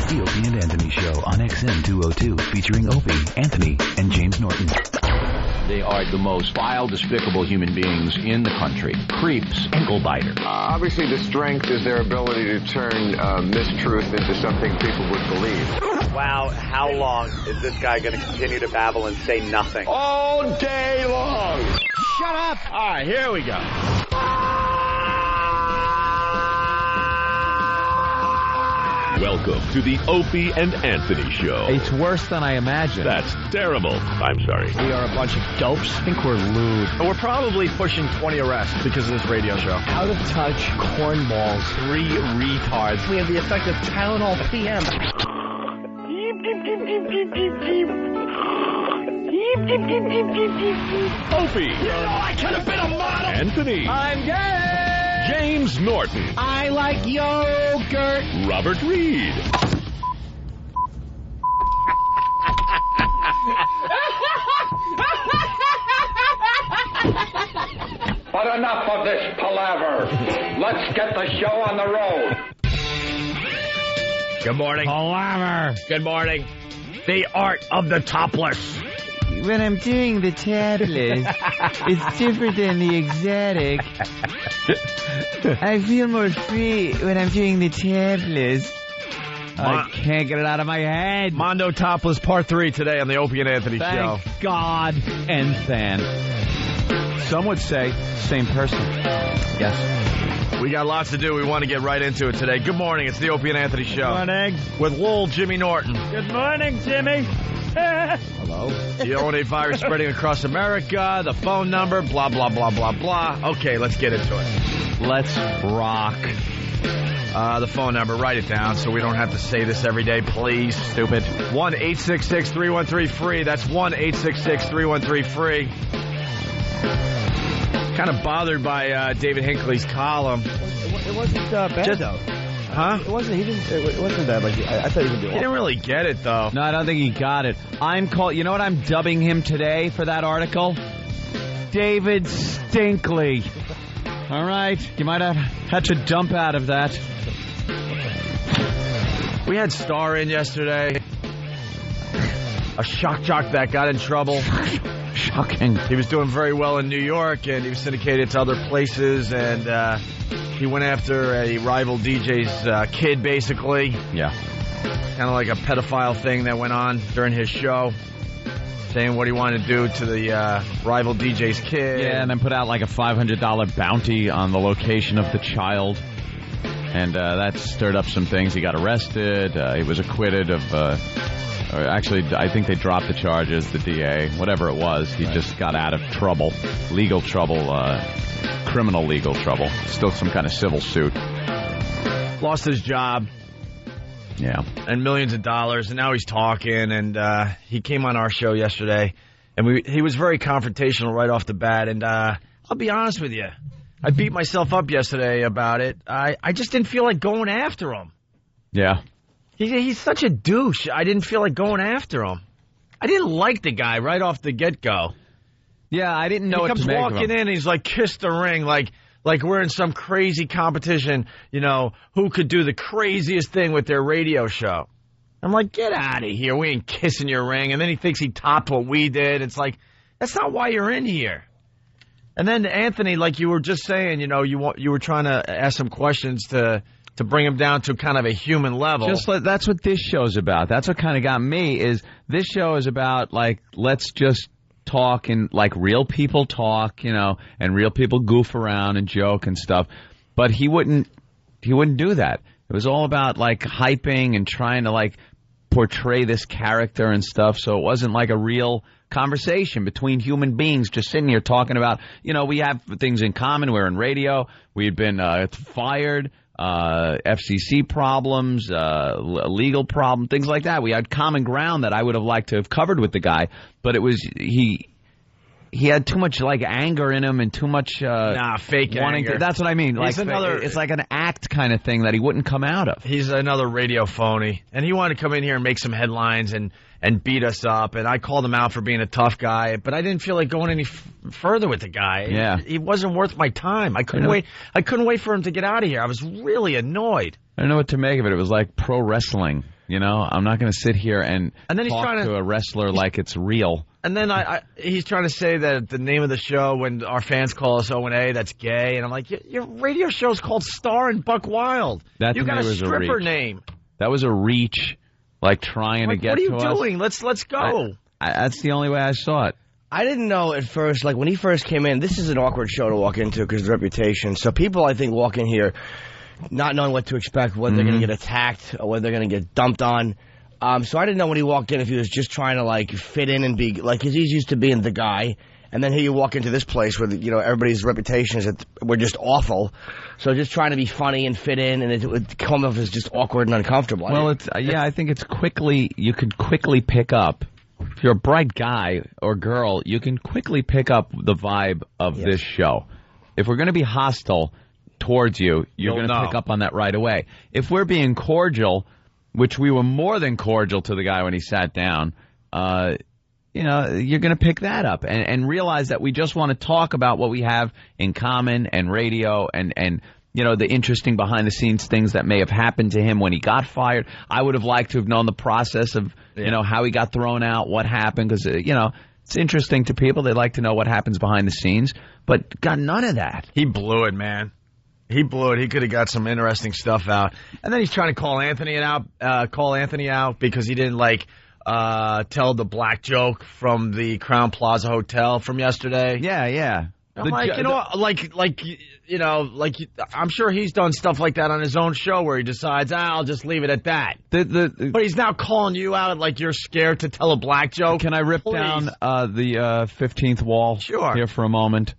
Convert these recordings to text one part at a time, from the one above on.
The Opie and Anthony Show on XM 202, featuring Opie, Anthony, and James Norton. They are the most vile, despicable human beings in the country. Creeps, ankle-biters. Obviously, the strength is their ability to turn mistruth into something people would believe. Wow, how long is this guy going to continue to babble and say nothing? All day long. Shut up! All right, here we go. Welcome to the Opie and Anthony Show. It's worse than I imagined. That's terrible. I'm sorry. We are a bunch of dopes. I think we're lewd. And we're probably pushing 20 arrests because of this radio show. Out of touch cornballs. 3 retards. We have the effect of Tylenol PM. Opie. You know I could have been a model. Anthony. I'm gay. James Norton. I like yogurt. Robert Reed. But enough of this palaver. Let's get the show on the road. Good morning. Palaver. Good morning. The art of the topless. When I'm doing the topless, it's different than the exotic. I feel more free when I'm doing the topless. I can't get it out of my head. Mondo Topless Part 3 today on the Opie and Anthony Show. Thank God and Than. Some would say same person. Yes. We got lots to do. We want to get right into it today. Good morning. It's the Opie and Anthony Show. Good morning. With Lowell Jimmy Norton. Good morning, Jimmy. Hello. The O&A virus spreading across America. The phone number. Blah, blah, blah, blah, blah. Okay, let's get into it. Let's rock. The phone number. Write it down so we don't have to say this every day, please. Stupid. 1-866-313-FREE. That's 1-866-313-FREE. Kind of bothered by David Hinckley's column. It wasn't bad, though. Huh? It wasn't. It wasn't bad. Like I thought he would do. He didn't really get it, though. No, I don't think he got it. You know what I'm dubbing him today for that article? David Stinkley. All right. You might have had to jump out of that. We had Starr in yesterday. A shock jock that got in trouble. Shocking. He was doing very well in New York, and he was syndicated to other places, and he went after a rival DJ's kid, basically. Yeah. Kind of like a pedophile thing that went on during his show, saying what he wanted to do to the rival DJ's kid. Yeah, and then put out like a $500 bounty on the location of the child. And that stirred up some things. He got arrested. He was acquitted of... actually, I think they dropped the charges, the DA, whatever it was. He just got out of trouble, legal trouble, criminal legal trouble. Still some kind of civil suit. Lost his job. Yeah. And millions of dollars, and now he's talking, and he came on our show yesterday, and he was very confrontational right off the bat, and I'll be honest with you. I beat myself up yesterday about it. I just didn't feel like going after him. Yeah. He's such a douche. I didn't feel like going after him. I didn't like the guy right off the get-go. Yeah, I didn't know what to make of him. He comes walking in, he's like, kiss the ring, like we're in some crazy competition, you know, who could do the craziest thing with their radio show. I'm like, get out of here. We ain't kissing your ring. And then he thinks he topped what we did. It's like, that's not why you're in here. And then Anthony, like you were just saying, you know, you were trying to ask some questions to bring him down to kind of a human level. That's what this show's about. That's what kind of got me, is this show is about, like, let's just talk and, like, real people talk, you know, and real people goof around and joke and stuff. But he wouldn't do that. It was all about, like, hyping and trying to, like, portray this character and stuff. So it wasn't like a real conversation between human beings just sitting here talking about, you know, we have things in common. We're in radio. We had been fired. FCC problems, legal problem, things like that. We had common ground that I would have liked to have covered with the guy, but it was he had too much like anger in him and too much fake anger. That's what I mean. Like it's like an act kind of thing that he wouldn't come out of. He's another radio phony, and he wanted to come in here and make some headlines and beat us up. And I called him out for being a tough guy, but I didn't feel like going any further with the guy. Yeah, he wasn't worth my time. I couldn't wait. I couldn't wait for him to get out of here. I was really annoyed. I don't know what to make of it. It was like pro wrestling. You know, I'm not going to sit here and then he's talk trying to a wrestler like it's real. And then he's trying to say that the name of the show, when our fans call us O&A, that's gay. And I'm like, your radio show's called Star and Buck Wild. That you to got me a was stripper reach. name. That was a reach, like trying to get to us. What are you doing? Let's go. That's the only way I saw it. I didn't know at first, like when he first came in, this is an awkward show to walk into because of the reputation. So people, I think, walk in here not knowing what to expect, whether they're going to get attacked or whether they're going to get dumped on. So I didn't know when he walked in if he was just trying to like fit in and be like, because he's used to being the guy. And then here you walk into this place where, you know, everybody's reputation is that we're just awful. So just trying to be funny and fit in, and it would come off as just awkward and uncomfortable. Well, I think you could quickly pick up. If you're a bright guy or girl, you can quickly pick up the vibe of this show. If we're going to be hostile towards you, you're going to pick up on that right away. If we're being cordial, which we were more than cordial to the guy when he sat down, you know, you're going to pick that up and realize that we just want to talk about what we have in common and radio and you know, the interesting behind-the-scenes things that may have happened to him when he got fired. I would have liked to have known the process of, you know, how he got thrown out, what happened, because, you know, it's interesting to people. They like to know what happens behind the scenes, but got none of that. He blew it, man. He blew it. He could have got some interesting stuff out. And then he's trying to call Anthony out because he didn't, like, tell the black joke from the Crown Plaza Hotel from yesterday. Yeah. I'm I'm sure he's done stuff like that on his own show where he decides, I'll just leave it at that. But he's now calling you out like you're scared to tell a black joke. Can I rip down the 15th wall here for a moment?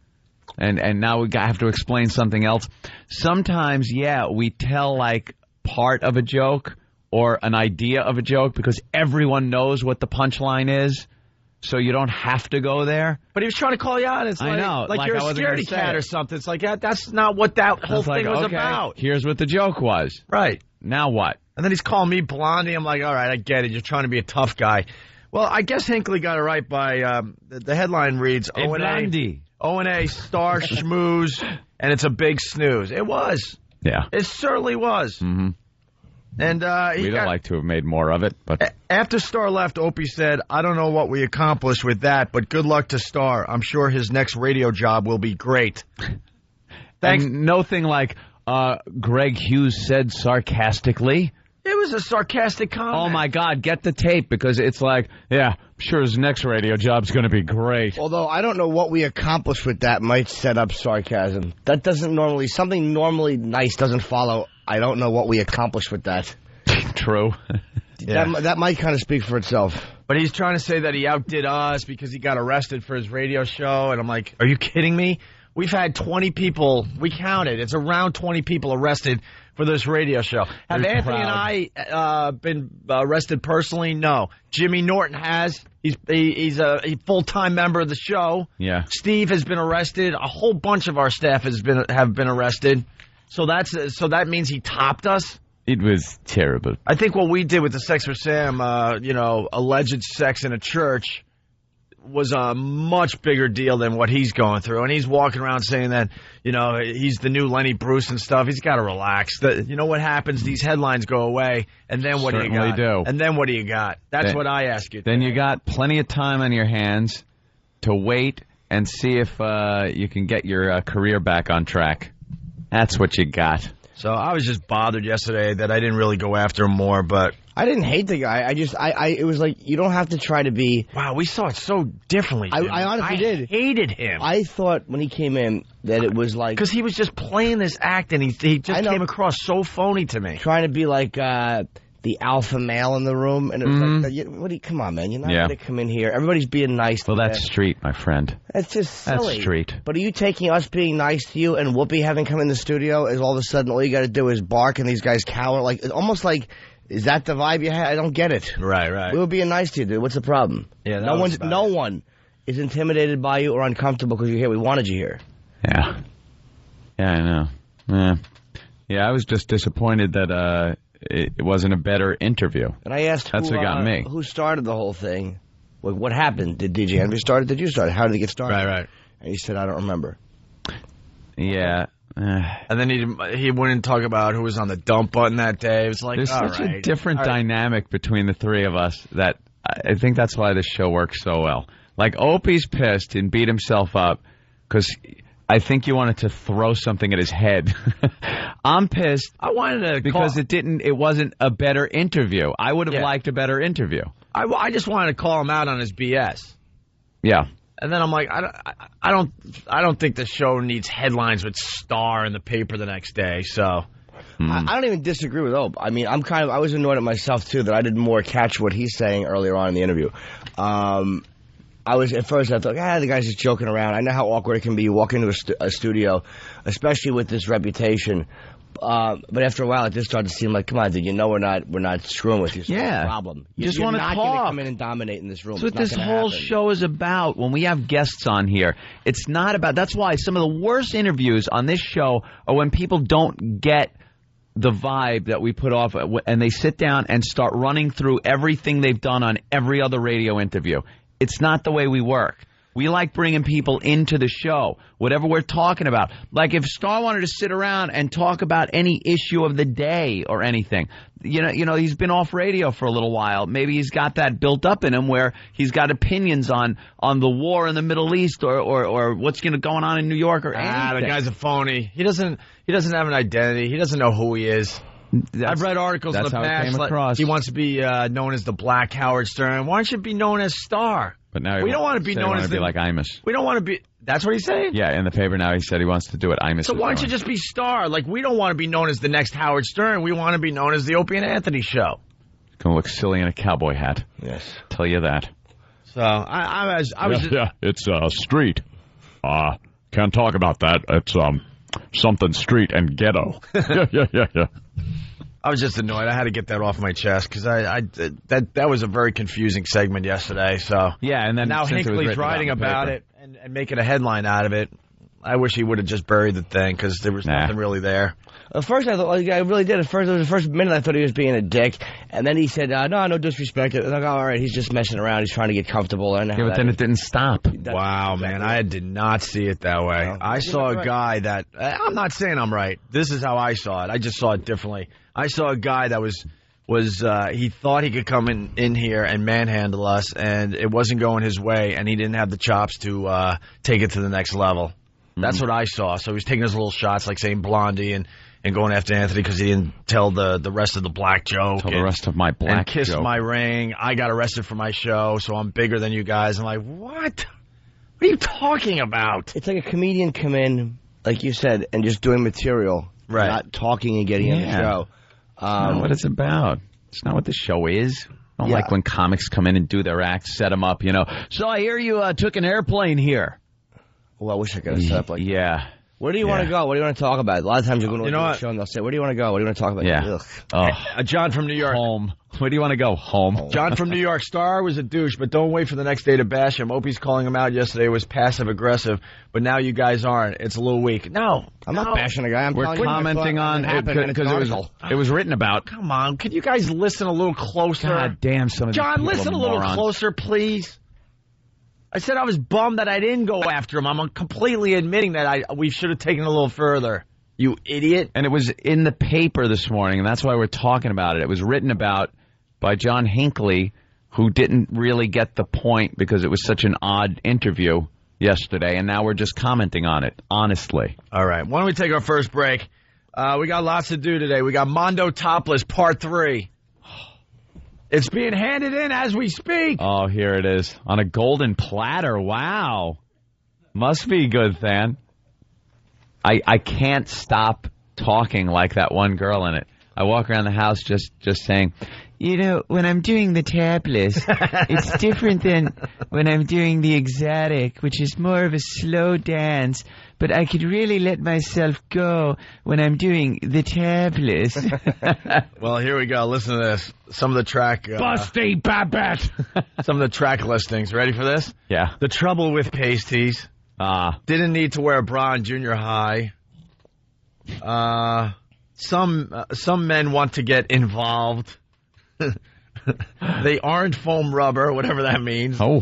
And now we have to explain something else. Sometimes, we tell like part of a joke or an idea of a joke because everyone knows what the punchline is. So you don't have to go there. But he was trying to call you out. It's like, I know. Like you're a scaredy cat or something. It's like, that's not what that whole thing was about. Here's what the joke was. Right. Now what? And then he's calling me Blondie. I'm like, all right, I get it. You're trying to be a tough guy. Well, I guess Hinckley got it right by the headline reads, O&A Star Schmooze, and it's a big snooze. It was. Yeah. It certainly was. Mm-hmm. And we'd have liked to have made more of it. But after Star left, Opie said, I don't know what we accomplished with that, but good luck to Star. I'm sure his next radio job will be great. Thanks. And nothing like Greg Hughes said sarcastically. It was a sarcastic comment. Oh, my God, get the tape, because it's like, I'm sure his next radio job's going to be great. Although I don't know what we accomplished with that might set up sarcasm. That doesn't normally, something normally nice doesn't follow. I don't know what we accomplished with that. True. That might kind of speak for itself. But he's trying to say that he outdid us because he got arrested for his radio show. And I'm like, are you kidding me? We've had 20 people. We counted. It's around 20 people arrested for this radio show. Have Anthony and I been arrested personally? No. Jimmy Norton has. He's a full-time member of the show. Yeah. Steve has been arrested. A whole bunch of our staff have been arrested. So that means he topped us. It was terrible. I think what we did with the Sex for Sam, alleged sex in a church, was a much bigger deal than what he's going through. And he's walking around saying that, he's the new Lenny Bruce and stuff. He's got to relax. You know what happens? These headlines go away, and then what do you got? Do. And then what do you got? That's what I ask you. Then you got plenty of time on your hands to wait and see if you can get your career back on track. That's what you got. So I was just bothered yesterday that I didn't really go after him more, but I didn't hate the guy. It was like, you don't have to try to be. Wow, we saw it so differently. I honestly did. Hated him. I thought when he came in that it was like, because he was just playing this act, and he just came across so phony to me. Trying to be like the alpha male in the room, and it was like, come on, man, you're not going to come in here. Everybody's being nice. Well, that's street, my friend. That's just silly. That's street. But are you taking us being nice to you and Whoopi having come in the studio as all of a sudden all you got to do is bark and these guys cower? Like, it's almost like, is that the vibe you had? I don't get it. Right. We were being nice to you, dude. What's the problem? Yeah, no one is intimidated by you or uncomfortable because you're here. We wanted you here. Yeah, I know. Yeah, I was just disappointed that it wasn't a better interview. And I asked what got me. Who started the whole thing? What happened? Did DJ Envy start it? Did you start it? How did it get started? Right. And he said, I don't remember. Yeah. And then he wouldn't talk about who was on the dump button that day. It was like, there's such a different dynamic between the three of us that I think that's why this show works so well. Like, Opie's pissed and beat himself up because I think you wanted to throw something at his head. I'm pissed. I wanted to because it wasn't a better interview. I would have liked a better interview. I just wanted to call him out on his BS. Yeah. And then I'm like, I don't think the show needs headlines with star in the paper the next day. So I don't even disagree with Ope. I mean, I was annoyed at myself too that I didn't more catch what he's saying earlier on in the interview. At first I thought, the guy's just joking around. I know how awkward it can be. You walk into a studio, especially with this reputation. But after a while, it just started to seem like, come on, dude, you know we're not screwing with you. So yeah. What's the problem? You just want to talk. You're not going to come in and dominate in this room. That's what this whole show is about. When we have guests on here, it's not about. That's why some of the worst interviews on this show are when people don't get the vibe that we put off, and they sit down and start running through everything they've done on every other radio interview. It's not the way we work. We like bringing people into the show, whatever we're talking about. Like if Star wanted to sit around and talk about any issue of the day or anything, you know, he's been off radio for a little while. Maybe he's got that built up in him where he's got opinions on the war in the Middle East or what's going on in New York or anything. The guy's a phony. He doesn't have an identity. He doesn't know who he is. I've read articles in the past. Like, he wants to be known as the Black Howard Stern. Why don't you be known as Star? But now we don't want to be known as like Imus. We don't want to be. That's what he's saying? Yeah, in the paper now he said he wants to do it. Imus. So why don't you just be Star? Like, we don't want to be known as the next Howard Stern. We want to be known as the Opie and Anthony show. Gonna look silly in a cowboy hat. Yes, tell you that. So I was. It's street. Can't talk about that. It's something street and ghetto. Yeah. I was just annoyed. I had to get that off my chest because that was a very confusing segment yesterday. So yeah, and then now Hinckley's writing about it and making a headline out of it. I wish he would have just buried the thing because there was nothing really there. At first, I thought, I really did. At first, it was the first minute I thought he was being a dick, and then he said, no disrespect. And I'm like, all right, he's just messing around. He's trying to get comfortable. Yeah, but then it didn't stop. Wow, man, I did not see it that way. No. I saw a guy that I'm not saying I'm right. This is how I saw it. I just saw it differently. I saw a guy that was he thought he could come in here and manhandle us, and it wasn't going his way, and he didn't have the chops to take it to the next level. That's what I saw. So he was taking his little shots, like saying Blondie and going after Anthony because he didn't tell the rest of the black joke. Tell the rest of my black joke. And kiss my ring. I got arrested for my show, so I'm bigger than you guys. I'm like, what? What are you talking about? It's like a comedian come in, like you said, and just doing material. Right. Not talking and getting in the show. That's not what it's about. It's not what the show is. I don't like when comics come in and do their act, set them up, So I hear you took an airplane here. Well, I wish I could have set up like that. Yeah. Where do you want to go? What do you want to talk about? A lot of times you're going to a show and they'll say, where do you want to go? What do you want to talk about? Yeah. John from New York. Home. Where do you want to go? Home. John from New York. Star was a douche, but don't wait for the next day to bash him. Opie's calling him out yesterday was passive-aggressive, but now you guys aren't. It's a little weak. No. I'm not bashing a guy. We're commenting on it because it was written about. Come on. Could you guys listen a little closer? God damn, some of these John, listen a little morons. closer, please. I said I was bummed that I didn't go after him. I'm completely admitting that we should have taken it a little further. You idiot. And it was in the paper this morning, and that's why we're talking about it. It was written about by John Hinckley, who didn't really get the point because it was such an odd interview yesterday, and now we're just commenting on it, honestly. All right. Why don't we take our first break? We got lots to do today. We got Mondo Topless Part 3. It's being handed in as we speak. Oh, here it is. On a golden platter. Wow. Must be good, Than. I can't stop talking like that one girl in it. I walk around the house just saying, when I'm doing the tapless, it's different than when I'm doing the exotic, which is more of a slow dance. But I could really let myself go when I'm doing the tapless. Well, here we go. Listen to this. Some of the track... Busty Babette! Some of the track listings. Ready for this? Yeah. The Trouble with Pasties. Didn't need to wear a bra in junior high. Some men want to get involved. They aren't foam rubber, whatever that means. Oh.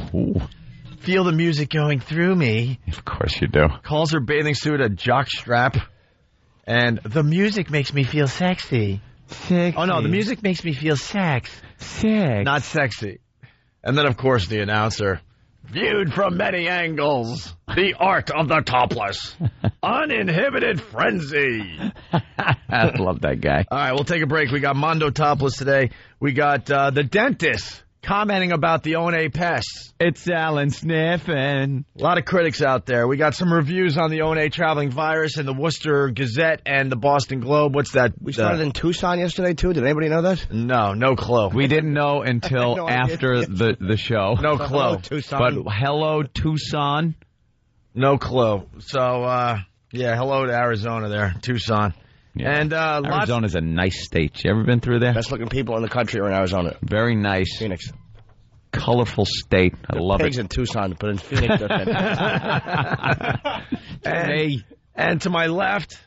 Feel the music going through me. Of course you do. Calls her bathing suit a jock strap. And the music makes me feel sexy. Sexy. Oh, no, the music makes me feel sex. Not sexy. And then, of course, the announcer. Viewed from many angles, the art of the topless. Uninhibited frenzy. I love that guy. All right, we'll take a break. We got Mondo Topless today. We got the dentist commenting about the O&A pests. It's Alan Sniffin. A lot of critics out there. We got some reviews on the O&A Traveling Virus and the Worcester Gazette and the Boston Globe. What's that? We started in Tucson yesterday, too. Did anybody know that? No clue. We didn't know until after the show. No clue. Hello, Tucson. But hello, Tucson. No clue. So, yeah, hello to Arizona there, Tucson. Yeah. And Arizona's a nice state. You ever been through there? Best looking people in the country are in Arizona. Very nice. Phoenix. Colorful state. I love Pigs it. in Tucson, but in Phoenix, they're fantastic. And to my left,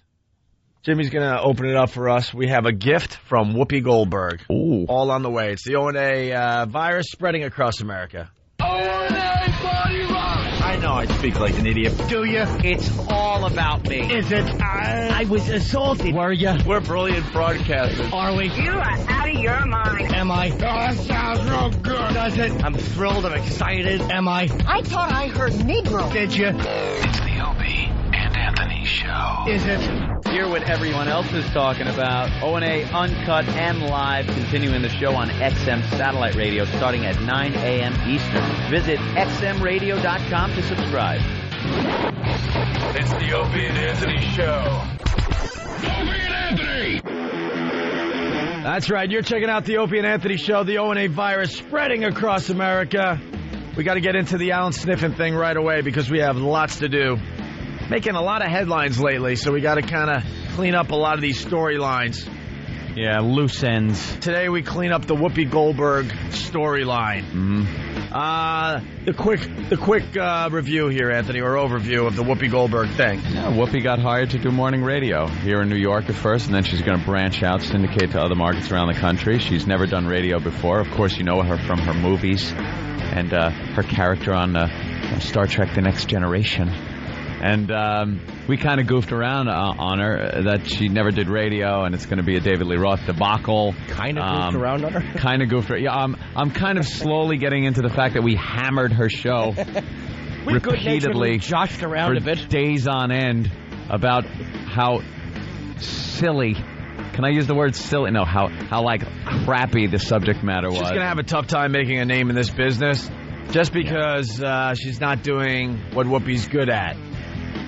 Jimmy's going to open it up for us. We have a gift from Whoopi Goldberg. Ooh. All on the way. It's the O&A virus spreading across America. O&A Body Rock! I know I speak like an idiot. Do you? It's all about me. Is it? I was assaulted. Were you? We're brilliant broadcasters. Are we? You are out of your mind. Am I? Oh, that sounds real good. Does it? I'm thrilled. I'm excited. Am I? I thought I heard Negro. Did you? It's the Opie and Anthony Show. Is it? Hear what everyone else is talking about. O&A Uncut and Live, continuing the show on XM Satellite Radio starting at 9 a.m. Eastern. Visit xmradio.com to subscribe. It's the Opie and Anthony Show. Opie and Anthony! That's right. You're checking out the Opie and Anthony Show, the O&A virus spreading across America. We got to get into the Alan Sniffin thing right away because we have lots to do. Making a lot of headlines lately, so we got to kind of clean up a lot of these storylines. Yeah, loose ends. Today we clean up the Whoopi Goldberg storyline. Mm-hmm. The quick review here, Anthony, or overview of the Whoopi Goldberg thing. Yeah, Whoopi got hired to do morning radio here in New York at first, and then she's going to branch out, syndicate to other markets around the country. She's never done radio before. Of course, you know her from her movies and her character on Star Trek The Next Generation. And we kind of goofed around on her that she never did radio, and it's going to be a David Lee Roth debacle. Kind of goofed around on her? Kind of goofed around. Yeah, I'm kind of slowly getting into the fact that we hammered her show repeatedly joshed around a bit. Days on end about how silly. Can I use the word silly? No, how like crappy the subject matter was. She's going to have a tough time making a name in this business just because she's not doing what Whoopi's good at.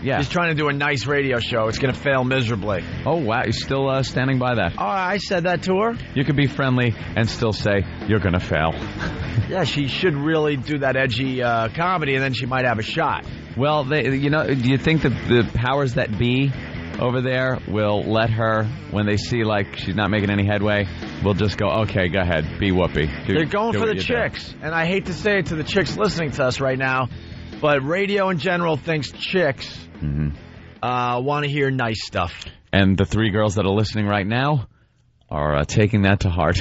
Yeah. She's trying to do a nice radio show. It's going to fail miserably. Oh, wow. You're still standing by that. Oh, I said that to her. You could be friendly and still say you're going to fail. Yeah, she should really do that edgy comedy, and then she might have a shot. Well, do you think that the powers that be over there will let her, when they see like she's not making any headway, will just go, okay, go ahead, be Whoopi. They're going for the chicks. And I hate to say it to the chicks listening to us right now, but radio in general thinks chicks want to hear nice stuff. And the three girls that are listening right now are taking that to heart.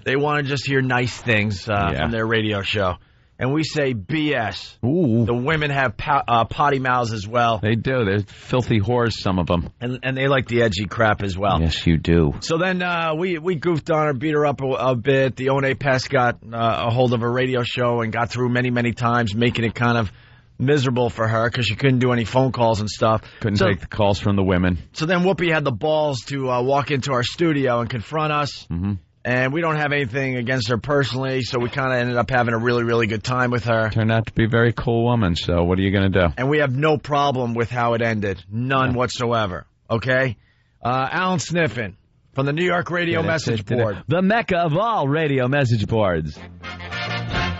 They want to just hear nice things from their radio show. And we say BS. Ooh. The women have potty mouths as well. They do. They're filthy whores, some of them. And they like the edgy crap as well. Yes, you do. So then we goofed on her, beat her up a bit. The O&A Pest got a hold of her radio show and got through many, many times, making it kind of miserable for her because she couldn't do any phone calls and stuff. Couldn't take the calls from the women. So then Whoopi had the balls to walk into our studio and confront us. Mm-hmm. And we don't have anything against her personally, so we kind of ended up having a really, really good time with her. Turned out to be a very cool woman, so what are you going to do? And we have no problem with how it ended. None whatsoever. Okay? Alan Sniffin from the New York Radio Message Board. The mecca of all radio message boards.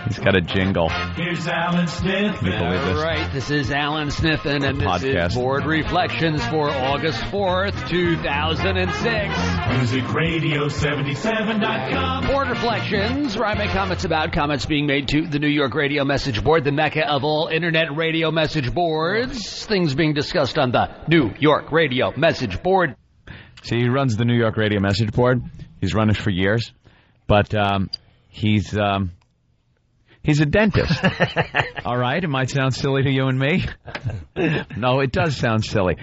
He's got a jingle. Here's Alan Sniffin. Can you believe this? All right, this is Alan Sniffin, and this podcast. Is Board Reflections for August 4th, 2006. MusicRadio77.com. Board Reflections, where I make comments about comments being made to the New York Radio Message Board, the mecca of all internet radio message boards. Things being discussed on the New York Radio Message Board. See, he runs the New York Radio Message Board. He's run it for years, but he's He's a dentist. All right? It might sound silly to you and me. No, it does sound silly.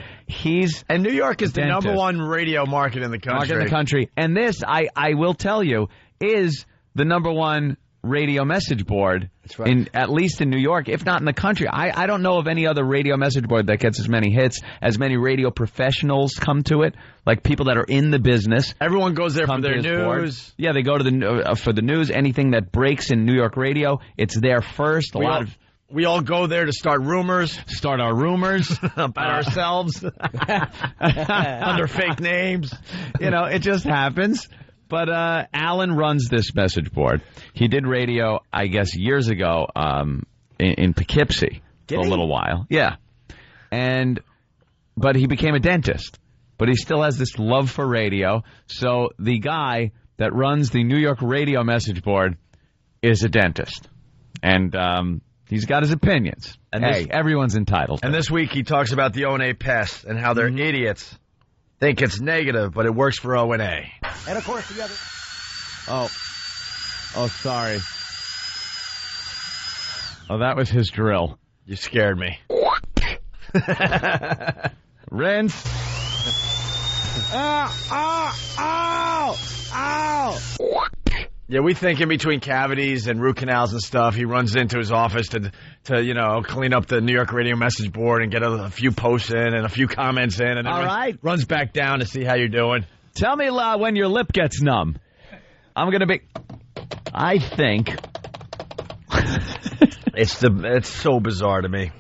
And New York is the dentist. number one radio market in the country. And this, I will tell you, is the number one radio message board, That's right. at least in New York, if not in the country. I don't know of any other radio message board that gets as many hits, as many radio professionals come to it, like people that are in the business. Everyone goes there for their news. Board. Yeah, they go to for the news. Anything that breaks in New York radio, it's there first. We all go there to start our rumors about ourselves under fake names. It just happens. But Alan runs this message board. He did radio, I guess, years ago in Poughkeepsie for a little while. Yeah. But he became a dentist. But he still has this love for radio. So the guy that runs the New York radio message board is a dentist. And he's got his opinions. And everyone's entitled. And this week he talks about the O&A pests and how they're idiots. Think it's negative, but it works for O&A. And of course the other. Oh, sorry. Oh, that was his drill. You scared me. Rinse. Ow! Yeah, we think in between cavities and root canals and stuff, he runs into his office to clean up the New York radio message board and get a few posts in and a few comments in, and then runs back down to see how you're doing. Tell me when your lip gets numb. I'm going to be... I think... It's so bizarre to me.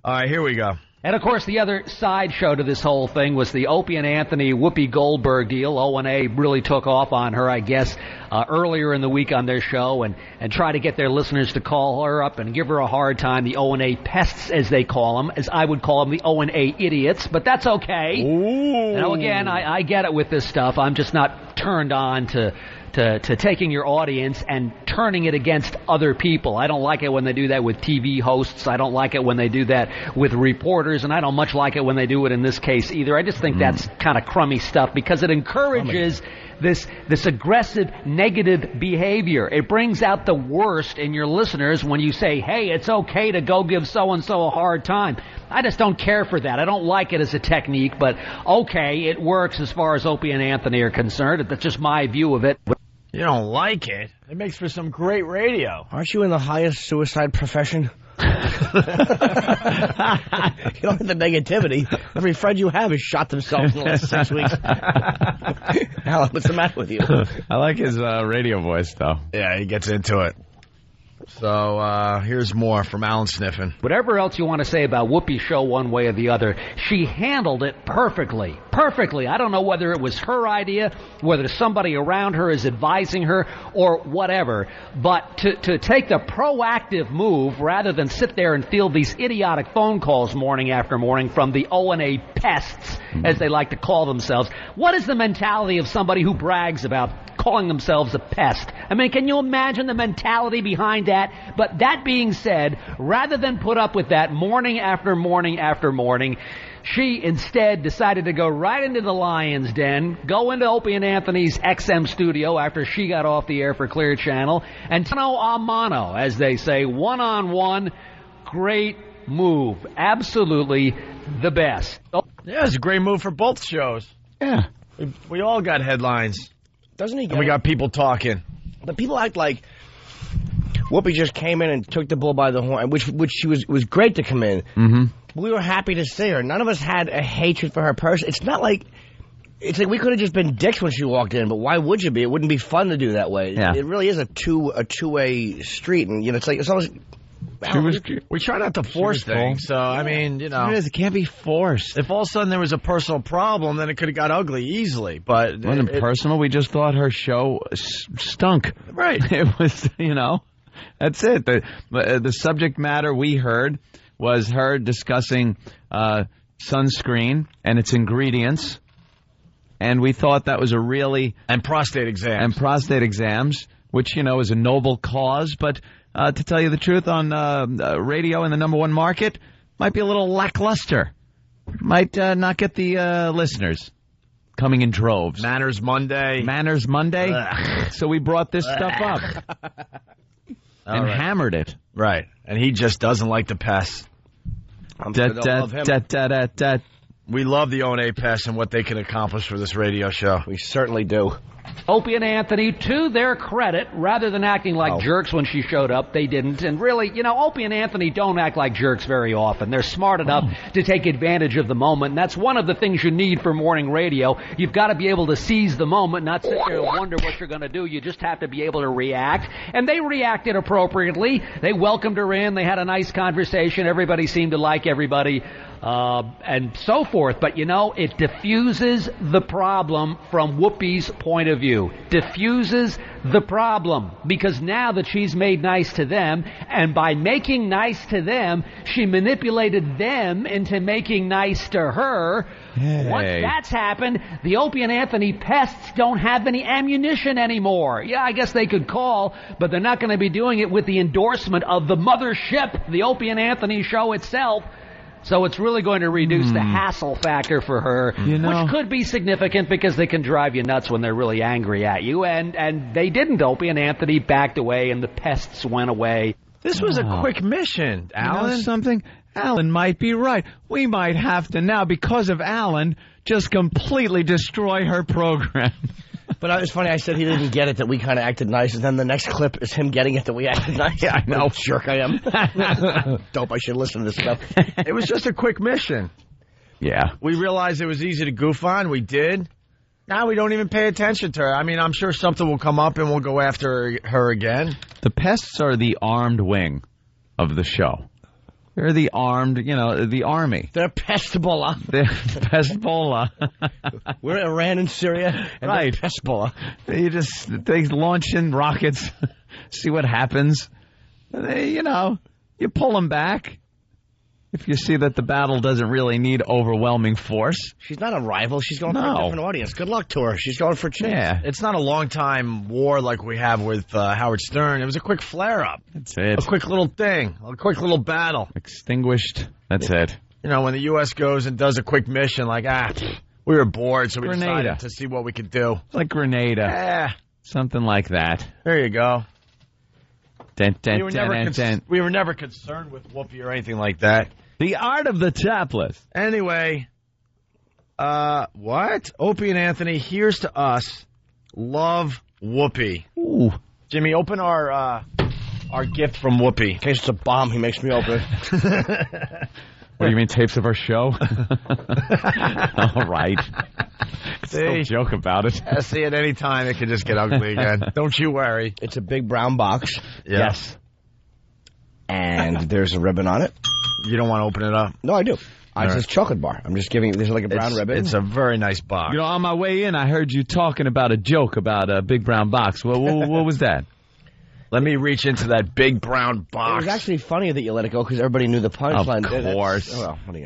All right, here we go. And, of course, the other sideshow to this whole thing was the Opie and Anthony Whoopi Goldberg deal. O&A really took off on her, I guess, earlier in the week on their show and try to get their listeners to call her up and give her a hard time, the O&A pests, as they call them, as I would call them, the O&A idiots. But that's okay. Ooh. Again, I get it with this stuff. I'm just not turned on to taking your audience and turning it against other people. I don't like it when they do that with TV hosts. I don't like it when they do that with reporters, and I don't much like it when they do it in this case either. I just think that's kind of crummy stuff because it encourages this aggressive, negative behavior. It brings out the worst in your listeners when you say, hey, it's okay to go give so-and-so a hard time. I just don't care for that. I don't like it as a technique, but okay, it works as far as Opie and Anthony are concerned. That's just my view of it. You don't like it? It makes for some great radio. Aren't you in the highest suicide profession? You don't have the negativity. Every friend you have has shot themselves in the last 6 weeks. Alan, what's the matter with you? I like his radio voice, though. Yeah, he gets into it. So here's more from Alan Sniffin. Whatever else you want to say about Whoopi's show one way or the other, she handled it perfectly. Perfectly. I don't know whether it was her idea, whether somebody around her is advising her, or whatever. But to take the proactive move rather than sit there and field these idiotic phone calls morning after morning from the O&A pests, as they like to call themselves. What is the mentality of somebody who brags about calling themselves a pest? I mean, can you imagine the mentality behind that? But that being said, rather than put up with that morning after morning after morning, she instead decided to go right into the lion's den, go into Opie and Anthony's XM studio after she got off the air for Clear Channel, and mano a mano, as they say, one-on-one, great move. Absolutely the best. Yeah, it's a great move for both shows. Yeah. We all got headlines. Doesn't he? And we got people talking. But people act like Whoopi just came in and took the bull by the horn, which she was great to come in. Mm-hmm. We were happy to see her. None of us had a hatred for her person. It's like we could have just been dicks when she walked in, but why would you be? It wouldn't be fun to do that way. Yeah. It really is a two-way street, and it's almost. We try not to force things, so I mean, It is. It can't be forced. If all of a sudden there was a personal problem, then it could have got ugly easily. But it wasn't personal. We just thought her show stunk. Right. It was, that's it. The subject matter we heard was her discussing sunscreen and its ingredients, and we thought that was and prostate exams, which is a noble cause, but. To tell you the truth, on radio in the number one market, might be a little lackluster. Might not get the listeners coming in droves. Manners Monday. Ugh. So we brought this stuff up. and hammered it. Right. And he just doesn't like the pests. We love the O&A pests and what they can accomplish for this radio show. We certainly do. Opie and Anthony, to their credit, rather than acting like jerks when she showed up, they didn't. And really, Opie and Anthony don't act like jerks very often. They're smart enough to take advantage of the moment. And that's one of the things you need for morning radio. You've got to be able to seize the moment, not sit there and wonder what you're going to do. You just have to be able to react. And they reacted appropriately. They welcomed her in. They had a nice conversation. Everybody seemed to like everybody. And so forth. But, it diffuses the problem from Whoopi's point of view. Diffuses the problem. Because now that she's made nice to them, and by making nice to them, she manipulated them into making nice to her. Hey. Once that's happened, the Opie and Anthony pests don't have any ammunition anymore. Yeah, I guess they could call, but they're not going to be doing it with the endorsement of the mothership, the Opie and Anthony show itself. So it's really going to reduce the hassle factor for her, which could be significant because they can drive you nuts when they're really angry at you. And they didn't. Opie and Anthony backed away, and the pests went away. This was a quick mission, Alan. You know something? Alan might be right. We might have to now, because of Alan, just completely destroy her program. But it was funny, I said he didn't get it, that we kind of acted nice, and then the next clip is him getting it that we acted nice. Yeah, I know. What a jerk I am. Dope, I should listen to this stuff. It was just a quick mission. Yeah. We realized it was easy to goof on. We did. Now we don't even pay attention to her. I mean, I'm sure something will come up and we'll go after her again. The pests are the armed wing of the show. They're the armed, the army. They're Pestbola. They're Pestbola. We're Iran and Syria, and right. Pestbola. They launch in rockets, see what happens. You pull them back if you see that the battle doesn't really need overwhelming force. She's not a rival. She's going for a different audience. Good luck to her. She's going for change. Yeah. It's not a long-time war like we have with Howard Stern. It was a quick flare-up. That's it. A quick little thing. A quick little battle. Extinguished. That's it. When the U.S. goes and does a quick mission, like, we were bored, so we decided to see what we could do. Like Grenada. Yeah. Something like that. There you go. We were We never concerned with Whoopi or anything like that. The art of the topless. Anyway, what? Opie and Anthony, here's to us. Love Whoopi. Ooh. Jimmy, open our gift from Whoopi. In case it's a bomb, he makes me open it. What do you mean, tapes of our show? All right. Still joke about it. See, at any time it could just get ugly again. Don't you worry. It's a big brown box. Yes. And there's a ribbon on it. You don't want to open it up? No, I do. It's this chocolate bar. I'm just giving. There's like a brown ribbon. It's a very nice box. On my way in, I heard you talking about a joke about a big brown box. What was that? Let me reach into that big brown box. It was actually funny that you let it go because everybody knew the punchline. Of course.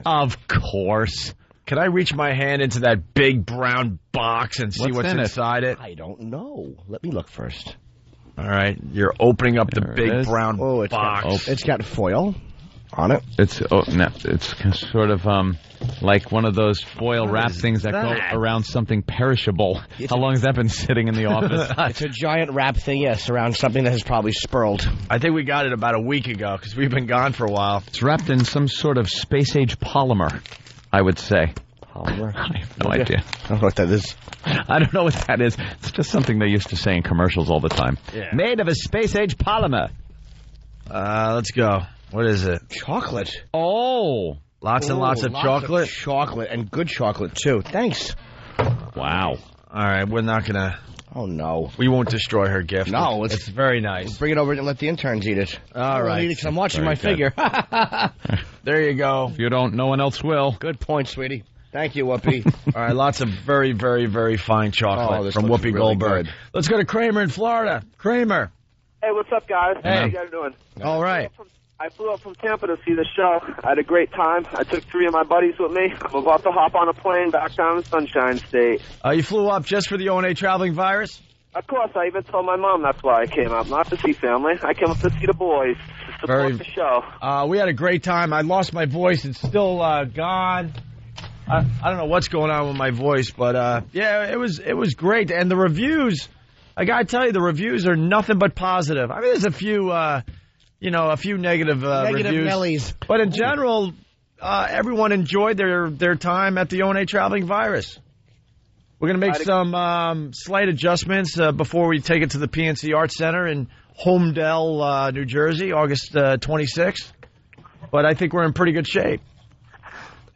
Of course. Can I reach my hand into that big brown box and see what's inside it? I don't know. Let me look first. All right. You're opening up the big brown box. It's got foil on it. It's sort of like one of those foil wrap things that go around something perishable. How long has that been sitting in the office? It's a giant wrap thing, yes, around something that has probably spurled. I think we got it about a week ago because we've been gone for a while. It's wrapped in some sort of space-age polymer, I would say. Polymer? I have no idea. I don't know what that is. I don't know what that is. It's just something they used to say in commercials all the time. Yeah. Made of a space-age polymer. Let's go. What is it? Chocolate. Oh. Lots and lots of chocolate? Chocolate, and good chocolate, too. Thanks. Wow. All right, we're not going to... Oh, no. We won't destroy her gift. No. It's very nice. Bring it over and let the interns eat it. All right. Eat it 'cause I'm watching my figure. There you go. If you don't, no one else will. Good point, sweetie. Thank you, Whoopi. All right, lots of very, very, very fine chocolate from Whoopi Goldberg. Good. Let's go to Kramer in Florida. Kramer. Hey, what's up, guys? Hey. How you guys doing? All right. I flew up from Tampa to see the show. I had a great time. I took 3 of my buddies with me. I'm about to hop on a plane back down to Sunshine State. You flew up just for the O&A Traveling Virus? Of course, I even told my mom that's why I came up, not to see family. I came up to see the boys, to support the show. We had a great time. I lost my voice. It's still gone. I don't know what's going on with my voice, but yeah, it was great. And the reviews, I got to tell you, the reviews are nothing but positive. I mean, there's a few a few negative Negative reviews. Nellies. But in general, everyone enjoyed their time at the O&A Traveling Virus. We're going to make some slight adjustments before we take it to the PNC Arts Center in Homedale, New Jersey, August 26th. But I think we're in pretty good shape.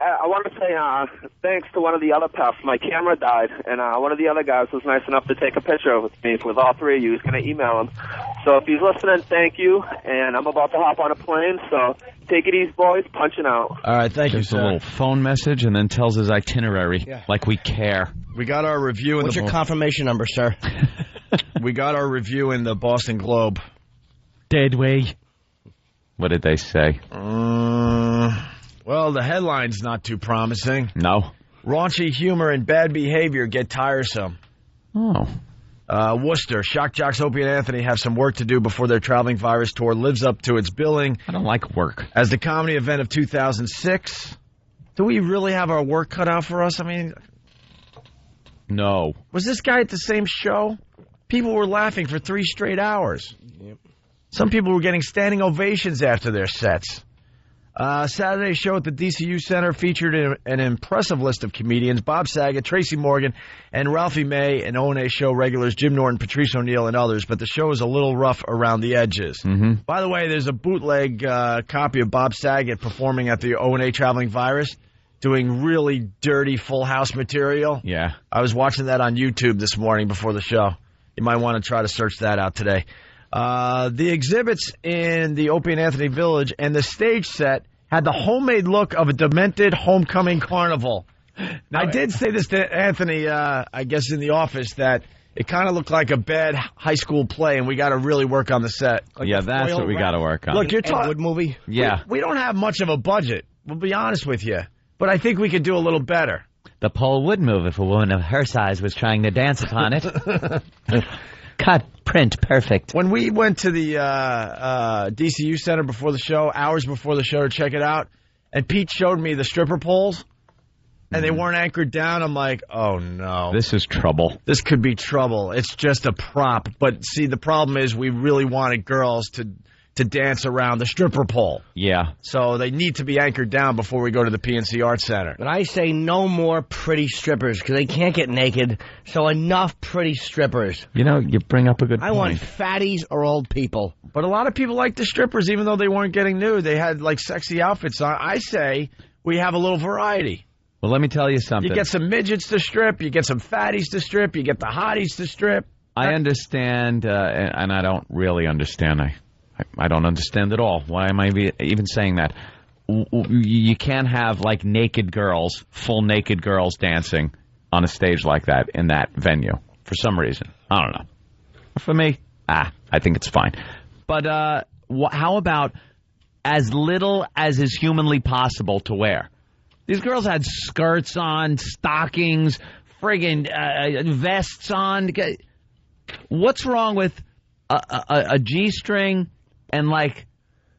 I want to say thanks to one of the other pals. My camera died, and one of the other guys was nice enough to take a picture with me with all three of you. He's going to email him. So if he's listening, thank you. And I'm about to hop on a plane, so take it easy, boys. Punching out. All right, thank you, Just sir. a little phone message and then tells his itinerary like we care. We got our review in What's your confirmation number, sir? We got our review in the Boston Globe. Did we? What did they say? Well, the headline's not too promising. No. Raunchy humor and bad behavior get tiresome. Oh. Worcester, Shock Jocks, Opie and Anthony have some work to do before their traveling virus tour lives up to its billing. I don't like work. As the comedy event of 2006. Do we really have our work cut out for us? I mean... No. Was this guy at the same show? People were laughing for 3 straight hours. Yep. Some people were getting standing ovations after their sets. Saturday's show at the DCU Center featured an impressive list of comedians: Bob Saget, Tracy Morgan, and Ralphie May, and O&A show regulars Jim Norton, Patrice O'Neal, and others. But the show is a little rough around the edges. Mm-hmm. By the way, there's a bootleg copy of Bob Saget performing at the O&A Traveling Virus, doing really dirty Full House material. Yeah. I was watching that on YouTube this morning before the show. You might want to try to search that out today. The exhibits in the Opie and Anthony Village and the stage set had the homemade look of a demented homecoming carnival. Now, I did say this to Anthony, I guess, in the office, that it kind of looked like a bad high school play, and we got to really work on the set. Yeah, that's what we got to work on. Look, you're Ed talking Wood movie. Yeah. We don't have much of a budget. We'll be honest with you, but I think we could do a little better. The pole would move if a woman of her size was trying to dance upon it. Cut, print, perfect. When we went to the DCU Center before the show, hours before the show, to check it out, and Pete showed me the stripper poles, and they weren't anchored down, I'm like, oh, no. This is trouble. This could be trouble. It's just a prop. But, see, the problem is we really wanted girls to dance around the stripper pole. Yeah. So they need to be anchored down before we go to the PNC Arts Center. But I say no more pretty strippers because they can't get naked. So enough pretty strippers. You know, you bring up a good point. I want fatties or old people. But a lot of people like the strippers, even though they weren't getting nude. They had, like, sexy outfits on. I say we have a little variety. Well, let me tell you something. You get some midgets to strip. You get some fatties to strip. You get the hotties to strip. I understand, and I don't really understand. I don't understand at all. Why am I even saying that? You can't have, like, naked girls, full naked girls dancing on a stage like that in that venue for some reason. I don't know. For me, I think it's fine. But how about as little as is humanly possible to wear? These girls had skirts on, stockings, friggin' vests on. What's wrong with a G-string and, like,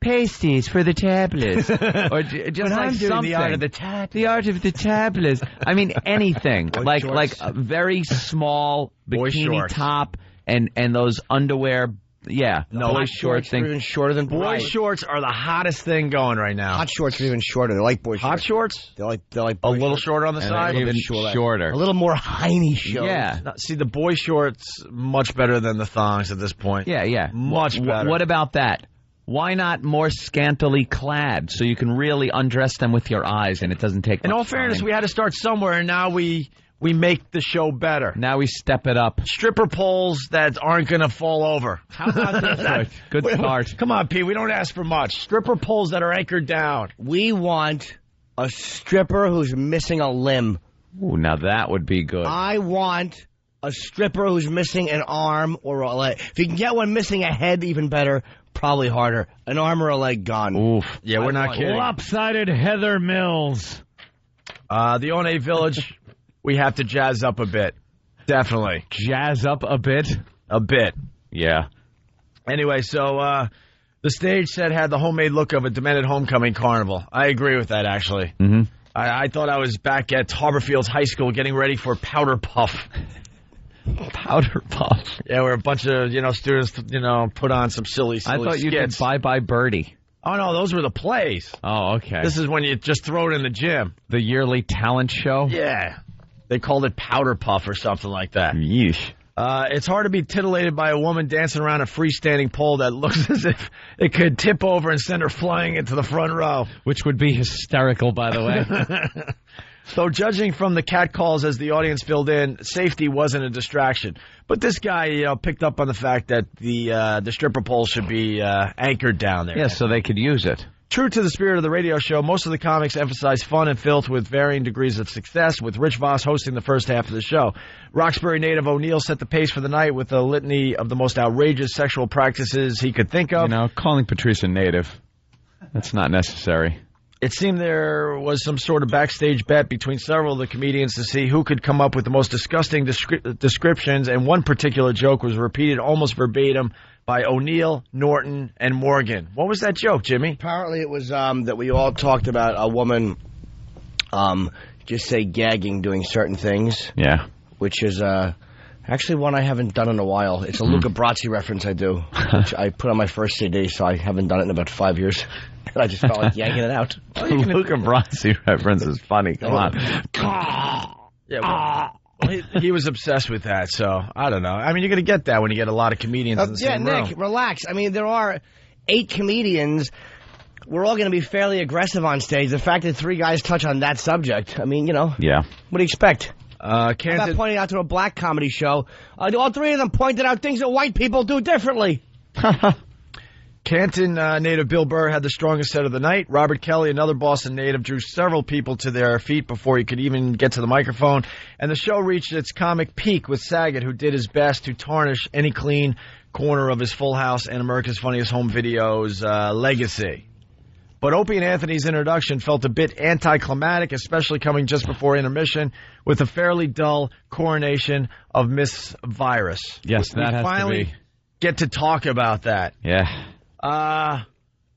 pasties for the tablets? Or just like something. The art of the tat. The art of the tablets. I mean, anything. like shorts. a very small Boy bikini shorts. top and those underwear. Yeah, No, boy short are thing. even shorter than Boy shorts are the hottest thing going right now. Hot shorts are even shorter. They're like boy shorts. Hot shorts? They're like A boy little shorts. shorter on the And side? even shorter. A little more hiney shows. Yeah. See, the boy shorts, much better than the thongs at this point. Yeah. Much better. What about that? Why not more scantily clad so you can really undress them with your eyes and it doesn't take In much all fairness, time? we had to start somewhere, and now we make the show better. Now we step it up. Stripper poles that aren't going to fall over. How about this? Good start. Come on, Pete. We don't ask for much. Stripper poles that are anchored down. We want a stripper who's missing a limb. Ooh, now that would be good. I want a stripper who's missing an arm or a leg. If you can get one missing a head, even better. Probably harder. An arm or a leg gone. Oof. Yeah, we're not kidding. Lopsided Heather Mills. The O&A Village, we have to jazz up a bit. Definitely. Jazz up a bit. A bit. Yeah. Anyway, so the stage set had the homemade look of a demented homecoming carnival. I agree with that, actually. Mm-hmm. I thought I was back at Harborfields High School getting ready for Powder Puff. Powder puff. Yeah, where a bunch of, students, put on some silly I thought you did skits. Bye Bye Birdie. Oh, no, those were the plays. Oh, okay. This is when you just throw it in the gym. The yearly talent show? Yeah. They called it Powder Puff or something like that. Yeesh. It's hard to be titillated by a woman dancing around a freestanding pole that looks as if it could tip over and send her flying into the front row. Which would be hysterical, by the way. So judging from the catcalls as the audience filled in, safety wasn't a distraction. But this guy, picked up on the fact that the stripper pole should be anchored down there. Yeah, so they could use it. True to the spirit of the radio show, most of the comics emphasize fun and filth with varying degrees of success, with Rich Voss hosting the first half of the show. Roxbury native O'Neal set the pace for the night with a litany of the most outrageous sexual practices he could think of. Calling Patrice a native, that's not necessary. It seemed there was some sort of backstage bet between several of the comedians to see who could come up with the most disgusting descriptions, and one particular joke was repeated almost verbatim by O'Neal, Norton, and Morgan. What was that joke, Jimmy? Apparently it was that we all talked about a woman just say gagging doing certain things. Yeah. Which is actually one I haven't done in a while. It's a Luca Brasi reference I do, which I put on my first CD, so I haven't done it in about 5 years. And I just felt like yanking it out. The Luca Brasi reference is funny. Come on. Yeah, well, he was obsessed with that, so I don't know. I mean, you're going to get that when you get a lot of comedians in the same room. Nick, relax. I mean, there are 8 comedians. We're all going to be fairly aggressive on stage. The fact that 3 guys touch on that subject, I mean, Yeah. What do you expect? How about pointing out to a black comedy show? All 3 of them pointed out things that white people do differently. Canton native Bill Burr had the strongest set of the night. Robert Kelly, another Boston native, drew several people to their feet before he could even get to the microphone. And the show reached its comic peak with Saget, who did his best to tarnish any clean corner of his Full House and America's Funniest Home Videos legacy. But Opie and Anthony's introduction felt a bit anticlimactic, especially coming just before intermission with a fairly dull coronation of Miss Virus. Yes, that has finally to be. Get to talk about that. Yeah.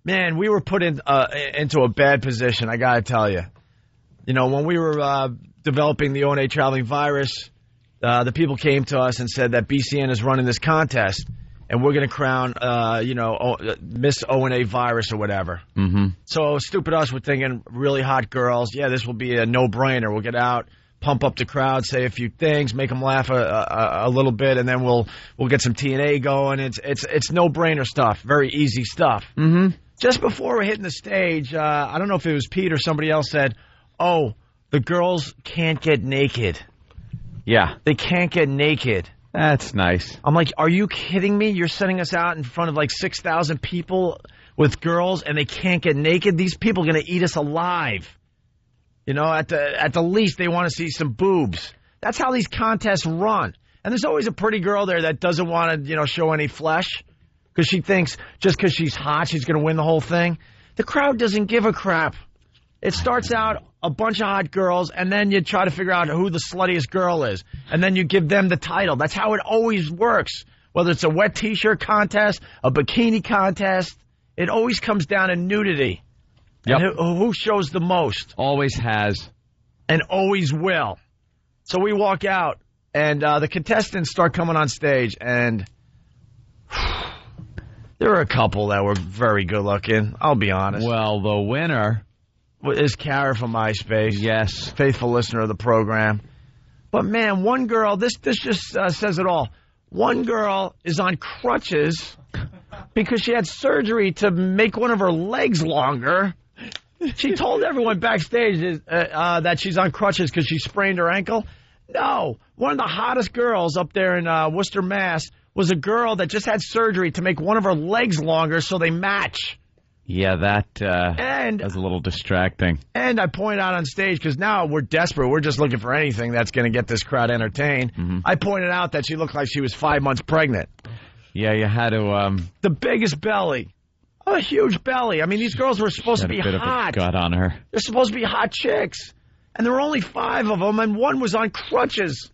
Man, we were put into a bad position, I gotta tell you. When we were developing the O&A Traveling Virus, the people came to us and said that BCN is running this contest, and we're going to crown, Miss O&A Virus or whatever. Mm-hmm. So stupid us, we're thinking really hot girls. Yeah, this will be a no-brainer. We'll get out, pump up the crowd, say a few things, make them laugh a little bit, and then we'll get some TNA going. It's no-brainer stuff, very easy stuff. Mm-hmm. Just before we're hitting the stage, I don't know if it was Pete or somebody else said, "Oh, the girls can't get naked." Yeah, they can't get naked. That's nice. I'm like, are you kidding me? You're sending us out in front of like 6,000 people with girls, and they can't get naked. These people are going to eat us alive. At the least, they want to see some boobs. That's how these contests run. And there's always a pretty girl there that doesn't want to, show any flesh because she thinks just because she's hot, she's going to win the whole thing. The crowd doesn't give a crap. It starts out a bunch of hot girls, and then you try to figure out who the sluttiest girl is, and then you give them the title. That's how it always works. Whether it's a wet T-shirt contest, a bikini contest, it always comes down to nudity. Yep. And who shows the most? Always has. And always will. So we walk out, and the contestants start coming on stage, and there were a couple that were very good looking, I'll be honest. Well, the winner is Kara from MySpace. Yes. Faithful listener of the program. But, man, one girl, this just says it all. One girl is on crutches because she had surgery to make one of her legs longer. She told everyone backstage that she's on crutches because she sprained her ankle. No. One of the hottest girls up there in Worcester, Mass. was a girl that just had surgery to make one of her legs longer so they match. Yeah, that's a little distracting. And I point out on stage, because now we're desperate. We're just looking for anything that's going to get this crowd entertained. Mm-hmm. I pointed out that she looked like she was 5 months pregnant. Yeah, you had to... The biggest belly. A huge belly. I mean, these girls were supposed to be hot. hot. Of a gut on her. They're supposed to be hot chicks. And there were only 5 of them, and one was on crutches.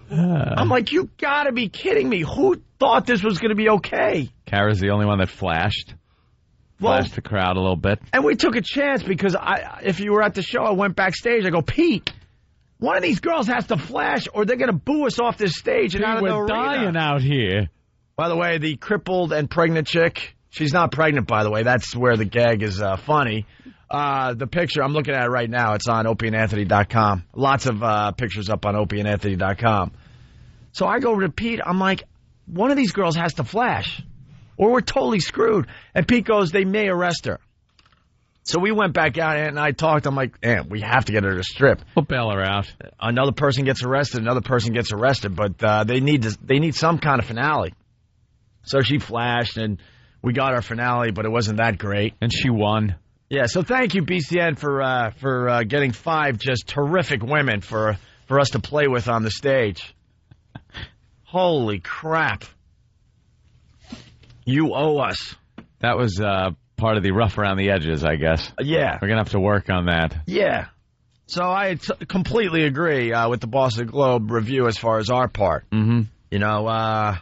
I'm like, you gotta be kidding me. Who thought this was going to be okay? Kara's the only one that flashed the crowd a little bit. And we took a chance because if you were at the show, I went backstage. I go, Pete, One of these girls has to flash, or they're going to boo us off this stage and out of the We're arena. dying out here. By the way, the crippled and pregnant chick, she's not pregnant, by the way. That's where the gag is funny. The picture, I'm looking at it right now. It's on opieandanthony.com. Lots of pictures up on opieandanthony.com. So I go over to Pete. I'm like, one of these girls has to flash, or we're totally screwed. And Pete goes, they may arrest her. So we went back out, and I talked. I'm like, man, we have to get her to strip. We'll bail her out. Another person gets arrested. Another person gets arrested. But they need some kind of finale. So she flashed, and we got our finale, but it wasn't that great. And she won. Yeah. So thank you, BCN, for getting 5 just terrific women for us to play with on the stage. Holy crap! You owe us. That was part of the rough around the edges, I guess. Yeah. We're going to have to work on that. Yeah. So I completely agree with the Boston Globe review as far as our part. Mm-hmm. You know,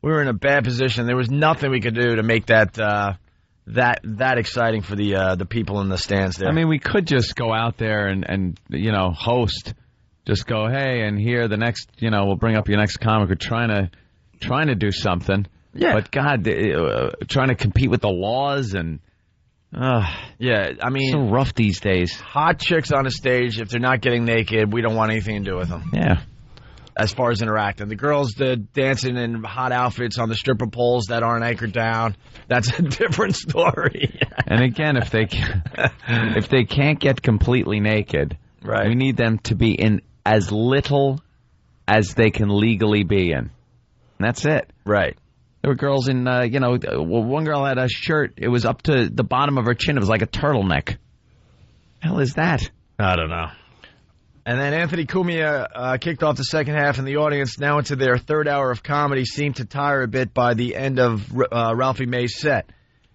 we were in a bad position. There was nothing we could do to make that exciting for the people in the stands there. I mean, we could just go out there and host. Just go, hey, and here the next, we'll bring up your next comic. We're trying to do something. Yeah. But God, trying to compete with the laws and yeah, I mean, so rough these days. Hot chicks on a stage, if they're not getting naked, we don't want anything to do with them. Yeah. As far as interacting, the girls dancing in hot outfits on the stripper poles that aren't anchored down, that's a different story. And again, if they can't get completely naked, right, we need them to be in as little as they can legally be in. And that's it. Right. There were girls in, one girl had a shirt. It was up to the bottom of her chin. It was like a turtleneck. Hell is that? I don't know. And then Anthony Cumia kicked off the second half, and the audience, now into their third hour of comedy, seemed to tire a bit by the end of Ralphie May's set.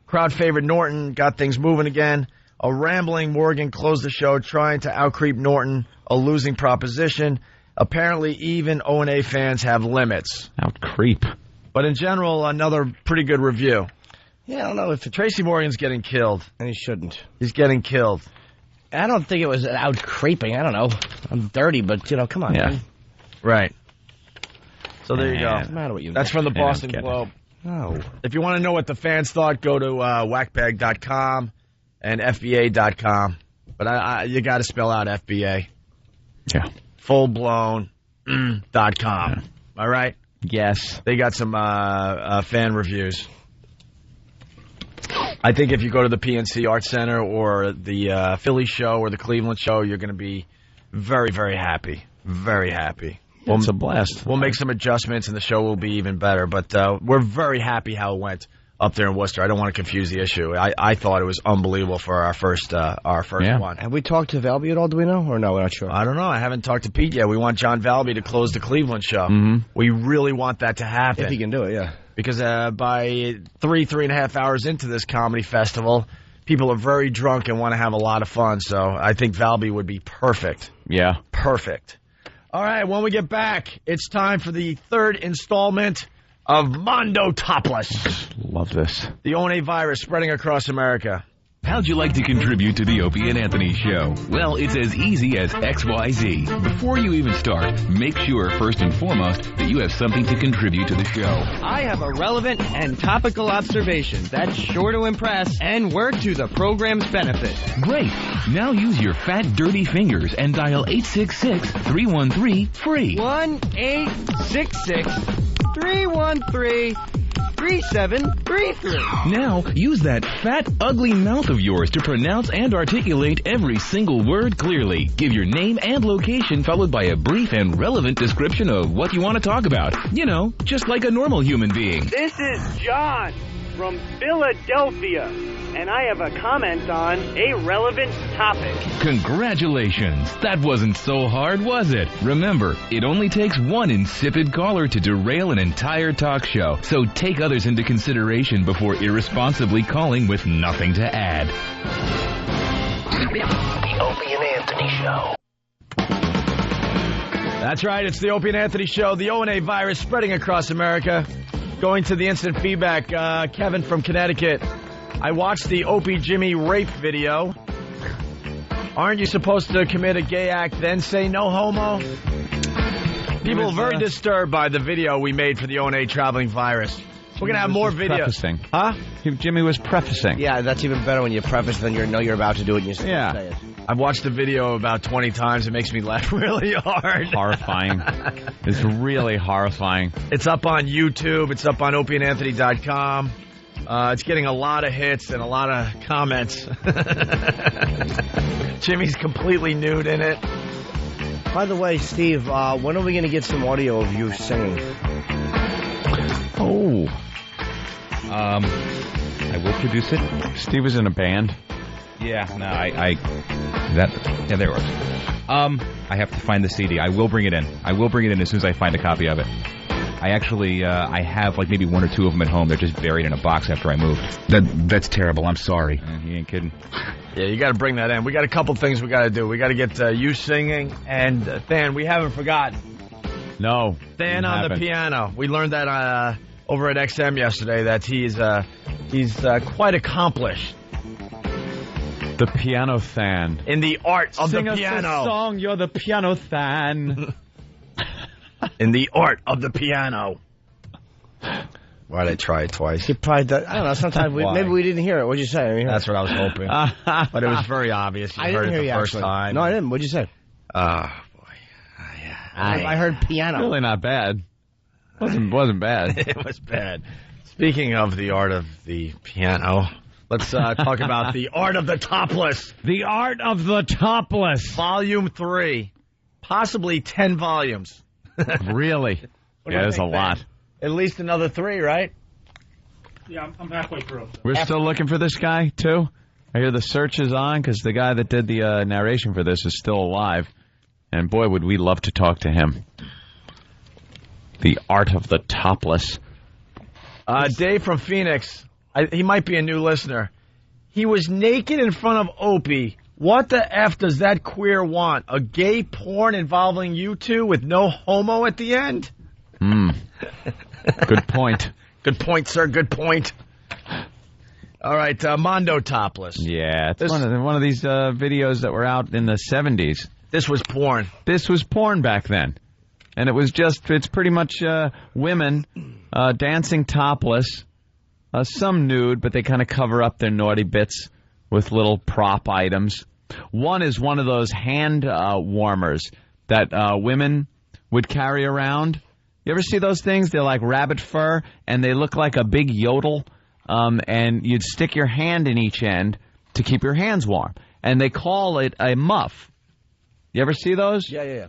Crowd favorite Norton got things moving again. A rambling Morgan closed the show, trying to outcreep Norton, a losing proposition. Apparently, even O&A fans have limits. Outcreep. But in general, another pretty good review. Yeah, I don't know if Tracy Morgan's getting killed. And he shouldn't. He's getting killed. I don't think it was out creeping. I don't know. I'm dirty, but, come on. Yeah. Man. Right. So there you go. What's the matter with you? That's from the Boston Globe. Oh. If you want to know what the fans thought, go to whackbag.com and FBA.com. But you got to spell out FBA. Yeah. Full-blown .com. Yeah. All right? Yes. They got some fan reviews. I think if you go to the PNC Arts Center or the Philly show or the Cleveland show, you're going to be very, very happy. Very happy. It's a blast. We'll make some adjustments, and the show will be even better. But we're very happy how it went up there in Worcester. I don't want to confuse the issue. I thought it was unbelievable for our first one. Have we talked to Valby at all, do we know? Or no, we're not sure. I don't know. I haven't talked to Pete yet. We want John Valby to close the Cleveland show. Mm-hmm. We really want that to happen. If he can do it, yeah. Because by 3.5 hours into this comedy festival, people are very drunk and want to have a lot of fun. So I think Valby would be perfect. Yeah. Perfect. All right, when we get back, it's time for the third installment of Mondo Topless. Love this. The O&A virus spreading across America. How'd you like to contribute to the Opie and Anthony show? Well, it's as easy as XYZ. Before you even start, make sure, first and foremost, that you have something to contribute to the show. I have a relevant and topical observation that's sure to impress and work to the program's benefit. Great. Now use your fat, dirty fingers and dial 866-313-FREE. 1-866-313-3733. Now, use that fat, ugly mouth of yours to pronounce and articulate every single word clearly. Give your name and location followed by a brief and relevant description of what you want to talk about. You know, just like a normal human being. This is John from Philadelphia, and I have a comment on a relevant topic. Congratulations. That wasn't so hard, was it? Remember, it only takes one insipid caller to derail an entire talk show, so take others into consideration before irresponsibly calling with nothing to add. The Opie and Anthony Show. That's right, it's the Opie and Anthony Show. The O&A virus spreading across America. Going to the instant feedback, Kevin from Connecticut. I watched the Opie Jimmy rape video. Aren't you supposed to commit a gay act, then say no homo? People are very disturbed by the video we made for the O&A Traveling Virus. We're going to have more videos. Prefacing. Huh? Jimmy was prefacing. Yeah, that's even better when you preface than you know you're about to do it and you say it. I've watched the video about 20 times. It makes me laugh really hard. Horrifying. It's really horrifying. It's up on YouTube. It's up on opieandanthony.com. It's getting a lot of hits and a lot of comments. Jimmy's completely nude in it. By the way, Steve, when are we going to get some audio of you singing? Oh. I will produce it. Steve was in a band. Yeah, no, yeah, there it was. I have to find the CD. I will bring it in. I will bring it in as soon as I find a copy of it. I actually, I have like maybe one or two of them at home. They're just buried in a box after I moved. That's terrible. I'm sorry. You ain't kidding. Yeah, you got to bring that in. We got a couple things we got to do. We got to get you singing, and Than, we haven't forgotten. No. Than on the piano. We learned that over at XM yesterday that he's quite accomplished. The piano Than. In the art of Sing the piano. Sing us a song, you're the piano Than. In the art of the piano. Why'd I try it twice? You probably, I don't know, sometimes maybe we didn't hear it. What'd you say? That's what I was hoping. But it was very obvious. You heard it the first time. No, I didn't. What'd you say? Boy. I heard piano. Really not bad. Wasn't bad. It was bad. Speaking of the art of the piano, let's talk about the art of the topless. The art of the topless. Volume 3. Possibly 10 volumes. Really? Yeah, there's a lot. At least another 3, right? Yeah, I'm halfway through. So. We're still looking for this guy, too? I hear the search is on because the guy that did the narration for this is still alive. And boy, would we love to talk to him. The art of the topless. Dave from Phoenix, he might be a new listener. He was naked in front of Opie. What the F does that queer want? A gay porn involving you two with no homo at the end? Good point. Good point, sir. Good point. All right, Mondo Topless. Yeah, it's one of these videos that were out in the 70s. This was porn. This was porn back then. And it's pretty much women dancing topless, some nude, but they kind of cover up their naughty bits with little prop items. One is one of those hand warmers that women would carry around. You ever see those things? They're like rabbit fur, and they look like a big yodel, and you'd stick your hand in each end to keep your hands warm. And they call it a muff. You ever see those? Yeah.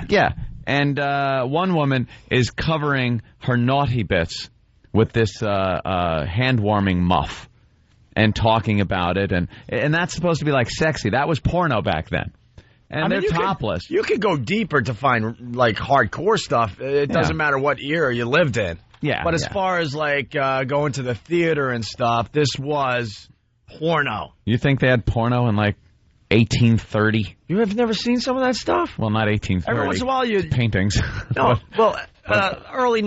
Yeah. And one woman is covering her naughty bits with this hand-warming muff and talking about it. And that's supposed to be, like, sexy. That was porno back then. And they're topless. You could go deeper to find, like, hardcore stuff. It doesn't matter what era you lived in. Yeah. But as far as, like, going to the theater and stuff, this was porno. You think they had porno in, like, 1830? You have never seen some of that stuff? Well, not 1830. Every once in a while you... Paintings. No, early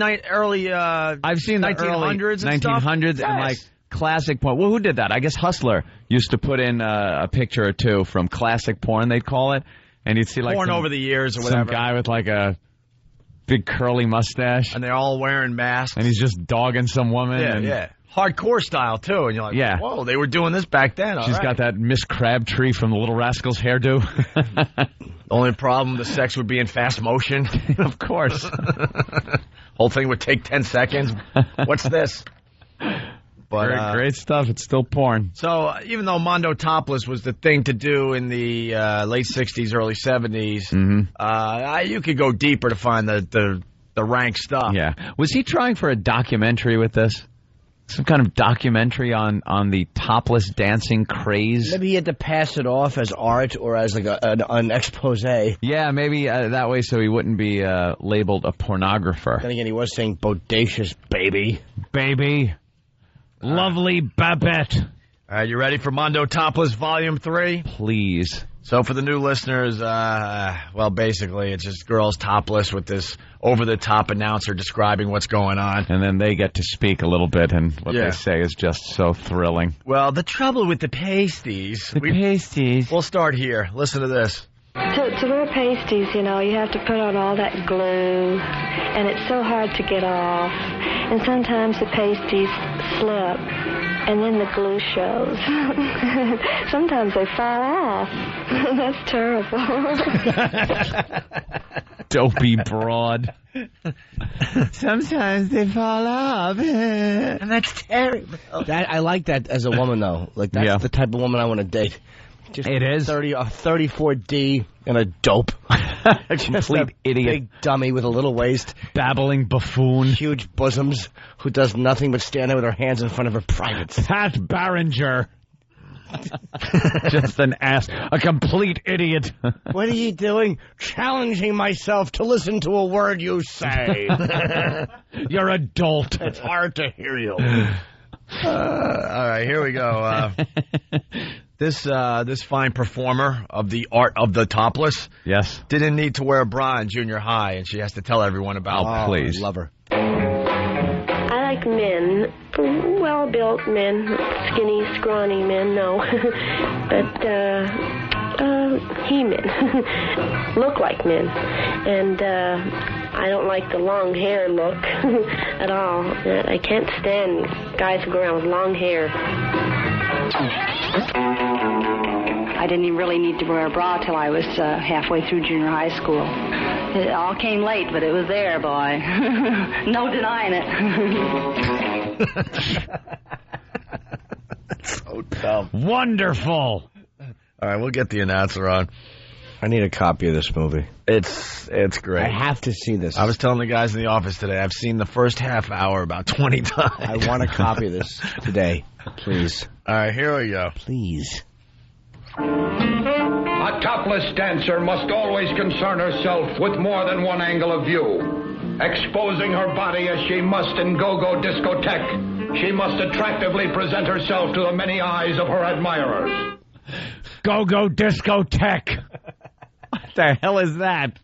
I've seen the 1900s early and 1900s stuff. and like classic porn. Well, who did that? I guess Hustler used to put in a picture or two from classic porn, they'd call it, and you'd see like porn over the years or whatever. Some guy with like a big curly mustache, and they're all wearing masks, and he's just dogging some woman. Yeah. Hardcore style, too. And you're like, whoa, they were doing this back then. She's got that Miss Crabtree from the Little Rascals hairdo. The only problem, the sex would be in fast motion. Of course. Whole thing would take 10 seconds. What's this? But, great stuff. It's still porn. So even though Mondo Topless was the thing to do in the late 60s, early 70s, you could go deeper to find the rank stuff. Yeah. Was he trying for a documentary with this? Some kind of documentary on the topless dancing craze? Maybe he had to pass it off as art or as like an expose. Yeah, maybe that way so he wouldn't be labeled a pornographer. Then again, he was saying bodacious baby. Baby. Lovely Babette. All right, you ready for Mondo Topless Volume 3? Please. So for the new listeners, well, basically it's just girls topless with this over-the-top announcer describing what's going on. And then they get to speak a little bit, and what they say is just so thrilling. Well, the trouble with the pasties... We'll start here. Listen to this. To wear pasties, you know, you have to put on all that glue, and it's so hard to get off. And sometimes the pasties slip, and then the glue shows. Sometimes they fall off. That's terrible. Dopey broad. Sometimes they fall off. And that's terrible. I like that as a woman, though. Like, that's the type of woman I want to date. Just it is 34D and a dope. A complete idiot. Big dummy with a little waist. Babbling buffoon. Huge bosoms who does nothing but stand there with her hands in front of her privates. Pat Barringer. Just an ass. A complete idiot. What are you doing? Challenging myself to listen to a word you say. You're adult. It's hard to hear you. All right, here we go. This fine performer of the art of the topless, didn't need to wear a bra in junior high, and she has to tell everyone about. Oh, please, I love her. I like men, well-built men, skinny, scrawny men, no, but he-men, look like men, and I don't like the long hair look at all. I can't stand guys who go around with long hair. I didn't even really need to wear a bra till I was halfway through junior high school. It all came late, but it was there, boy. No denying it. So dumb. Wonderful. All right, we'll get the announcer on. I need a copy of this movie. It's great. I have to see this. I was telling the guys in the office today, I've seen the first half hour about 20 times. I want a copy of this today, please. All right, here we go. Please. A topless dancer must always concern herself with more than one angle of view. Exposing her body as she must in go-go discotheque, she must attractively present herself to the many eyes of her admirers. Go-go discotheque. What the hell is that?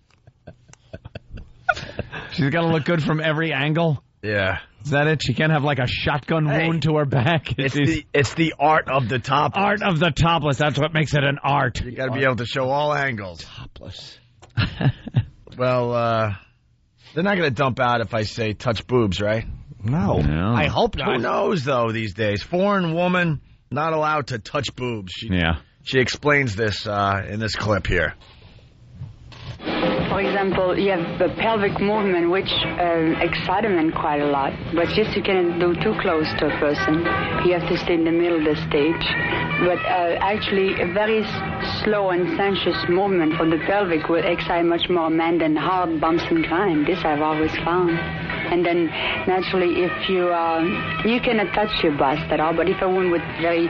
She's got to look good from every angle? Yeah. Is that it? She can't have like a shotgun wound to her back? It's the art of the topless. Art of the topless. That's what makes it an art. You got to be able to show all angles. Topless. Well, they're not going to dump out if I say touch boobs, right? No. I hope not. Who knows, though, these days? Foreign woman not allowed to touch boobs. She explains this in this clip here. For example, you have the pelvic movement, which excites a man quite a lot. But just you can't do too close to a person. You have to stay in the middle of the stage. But actually, a very slow and sensuous movement from the pelvic will excite much more men than hard bumps and grind. This I've always found. And then, naturally, if you cannot touch your bust at all, but if a woman would very,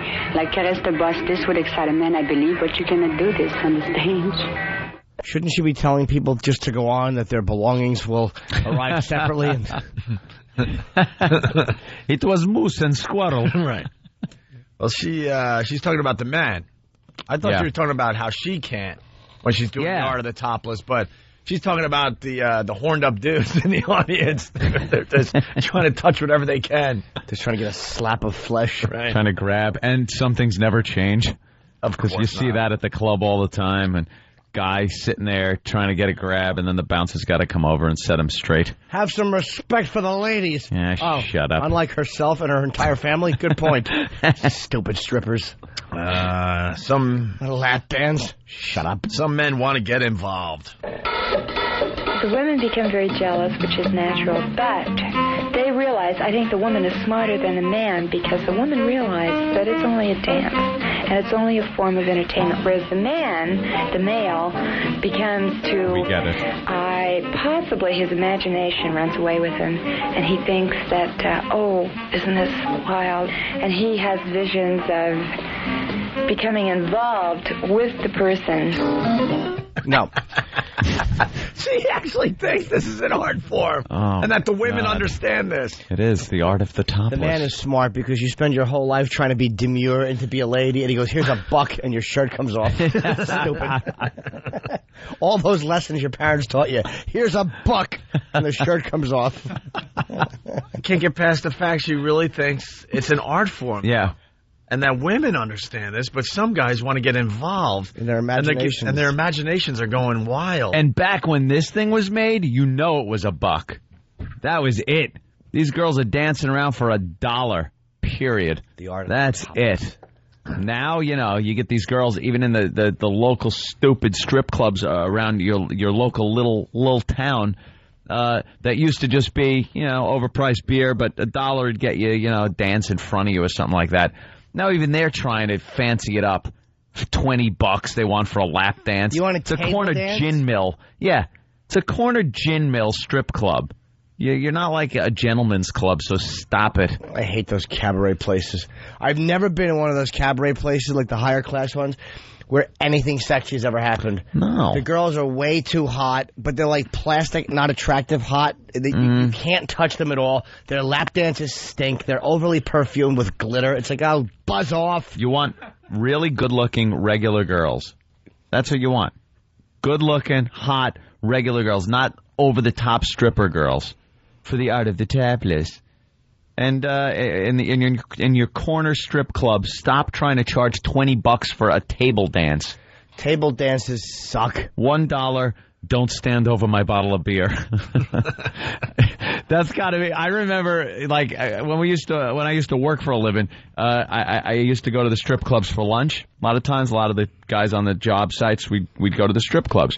caress the bust, this would excite a man, I believe, but you cannot do this on the stage. Shouldn't she be telling people just to go on that their belongings will arrive separately? It was moose and squirrel. Right. Well, she's talking about the man. I thought you were talking about how she can't when she's doing the art of the topless, but she's talking about the horned up dudes in the audience. They're just trying to touch whatever they can. Just trying to get a slap of flesh. Right. Trying to grab. And some things never change. Of course. Because you see that at the club all the time. And guys sitting there trying to get a grab, and then the bouncer's got to come over and set him straight. Have some respect for the ladies. Yeah, shut up. Unlike herself and her entire family. Good point. Stupid strippers. Some lap bands. Shut up. Some men want to get involved. The women become very jealous, which is natural, but they realize, I think the woman is smarter than the man, because the woman realizes that it's only a dance, and it's only a form of entertainment, whereas the man, the male, becomes to... We get it. Possibly his imagination runs away with him, and he thinks that, isn't this wild? And he has visions of becoming involved with the person. No. She actually thinks this is an art form, and that the women understand this. It is the art of the topless. The man is smart because you spend your whole life trying to be demure and to be a lady, and he goes, here's a buck, and your shirt comes off. Stupid. All those lessons your parents taught you. Here's a buck, and the shirt comes off. I can't get past the fact she really thinks it's an art form. Yeah. And that women understand this, but some guys want to get involved. In their imaginations. And their imaginations are going wild. And back when this thing was made, you know it was a buck. That was it. These girls are dancing around for $1, period. The art of That's it. Now, you know, you get these girls, even in the local stupid strip clubs around your local little town, that used to just be, you know, overpriced beer, but $1 would get you, you know, dance in front of you or something like that. Now even they're trying to fancy it up. $20 they want for a lap dance. You want It's a corner dance? gin mill. Yeah, it's a corner gin mill strip club. You're not like a gentleman's club, so stop it. I hate those cabaret places. I've never been in one of those cabaret places, like the higher class ones, where anything sexy has ever happened. No. The girls are way too hot, but they're like plastic, not attractive hot. You can't touch them at all. Their lap dances stink. They're overly perfumed with glitter. It's like, oh, buzz off. You want really good-looking regular girls. That's what you want. Good-looking, hot, regular girls, not over-the-top stripper girls. For the art of the topless. And in your corner strip club, stop trying to charge $20 for a table dance. Table dances suck. $1. Don't stand over my bottle of beer. That's got to be. I remember, like, when I used to work for a living, I used to go to the strip clubs for lunch. A lot of times, a lot of the guys on the job sites, we'd go to the strip clubs.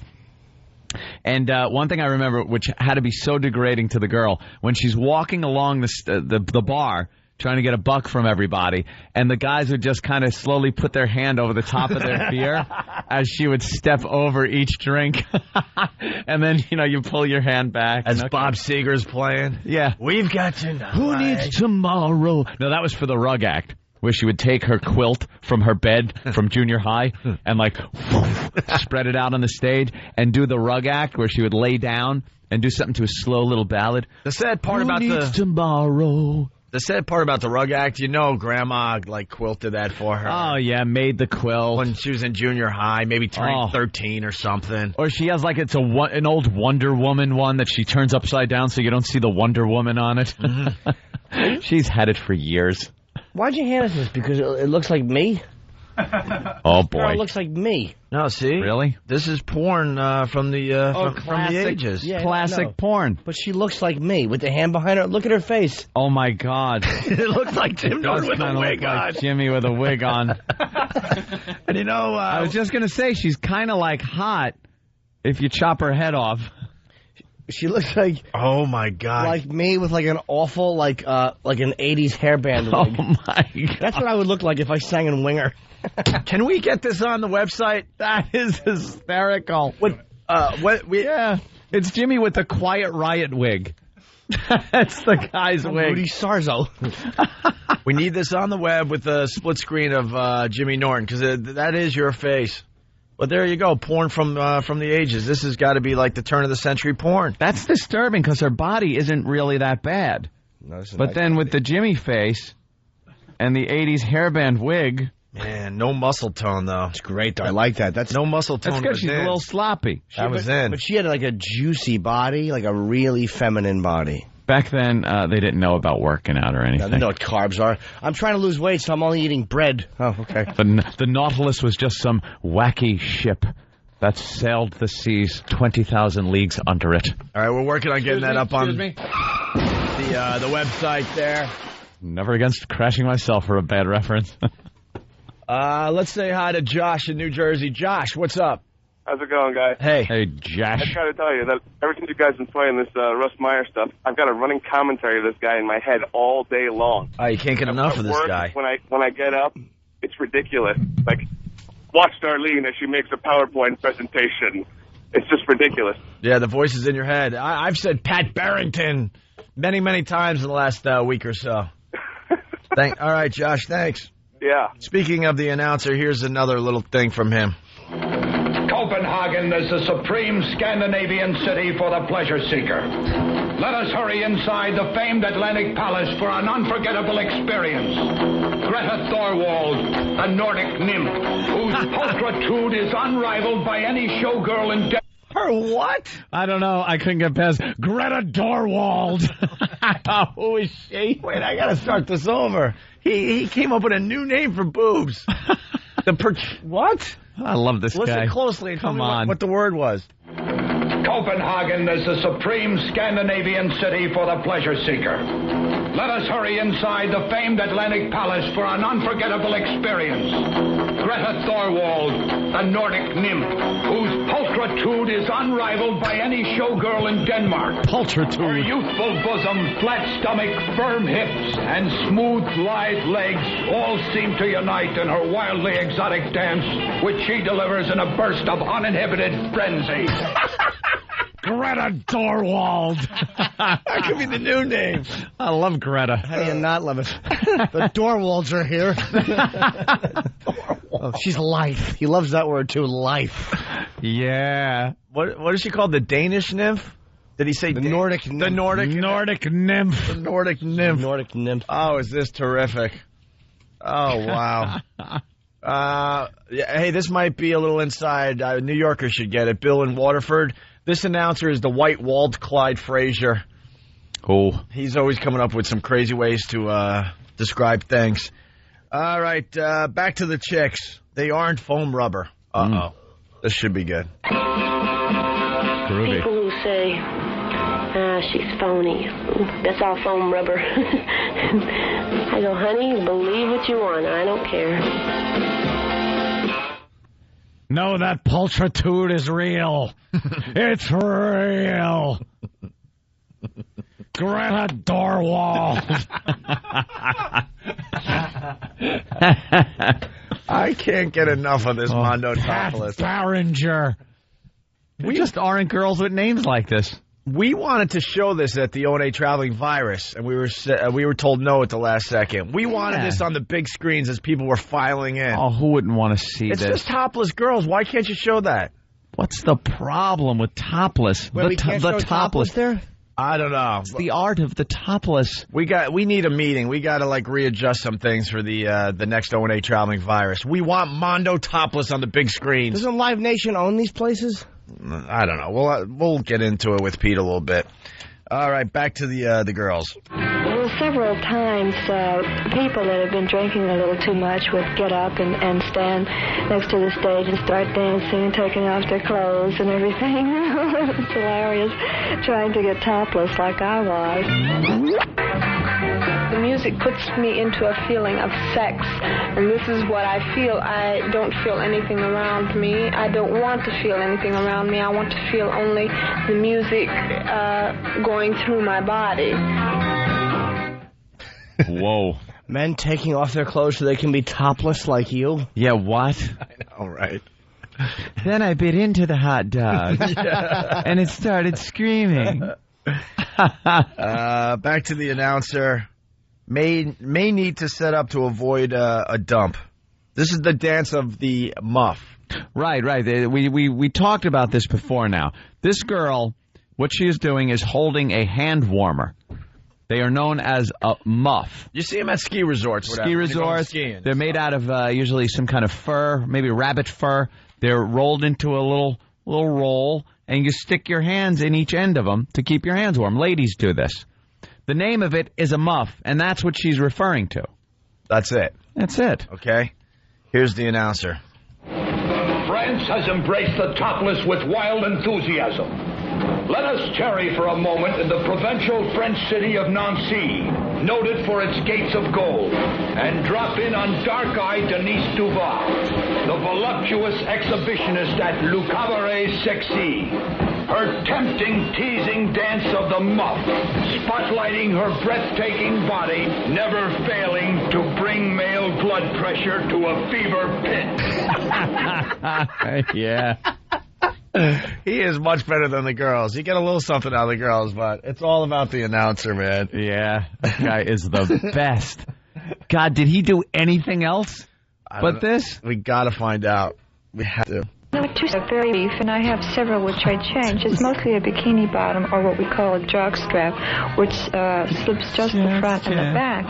And one thing I remember, which had to be so degrading to the girl, when she's walking along the bar trying to get $1 from everybody, and the guys would just kind of slowly put their hand over the top of their beer as she would step over each drink. And then, you know, you pull your hand back. As Bob Seger's playing. Yeah. We've got tonight. Who needs tomorrow? No, that was for the rug act, where she would take her quilt from her bed from junior high and, like, spread it out on the stage and do the rug act where she would lay down and do something to a slow little ballad. The sad part Who about needs tomorrow? The sad part about the rug act, you know, Grandma, like, quilted that for her. Oh, yeah, made the quilt. When she was in junior high, maybe turning 13 or something. Or she has, like, it's an old Wonder Woman one that she turns upside down so you don't see the Wonder Woman on it. Mm-hmm. She's had it for years. Why'd you hand us this? Because it looks like me? Oh, boy. It looks like me. No, see? Really? This is porn from the ages. Yeah, classic porn. But she looks like me with the hand behind her. Look at her face. Oh, my God. It looks like Tim Norton with a wig on. Like Jimmy with a wig on. And you know... I was just going to say, she's kind of like hot if you chop her head off. She looks like... Oh, my God. Like me with like an awful, like an 80s hairband wig. Oh, my God. That's what I would look like if I sang in Winger. Can we get this on the website? That is hysterical. Yeah. It's Jimmy with the Quiet Riot wig. That's the guy's wig. Rudy Sarzo. We need this on the web with a split screen of Jimmy Norton, because that is your face. But there you go, porn from the ages. This has got to be like the turn of the century porn. That's disturbing because her body isn't really that bad. No, but then with the Jimmy face and the 80s hairband wig... Man, no muscle tone, though. It's great, though. I like that. That's no muscle tone. That's because she's a little sloppy. But she had like a juicy body, like a really feminine body. Back then, they didn't know about working out or anything. They know what carbs are. I'm trying to lose weight, so I'm only eating bread. Oh, okay. The Nautilus was just some wacky ship that sailed the seas 20,000 leagues under it. All right, we're working on getting that up on the website there. Never against crashing myself for a bad reference. Let's say hi to Josh in New Jersey. Josh, what's up? How's it going, guys? Hey. Hey, Josh. I try to tell you that ever since you guys been playing this Russ Meyer stuff, I've got a running commentary of this guy in my head all day long. Oh, you can't get enough of this guy. When I get up, it's ridiculous. Like, watch Darlene as she makes a PowerPoint presentation. It's just ridiculous. Yeah, the voice is in your head. I've said Pat Barrington many, many times in the last week or so. All right, Josh, thanks. Yeah. Speaking of the announcer, here's another little thing from him. Go Copenhagen is the supreme Scandinavian city for the pleasure seeker. Let us hurry inside the famed Atlantic Palace for an unforgettable experience. Greta Thorwald, the Nordic nymph, whose pulchritude is unrivaled by any showgirl in Her what? I don't know. I couldn't get past Greta Thorwald. Who is she? Wait, I gotta start this over. He came up with a new name for boobs. What? I love this guy. Listen closely and tell me what the word was. Copenhagen is the supreme Scandinavian city for the pleasure seeker. Let us hurry inside the famed Atlantic Palace for an unforgettable experience. Greta Thorwald, the Nordic nymph, whose pulchritude is unrivaled by any showgirl in Denmark. Pulchritude. Her youthful bosom, flat stomach, firm hips, and smooth, lithe legs all seem to unite in her wildly exotic dance, which she delivers in a burst of uninhibited frenzy. Greta Thorwald. That could be the new name. I love Greta. How do you not love it? The Thorwalds are here. Oh, she's life. He loves that word too, life. Yeah. What is she called? The Danish nymph? Did he say the Nordic nymph? The Nordic nymph. The Nordic nymph. Nordic nymph. Oh, is this terrific? Oh, wow. Hey, this might be a little inside. New Yorkers should get it. Bill in Waterford. This announcer is the white-walled Clyde Frazier. Oh. He's always coming up with some crazy ways to describe things. All right, back to the chicks. They aren't foam rubber. Uh-oh. This should be good. Groovy. People who say, she's phony. That's all foam rubber. I go, honey, believe what you want. I don't care. No, that pulchritude is real. It's real. Greta Thorwald. I can't get enough of this Mondo Topless. Barringer. We just aren't girls with names like this. We wanted to show this at the O&A Traveling Virus, and we were told no at the last second. We wanted this on the big screens as people were filing in. Oh, who wouldn't want to see this? It's just topless girls. Why can't you show that? What's the problem with topless? Well, we can't show topless there? I don't know. It's the art of the topless. We need a meeting. We got to readjust some things for the next O&A Traveling Virus. We want Mondo Topless on the big screens. Doesn't Live Nation own these places? I don't know. We'll get into it with Pete a little bit. All right, back to the girls. Well, several times, people that have been drinking a little too much would get up and stand next to the stage and start dancing and taking off their clothes and everything. It was hilarious, trying to get topless like I was. The music puts me into a feeling of sex, and this is what I feel. I don't feel anything around me. I don't want to feel anything around me. I want to feel only the music going through my body. Whoa. Men taking off their clothes so they can be topless like you? Yeah, what? I know, right? Then I bit into the hot dog, and it started screaming. Back to the announcer. May need to set up to avoid a dump. This is the dance of the muff. Right. We talked about this before now. This girl, what she is doing is holding a hand warmer. They are known as a muff. You see them at ski resorts. Ski resorts. They're made out of usually some kind of fur, maybe rabbit fur. They're rolled into a little roll, and you stick your hands in each end of them to keep your hands warm. Ladies do this. The name of it is a muff, and that's what she's referring to. That's it. That's it. Okay. Here's the announcer. France has embraced the topless with wild enthusiasm. Let us tarry for a moment in the provincial French city of Nancy, noted for its gates of gold, and drop in on dark-eyed Denise Duval, the voluptuous exhibitionist at Le Cabaret Sexy. Her tempting, teasing dance of the muff, spotlighting her breathtaking body, never failing to bring male blood pressure to a fever pitch. Yeah. He is much better than the girls. You get a little something out of the girls, but it's all about the announcer, man. Yeah, that guy is the best. God, did he do anything else but this? We got to find out. We have to. No, it's very brief, and I have several which I change. It's mostly a bikini bottom, or what we call a jock strap, which slips just the front and the back.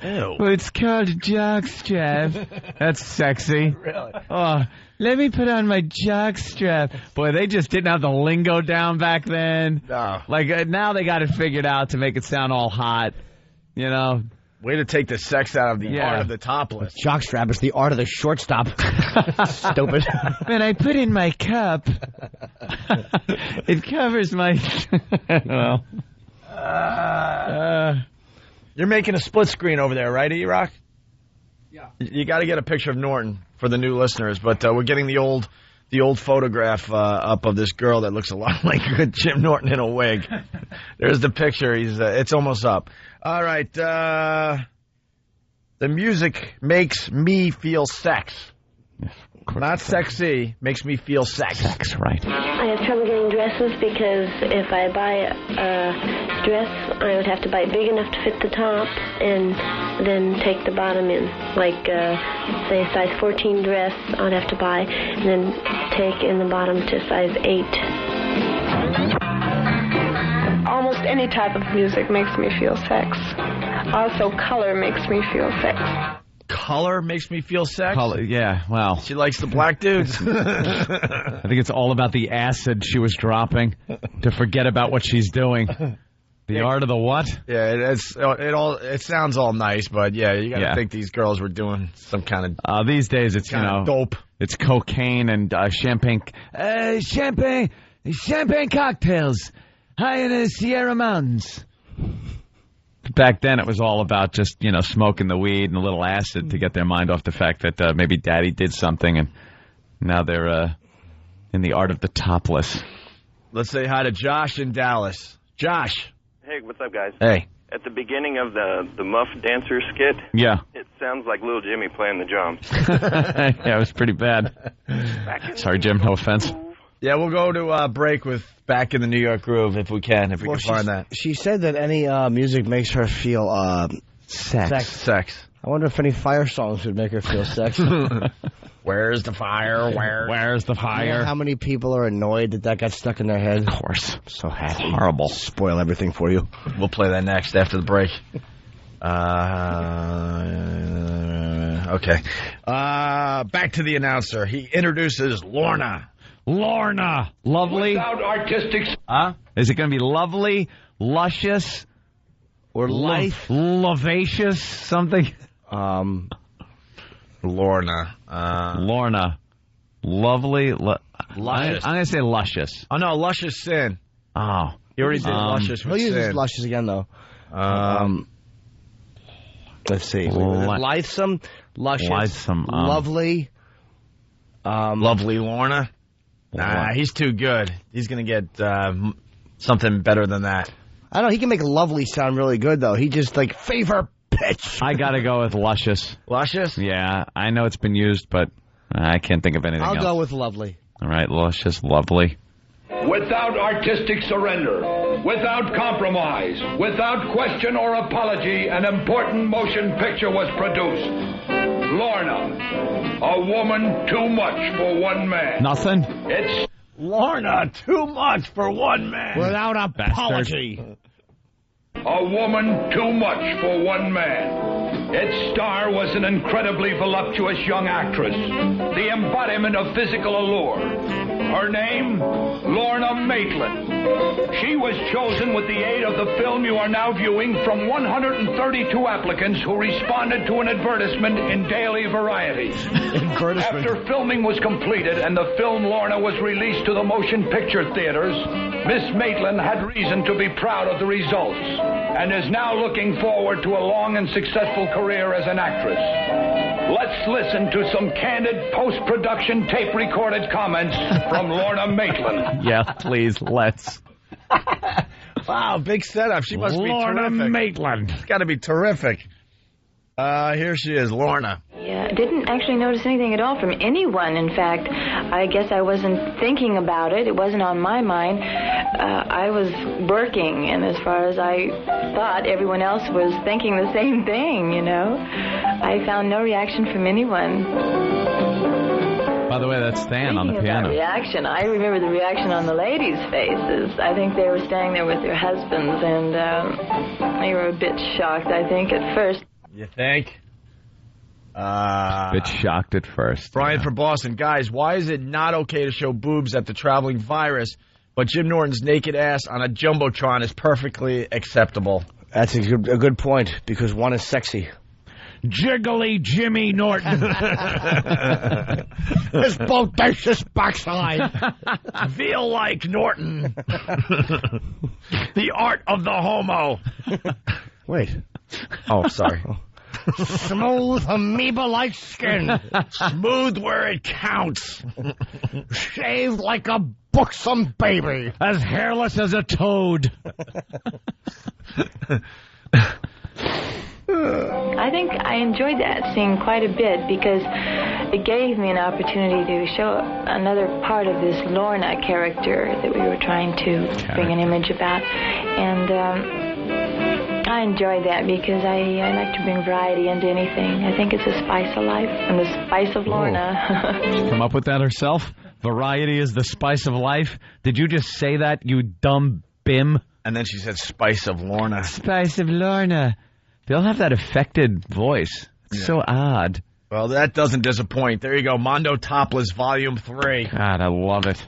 Ew. Well, it's called a jock strap. That's sexy. Really? Oh, let me put on my jock strap. Boy, they just didn't have the lingo down back then. No. Like, now they got it figured out to make it sound all hot. You know? Way to take the sex out of the art of the topless. Jockstrap is the art of the shortstop. Stupid. When I put in my cup, it covers my... Well. You're making a split screen over there, right, E-Rock? Yeah. You got to get a picture of Norton for the new listeners, but we're getting the old photograph up of this girl that looks a lot like Jim Norton in a wig. There's the picture. It's almost up. All right. The music makes me feel sex. Not sexy. Makes me feel sex. Sex, right. I have trouble getting dresses because if I buy a dress, I would have to buy it big enough to fit the top and then take the bottom in. Like, say, a size 14 dress I'd have to buy and then take in the bottom to size 8. Almost any type of music makes me feel sex. Also, color makes me feel sex. Color makes me feel sex? Color, yeah, well. She likes the black dudes. I think it's all about the acid she was dropping to forget about what she's doing. The art of the what? Yeah, it sounds all nice, but yeah, you got to think these girls were doing some kind of these days it's dope. It's cocaine and champagne cocktails high in the Sierra Mountains. Back then, it was all about just, smoking the weed and a little acid to get their mind off the fact that maybe Daddy did something, and now they're in the art of the topless. Let's say hi to Josh in Dallas. Josh. Hey, what's up, guys? Hey. At the beginning of the Muff Dancer skit, it sounds like Little Jimmy playing the drums. Yeah, it was pretty bad. Sorry, Jim, no offense. Yeah, we'll go to break with Back in the New York Groove if we can find that. She said that any music makes her feel sex. I wonder if any fire songs would make her feel sex. Where's the fire? Where's the fire? You know how many people are annoyed that got stuck in their head? Of course. I'm so happy. It's horrible. Spoil everything for you. We'll play that next after the break. Okay. Back to the announcer. He introduces Lorna. Lovely. Without artistic... Is it going to be lovely, luscious, or lavacious, something? Lorna. Lovely. Luscious. I'm going to say luscious. Oh, no, luscious sin. Oh. You already did luscious with sin. He'll use luscious again, though. Let's see. Lithesome, luscious, lovely. Lovely Lorna. Nah, he's too good. He's going to get something better than that. I don't know. He can make lovely sound really good, though. He just, favor pitch. I got to go with luscious. Luscious? Yeah, I know it's been used, but I can't think of anything else. I'll go with lovely. All right, luscious, lovely. Without artistic surrender, without compromise, without question or apology, an important motion picture was produced. Lorna, a woman too much for one man. Nothing? It's Lorna, too much for one man. Without apology. A woman too much for one man. Its star was an incredibly voluptuous young actress, the embodiment of physical allure. Her name, Lorna Maitland. She was chosen with the aid of the film you are now viewing from 132 applicants who responded to an advertisement in Daily Variety. After filming was completed and the film Lorna was released to the motion picture theaters, Miss Maitland had reason to be proud of the results and is now looking forward to a long and successful career as an actress. Let's listen to some candid post-production tape-recorded comments from Lorna Maitland. Yeah, please, let's. Wow, big setup. She must be terrific. Lorna Maitland. It's got to be terrific. Here she is, Lorna. Yeah, I didn't actually notice anything at all from anyone. In fact, I guess I wasn't thinking about it. It wasn't on my mind. I was working, and as far as I thought, everyone else was thinking the same thing, I found no reaction from anyone. By the way, that's Stan on the Speaking piano. about reaction, I remember the reaction on the ladies' faces. I think they were standing there with their husbands, and they were a bit shocked, I think, at first. You think? Bit shocked at first. Brian from Boston. Guys, why is it not okay to show boobs at the Traveling Virus, but Jim Norton's naked ass on a Jumbotron is perfectly acceptable? That's a good point, because one is sexy. Jiggly Jimmy Norton. His bodacious backside. Feel like Norton. The art of the homo. Wait. Oh, sorry. Smooth amoeba-like skin. Smooth where it counts. Shaved like a buxom baby. As hairless as a toad. I think I enjoyed that scene quite a bit because it gave me an opportunity to show another part of this Lorna character that we were trying to bring an image about. And I enjoyed that because I like to bring variety into anything. I think it's a spice of life and the spice of Lorna. Did she come up with that herself? Variety is the spice of life? Did you just say that, you dumb bim? And then she said spice of Lorna. Spice of Lorna. They all have that affected voice. It's so odd. Well, that doesn't disappoint. There you go. Mondo Topless Volume 3. God, I love it.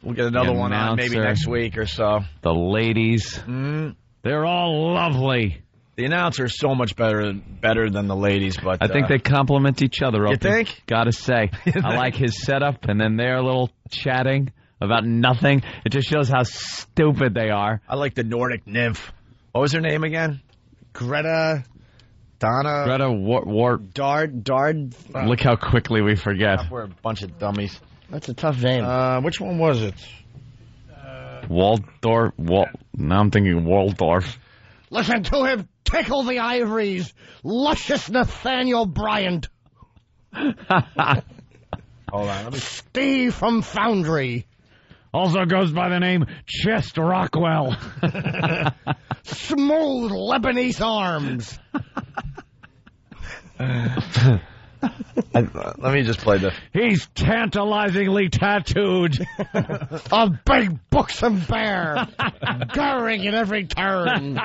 We'll get another one on maybe next week or so. The ladies. They're all lovely. The announcer is so much better than the ladies, but I think they complement each other. You think? Gotta say. I like his setup, and then they're a little chatting about nothing. It just shows how stupid they are. I like the Nordic nymph. What was her name again? Greta Dard. Look how quickly we forget. We're a bunch of dummies. That's a tough name. Which one was it? Waldorf. Now I'm thinking Waldorf. Listen to him tickle the ivories. Luscious Nathaniel Bryant. Hold on. Let me... Steve from Foundry. Also goes by the name Chest Rockwell. Smooth Lebanese arms. Let me just play this. He's tantalizingly tattooed. A big buxom bear. Gurring in every turn.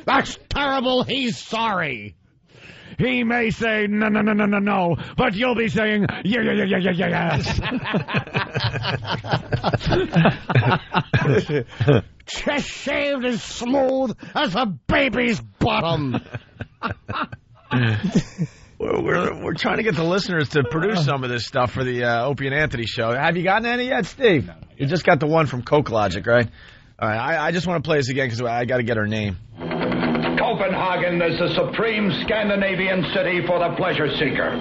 That's terrible. He's sorry. He may say no, but you'll be saying yes. Chest shaved as smooth as a baby's bottom. We're trying to get the listeners to produce some of this stuff for the Opie and Anthony show. Have you gotten any yet, Steve? You just got the one from Coke Logic, right? All right, I just want to play this again because I got to get her name. Copenhagen is the supreme Scandinavian city for the pleasure seeker.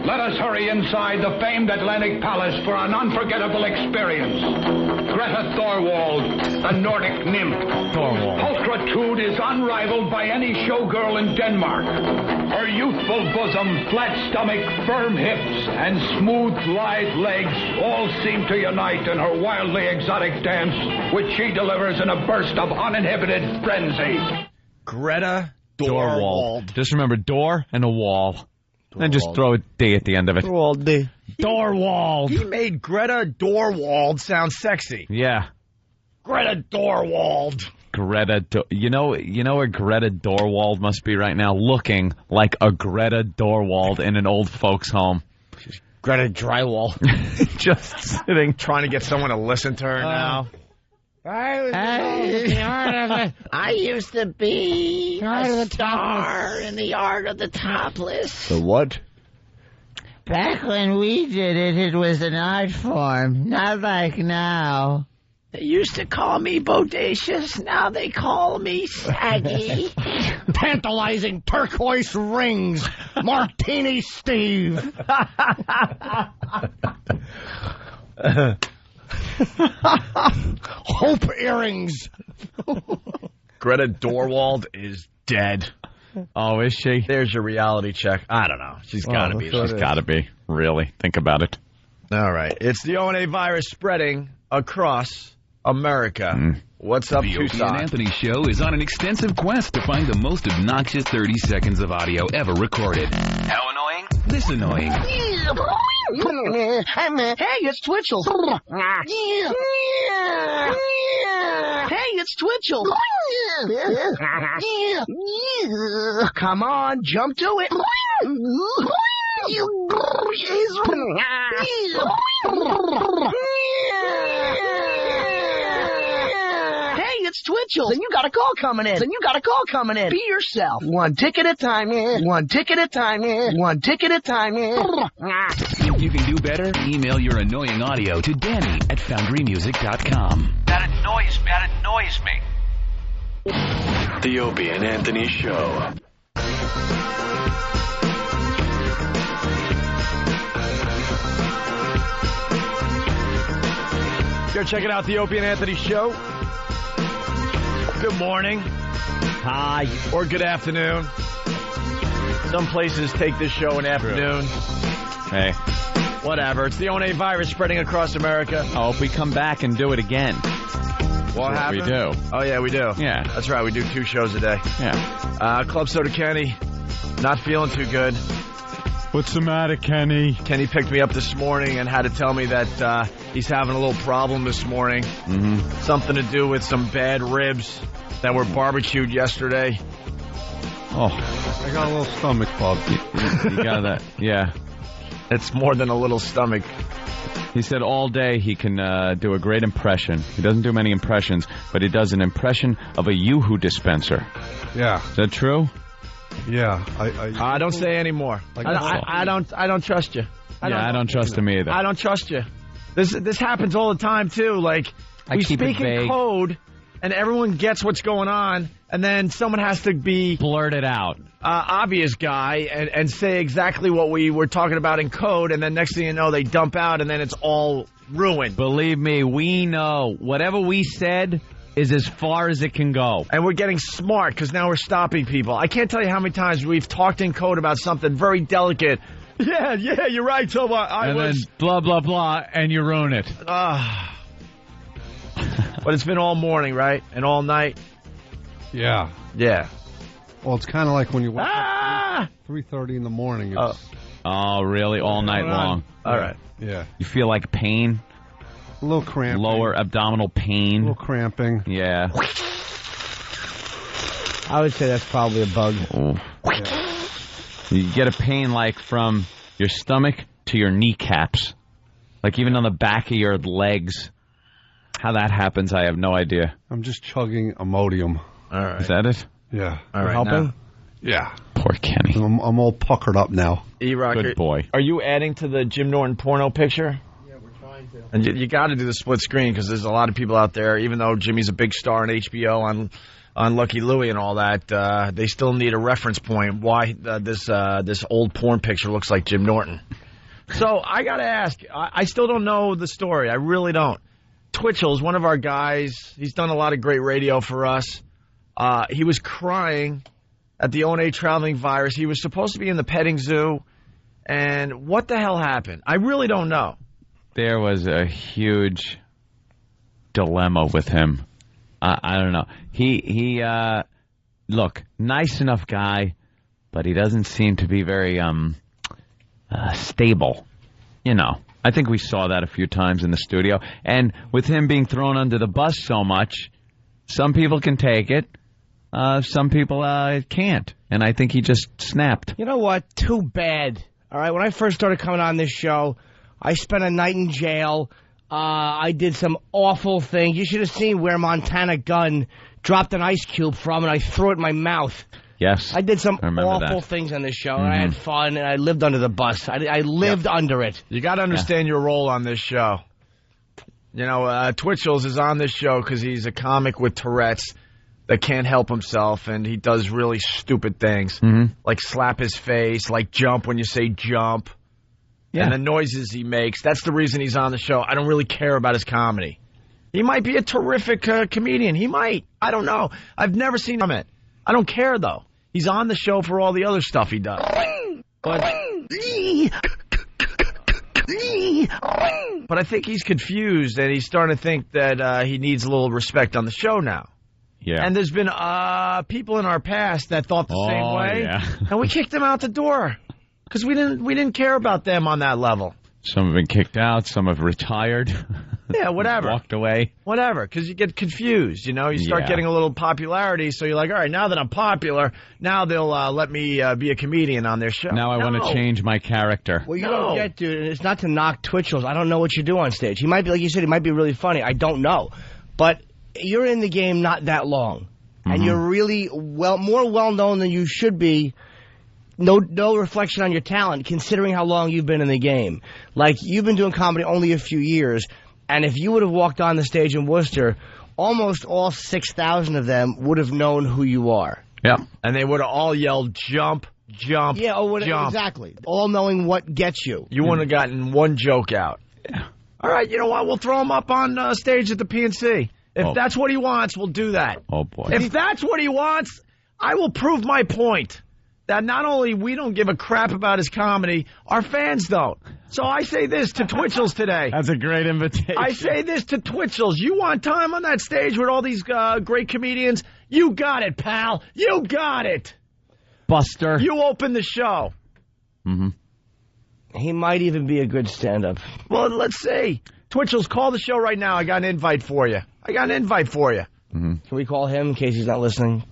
Let us hurry inside the famed Atlantic Palace for an unforgettable experience. Greta Thorwald, the Nordic nymph. Pulchritude is unrivaled by any showgirl in Denmark. Her youthful bosom, flat stomach, firm hips, and smooth, lithe legs all seem to unite in her wildly exotic dance, which she delivers in a burst of uninhibited frenzy. Greta Thorwald. Just remember, door and a wall. And just throw a D at the end of it. Dorwald. He made Greta Thorwald sound sexy. Yeah. Greta Thorwald. You know where Greta Thorwald must be right now? Looking like a Greta Thorwald in an old folks' home. Greta Drywall. Just sitting. Trying to get someone to listen to her now. I used to be a star in the art of the topless. The what? Back when we did it, it was an art form, not like now. They used to call me bodacious, now they call me saggy. Tantalizing turquoise rings, Martini Steve. Hope earrings. Greta Thorwald is dead. Oh, is she? There's your reality check. I don't know. She's got to be. She's got to be. Really. Think about it. All right. It's the O&A virus spreading across America. What's up, The Opie Tucson? and Anthony show is on an extensive quest to find the most obnoxious 30 seconds of audio ever recorded. How an this annoying. Hey, it's Twitchels. Hey, it's Twitchels. Come on, jump to it. Hey, it's Twitchels. And you got a call coming in. Be yourself. One tick at a time. One tick at a time. One tick at a time. If you can do better, email your annoying audio to Danny at FoundryMusic.com. That annoys me. The Opie and Anthony Show. Go check it out, the Opie and Anthony Show. Good morning. Hi. Or good afternoon. Some places take this show in afternoon. Hey. Whatever. It's the O&A virus spreading across America. Oh, if we come back and do it again. What happened? We do. Oh, yeah, we do. Yeah. That's right. We do 2 shows a day. Yeah. Club Soda Kenny, not feeling too good. What's the matter, Kenny? Kenny picked me up this morning and had to tell me that he's having a little problem this morning. Mm-hmm. Something to do with some bad ribs that were barbecued yesterday. Oh, I got a little stomach bug. You got that? Yeah. It's more than a little stomach. He said all day he can do a great impression. He doesn't do many impressions, but he does an impression of a Yoo-hoo dispenser. Yeah. Is that true? Yeah. I don't say anymore. I don't trust you. I don't trust him either. I don't trust you. This happens all the time too. Like we speak in code, and everyone gets what's going on, and then someone has to be blurted out, obvious guy, and say exactly what we were talking about in code, and then next thing you know, they dump out, and then it's all ruined. Believe me, we know whatever we said is as far as it can go. And we're getting smart because now we're stopping people. I can't tell you how many times we've talked in code about something very delicate. Yeah, you're right, so then blah, blah, blah, and you ruin it. But it's been all morning, right? And all night? Yeah. Yeah. Well, it's kind of like when you wake up 3:30 in the morning. Oh, really? All night long? All right. Yeah. You feel like pain? A little cramping. Lower abdominal pain. A little cramping. Yeah. I would say that's probably a bug. Yeah. You get a pain like from your stomach to your kneecaps. Like even on the back of your legs. How that happens, I have no idea. I'm just chugging Imodium. All right. Is that it? Yeah. All right. Helping? Now. Yeah. Poor Kenny. I'm all puckered up now. E-Rock, good boy. Are you adding to the Jim Norton porno picture? And you got to do the split screen because there's a lot of people out there, even though Jimmy's a big star on HBO on Lucky Louie and all that, they still need a reference point why this old porn picture looks like Jim Norton. So I got to ask, I still don't know the story. I really don't. Twitchels, one of our guys, he's done a lot of great radio for us. He was crying at the O&A Traveling Virus. He was supposed to be in the petting zoo. And what the hell happened? I really don't know. There was a huge dilemma with him. I don't know. He look, nice enough guy, but he doesn't seem to be very stable. You know, I think we saw that a few times in the studio. And with him being thrown under the bus so much, some people can take it. Some people can't. And I think he just snapped. You know what? Too bad. All right, when I first started coming on this show, I spent a night in jail. I did some awful things. You should have seen where Montana Gunn dropped an ice cube from, and I threw it in my mouth. Yes. I did some awful things on this show, and I had fun, and I lived under the bus. I lived under it. You got to understand your role on this show. You know, Twitchels is on this show because he's a comic with Tourette's that can't help himself, and he does really stupid things, like slap his face, like jump when you say jump. Yeah. And the noises he makes, that's the reason he's on the show. I don't really care about his comedy. He might be a terrific comedian. He might. I don't know. I've never seen him. I don't care, though. He's on the show for all the other stuff he does. But I think he's confused, and he's starting to think that he needs a little respect on the show now. Yeah. And there's been people in our past that thought the same way, and we kicked them out the door. Because we didn't care about them on that level. Some have been kicked out. Some have retired. Yeah, whatever. Walked away. Whatever, because you get confused, you know? You start getting a little popularity, so you're like, all right, now that I'm popular, now they'll let me be a comedian on their show. Now I want to change my character. Well, you don't get, dude, it's not to knock Twitchels. I don't know what you do on stage. He might be, like you said, he might be really funny. I don't know. But you're in the game not that long. And you're really more well-known than you should be. No reflection on your talent, considering how long you've been in the game. Like, you've been doing comedy only a few years, and if you would have walked on the stage in Worcester, almost all 6,000 of them would have known who you are. Yeah. And they would have all yelled, jump, jump, jump. Exactly. All knowing what gets you. You wouldn't have gotten one joke out. Yeah. All right, you know what? We'll throw him up on stage at the PNC. If that's what he wants, we'll do that. Oh, boy. If that's what he wants, I will prove my point. That not only we don't give a crap about his comedy, our fans don't. So I say this to Twitchels today. That's a great invitation. I say this to Twitchels. You want time on that stage with all these great comedians? You got it, pal. You got it. Buster. You open the show. He might even be a good stand-up. Well, let's see. Twitchels, call the show right now. I got an invite for you. Can we call him in case he's not listening?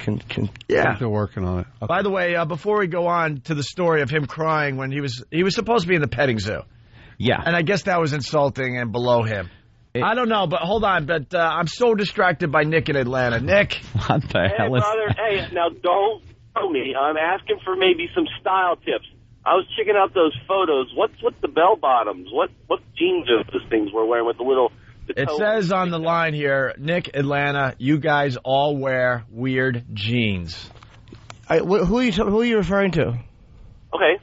Yeah. I think they're working on it. Okay. By the way, before we go on to the story of him crying when he was supposed to be in the petting zoo. Yeah. And I guess that was insulting and below him. I don't know, but hold on. But I'm so distracted by Nick in Atlanta. Nick. What the hell is brother, hey, now don't throw me. I'm asking for maybe some style tips. I was checking out those photos. What's with the bell bottoms? What jeans are those things we're wearing with the little... It says on the line here, Nick, Atlanta, you guys all wear weird jeans. Who are you referring to? Okay.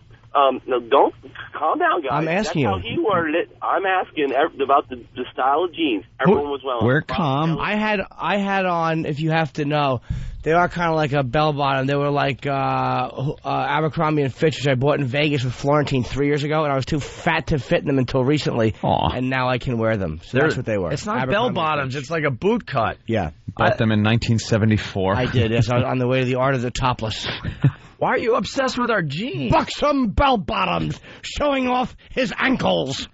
No, don't calm down, guys. I'm asking you. That's how he worded it. I'm asking about the style of jeans. Everyone was well. We're calm. I had on, if you have to know, they are kind of like a bell bottom. They were like Abercrombie and Fitch, which I bought in Vegas with Florentine 3 years ago, and I was too fat to fit in them until recently. And now I can wear them. So that's what they were. It's not bell bottoms. It's like a boot cut. Yeah. Bought them in 1974. I did. Yes, I was on the way to the Art of the Topless. Why are you obsessed with our jeans? Buxom bell bottoms showing off his ankles.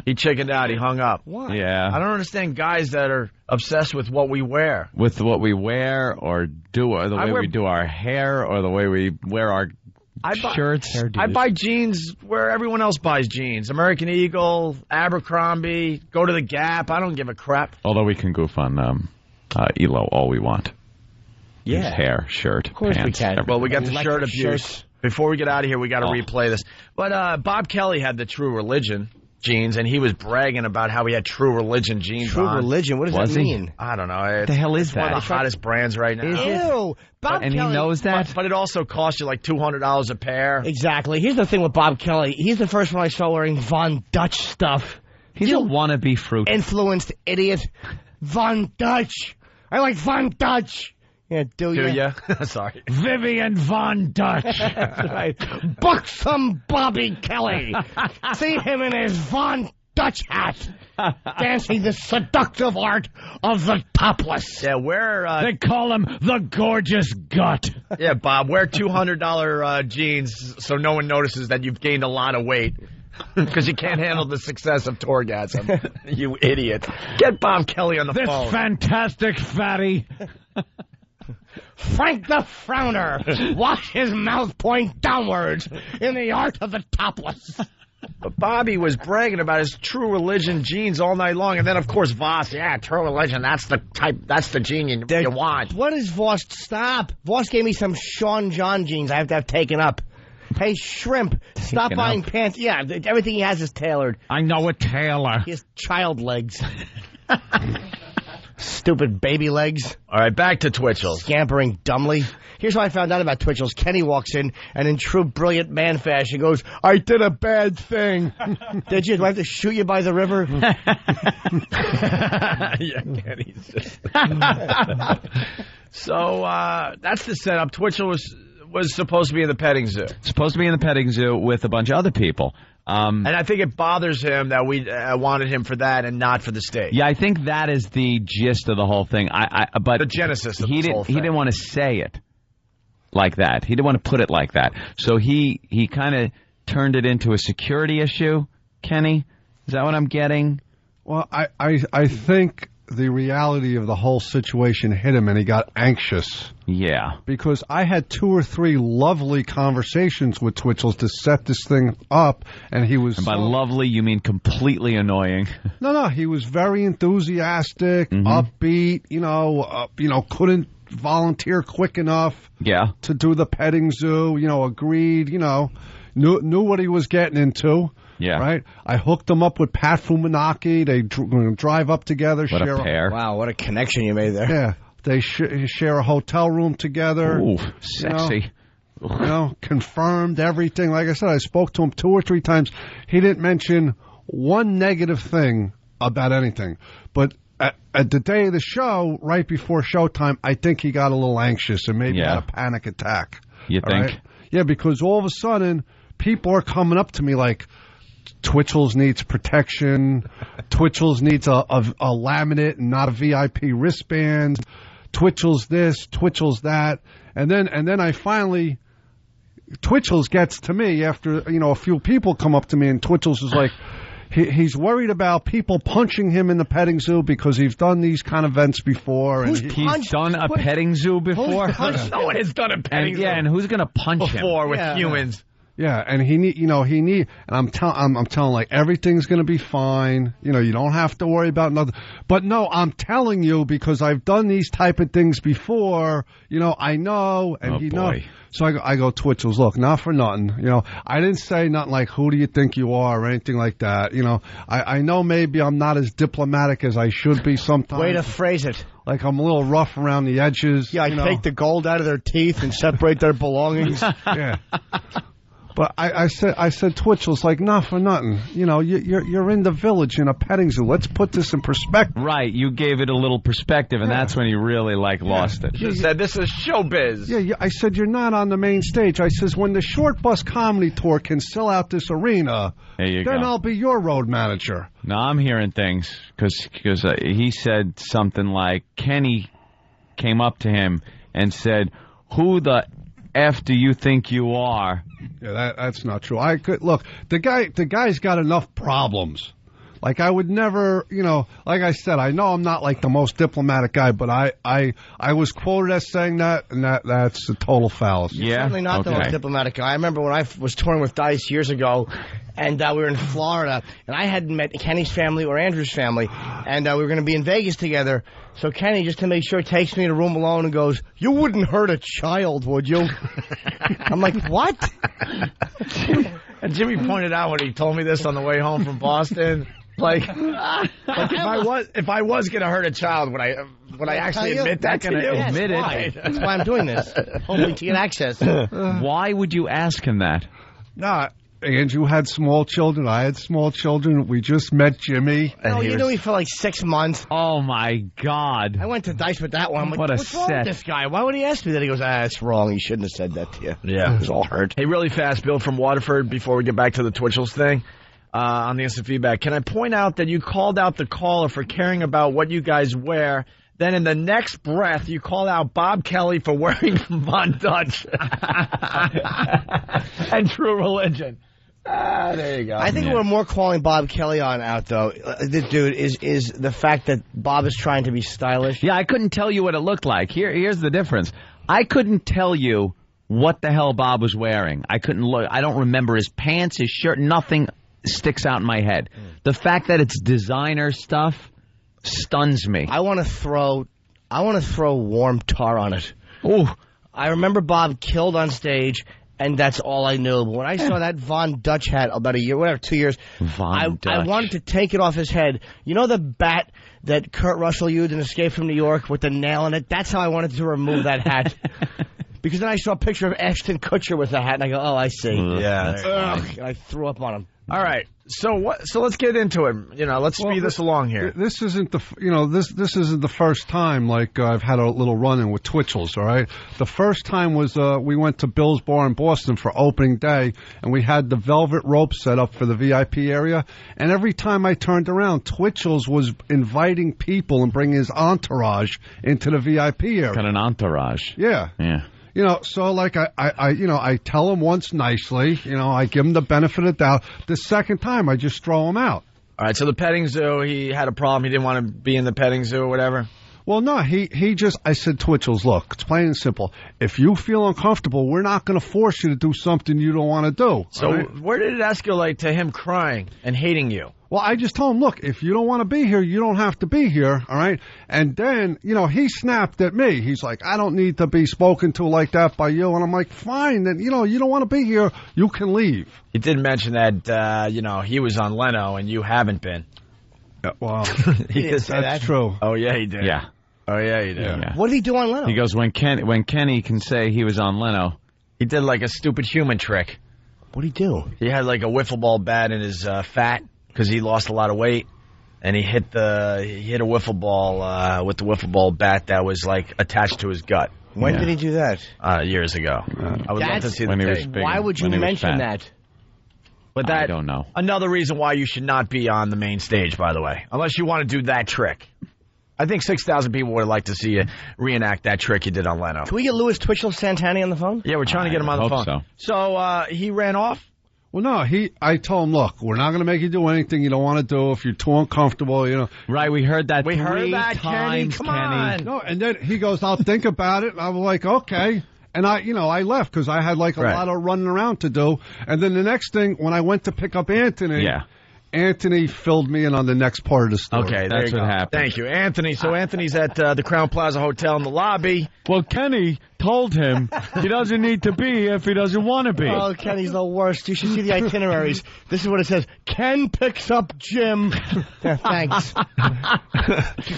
He chickened out. He hung up. What? Yeah. I don't understand guys that are obsessed with what we wear. With what we wear or do, or the way we do our hair, or the way we wear our shirts. I buy jeans where everyone else buys jeans. American Eagle, Abercrombie, go to the Gap. I don't give a crap. Although we can goof on Elo all we want. Yeah. His hair, shirt, of course pants. We can. Everything. Well, we got the shirt abuse. Before we get out of here, we got to replay this. But Bob Kelly had the True Religion jeans, and he was bragging about how he had True Religion jeans True on. Religion? What does that mean? I don't know. What the hell is that? One of the hottest brands right now. Ew. Bob and Kelly, he knows that? But it also costs you like $200 a pair. Exactly. Here's the thing with Bob Kelly. He's the first one I saw wearing Von Dutch stuff. He's a wannabe fruit. Influenced idiot. Von Dutch. I like Von Dutch. Yeah, do ya? Sorry. Vivian Von Dutch. That's right. Buxom Bobby Kelly. See him in his Von Dutch hat. Dancing the seductive art of the topless. Yeah, wear... they call him the gorgeous gut. Yeah, Bob, wear $200 jeans so no one notices that you've gained a lot of weight. Because you can't handle the success of Torgasm. You idiot. Get Bob Kelly on the phone. This fantastic fatty... Frank the Frowner. Watch his mouth point downwards in the art of the topless. But Bobby was bragging about his True Religion jeans all night long. And then, of course, Voss, True Religion, that's the type, that's the jean you want. What is Voss? Stop. Voss gave me some Sean John jeans I have to have taken up. Hey, Shrimp, stop buying pants. Yeah, everything he has is tailored. I know a tailor. He has child legs. Stupid baby legs. All right, back to Twitchels. Scampering dumbly. Here's how I found out about Twitchels. Kenny walks in and in true brilliant man fashion goes, I did a bad thing. Did you? Do I have to shoot you by the river? Yeah, Kenny's just... So, that's the setup. Twitchell was supposed to be in the petting zoo. Supposed to be in the petting zoo with a bunch of other people. And I think it bothers him that we wanted him for that and not for the stage. Yeah, I think that is the gist of the whole thing. But the genesis of the whole thing. He didn't want to say it. like that. He didn't want to put it like that. So he kind of turned it into a security issue, Kenny? Is that what I'm getting? Well, I think the reality of the whole situation hit him and he got anxious. Yeah. Because I had 2 or 3 lovely conversations with Twitchels to set this thing up, and he was... And by lovely, you mean completely annoying. No, he was very enthusiastic, upbeat, couldn't volunteer quick enough to do the petting zoo, agreed, knew what he was getting into. Yeah. Right? I hooked him up with Pat from Moonachie. They drive up together. What share a pair. Wow, what a connection you made there. Yeah. They share a hotel room together. Ooh, sexy. Confirmed everything. Like I said, I spoke to him 2 or 3 times. He didn't mention one negative thing about anything. But at the day of the show, right before showtime, I think he got a little anxious and maybe had a panic attack. You think? Right? Yeah, because all of a sudden, people are coming up to me like, Twitchels needs protection. Twitchels needs a laminate and not a VIP wristband. Twitchels this, Twitchels that, and then I finally, Twitchels gets to me after a few people come up to me, and Twitchels is like, he's worried about people punching him in the petting zoo because he's done these kind of events before. He's done a petting zoo before. No one has done a petting zoo. Yeah, and who's going to punch him before with humans? Yeah, and and I'm telling like everything's going to be fine. You don't have to worry about nothing. But no, I'm telling you because I've done these type of things before. I know, and he knows. So I go, Twitchels, look, not for nothing. I didn't say nothing like, who do you think you are or anything like that. I know maybe I'm not as diplomatic as I should be sometimes. Way to phrase it. Like I'm a little rough around the edges. Yeah, I take the gold out of their teeth and separate their belongings. Yeah. But I said, Twitchels, like, not for nothing. You're in the village in a petting zoo. Let's put this in perspective. Right, you gave it a little perspective, and that's when you really, lost it. You said, this is showbiz. Yeah, I said, you're not on the main stage. I says, when the Short Bus Comedy Tour can sell out this arena, then I'll be your road manager. No, I'm hearing things, because he said something like, Kenny came up to him and said, who the F do you think you are? Yeah, that's not true. Look, the guy's got enough problems. Like I would never, like I said, I know I'm not like the most diplomatic guy, but I was quoted as saying that, and that's a total fallacy. You're certainly not the most diplomatic guy. I remember when I was touring with Dice years ago, and we were in Florida, and I hadn't met Kenny's family or Andrew's family, and we were going to be in Vegas together. So Kenny, just to make sure, takes me in a room alone and goes, "You wouldn't hurt a child, would you?" I'm like, "What?" And Jimmy pointed out when he told me this on the way home from Boston. Like if I was going to hurt a child, would I actually admit that to you? Admit it. Right. That's why I'm doing this. Hopefully to get access. Why would you ask him that? No, Andrew had small children. I had small children. We just met Jimmy. No, you knew me for like 6 months. Oh, my God. I went to Dice with that one. I'm like, what what's wrong with this guy? Why would he ask me that? He goes, it's wrong. He shouldn't have said that to you. Yeah. It was all hurt. Hey, really fast, Bill from Waterford, before we get back to the Twitchels thing. On the instant feedback, can I point out that you called out the caller for caring about what you guys wear? Then in the next breath, you called out Bob Kelly for wearing Von Dutch and True Religion. There you go. I think we're more calling Bob Kelly out, though. This dude is the fact that Bob is trying to be stylish. Yeah, I couldn't tell you what it looked like. Here's the difference. I couldn't tell you what the hell Bob was wearing. I couldn't look. I don't remember his pants, his shirt, nothing sticks out in my head. The fact that it's designer stuff stuns me. I want to throw warm tar on it. Ooh. I remember Bob killed on stage, and that's all I knew. But when I saw that Von Dutch hat about a year, 2 years, I wanted to take it off his head. You know the bat that Kurt Russell used in Escape from New York with the nail in it? That's how I wanted to remove that hat. Because then I saw a picture of Ashton Kutcher with the hat, and I go, oh, I see. Yeah. And I threw up on him. All right. So let's get into it. Let's speed this along here. This isn't this isn't the first time like I've had a little run-in with Twitchels, all right? The first time was we went to Bill's Bar in Boston for opening day, and we had the velvet rope set up for the VIP area, and every time I turned around, Twitchels was inviting people and bringing his entourage into the VIP area. Got an entourage. Yeah. Yeah. You know, so like I tell him once nicely, you know, I give him the benefit of the doubt. The second time, I just throw him out. All right, so the petting zoo, he had a problem. He didn't want to be in the petting zoo or whatever? Well, no, he just, I said, Twitchels, look, it's plain and simple. If you feel uncomfortable, we're not going to force you to do something you don't want to do. So where did it escalate to him crying and hating you? Well, I just told him, look, if you don't want to be here, you don't have to be here, all right? And then, you know, he snapped at me. He's like, I don't need to be spoken to like that by you. And I'm like, fine, then, you know, you don't want to be here, you can leave. He did mention that, you know, he was on Leno and you haven't been. Well, he did say that's true. Oh, yeah, he did. Yeah. Oh, yeah, he did. Yeah. What did he do on Leno? He goes, when Kenny can say he was on Leno. He did like a stupid human trick. What did he do? He had like a wiffle ball bat in his fat because he lost a lot of weight. And he hit a wiffle ball with the wiffle ball bat that was like attached to his gut. When did he do that? Years ago. I would love to see the tape. Why would you mention that? But that, I don't know. Another reason why you should not be on the main stage, by the way, unless you want to do that trick. I think 6,000 people would like to see you reenact that trick you did on Leno. Can we get Louis Twitchell Santani on the phone? Yeah, we're trying to get him on the phone. So he ran off? Well, no, I told him, look, we're not going to make you do anything you don't want to do if you're too uncomfortable, you know. Right, we heard that We three heard that, times, Kenny, come on. No, and then he goes, I'll think about it. And I was like, okay. And I left because I had like a lot of running around to do. And then the next thing, when I went to pick up Anthony, Anthony filled me in on the next part of the story. Okay, that's what happened. Thank you, Anthony. So Anthony's at the Crown Plaza Hotel in the lobby. Well, Kenny told him he doesn't need to be if he doesn't want to be. Oh, Kenny's the worst. You should see the itineraries. This is what it says. Ken picks up Jim. Thanks.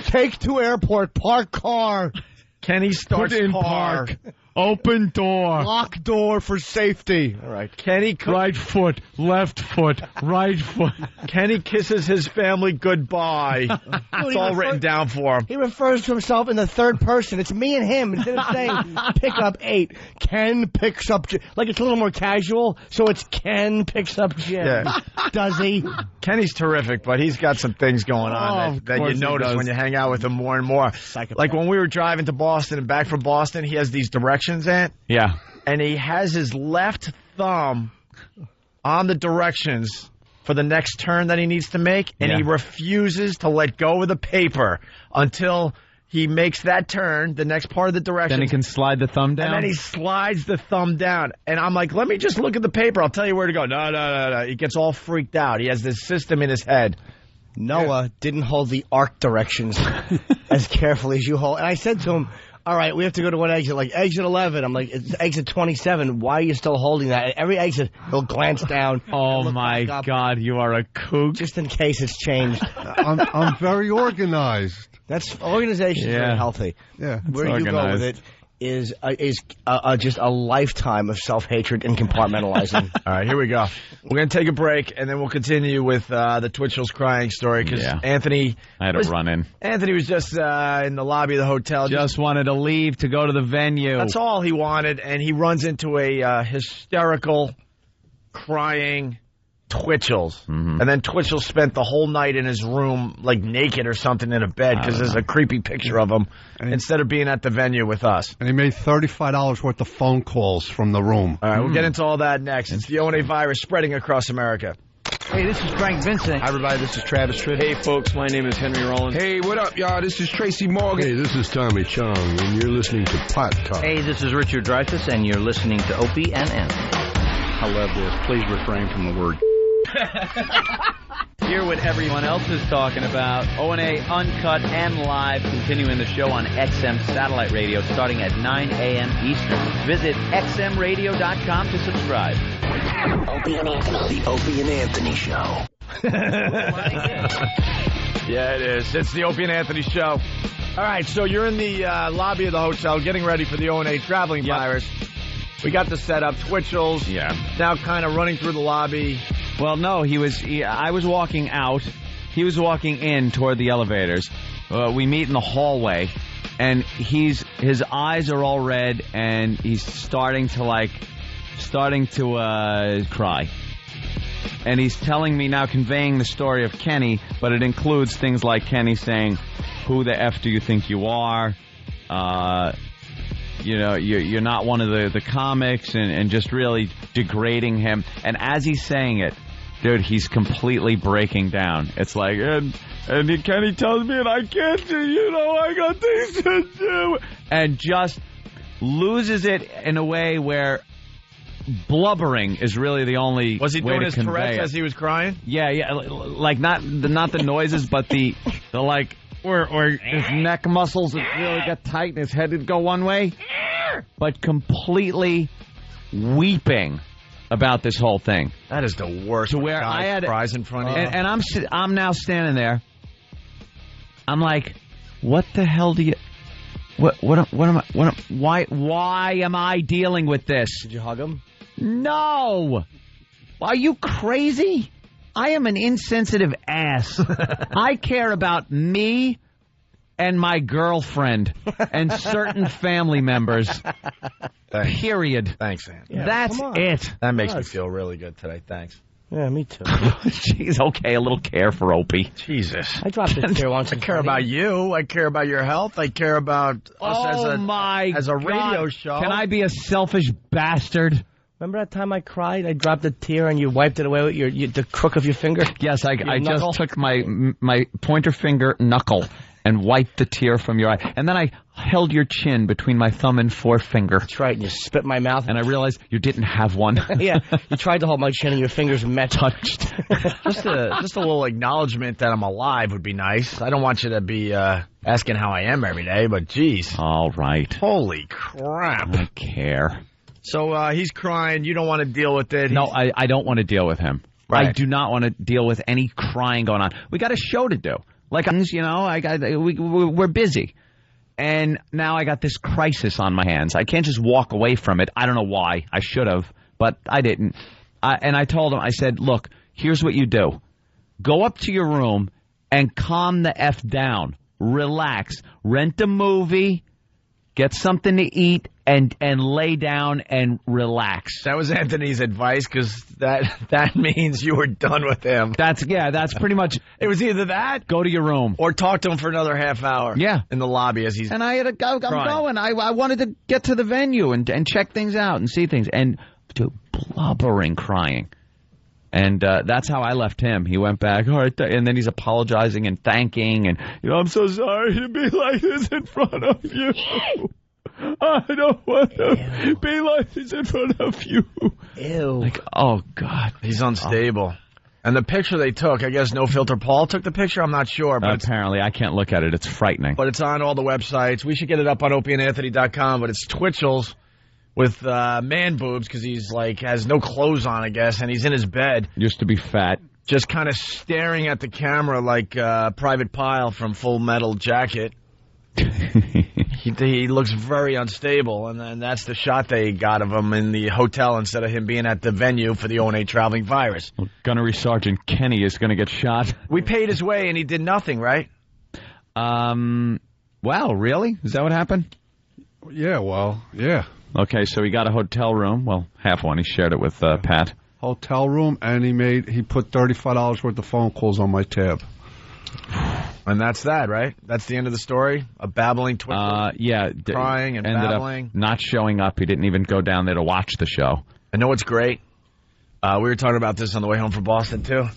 Take to airport. Park car. Kenny starts Put in car. park. Open door. Lock door for safety. All right. Kenny right foot, left foot, right foot. Kenny kisses his family goodbye. It's all written down for him. He refers to himself in the third person. It's me and him. Instead of saying pick up 8, Ken picks up Jim. Like it's a little more casual, so it's Ken picks up Jim. Yeah. Does he? Kenny's terrific, but he's got some things going on that you notice when you hang out with him more and more. Like when we were driving to Boston and back from Boston, he has these directions, Ant. Yeah. And he has his left thumb on the directions for the next turn that he needs to make, and he refuses to let go of the paper until he makes that turn, the next part of the direction. Then he can slide the thumb down? And then he slides the thumb down. And I'm like, let me just look at the paper. I'll tell you where to go. No. He gets all freaked out. He has this system in his head. Noah didn't hold the arc directions as carefully as you hold. And I said to him, all right, we have to go to one exit, like exit 11. I'm like, it's exit 27. Why are you still holding that? At every exit, he'll glance down. Oh, my God, you are a kook. Just in case it's changed. I'm very organized. That's organization is very healthy. Yeah, where you go with it is just a lifetime of self-hatred and compartmentalizing. All right, here we go. We're going to take a break, and then we'll continue with the Twitchell's crying story, because Anthony... I had to run in. Anthony was just in the lobby of the hotel. Just wanted to leave to go to the venue. That's all he wanted, and he runs into a hysterical, crying Twitchels. And then Twitchels spent the whole night in his room, like naked or something in a bed, because there's a creepy picture of him, instead of being at the venue with us. And he made $35 worth of phone calls from the room. All right, we'll get into all that next. It's the O&A virus spreading across America. Hey, this is Frank Vincent. Hi, everybody. This is Travis Tritt. Hey, folks. My name is Henry Rollins. Hey, what up, y'all? This is Tracy Morgan. Hey, this is Tommy Chong, and you're listening to Pot Talk. Hey, this is Richard Dreyfuss, and you're listening to Opie and Anthony. I love this. Please refrain from the word. Hear what everyone else is talking about. O&A Uncut and Live, continuing the show on XM Satellite Radio starting at 9 a.m. Eastern. Visit xmradio.com to subscribe. Opie and Anthony. The Opie and Anthony Show. Yeah, it is. It's the Opie and Anthony Show. All right, so you're in the lobby of the hotel getting ready for the O&A Traveling Virus. We got the setup. Twitchels. Yeah. Now kind of running through the lobby. Well, no, I was walking out. He was walking in toward the elevators. We meet in the hallway, and his eyes are all red, and he's starting to cry. And he's telling me now, conveying the story of Kenny, but it includes things like Kenny saying, "Who the F do you think you are?" you're not one of the comics, and just really degrading him. And as he's saying it, dude, he's completely breaking down. It's like, and Kenny tells me, and I can't do, I got things to do, and just loses it in a way where blubbering is really the only Was he way doing to his convey Tourette's it. as he was crying? Yeah, like not the noises, but the like where his neck muscles would really get tight and his head would go one way, but completely weeping about this whole thing. That is the worst. To where I had cries in front of you, and I'm now standing there. I'm like, what the hell do you? Why am I dealing with this? Did you hug him? No. Are you crazy? I am an insensitive ass. I care about me and my girlfriend and certain family members. Thanks. Period. Thanks, Sam. Yeah, That's it. That makes me feel really good today. Thanks. Yeah, me too. Jeez, okay, a little care for Opie. Jesus. I dropped a tear once. I care about you. I care about your health. I care about us as a radio show. Can I be a selfish bastard? Remember that time I cried? I dropped a tear and you wiped it away with the crook of your finger? Yes, I just took my pointer finger knuckle and wiped the tear from your eye. And then I held your chin between my thumb and forefinger. That's right, and you spit in my mouth. And I realized you didn't have one. Yeah, you tried to hold my chin and your fingers met. Touched. Just a little acknowledgement that I'm alive would be nice. I don't want you to be asking how I am every day, but geez. All right. Holy crap. I care. So he's crying. You don't want to deal with it. No, I don't want to deal with him. Right. I do not want to deal with any crying going on. We got a show to do. Like, we're busy. And now I got this crisis on my hands. I can't just walk away from it. I don't know why. I should have, but I didn't. And I told him, I said, look, here's what you do. Go up to your room and calm the F down. Relax. Rent a movie. Get something to eat and lay down and relax. That was Anthony's advice, because that means you were done with him. That's pretty much. It was either that, go to your room, or talk to him for another half hour. Yeah, in the lobby as he's. And I had to go. I'm going. I wanted to get to the venue and check things out and see things, and blubbering, crying. And that's how I left him. He went back, all right, and then he's apologizing and thanking, and I'm so sorry to be like this in front of you. I don't want to be like this in front of you. Ew. Like, oh, God. He's unstable. And the picture they took, I guess No Filter Paul took the picture. I'm not sure. But apparently, I can't look at it. It's frightening. But it's on all the websites. We should get it up on opieandanthony.com, but it's Twitchels with man boobs, because he's has no clothes on, I guess, and he's in his bed. Used to be fat. Just kind of staring at the camera like Private Pile from Full Metal Jacket. He looks very unstable, and that's the shot they got of him in the hotel instead of him being at the venue for the O&A Traveling Virus. Well, Gunnery Sergeant Kenny is going to get shot. We paid his way, and he did nothing, right? Wow, really? Is that what happened? Yeah, well, yeah. Okay, so he got a hotel room. Well, half one. He shared it with Pat. Hotel room, and he put $35 worth of phone calls on my tab. And that's that, right? That's the end of the story? A babbling Twitter? Yeah. Crying and ended babbling? Up not showing up. He didn't even go down there to watch the show. I know what's great. We were talking about this on the way home from Boston, too.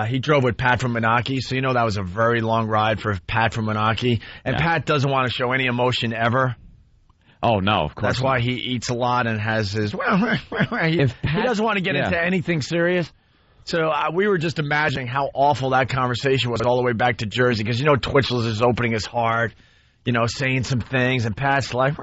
He drove with Pat from Moonachie, so that was a very long ride for Pat from Moonachie. And yeah. Pat doesn't want to show any emotion ever. Oh, no, of course. That's why he eats a lot and has his... he doesn't want to get into anything serious. So we were just imagining how awful that conversation was all the way back to Jersey, because Twitchels is opening his heart, saying some things, and Pat's like...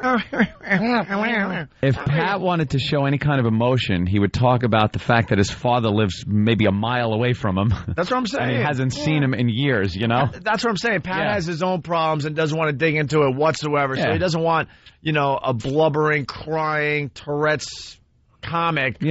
If Pat wanted to show any kind of emotion, he would talk about the fact that his father lives maybe a mile away from him. That's what I'm saying. And he hasn't seen him in years, That's what I'm saying. Pat has his own problems and doesn't want to dig into it whatsoever, so he doesn't want, a blubbering, crying, Tourette's comic,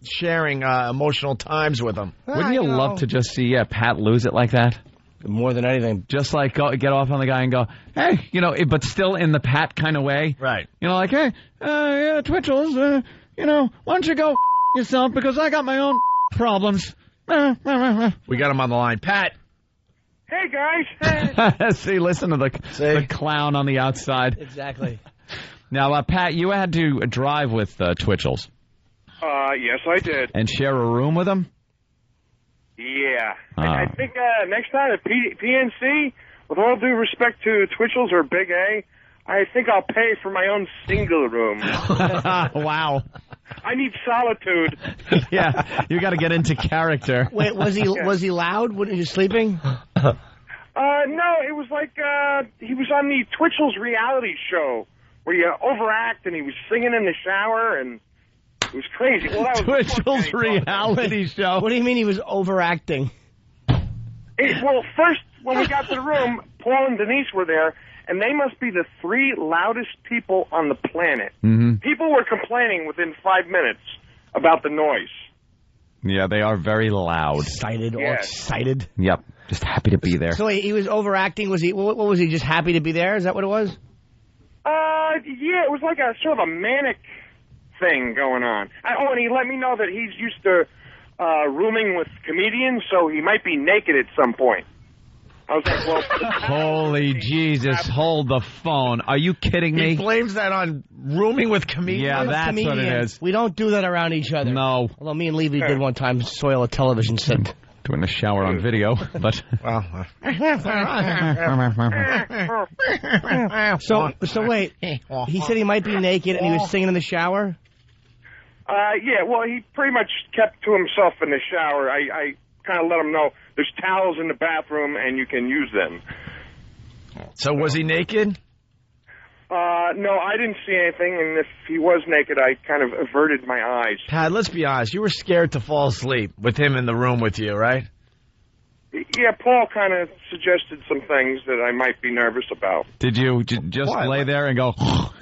sharing emotional times with him. Wouldn't you love to just see Pat lose it like that? More than anything. Just like get off on the guy and go, hey, but still in the Pat kind of way. Right. Like, hey, Twitchels, why don't you go yourself, because I got my own problems. We got him on the line. Pat. Hey, guys. See, listen to the clown on the outside. Exactly. Now, Pat, you had to drive with Twitchels. Yes, I did. And share a room with him? Yeah. I think next time at PNC, with all due respect to Twitchels or Big A, I think I'll pay for my own single room. Wow. I need solitude. Yeah, you got to get into character. Wait, was he loud when he was sleeping? No, it was like he was on the Twitchels reality show where you overact and he was singing in the shower and it was crazy. Well, that was Twitchels reality show. What do you mean he was overacting? Well, first, when we got to the room, Paul and Denise were there, and they must be the 3 loudest people on the planet. Mm-hmm. People were complaining within 5 minutes about the noise. Yeah, they are very loud. Excited, all excited. Yep, just happy to be there. So he was overacting. Was he? What was he? Just happy to be there? Is that what it was? Yeah, it was like a sort of a manic thing going on. And he let me know that he's used to rooming with comedians, so he might be naked at some point. I was like, well... Holy Jesus, hold the phone. Are you kidding me? He blames that on rooming with comedians. Yeah, that's what it is. We don't do that around each other. No. Although me and Levy did one time soil a television set. Doing a shower on video, but... So wait, he said he might be naked and he was singing in the shower? Yeah, well, he pretty much kept to himself in the shower. I kind of let him know there's towels in the bathroom and you can use them. So was he naked? No, I didn't see anything, and if he was naked, I kind of averted my eyes. Pat, let's be honest. You were scared to fall asleep with him in the room with you, right? Yeah, Paul kind of suggested some things that I might be nervous about. Did you just lay there and go...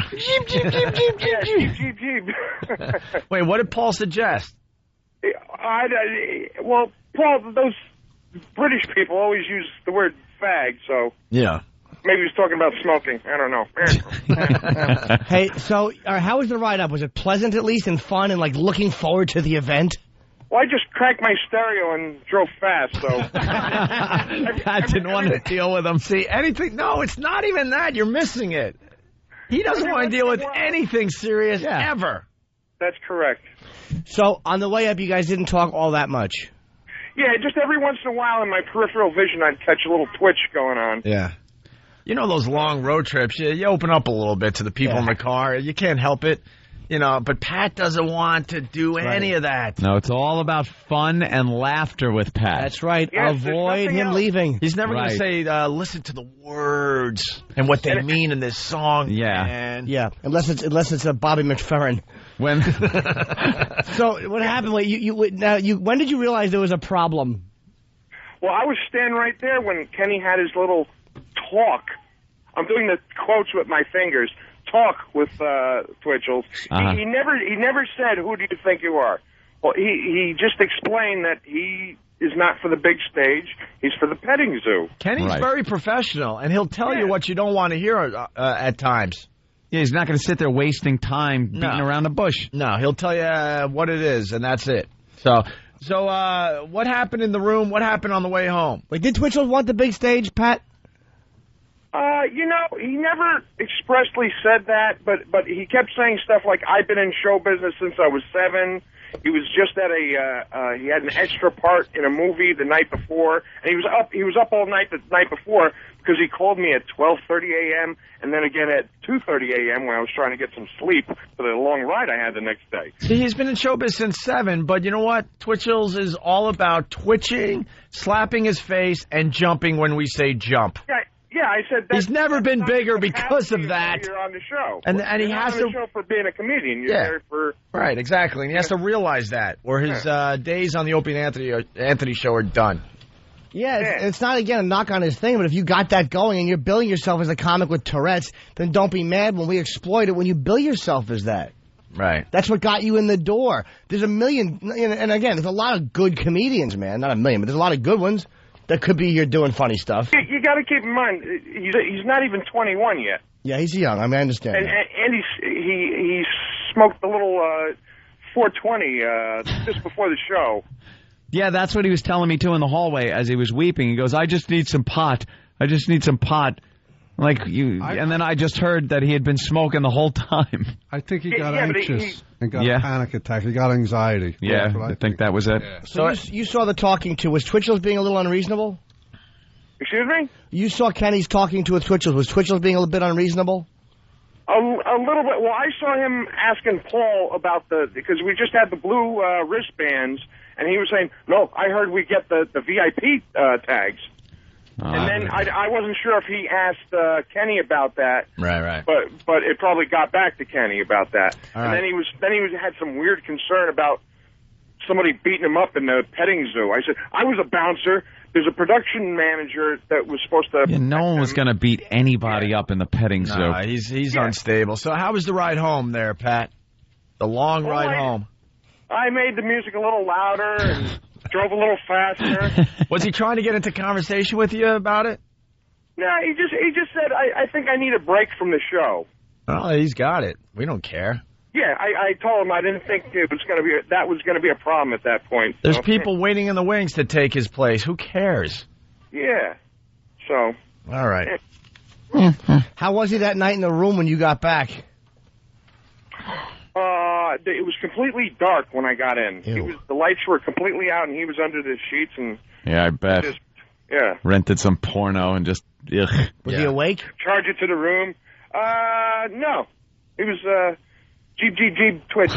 Jeep, jeep, jeep, jeep, jeep, jeep, jeep, jeep. Wait, what did Paul suggest? Well, Paul, those British people always use the word fag, so... Yeah. Maybe he was talking about smoking. I don't know. Hey, so how was the ride-up? Was it pleasant at least and fun and, like, looking forward to the event? Well, I just cranked my stereo and drove fast, so... I didn't want to deal with him. See, anything... No, it's not even that. You're missing it. He doesn't want to deal with anything serious ever. That's correct. So, on the way up, you guys didn't talk all that much? Yeah, just every once in a while in my peripheral vision, I'd catch a little twitch going on. Yeah. You know those long road trips, you open up a little bit to the people in the car. You can't help it. You know, but Pat doesn't want to do any of that. No, it's all about fun and laughter with Pat. That's right. Yes, avoid him leaving. He's never going to say, listen to the words and what they mean in this song. Yeah. Man. Yeah, unless it's a Bobby McFerrin. When? So what happened? Wait, when did you realize there was a problem? Well, I was standing right there when Kenny had his little talk. I'm doing the quotes with my fingers. Talk with Twitchels. Uh-huh. He never said, "Who do you think you are?" Well, he just explained that he is not for the big stage. He's for the petting zoo. Kenny's very professional, and he'll tell you what you don't want to hear at times. Yeah, he's not going to sit there wasting time beating around the bush. No, he'll tell you what it is, and that's it. So what happened in the room? What happened on the way home? Wait, did Twitchels want the big stage, Pat? You know, he never expressly said that, but he kept saying stuff like, I've been in show business since I was 7. He was just at he had an extra part in a movie the night before, and he was up all night the night before because he called me at 12:30 a.m. and then again at 2:30 a.m. when I was trying to get some sleep for the long ride I had the next day. See, he's been in showbiz since 7, but you know what? Twitchels is all about twitching, slapping his face, and jumping when we say jump. Yeah, I said he's never been bigger because of that. You're on the show, and he you're has not on the show for being a comedian. You're there for right, exactly, and he has to realize that, or his days on the Opie and Anthony show are done. Yeah, it's not, again, a knock on his thing, but if you got that going and you're billing yourself as a comic with Tourette's, then don't be mad when we exploit it when you bill yourself as that. Right. That's what got you in the door. There's a million, and again, there's a lot of good comedians, man. Not a million, but there's a lot of good ones that could be here doing funny stuff. You got to keep in mind, he's not even 21 yet. Yeah, he's young. I mean, I understand. And he smoked a little 420 just before the show. Yeah, that's what he was telling me, too, in the hallway as he was weeping. He goes, I just need some pot. I just need some pot. Like you, and then I just heard that he had been smoking the whole time. I think he got anxious and got Yeah. a panic attack. He got anxiety. Yeah, That's what I think that was it. So you saw the talking to. Was Twitchels being a little unreasonable? Excuse me? You saw Kenny's talking to with Twitchels. Was Twitchels being a little bit unreasonable? A little bit. Well, I saw him asking Paul about because we just had the blue wristbands, and he was saying, no, I heard we get the VIP tags. And then I wasn't sure if he asked Kenny about that. Right. But it probably got back to Kenny about that. All and right. then he had some weird concern about somebody beating him up in the petting zoo. I said, I was a bouncer. There's a production manager that was supposed to... Yeah, no one was going to beat anybody up in the petting zoo. Nah, he's unstable. So how was the ride home there, Pat? The long ride home. I made the music a little louder and drove a little faster. Was he trying to get into conversation with you about it? No, he just said, I think I need a break from the show. Oh, he's got it. We don't care. Yeah, I told him I didn't think that was going to be a problem at that point. There's so. people waiting in the wings to take his place. Who cares? Yeah. So. All right. How was he that night in the room when you got back? It was completely dark when I got in. The lights were completely out, and he was under the sheets, and Yeah, I bet. yeah. Rented some porno and just, ugh. Was he awake? Charge it to the room. No. He was, Jeep, Twitch.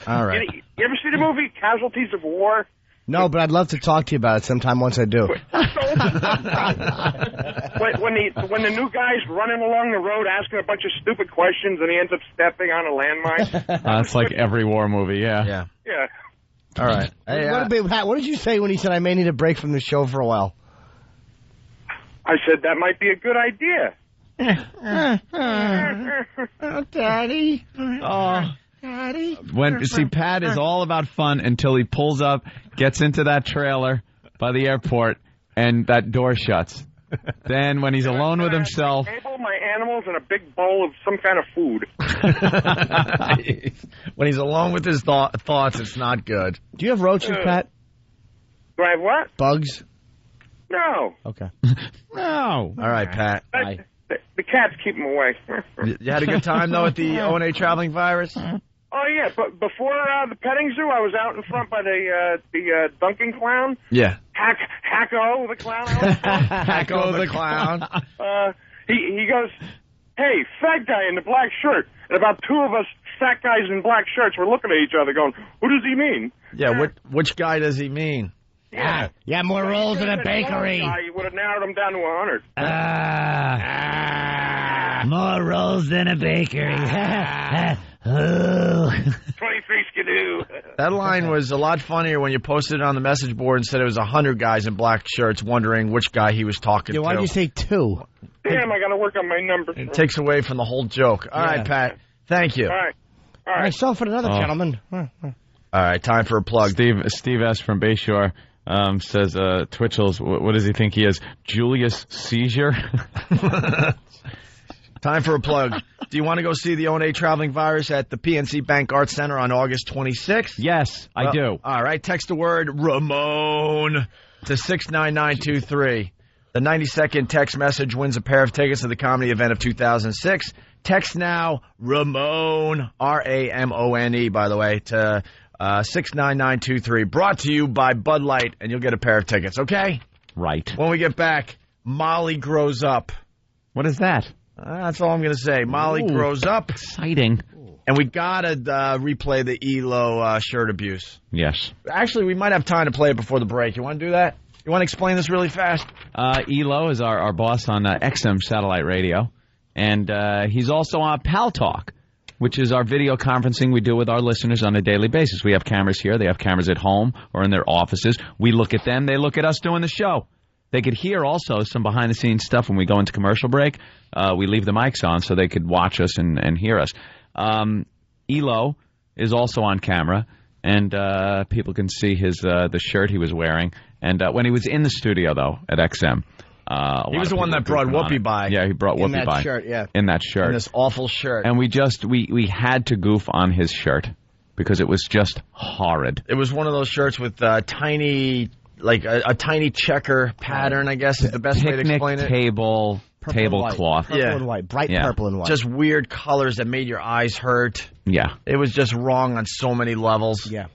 All right. You ever see the movie Casualties of War? No, but I'd love to talk to you about it sometime once I do. when the new guy's running along the road asking a bunch of stupid questions and he ends up stepping on a landmine. That's like every war movie, yeah. Yeah. All right. Hey, what did you say when he said I may need a break from the show for a while? I said that might be a good idea. Oh, Daddy. Oh. Daddy. See, Pat is all about fun until he pulls up, gets into that trailer by the airport, and that door shuts. Then when he's alone with himself... My animals and a big bowl of some kind of food. When he's alone with his thoughts, it's not good. Do you have roaches, Pat? Do I have what? Bugs? No. Okay. No. All right, Pat. Bye. The cats keep them away. You had a good time, though, at the O&A Traveling Virus? Oh, yeah, but before the petting zoo, I was out in front by the dunking clown. Yeah. Hacko the clown. Hacko the clown. He goes, hey, fat guy in the black shirt. And about two of us fat guys in black shirts were looking at each other going, who does he mean? Yeah, which guy does he mean? Yeah, more rolls in a bakery. You would have narrowed him down to 100. More rolls than a bakery. 23 skidoo. That line was a lot funnier when you posted it on the message board and said it was 100 guys in black shirts wondering which guy he was talking to. Why did you say 2? Damn, I got to work on my numbers. It takes away from the whole joke. All right, Pat. Thank you. All right. Myself and another gentleman. All right, time for a plug. Steve S. from Bayshore says, Twitchels, what does he think he is? Julius Seizure? Time for a plug. Do you want to go see the O&A Traveling Virus at the PNC Bank Arts Center on August 26th? Yes, I do. All right, text the word Ramon to 69923. The 90-second text message wins a pair of tickets to the comedy event of 2006. Text now, Ramon, R-A-M-O-N-E, by the way, to 69923. Brought to you by Bud Light, and you'll get a pair of tickets, okay? Right. When we get back, Molly grows up. What is that? That's all I'm going to say. Molly grows up. Exciting. And we got to replay the ELO shirt abuse. Yes. Actually, we might have time to play it before the break. You want to do that? You want to explain this really fast? ELO is our boss on XM satellite radio. And he's also on Pal Talk, which is our video conferencing we do with our listeners on a daily basis. We have cameras here. They have cameras at home or in their offices. We look at them. They look at us doing the show. They could hear also some behind-the-scenes stuff when we go into commercial break. We leave the mics on so they could watch us and hear us. ELO is also on camera, and people can see the shirt he was wearing. And when he was in the studio, though, at XM, he was the one that brought Whoopi by. Yeah, he brought Whoopi by. In that shirt, yeah. In that shirt. In this awful shirt. And we had to goof on his shirt because it was just horrid. It was one of those shirts with tiny... Like a tiny checker pattern, I guess, is the best way to explain it. Picnic table tablecloth. Purple and white. Bright purple and white. Just weird colors that made your eyes hurt. Yeah. It was just wrong on so many levels. Yeah.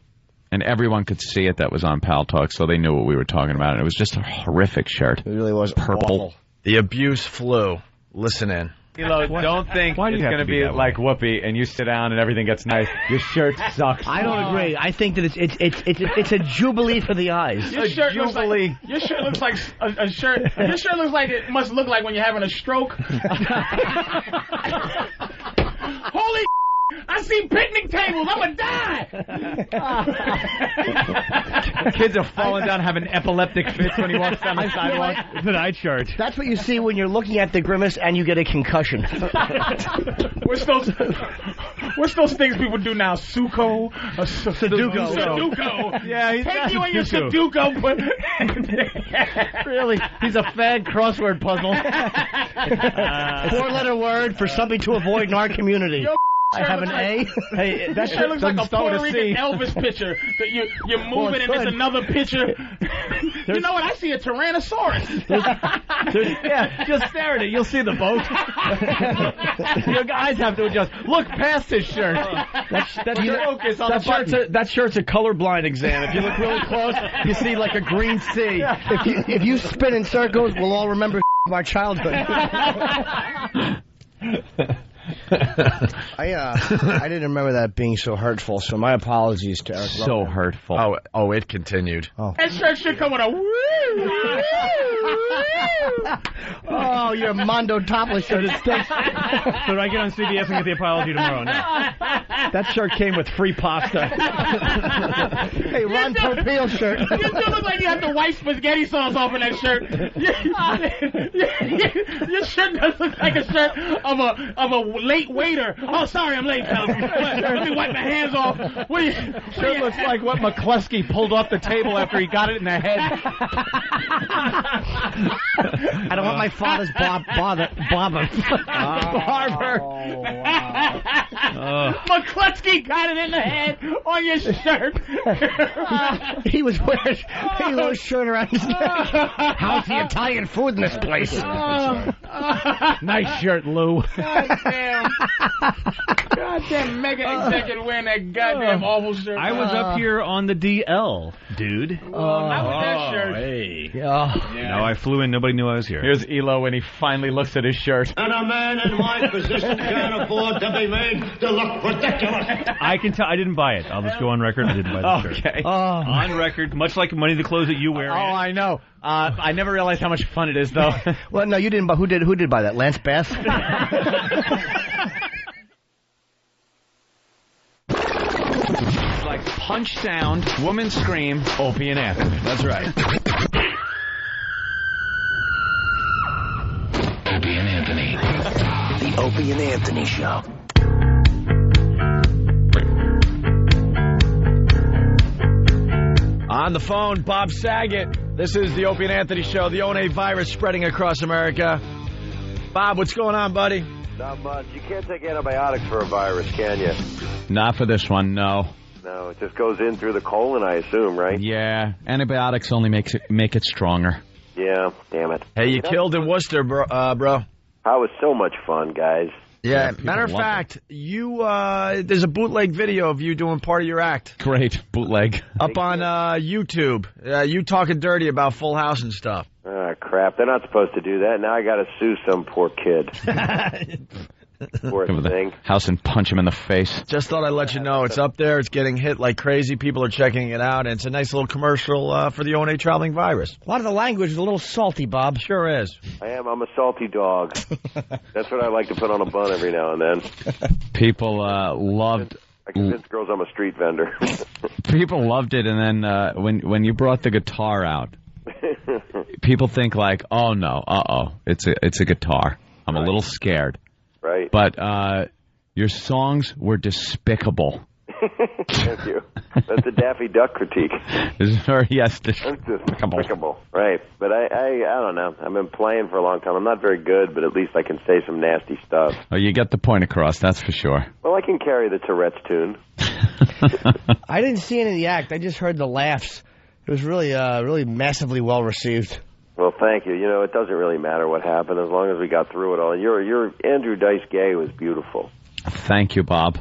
And everyone could see it that was on Pal Talk, so they knew what we were talking about. And it was just a horrific shirt. It really was purple. Awful. The abuse flew. Listen in. Don't think it's going to be like Whoopi and you sit down and everything gets nice. Your shirt sucks. I don't agree. I think that it's a jubilee for the eyes. Your shirt looks like a shirt. Your shirt looks like it must look like when you're having a stroke. Holy! I see picnic tables. I'm gonna die. Kids are falling down, having epileptic fits when he walks down the sidewalk. The night shirt. That's what you see when you're looking at the grimace and you get a concussion. What's those things people do now? Sudoku. Yeah, take you and your Sudoku. Really? He's a fad crossword puzzle. 4-letter word for something to avoid in our community. I have an A. Hey, that shirt looks like a Puerto Rican Elvis picture. That you're moving and it's another picture. You know what? I see a Tyrannosaurus. Yeah, just stare at it. You'll see the boat. Your guys have to adjust. Look past his shirt. That shirt's a colorblind exam. If you look really close, you see like a green C. If you spin in circles, we'll all remember our childhood. I didn't remember that being so hurtful, so my apologies to Eric. So hurtful. Oh, it continued. Oh. That shirt should come with a woo. Oh, your Mondo Topless shirt is still. So I get on CBS and get the apology tomorrow. No. That shirt came with free pasta. Hey, Ron Popeil shirt. You do look like you have to wipe spaghetti sauce off of that shirt. Your shirt does look like a shirt of a late waiter. Oh, sorry, I'm late, fellas. Let me wipe my hands off. Shirt looks like what McCluskey pulled off the table after he got it in the head. I don't want my father's barber. McCluskey got it in the head on your shirt. He was wearing a shirt around his neck. How's the Italian food in this place? Nice shirt, Lou. Goddamn mega executive wearing that goddamn awful shirt. I was up here on the DL, dude. Not with that shirt. Hey. Yeah. No, I flew in. Nobody knew I was here. Here's Elo when he finally looks at his shirt. And a man in my position can't afford to be made to look ridiculous. I can tell. I didn't buy it. I'll just go on record. I didn't buy the shirt. Okay. On record, much like Money the clothes that you wear. I know. I never realized how much fun it is, though. Well, no, you didn't. But who did buy that? Lance Bass. It's like punch sound, woman scream, Opie and Anthony. That's right. Opie and Anthony. The Opie and Anthony Show. On the phone, Bob Saget. This is the Opie and Anthony Show. The O&A virus spreading across America. Bob, what's going on, buddy? Not much. You can't take antibiotics for a virus, can you? Not for this one, no. No, it just goes in through the colon, I assume, right? Yeah, antibiotics only make it stronger. Yeah, damn it. Hey, you killed in Worcester, bro. That was so much fun, guys. Yeah, matter of fact, you there's a bootleg video of you doing part of your act. Great, bootleg. Up on YouTube. You talking dirty about Full House and stuff. Ah, crap. They're not supposed to do that. Now I got to sue some poor kid. Poor thing. House and punch him in the face. Just thought I'd let you know. It's up there. It's getting hit like crazy. People are checking it out. And it's a nice little commercial for the O&A Traveling Virus. A lot of the language is a little salty, Bob. Sure is. I'm a salty dog. That's what I like to put on a bun every now and then. People loved... I convince girls I'm a street vendor. People loved it. And then when you brought the guitar out, people think like, oh, no, it's a guitar. I'm a little scared. Right. But your songs were despicable. Thank you. That's a Daffy Duck critique. Despicable. Right. But I don't know. I've been playing for a long time. I'm not very good, but at least I can say some nasty stuff. Oh, you get the point across, that's for sure. Well, I can carry the Tourette's tune. I didn't see any of the act. I just heard the laughs. It was really massively well received. Well, thank you. You know, it doesn't really matter what happened as long as we got through it all. And your Andrew Dice Gay was beautiful. Thank you, Bob.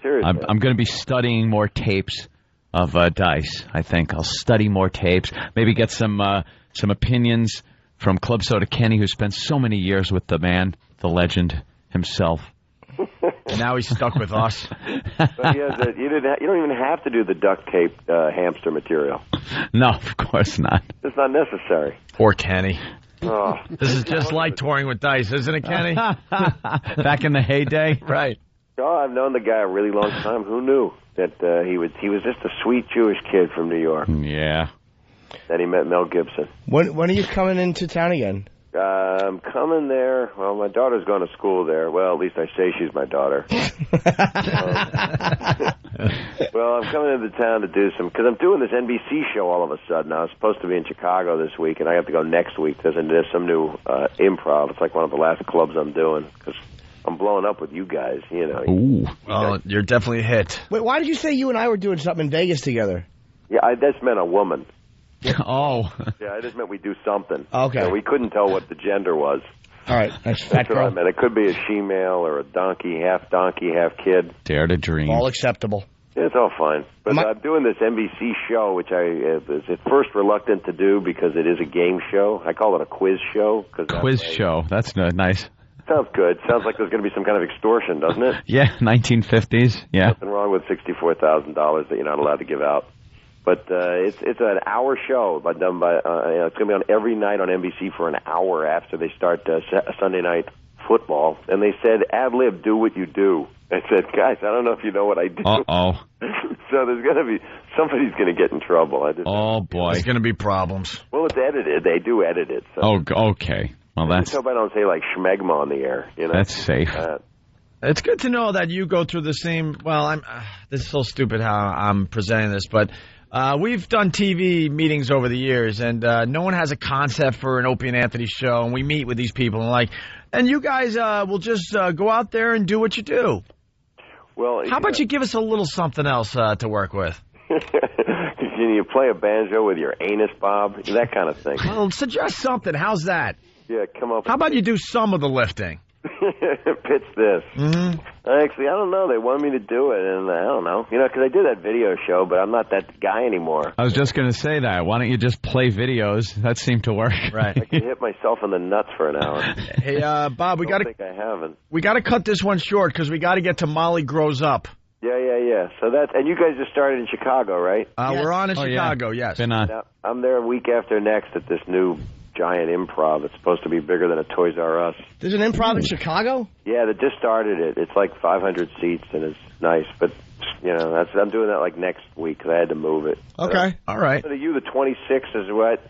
Seriously. I'm going to be studying more tapes of Dice. I think I'll study more tapes. Maybe get some opinions from Club Soda Kenny, who spent so many years with the man, the legend himself. And now he's stuck with us. But you don't even have to do the duct tape hamster material. No, of course not. It's not necessary. Poor Kenny. Oh. This is just like touring with Dice, isn't it, Kenny? Back in the heyday? Right. Oh, I've known the guy a really long time. Who knew that he was just a sweet Jewish kid from New York. Yeah. Then he met Mel Gibson. When are you coming into town again? I'm coming there. Well, my daughter's going to school there. Well, at least I say she's my daughter. Well, I'm coming into town to do some, because I'm doing this NBC show all of a sudden. I was supposed to be in Chicago this week, and I have to go next week. There's some new improv. It's like one of the last clubs I'm doing, because I'm blowing up with you guys, you know. Ooh. Well, you're definitely a hit. Wait, why did you say you and I were doing something in Vegas together? Yeah, I just meant a woman. Oh. Yeah, I just meant we do something. Okay. You know, we couldn't tell what the gender was. All right. That's what I meant. It could be a she-male or a donkey, half kid. Dare to dream. All acceptable. Yeah, it's all fine. But I'm doing this NBC show, which I was at first reluctant to do because it is a game show. I call it a quiz show. Quiz show. That's nice. Sounds good. Sounds like there's going to be some kind of extortion, doesn't it? Yeah, 1950s. Yeah. Nothing wrong with $64,000 that you're not allowed to give out. But it's an hour show, done by it's going to be on every night on NBC for an hour after they start Sunday night football. And they said, ad lib, do what you do. I said, guys, I don't know if you know what I do. Uh-oh. So there's going to be somebody's going to get in trouble. Oh boy, there's going to be problems. Well, it's edited. They do edit it. So. Oh, okay. Well, that's. I hope I don't say like schmegma on the air. You know, that's safe. It's good to know that you go through the same. Well, this is so stupid how I'm presenting this, but. We've done TV meetings over the years, and no one has a concept for an Opie and Anthony show, and we meet with these people, and you guys will just go out there and do what you do. Well, how about you give us a little something else to work with? Can you play a banjo with your anus, Bob? That kind of thing. Well, suggest something. How's that? Yeah, come up. How about you do some of the lifting? Pitch this. Mm-hmm. Actually, I don't know. They want me to do it, and I don't know. You know, because I did that video show, but I'm not that guy anymore. I was just going to say that. Why don't you just play videos? That seemed to work. Right. I could hit myself in the nuts for an hour. Hey, Bob, we got to. I think I haven't. We got to cut this one short because we got to get to Molly Grows Up. Yeah. So and you guys just started in Chicago, right? Yes. We're on in Chicago. Yeah. Yes. Been on. Now, I'm there a week after next at this new giant improv. It's supposed to be bigger than a Toys R Us. There's an improv in Chicago? Yeah, they just started it. It's like 500 seats, and it's nice. But, you know, I'm doing that like next week because I had to move it. Okay. All right. So to you, the 26th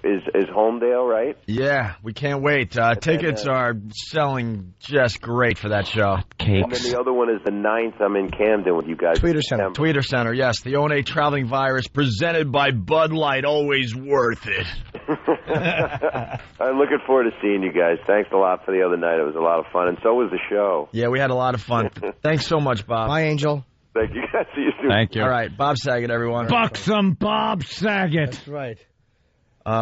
is Homedale, right? Yeah, we can't wait. Tickets are selling just great for that show. And then the other one is the 9th. I'm in Camden with you guys. Tweeter Center, yes. The O&A Traveling Virus presented by Bud Light. Always worth it. I'm looking forward to seeing you guys. Thanks a lot for the other night. It was a lot of fun, and so was the show. Yeah, we had a lot of fun. Thanks so much, Bob. Bye, Angel. Thank you guys. See you soon. Thank you. All right, Bob Saget, everyone. Buxom Bob Saget. That's right.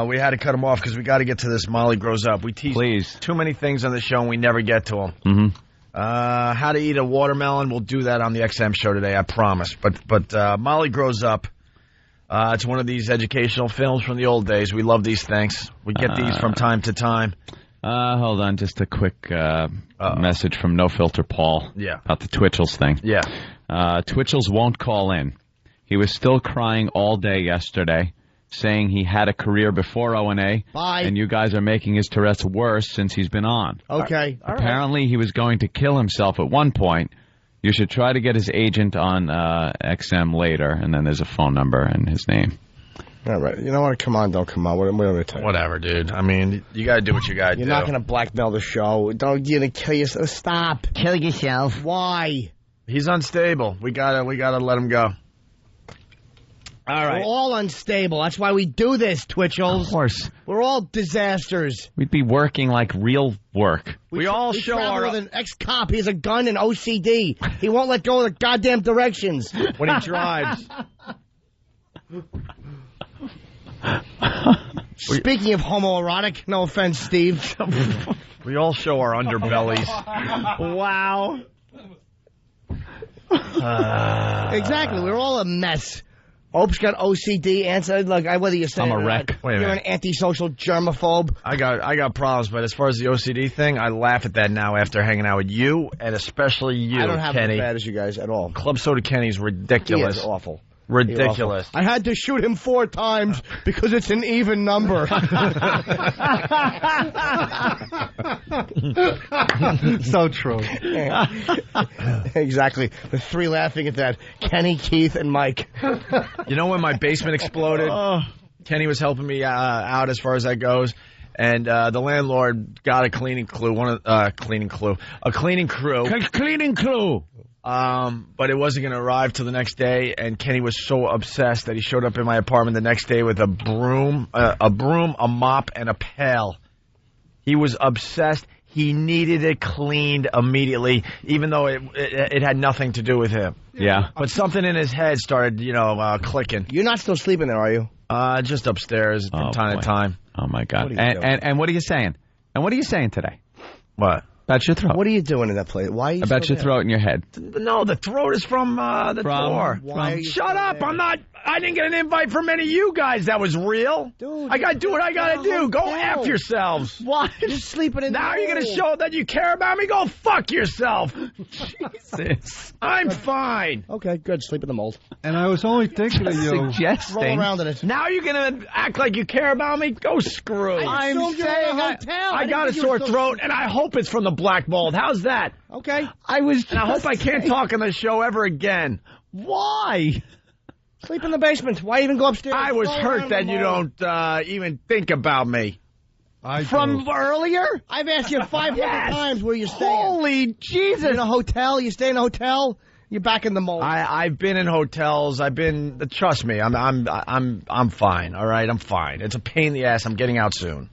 We had to cut him off because we got to get to this Molly Grows Up. We tease too many things on the show, and we never get to them. Mm-hmm. How to eat a watermelon. We'll do that on the XM show today, I promise. But Molly Grows Up. It's one of these educational films from the old days. We love these things. We get these from time to time. Hold on, just a quick message from No Filter Paul. Yeah. About the Twitchels thing. Yeah. Twitchels won't call in. He was still crying all day yesterday, saying he had a career before O&A. Bye. And you guys are making his Tourette's worse since he's been on. Okay. Apparently he was going to kill himself at one point. You should try to get his agent on XM later, and then there's a phone number and his name. All right. You know what? Come on, don't come on. Whatever, dude. I mean, you got to do what you got to do. You're not going to blackmail the show. You're going to kill yourself. Stop. Kill yourself. Why? He's unstable. We gotta let him go. All right. We're all unstable. That's why we do this, Twitchels. Of course. We're all disasters. We'd be working like real work. We all show our... with an ex-cop. He has a gun and OCD. He won't let go of the goddamn directions. When he drives. Speaking of homoerotic, no offense, Steve. We all show our underbellies. Wow. Exactly. We're all a mess. Ope's got OCD. Answer like whether you're saying I'm a wreck. Wait a you're minute. an antisocial germaphobe. I got problems, but as far as the OCD thing, I laugh at that now after hanging out with you, and especially you, I don't have Kenny. it as bad as you guys at all. Club Soda Kenny's ridiculous. He is awful. Ridiculous. I had to shoot him 4 times because it's an even number. So true. Exactly. The 3 laughing at that. Kenny, Keith, and Mike. You know when my basement exploded? Kenny was helping me out as far as that goes. And the landlord got a cleaning crew. But it wasn't going to arrive till the next day, and Kenny was so obsessed that he showed up in my apartment the next day with a broom, a mop, and a pail. He was obsessed. He needed it cleaned immediately, even though it had nothing to do with him. Yeah. But something in his head started, clicking. You're not still sleeping there, are you? Just upstairs from time to time. Oh, my God. What are you doing? And what are you saying? And what are you saying today? What? About your throat. What are you doing in that place? Why are you About still your throat and your head. No, the throat is from the door. Shut up! I didn't get an invite from any of you guys that was real. Dude, I gotta do what I gotta do. Go F yourselves. Why? You're sleeping in Now the you're gonna hole. show that you care about me? Go fuck yourself. Jesus. I'm fine. Okay, good. Sleep in the mold. And I was only thinking of you. Roll around in it. Now you're gonna act like you care about me? Go screw. I'm saying I got a sore throat, and I hope it's from the black mold. How's that? Okay. And I hope I can't talk on the show ever again. Why? Sleep in the basement. Why even go upstairs? I was Roll hurt around that in the you mold. don't even think about me. From earlier? I've asked you 500 times where you're staying. Holy Jesus! You're in a hotel. You stay in a hotel. You're back in the mold. I've been in hotels. Trust me. I'm fine. All right, I'm fine. It's a pain in the ass. I'm getting out soon.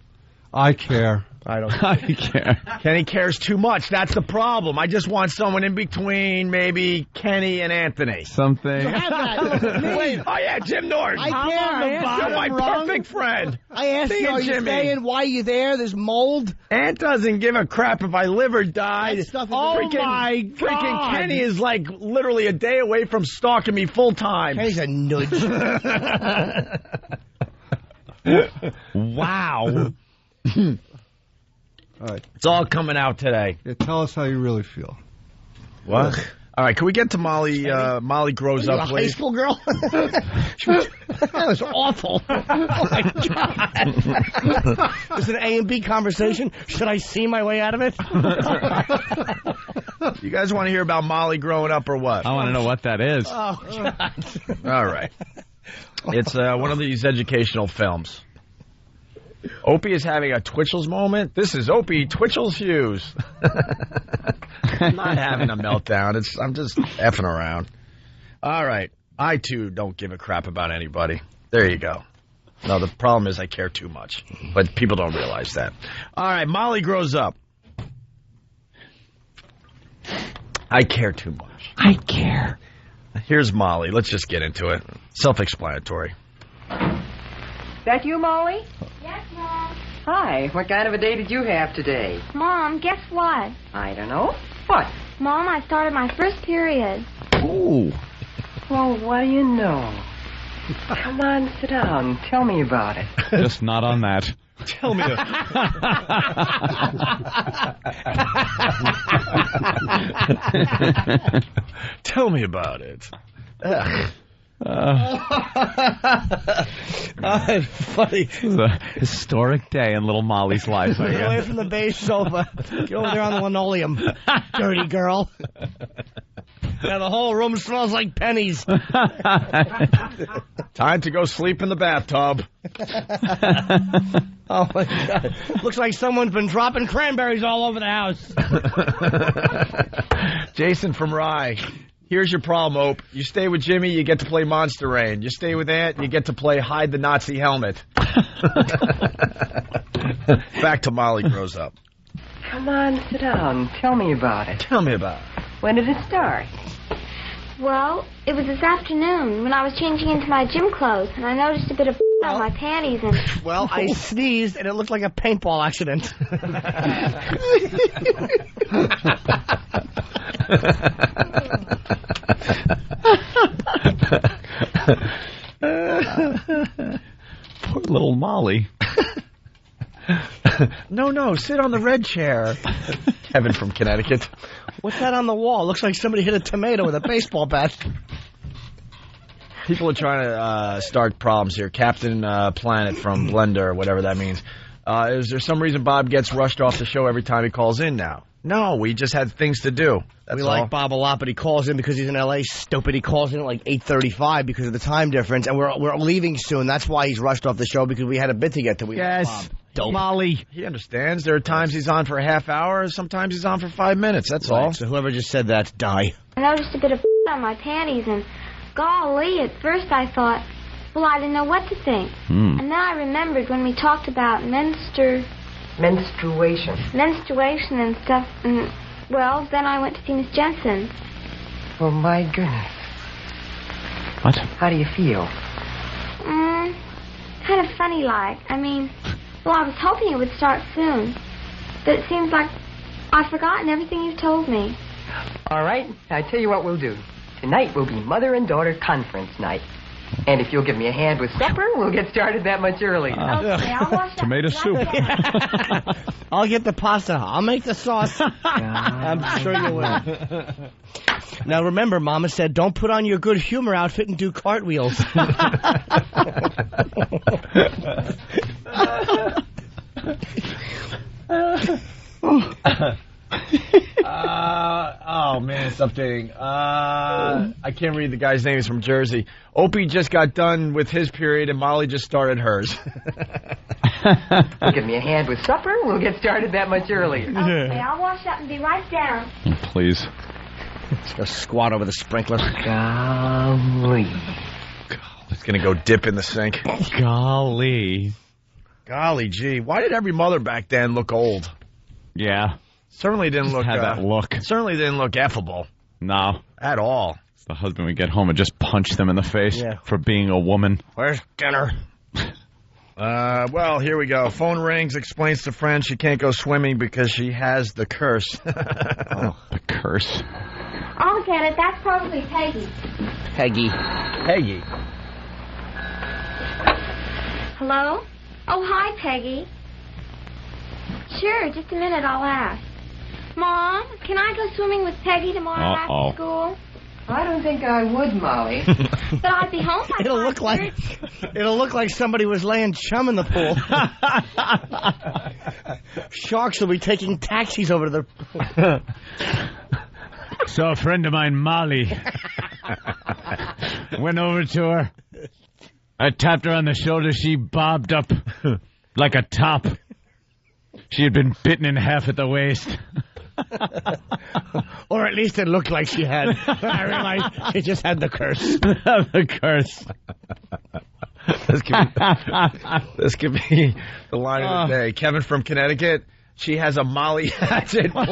I care. I don't. I care. Kenny cares too much. That's the problem. I just want someone in between, maybe Kenny and Anthony. Something. You have that. Wait. Oh yeah, Jim Norton. I care. You're my perfect friend. I asked Me you, and are you Jimmy. staying? Why are you there? There's mold. Ant doesn't give a crap if I live or die. That stuff is Freaking Kenny is like literally a day away from stalking me full time. Kenny's a nudge. Wow. All right. It's all coming out today. Yeah, tell us how you really feel. What? All right, can we get to Molly? Molly grows Are you up, a high please. school girl? That was awful. Oh my God. Is it an A and B conversation? Should I see my way out of it? You guys want to hear about Molly growing up or what? I want to know what that is. Oh, God. All right. It's one of these educational films. Opie is having a Twitchels moment. This is Opie Twitchels Hughes. I'm not having a meltdown. I'm just effing around. All right. I, too, don't give a crap about anybody. There you go. No, the problem is I care too much. But people don't realize that. All right. Molly grows up. I care too much. I care. Here's Molly. Let's just get into it. Self-explanatory. That you, Molly? Yes, Mom. Hi. What kind of a day did you have today? Mom, guess what? I don't know. What? Mom, I started my first period. Ooh. Well, what do you know? Come on, sit down. Tell me about it. Just not on that. Tell me. Tell me about it. Funny. This is a historic day in little Molly's life. Get away from the beige sofa. Get over there on the linoleum. Dirty girl. Now the whole room smells like pennies. Time to go sleep in the bathtub. Oh, my God. Looks like someone's been dropping cranberries all over the house. Jason from Rye. Here's your problem, Ope. You stay with Jimmy, you get to play Monster Rain. You stay with Ant, you get to play Hide the Nazi Helmet. Back to Molly grows up. Come on, sit down. Tell me about it. Tell me about it. When did it start? Well, it was this afternoon when I was changing into my gym clothes, and I noticed a bit of on my panties and... Well, I sneezed and it looked like a paintball accident. Poor little Molly. No, sit on the red chair. Kevin from Connecticut. What's that on the wall? Looks like somebody hit a tomato with a baseball bat. People are trying to start problems here. Captain Planet from Blender, or whatever that means. Is there some reason Bob gets rushed off the show every time he calls in now? No, we just had things to do. We like Bob a lot, but he calls in because he's in L.A. Stupid. He calls in at like 8:35 because of the time difference, and we're leaving soon. That's why he's rushed off the show, because we had a bit to get to. Yes, Bob. Molly. He understands. There are times he's on for a half hour, sometimes he's on for 5 minutes. That's all. So whoever just said that, die. I noticed a bit of on my panties, and golly, at first I thought, well, I didn't know what to think. And then I remembered when we talked about menstruation and stuff, and, well, then I went to see Miss Jensen. Oh, my goodness. What? How do you feel? Kind of funny-like. I mean, well, I was hoping it would start soon, but it seems like I've forgotten everything you've told me. All right, I tell you what we'll do. Tonight will be mother and daughter conference night. And if you'll give me a hand with supper, we'll get started that much earlier. Okay, I'll wash Tomato soup. I'll get the pasta. I'll make the sauce. I'm sure you will. Now remember, Mama said, don't put on your good humor outfit and do cartwheels. Oh, man, it's updating. I can't read the guy's name. He's from Jersey. Opie just got done with his period, and Molly just started hers. Give me a hand with supper, we'll get started that much earlier. Okay, I'll wash up and be right down. Please. Just go squat over the sprinkler. Golly. It's going to go dip in the sink. Golly. Golly gee. Why did every mother back then look old? Yeah. Certainly didn't look... had that look. Certainly didn't look affable. No. At all. The husband would get home and just punch them in the face for being a woman. Where's dinner? Well, here we go. Phone rings, explains to friend she can't go swimming because she has the curse. The curse. I'll get it. That's probably Peggy. Peggy. Hello? Oh, hi, Peggy. Sure, just a minute, I'll ask. Mom, can I go swimming with Peggy tomorrow after school? I don't think I would, Molly. But I'd be home by It'll look like somebody was laying chum in the pool. Sharks will be taking taxis over to the... So a friend of mine, Molly, went over to her. I tapped her on the shoulder. She bobbed up like a top. She had been bitten in half at the waist. Or at least it looked like she had. I realized she just had the curse. The curse. This could be the line of the day. Kevin from Connecticut. She has a Molly hatchet. Yeah,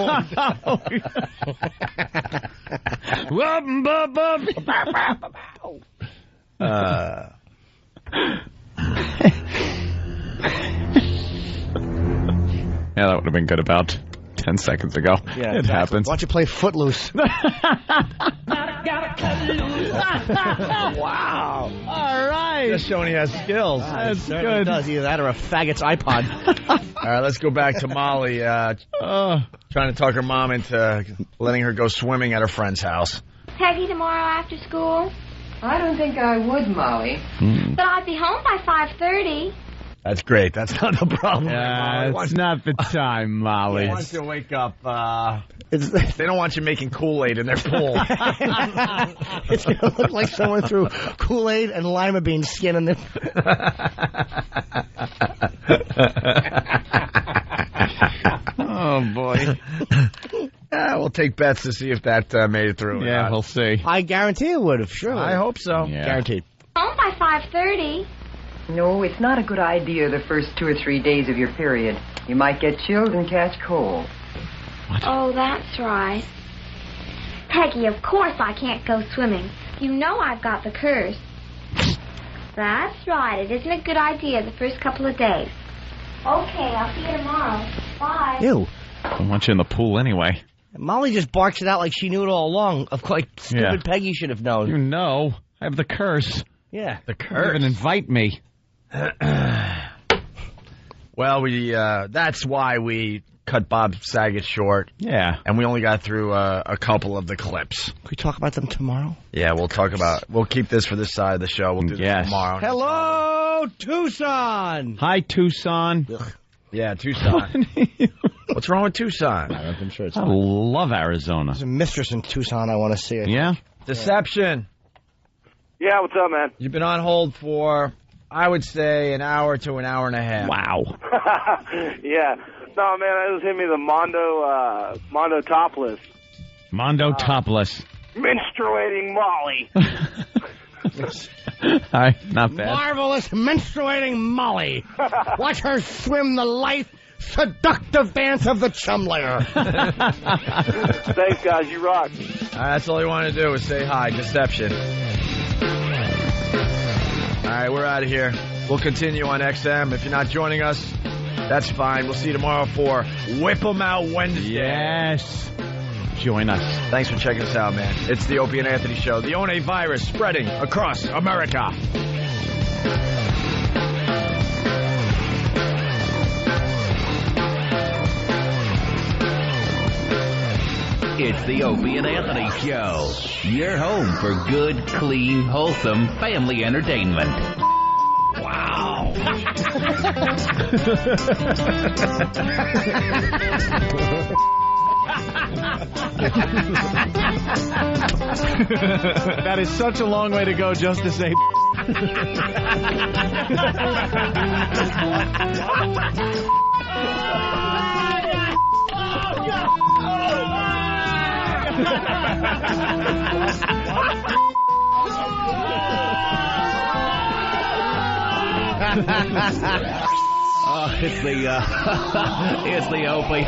that would have been good about 10 seconds ago. Yeah, it happens. Why don't you play Footloose? Wow. All right. Just showing he has skills. That's It good. does. Either that or a faggot's iPod. All right, let's go back to Molly trying to talk her mom into letting her go swimming at her friend's house. Peggy tomorrow after school? I don't think I would, Molly. But I'd be home by 5:30. That's great. That's not the problem. It's not the time, Molly. Once you wake up, they don't want you making Kool-Aid in their pool. It's going to look like someone threw Kool-Aid and lima bean skin in the... Oh, boy. We'll take bets to see if that made it through. Yeah, we'll see. I guarantee it would have, surely. I hope so. Yeah. Guaranteed. Home by 5:30. No, it's not a good idea the first 2 or 3 days of your period. You might get chilled and catch cold. What? Oh, that's right. Peggy, of course I can't go swimming. You know I've got the curse. That's right. It isn't a good idea the first couple of days. Okay, I'll see you tomorrow. Bye. Ew. I want you in the pool anyway. Molly just barks it out like she knew it all along. Of course, stupid Peggy should have known. You know. I have the curse. Yeah. The You curse. didn't invite me. Well, that's why we cut Bob Saget short. Yeah. And we only got through a couple of the clips. Can we talk about them tomorrow? Yeah, we'll keep this for this side of the show. We'll do this tomorrow. Hello, Tucson. Hi, Tucson. Yeah, Tucson. What's wrong with Tucson? I'm sure it's I love Arizona. There's a mistress in Tucson. I want to see it. Yeah? Deception. Yeah, what's up, man? You've been on hold for, I would say, an hour to an hour and a half. Wow. Yeah. No, man, it was hitting me the Mondo Topless. Mondo Topless. Menstruating Molly. All right, not bad. Marvelous menstruating Molly. Watch her swim the life seductive dance of the chum layer. Thanks, guys. You rock. That's all you want to do is say hi. Deception. All right, we're out of here. We'll continue on XM. If you're not joining us, that's fine. We'll see you tomorrow for Whip 'em Out Wednesday. Yes. Join us. Thanks for checking us out, man. It's the Opie and Anthony Show. The O&A virus spreading across America. It's the Opie and Anthony Show. Your home for good, clean, wholesome family entertainment. Wow. That is such a long way to go just to say. It's the Opie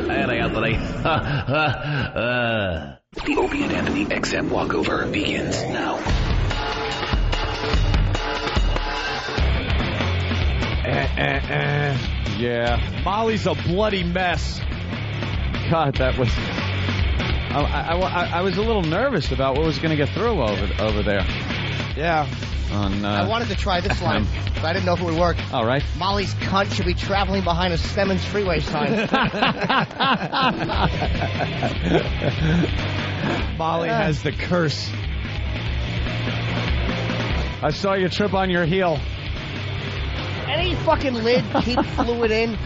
and Anthony. The Opie and Anthony XM walkover begins now. Yeah. Molly's a bloody mess. God, that was... I was a little nervous about what was going to get through over there. Yeah. I wanted to try this line, but I didn't know if it would work. All right. Molly's cunt should be traveling behind a Stemmons freeway sign. Molly has the curse. I saw you trip on your heel. Any fucking lid keep fluid in.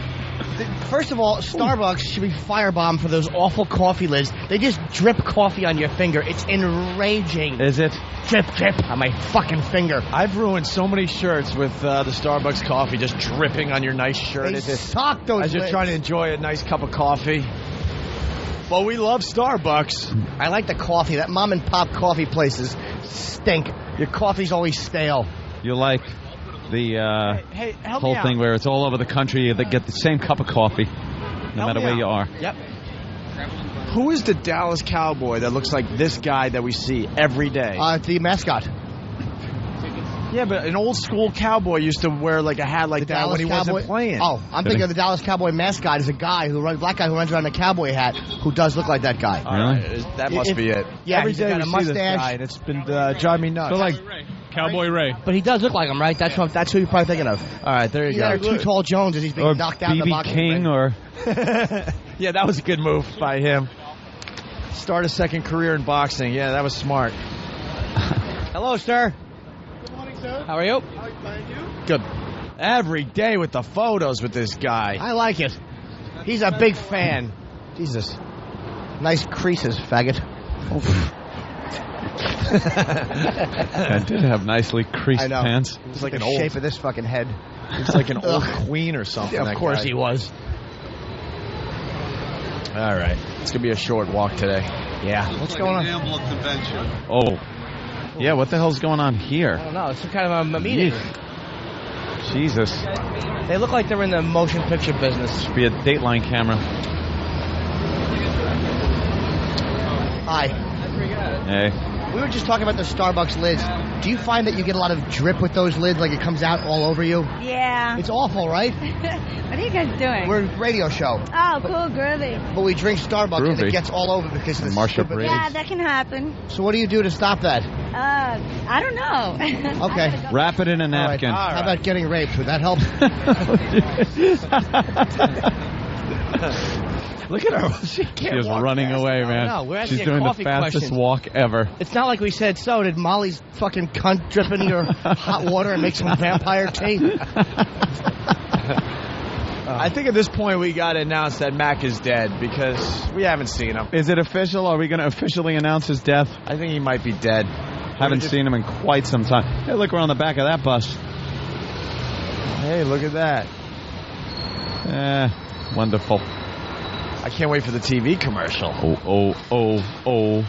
First of all, Starbucks should be firebombed for those awful coffee lids. They just drip coffee on your finger. It's enraging. Is it? Drip, drip on my fucking finger. I've ruined so many shirts with the Starbucks coffee just dripping on your nice shirt. They suck, those as you're lids. trying to enjoy a nice cup of coffee. Well, we love Starbucks. I like the coffee. That mom and pop coffee places stink. Your coffee's always stale. You like the Hey, help whole me out. thing where it's all over the country that get the same cup of coffee, no matter me where out. you are. Yep. Who is the Dallas Cowboy that looks like this guy that we see every day? The mascot. Yeah, but an old school cowboy used to wear like a hat like that when he wasn't playing. Oh, I'm thinking of the Dallas Cowboy mascot is a guy black guy who runs around in a cowboy hat who does look like that guy. All right, that must be it. Yeah, every he's day got we a see mustache. this guy, and it's been driving me nuts. So like Cowboy Ray. But he does look like him, right? That's who you're probably thinking of. All right, there you Either go. Too Tall Jones as he's being or knocked out in the BB boxing King ring. or Yeah, that was a good move by him. Start a second career in boxing. Yeah, that was smart. Hello, sir. Good morning, sir. How are you? How are you? Good. Every day with the photos with this guy. I like it. He's a big fan. Jesus. Nice creases, faggot. I did have nicely creased I know. pants. He's like the an old, shape of this fucking head. he's like an old queen or something. Yeah, that of course guy. he was. All right, it's gonna be a short walk today. Yeah. What's going on? Gambler convention. Oh, yeah. What the hell's going on here? I don't know. It's some kind of a meeting. Jesus. They look like they're in the motion picture business. Be a Dateline camera. Hi. Hey. We were just talking about the Starbucks lids. Do you find that you get a lot of drip with those lids, like it comes out all over you? Yeah. It's awful, right? What are you guys doing? We're a radio show. Oh, cool, groovy. But we drink Starbucks and it gets all over because of the stupid lids. Yeah, that can happen. So what do you do to stop that? I don't know. Okay. Wrap it in a napkin. All right. How about getting raped? Would that help? Look at her. She is running away, man. No, we're She's asking doing the coffee fastest questions. walk ever. It's not like we said so. Did Molly's fucking cunt drip into your hot water and make some vampire tea? I think at this point we got to announce that Mac is dead because we haven't seen him. Is it official? Are we going to officially announce his death? I think he might be dead. Haven't seen him in quite some time. Hey, look, we're on the back of that bus. Hey, look at that. Wonderful. I can't wait for the TV commercial. Oh.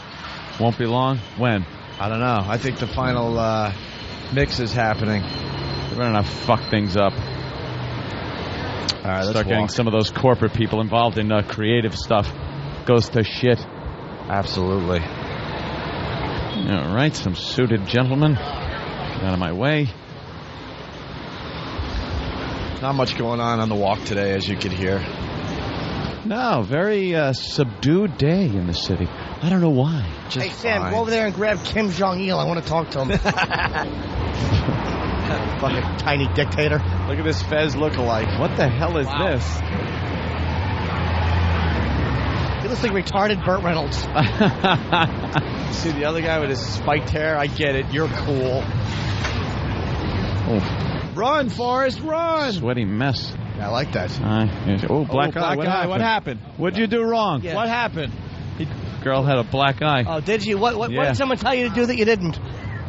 Won't be long. When? I don't know. I think the final mix is happening. We're going to fuck things up. All right, let's start getting some of those corporate people involved in creative stuff. Goes to shit. Absolutely. All right, some suited gentlemen. Get out of my way. Not much going on the walk today, as you could hear. No, very subdued day in the city. I don't know why. Hey, Sam, go over there and grab Kim Jong-il. I want to talk to him. Fucking tiny dictator. Look at this Fez lookalike. What the hell is this? He looks like retarded Burt Reynolds. See the other guy with his spiked hair? I get it. You're cool. Oh. Run, Forrest, run! Sweaty mess. I like that. Black eye. What happened? What'd you do wrong? Yeah. What happened? Girl had a black eye. Oh, did you? What did someone tell you to do that you didn't?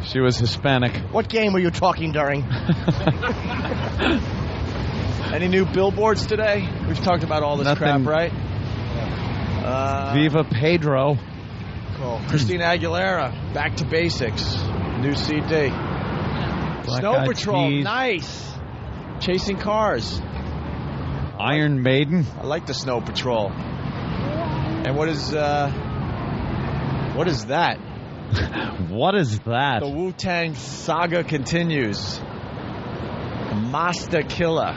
She was Hispanic. What game were you talking during? Any new billboards today? We've talked about all this crap, right? Viva Pedro. Cool. Christina Aguilera, Back to Basics. New CD. Black Snow Eyed Patrol, Peas. nice. Chasing Cars. Iron Maiden. I like the Snow Patrol. And what is that? What is that? The Wu-Tang saga continues. Master Killer,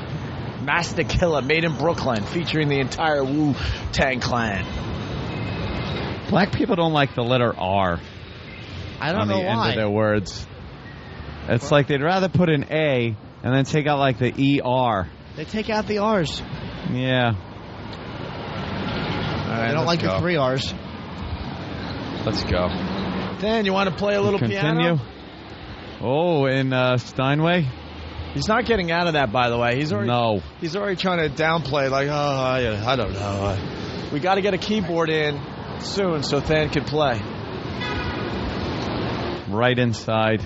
made in Brooklyn, featuring the entire Wu-Tang clan. Black people don't like the letter R. I don't on know the end why. of their words. It's like they'd rather put an A and then take out like the ER. They take out the R's. Yeah. All right, They don't like the 3 R's. Let's go. Dan, you want to play a little piano? Oh, in Steinway? He's not getting out of that, by the way. He's already trying to downplay, like, I don't know. We got to get a keyboard in soon so Than can play. Right inside.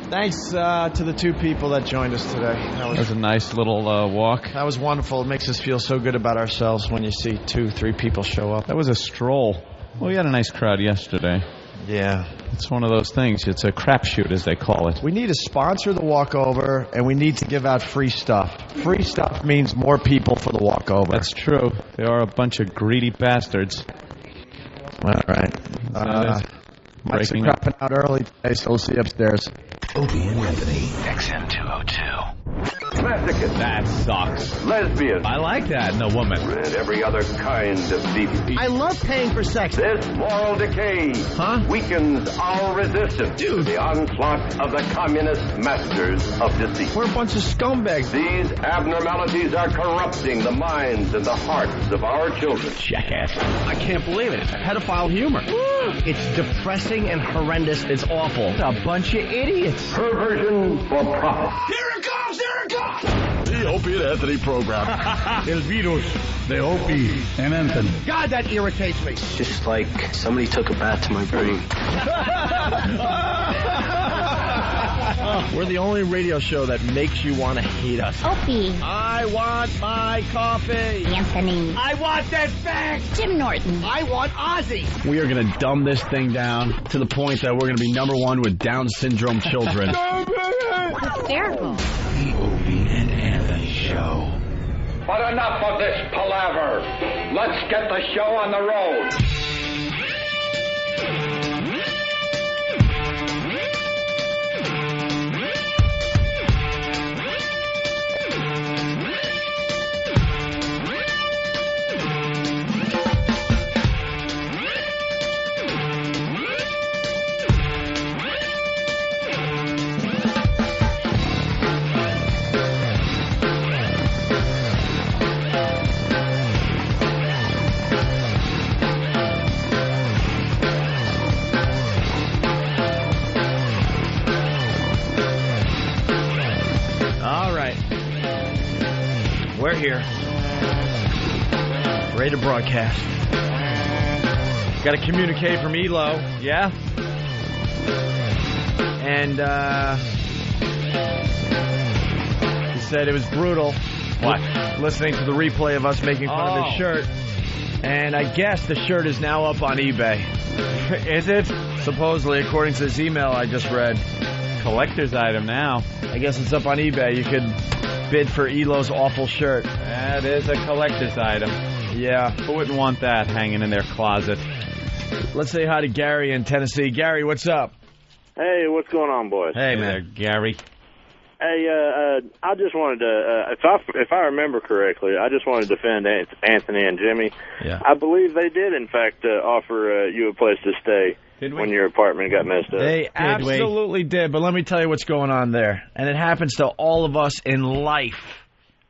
Thanks to the 2 people that joined us today. That was a nice little walk. That was wonderful. It makes us feel so good about ourselves when you see 2, 3 people show up. That was a stroll. Well, we had a nice crowd yesterday. Yeah. It's one of those things. It's a crapshoot, as they call it. We need to sponsor the walkover, and we need to give out free stuff. Free stuff means more people for the walkover. That's true. They are a bunch of greedy bastards. All right. Mike's crapping out early today, so we'll see you upstairs. Opie and Anthony, XM 202. Masochist. That sucks. Lesbian. I like that in a woman. And every other kind of deviant. I love paying for sex. This moral decay weakens our resistance to the onslaught of the communist masters of deceit. We're a bunch of scumbags. These abnormalities are corrupting the minds and the hearts of our children. Jackass. I can't believe it. It's pedophile humor. It's depressing and horrendous. It's awful. It's a bunch of idiots. Perversion for profit. Here it comes! Here it comes! The Opie and Anthony program. El virus de Opie and Anthony. God, that irritates me. Just like somebody took a bat to my brain. We're the only radio show that makes you want to hate us. Opie. I want my coffee. Anthony. I want that fact. Jim Norton. I want Ozzy. We are going to dumb this thing down to the point that we're going to be #1 with Down syndrome children. Hysterical. The Opie and Anthony Show. But enough of this palaver. Let's get the show on the road. here. Ready to broadcast. Got a communique from Elo. Yeah? And he said it was brutal. What? Listening to the replay of us making fun of his shirt. And I guess the shirt is now up on eBay. Is it? Supposedly, according to this email I just read. Collector's item now. I guess it's up on eBay. You could bid for Elo's awful shirt. That is a collector's item. Yeah. Who wouldn't want that hanging in their closet? Let's say hi to Gary in Tennessee. Gary, what's up? Hey, what's going on, boys? Hey, man. Gary. Hey, I just wanted to, if I remember correctly, I just wanted to defend Anthony and Jimmy. Yeah. I believe they did, in fact, offer you a place to stay when your apartment got messed up. They absolutely did, but let me tell you what's going on there. And it happens to all of us in life.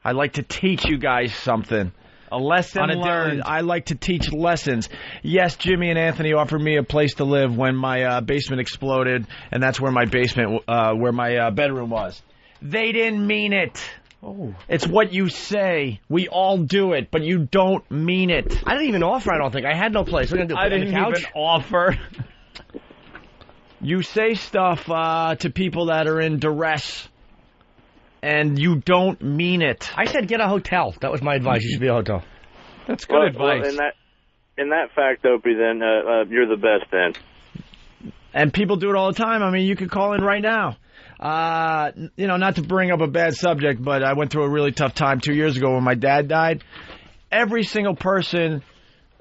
I like to teach you guys something. A lesson learned. I like to teach lessons. Yes, Jimmy and Anthony offered me a place to live when my basement exploded, and that's where my bedroom was. They didn't mean it. Oh. It's what you say. We all do it, but you don't mean it. I didn't even offer, I don't think. I had no place. What are you going to do, I didn't even offer. You say stuff to people that are in duress, and you don't mean it. I said get a hotel. That was my advice. You should be a hotel. That's good advice. Well, in that fact, Opie, then you're the best then. And people do it all the time. I mean, you could call in right now. Not to bring up a bad subject, but I went through a really tough time 2 years ago when my dad died. Every single person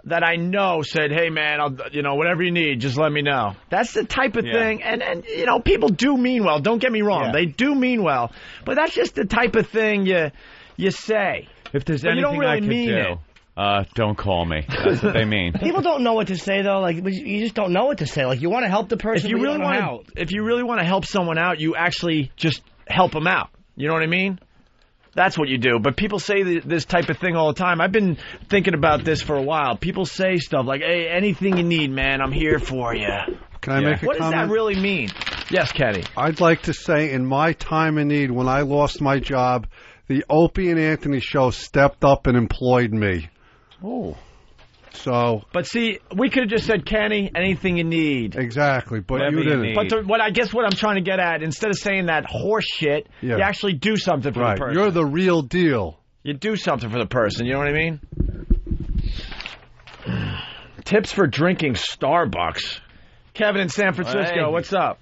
that I know said, hey, man, whatever you need, just let me know. That's the type of thing. And people do mean well. Don't get me wrong. Yeah. They do mean well. But that's just the type of thing you say. If there's anything you don't really I could mean do. It. Don't call me. That's what they mean. People don't know what to say, though. Like, you just don't know what to say. Like, you want to help the person, if you really want to help someone out, you actually just help them out. You know what I mean? That's what you do. But people say this type of thing all the time. I've been thinking about this for a while. People say stuff like, hey, anything you need, man, I'm here for you. Can I make a comment? What does that really mean? Yes, Kenny. I'd like to say in my time of need, when I lost my job, the Opie and Anthony show stepped up and employed me. Oh. So. But see, we could have just said, Kenny, anything you need. Exactly, but you didn't. But I guess what I'm trying to get at, instead of saying that horse shit, you actually do something for the person. You're the real deal. You do something for the person, you know what I mean? Tips for drinking Starbucks. Kevin in San Francisco, what's up?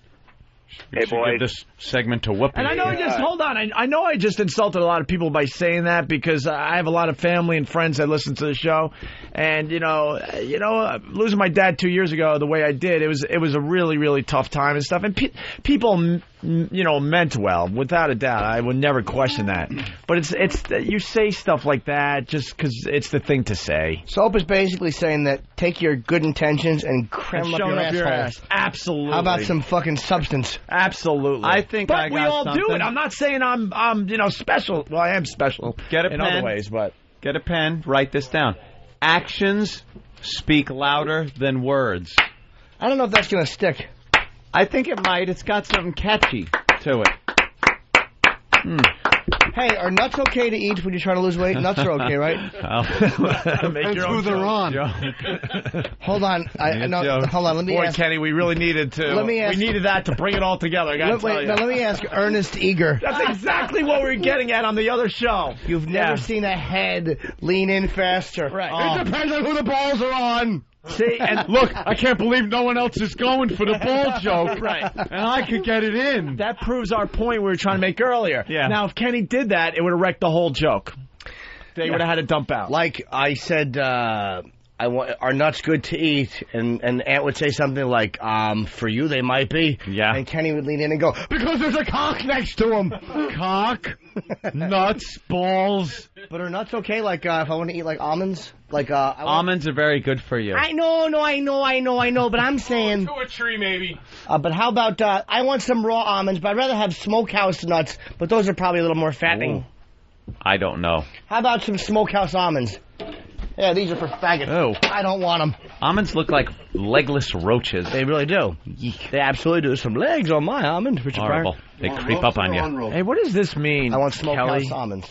Hey, boys. Give this segment to Whoopi. And I know I know I just insulted a lot of people by saying that because I have a lot of family and friends that listen to the show. And, losing my dad 2 years ago the way I did, it was a really, really tough time and stuff. And people, meant well, without a doubt. I would never question that. But it's you say stuff like that just because it's the thing to say. Soap is basically saying that take your good intentions and cram them up your ass. Absolutely. How about some fucking substance? Absolutely. But we all do it. I'm not saying I'm special. Well, I am special in other ways, but get a pen, write this down. Actions speak louder than words. I don't know if that's going to stick. I think it might. It's got something catchy to it. Hey, are nuts okay to eat when you're trying to lose weight? Nuts are okay, right? Make your own on. Hold on. Hold on. Let me ask. Kenny, we really needed to. We needed that to bring it all together. I gotta tell you. Now let me ask Ernest Eager. That's exactly what we were getting at on the other show. You've never seen a head lean in faster. Right. It depends on who the balls are on. See, and look, I can't believe no one else is going for the ball joke. Right. And I could get it in. That proves our point we were trying to make earlier. Yeah. Now, if Kenny did that, it would have wrecked the whole joke. They would have had to dump out. Like I said, are nuts good to eat? And Ant would say something like, for you they might be. Yeah. And Kenny would lean in and go, because there's a cock next to him. Cock, nuts, balls. But are nuts okay? Like, if I want to eat, like, almonds? Almonds are very good for you. I know, but I'm saying... To a tree, maybe. But how about, I want some raw almonds, but I'd rather have smokehouse nuts, but those are probably a little more fattening. Ooh. I don't know. How about some smokehouse almonds? Yeah, these are for faggots. Oh. I don't want them. Almonds look like legless roaches. They really do. They absolutely do. There's some legs on my almond. Horrible. They creep up on you. Hey, what does this mean? I want smokehouse Kelly? almonds.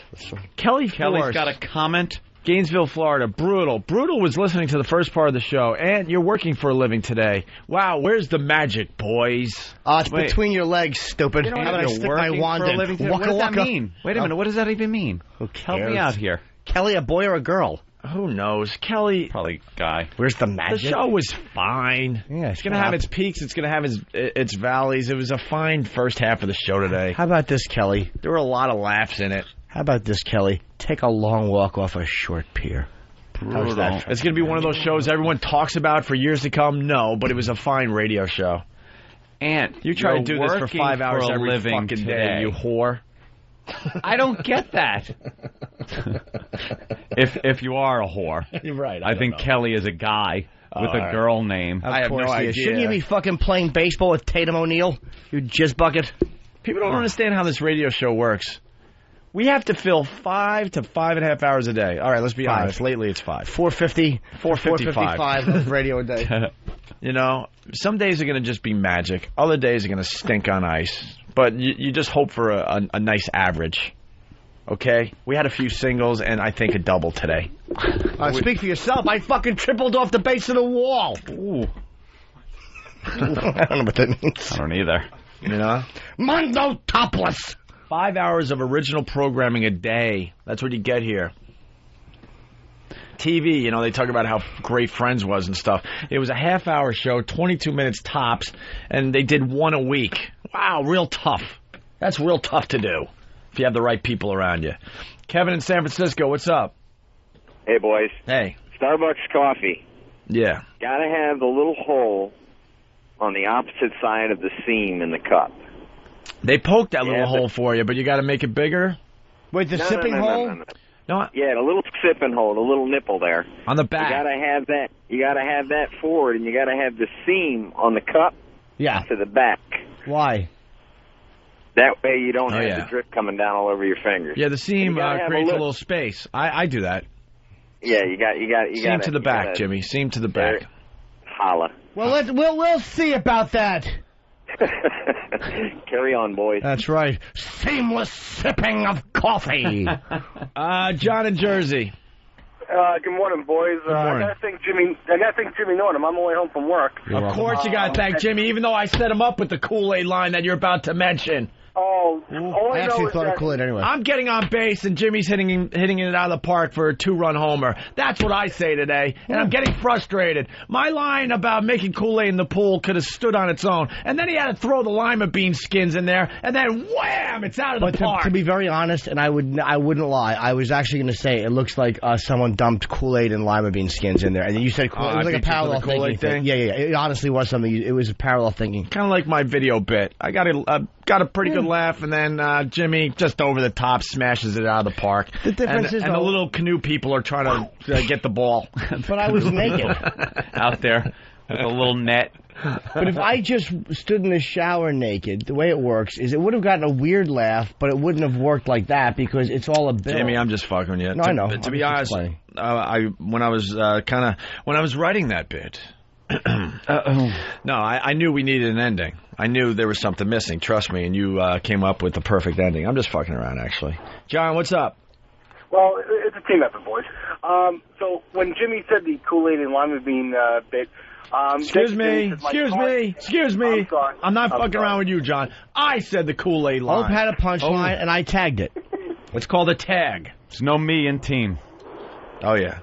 Kelly's got a comment. Gainesville, Florida. Brutal. Brutal was listening to the first part of the show, and you're working for a living today. Wow, where's the magic, boys? It's between your legs, stupid. You know How about I stick my wand in? What does that mean? Wait a minute, what does that even mean? Who cares? Help me out here. Kelly, a boy or a girl? Who knows? Kelly. Probably guy. Where's the magic? The show was fine. Yeah, it's going to have its peaks. It's going to have its valleys. It was a fine first half of the show today. How about this, Kelly? There were a lot of laughs in it. How about this, Kelly? Take a long walk off a short pier. How's that? It's going to be one of those shows everyone talks about for years to come? No, but it was a fine radio show. And you try to do this for 5 hours every fucking day, you whore. I don't get that. if you are a whore. You're right. I think Kelly is a guy with a girl name. I have no idea. Shouldn't you be fucking playing baseball with Tatum O'Neal? You jizz bucket. People don't understand how this radio show works. We have to fill 5 to 5.5 hours a day. All right, let's be honest. Lately, it's 5. 455 of radio a day. You know, some days are going to just be magic. Other days are going to stink on ice. But you just hope for a nice average. Okay? We had a few singles and I think a double today. Speak for yourself. I fucking tripled off the base of the wall. Ooh. I don't know what that means. I don't either. You know? Mondo Topless. 5 hours of original programming a day. That's what you get here. TV, you know, they talk about how great Friends was and stuff. It was a half-hour show, 22 minutes tops, and they did one a week. Wow, real tough. That's real tough to do if you have the right people around you. Kevin in San Francisco, what's up? Hey, boys. Hey. Starbucks coffee. Yeah. Gotta have the little hole on the opposite side of the seam in the cup. They poked that little hole for you, but you got to make it bigger? Wait, the sipping hole? No. Yeah, the little sipping hole, the little nipple there. On the back. You gotta have that. You gotta have that forward, and you gotta have the seam on the cup. Yeah. To the back. Why? That way you don't have the drip coming down all over your fingers. Yeah, the seam creates a little space. I do that. Yeah, you got. Seam to the back, Jimmy. Seam to the back. Holla. Well, we'll see about that. Carry on, boys. That's right. Seamless sipping of coffee. John in Jersey. Good morning, boys. Good morning. I gotta thank Jimmy Norton. I'm on my way home from work. Of course you gotta thank Jimmy, even though I set him up with the Kool-Aid line that you're about to mention. I actually thought of Kool-Aid anyway. I'm getting on base, and Jimmy's hitting it out of the park for a 2-run homer. That's what I say today, and I'm getting frustrated. My line about making Kool-Aid in the pool could have stood on its own, and then he had to throw the lima bean skins in there, and then wham, it's out of the park. To be very honest, and I wouldn't lie, I was actually going to say it looks like someone dumped Kool-Aid and lima bean skins in there, and then you said Kool-Aid. It was like a parallel thinking thing. Yeah. It honestly was something. It was a parallel thinking. Kind of like my video bit. I got a pretty good laugh, and then Jimmy, just over the top, smashes it out of the park. The difference is, and the little canoe people are trying to get the ball. But I was naked. Out there with a little net. But if I just stood in the shower naked, the way it works is it would have gotten a weird laugh, but it wouldn't have worked like that because it's all a bill. Jimmy, I'm just fucking you. No, I know. To be honest, when I was writing that bit, no, I knew we needed an ending. I knew there was something missing. Trust me, and you came up with the perfect ending. I'm just fucking around, actually. John, what's up? Well, it's a team effort, boys. So when Jimmy said the Kool-Aid and lima bean bit, Excuse me. I'm not fucking around with you, John. I said the Kool-Aid line. Hope had a punchline, and I tagged it. It's called a tag. There's no me in team. Oh, yeah.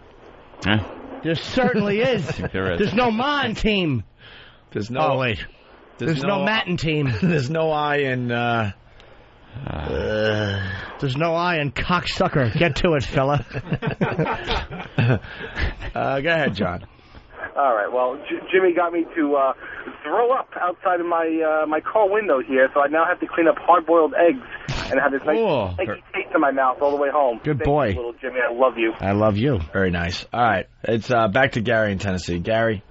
Huh? There certainly is. I think there is. There's no Mon team. There's no. Oh, wait. There's no Matin team. There's no I in. There's no I in cocksucker. Get to it, fella. Go ahead, John. All right. Well, Jimmy got me to throw up outside of my car window here, so I now have to clean up hard-boiled eggs and have this nice eggy taste in my mouth all the way home. Good Thank boy. you, little Jimmy. I love you. I love you. Very nice. All right. It's back to Gary in Tennessee. Gary.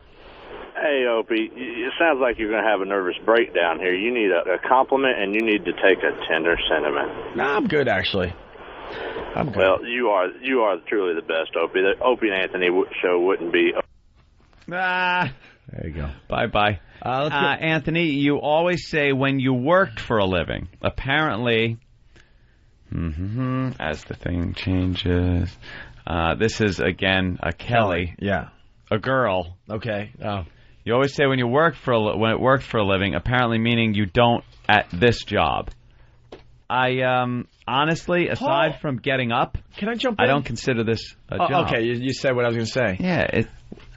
Hey, Opie, it sounds like you're going to have a nervous breakdown here. You need a compliment, and you need to take a tender sentiment. No, I'm good, actually. Well, you are truly the best, Opie. The Opie and Anthony show wouldn't be. There you go. Bye-bye. Anthony, you always say when you worked for a living. Apparently, as the thing changes, this is, again, a Kelly. Yeah. A girl. Okay. Oh. You always say when it worked for a living, apparently meaning you don't at this job. I honestly, aside from getting up, can I jump in? I don't consider this a job. Okay, you said what I was going to say. Yeah,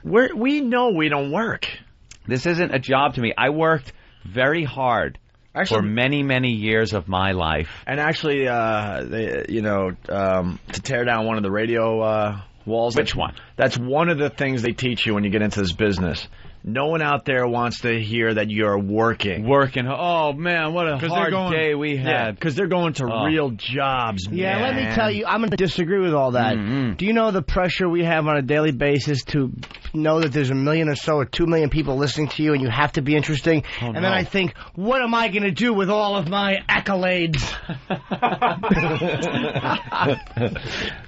we know we don't work. This isn't a job to me. I worked very hard for many, many years of my life. And actually, to tear down one of the radio walls. Which one? That's one of the things they teach you when you get into this business. No one out there wants to hear that you're working. Oh, man, what a hard day we had. Because they're going to real jobs, man. Yeah, let me tell you, I'm going to disagree with all that. Do you know the pressure we have on a daily basis to know that there's 1 million or so or 2 million people listening to you and you have to be interesting? And then I think, what am I going to do with all of my accolades?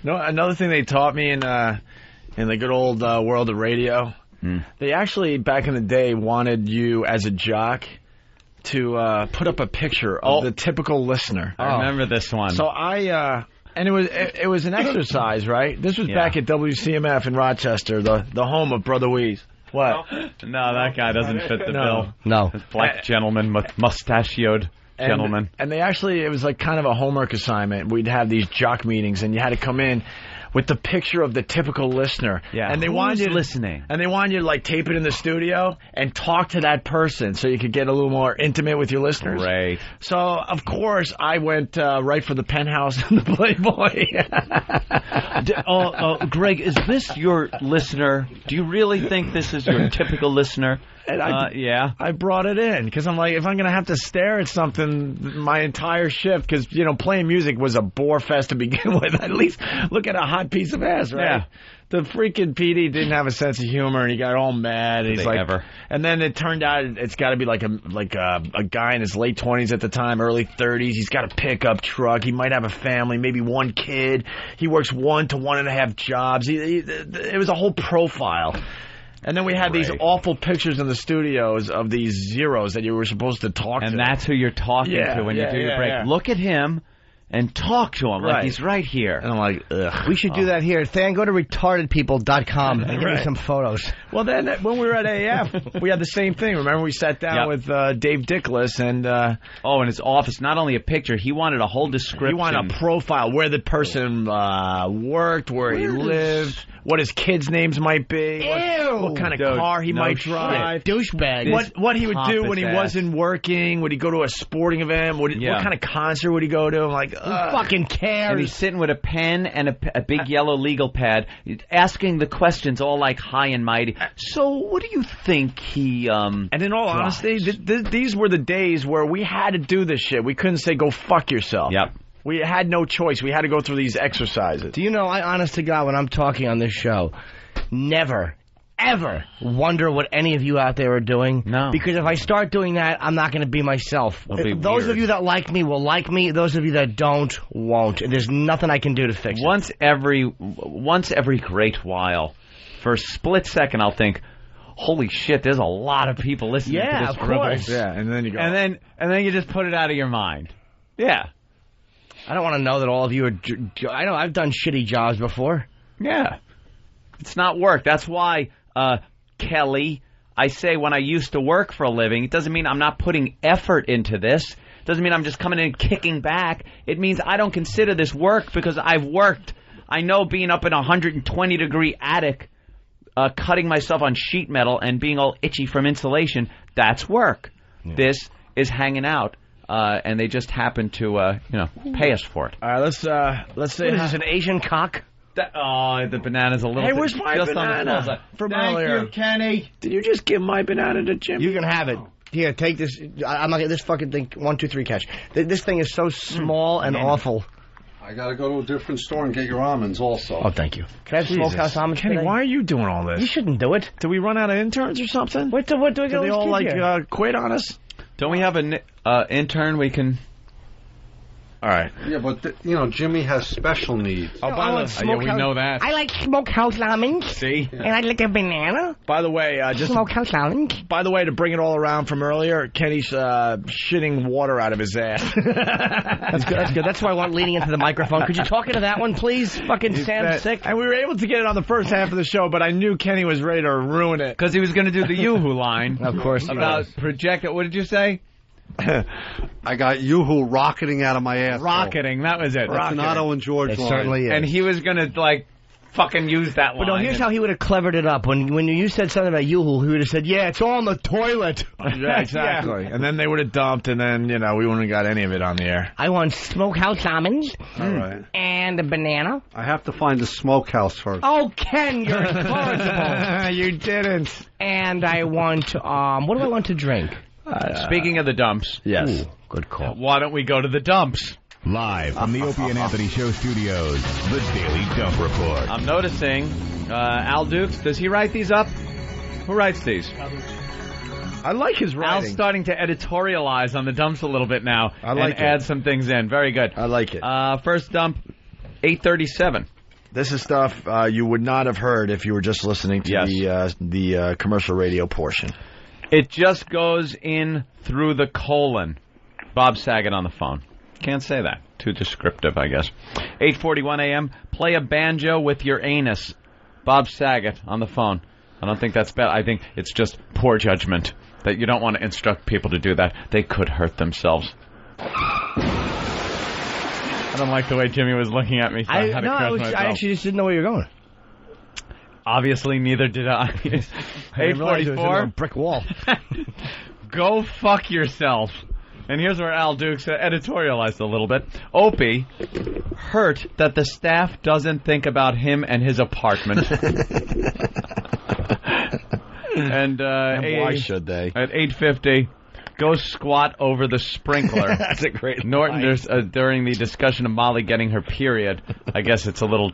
No, another thing they taught me in the good old world of radio, they actually, back in the day, wanted you as a jock to put up a picture of the typical listener. I remember this one. So and it was an exercise, right? This was back at WCMF in Rochester, the home of Brother Weeze. What? No, that guy doesn't fit the bill. No. This black gentleman, mustachioed gentleman. And they actually, it was like kind of a homework assignment. We'd have these jock meetings, and you had to come in with the picture of the typical listener. Yeah. And they wanted you listening. And they wanted you to, like, tape it in the studio and talk to that person so you could get a little more intimate with your listeners. Right. So, of course, I went right for the Penthouse and the Playboy. Greg, is this your listener? Do you really think this is your typical listener? And I brought it in because I'm like, if I'm going to have to stare at something my entire shift, because, playing music was a bore fest to begin with. At least look at a hot piece of ass, right? Yeah. The freaking PD didn't have a sense of humor, and he got all mad. And he's like, ever. And then it turned out it's got to be like a guy in his late 20s at the time, early 30s. He's got a pickup truck. He might have a family, maybe one kid. He works 1 to 1.5 jobs. It was a whole profile. And then we had these awful pictures in the studios of these zeros that you were supposed to talk to. And that's who you're talking to when you do your break. Yeah. Look at him and talk to him like he's right here. And I'm like, ugh. We should do that here. Than, go to retardedpeople.com and give me some photos. Well, then, when we were at AF, we had the same thing. Remember, we sat down with Dave Dickless and... in his office, not only a picture, he wanted a whole description. He wanted a profile, where the person worked, where he lived, what his kids' names might be, what kind of car he might drive. Douchebag. What he would do when he wasn't working. Would he go to a sporting event? What kind of concert would he go to? I'm like, who fucking cares? And he's sitting with a pen and a big yellow legal pad, asking the questions all like high and mighty. So what do you think he And in all honesty, these were the days where we had to do this shit. We couldn't say, go fuck yourself. Yep. We had no choice. We had to go through these exercises. Do you know, I honest to God, when I'm talking on this show, never, ever wonder what any of you out there are doing. No. Because if I start doing that, I'm not going to be myself. Those of you that like me will like me. Those of you that don't, won't. And there's nothing I can do to fix it. Once every great while, for a split second, I'll think, holy shit, there's a lot of people listening to this. Of course. Yeah, and then you go. And then you just put it out of your mind. Yeah. I don't want to know that all of you are... I know I've done shitty jobs before. Yeah. It's not work. That's why, Kelly, I say when I used to work for a living, it doesn't mean I'm not putting effort into this. It doesn't mean I'm just coming in and kicking back. It means I don't consider this work because I've worked. I know being up in a 120-degree attic, cutting myself on sheet metal and being all itchy from insulation, that's work. Yeah. This is hanging out. And they just happen to, pay us for it. All right, let's say... What is this, an Asian cock? The banana's a little... Hey, where's my banana from earlier? Thank you, Kenny. Did you just give my banana to Jim? You can have it. Here, take this. I'm not getting this fucking thing. 1, 2, 3, catch. This thing is so small and awful. I got to go to a different store and get your almonds also. Oh, thank you. Can I have smokehouse almonds Kenny, today? why are you doing all this? You shouldn't do it. Did we run out of interns or something? What do we get? Did they all, quit on us? Don't we have an intern we can... All right. Yeah, but Jimmy has special needs. Oh, by the way, we know that. I like smokehouse almonds. See? And I like a banana. By the way, smokehouse almonds. By the way, to bring it all around from earlier, Kenny's shitting water out of his ass. That's good. That's good. That's why I want leaning into the microphone. Could you talk into that one, please? Fucking Sam's sick. And we were able to get it on the first half of the show, but I knew Kenny was ready to ruin it because he was going to do the Yoo-hoo line. Of course. About project. What did you say? I got Yoo-hoo rocketing out of my ass. Rocketing, that was it. That's an Otto and George it line. Certainly is. And he was going to, fucking use that line. But no, here's how he would have clevered it up. When you said something about Yoo-hoo, he would have said, yeah, it's all in the toilet. Yeah, exactly. And then they would have dumped, and then, we wouldn't have got any of it on the air. I want smokehouse almonds. All right. And a banana. I have to find the smokehouse first. Oh, Ken, you're incorrigible. You didn't. And I want, what do I want to drink? Speaking of the dumps. Yes. Ooh, good call. Why don't we go to the dumps? Live from the Opie and Anthony Show studios, the Daily Dump Report. I'm noticing, Al Dukes, does he write these up? Who writes these? I like his writing. Al's starting to editorialize on the dumps a little bit now. I like and add some things in. Very good. I like it. First dump, 837. This is stuff you would not have heard if you were just listening to the commercial radio portion. It just goes in through the colon. Bob Saget on the phone. Can't say that. Too descriptive, I guess. 8:41 a.m. Play a banjo with your anus. Bob Saget on the phone. I don't think that's bad. I think it's just poor judgment that you don't want to instruct people to do that. They could hurt themselves. I don't like the way Jimmy was looking at me. So I actually just didn't know where you were going. Obviously, neither did I. 8:44. A brick wall. Go fuck yourself. And here's where Al Dukes editorialized a little bit. Opie hurt that the staff doesn't think about him and his apartment. and why should they? At 8:50, go squat over the sprinkler. That's a great Norton, during the discussion of Molly getting her period, I guess it's a little...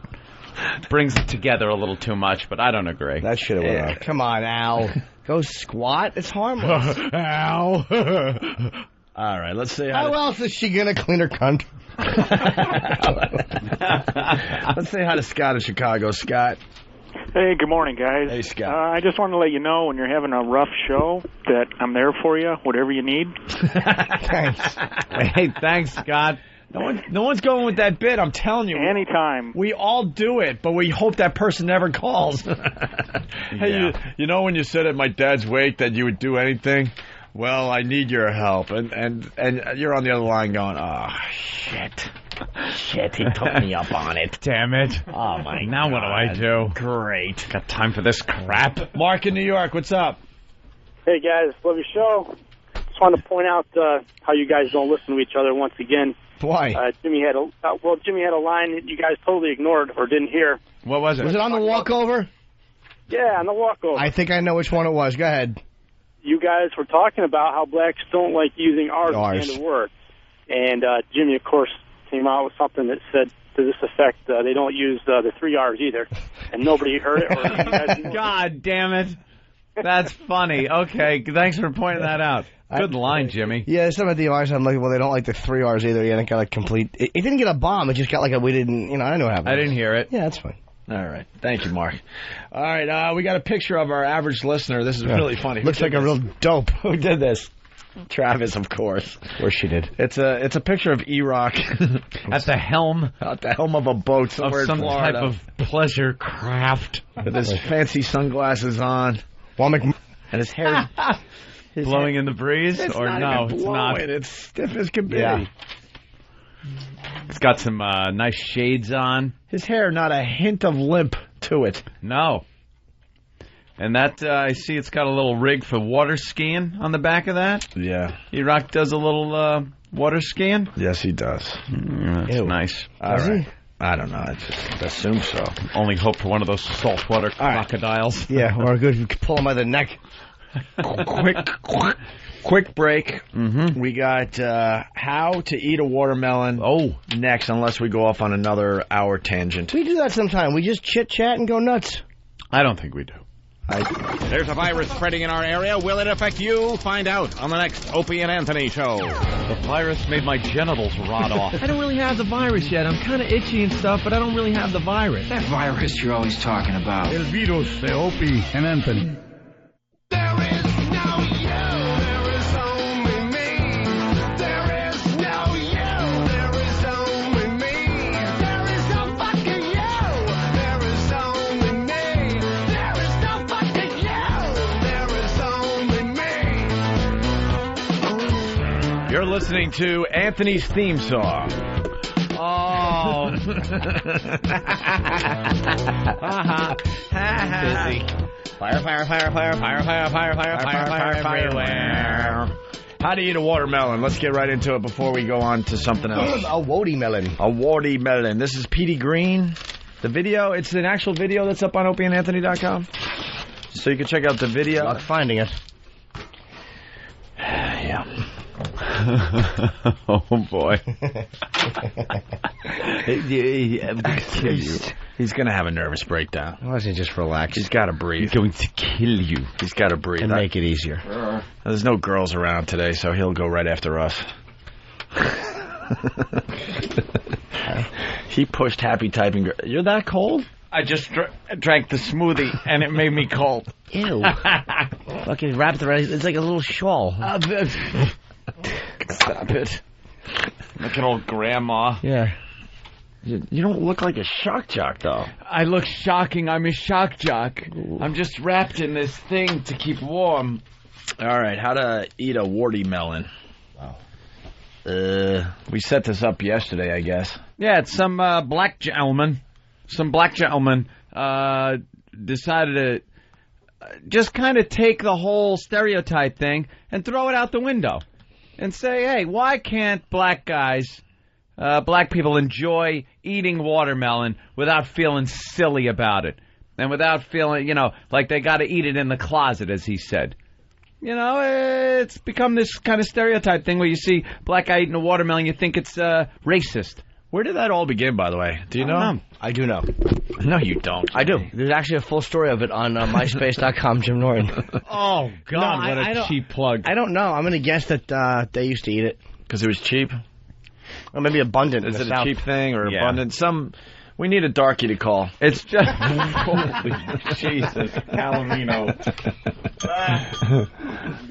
brings it together a little too much, but I don't agree. That should have went out. Come on, Al. Go squat. It's harmless. Al. All right, let's see how else is she going to clean her cunt? Let's say hi to Scott in Chicago. Scott. Hey, good morning, guys. Hey, Scott. I just wanted to let you know when you're having a rough show that I'm there for you, whatever you need. Thanks. Hey, thanks, Scott. No one's going with that bit, I'm telling you. Anytime. We all do it, but we hope that person never calls. Hey, you know when you said at my dad's wake that you would do anything? Well, I need your help. And you're on the other line going, oh, shit. Shit, he took me up on it. Damn it. Oh, my Now God. what do I do? Great. Got time for this crap. Mark in New York, what's up? Hey, guys. Love your show. Just wanted to point out how you guys don't listen to each other once again. Why? Jimmy had a line that you guys totally ignored or didn't hear. What was it? Was it on the walkover? Yeah, on the walkover. I think I know which one it was. Go ahead. You guys were talking about how blacks don't like using R's at the end of words. And Jimmy, of course, came out with something that said to this effect, they don't use the 3 R's either. And nobody heard it. Or you guys God damn it. That's funny. Okay, thanks for pointing that out. Good line, Jimmy. Yeah, some of the R's I'm like, well, they don't like the 3 R's either. Yeah, it got a complete... It didn't get a bomb. It just got like a... We didn't... I don't know what happened. I didn't hear it. Yeah, that's fine. All right. Thank you, Mark. All right. We got a picture of our average listener. This is really funny. Looks like a real dope. Who did this? Travis, of course. Of course she did. It's a picture of E-Rock at the helm of a boat somewhere of some in Florida. type of pleasure craft with his fancy sunglasses on. And his hair blowing in the breeze, it's or not no? Even It's blowing. not. It's stiff as can be. Yeah. It's got some nice shades on. His hair, not a hint of limp to it. No. And that, I see it's got a little rig for water skiing on the back of that. Yeah. E-Rock does a little water skiing? Yes, he does. That's nice. All right. I don't know. I just assume so. Only hope for one of those saltwater crocodiles. Yeah, or good, pull him by the neck. Quick break. Mm-hmm. We got how to eat a watermelon next, unless we go off on another hour tangent. We do that sometime. We just chit-chat and go nuts. I don't think we do. There's a virus spreading in our area. Will it affect you? Find out on the next Opie and Anthony show. The virus made my genitals rot off. I don't really have the virus yet. I'm kind of itchy and stuff, but I don't really have the virus. That virus you're always talking about. El virus de Opie and Anthony. You're listening to Anthony's theme song. Oh. Busy. Fire, fire, fire, fire, fire, fire, fire, fire, fire, fire. How do you eat a watermelon? Let's get right into it before we go on to something else. A woody melon. A woody melon. This is Petey Green. The video, it's an actual video that's up on opieandanthony.com. So you can check out the video. Not finding it. Yeah. Oh, boy. He's going to have a nervous breakdown. Why doesn't he just relax? He's got to breathe. He's going to kill you. He's got to breathe. And make it easier. There's no girls around today, so he'll go right after us. He pushed happy typing. You're that cold? I just drank the smoothie, and it made me cold. Ew. Fucking wrapped around. It's like a little shawl. Stop it. Look at old grandma. Yeah. You don't look like a shock jock, though. I look shocking. I'm a shock jock. Ooh. I'm just wrapped in this thing to keep warm. All right, how to eat a warty melon. Wow. We set this up yesterday, I guess. Yeah, it's some black gentleman decided to just kind of take the whole stereotype thing and throw it out the window and say, hey, why can't black people enjoy eating watermelon without feeling silly about it and without feeling, like they got to eat it in the closet, as he said. It's become this kind of stereotype thing where you see black guy eating a watermelon, you think it's racist. Where did that all begin, by the way? Do you know? I do know. No, you don't. I do. There's actually a full story of it on myspace.com, Jim Norton. Oh, God, what a cheap plug. I don't know. I'm going to guess that they used to eat it. Because it was cheap? Or maybe abundant. Is in the it South. a cheap thing or abundant? We need a darkie to call. It's just... Holy Jesus. Palomino.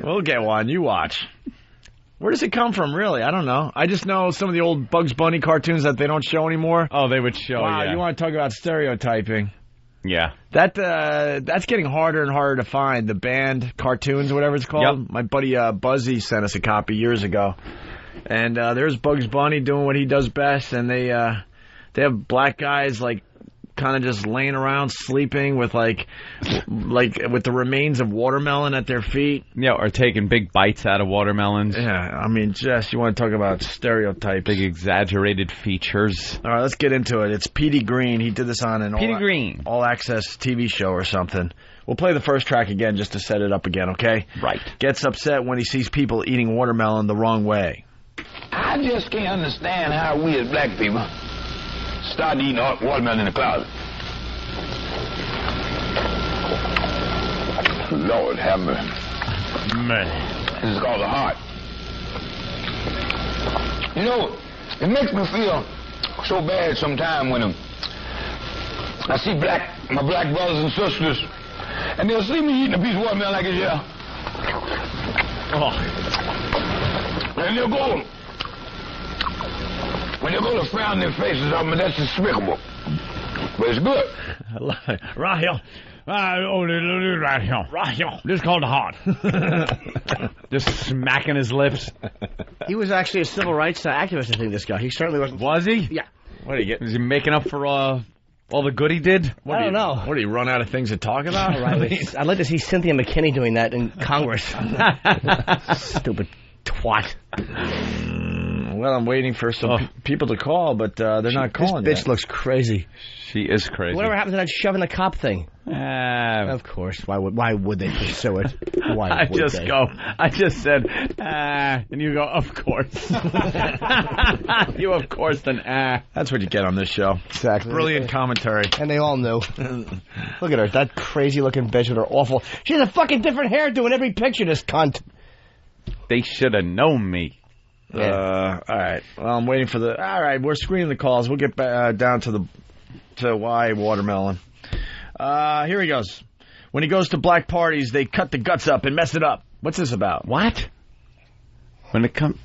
We'll get one. You watch. Where does it come from, really? I don't know. I just know some of the old Bugs Bunny cartoons that they don't show anymore. Oh, they would show, wow, yeah. You want to talk about stereotyping. Yeah. That's getting harder and harder to find. The band cartoons, whatever it's called. Yep. My buddy Buzzy sent us a copy years ago. And there's Bugs Bunny doing what he does best, and they have black guys, like, kind of just laying around sleeping with like with the remains of watermelon at their feet. Yeah, or taking big bites out of watermelons. Yeah, I mean, Jess, you want to talk about stereotypes. Big exaggerated features. All right, let's get into it. It's Petey Green. He did this on an all-access TV show or something. We'll play the first track again just to set it up again, okay? Right. Gets upset when he sees people eating watermelon the wrong way. I just can't understand how we as black people start eating watermelon in the closet. Lord have mercy. This is called the heart. It makes me feel so bad sometimes when I see my black brothers and sisters, and they'll see me eating a piece of watermelon like this here. And they'll go, when they go to frown their faces on me, that's despicable. But it's good. I love it. Right here. Right here. Right here. This is called the heart. Just smacking his lips. He was actually a civil rights activist, I think, this guy. He certainly wasn't. Was he? Yeah. What did he get? Was he making up for all the good he did? I don't know. What, did he run out of things to talk about? Right. I'd like to see Cynthia McKinney doing that in Congress. Stupid twat. Well, I'm waiting for some people to call, but they're not calling. This bitch looks crazy. She is crazy. Whatever happened to that shoving the cop thing? Of course. Why would they pursue it? Why would they? I just said, and you go, of course. You of course then, That's what you get on this show. Exactly. Brilliant commentary. And they all knew. Look at her. That crazy-looking bitch with her awful... She has a fucking different hairdo in every picture, this cunt. They should have known me. All right. Well, I'm waiting for the... All right, we're screening the calls. We'll get down to why watermelon. Here he goes. When he goes to black parties, they cut the guts up and mess it up. What's this about? What? When it comes...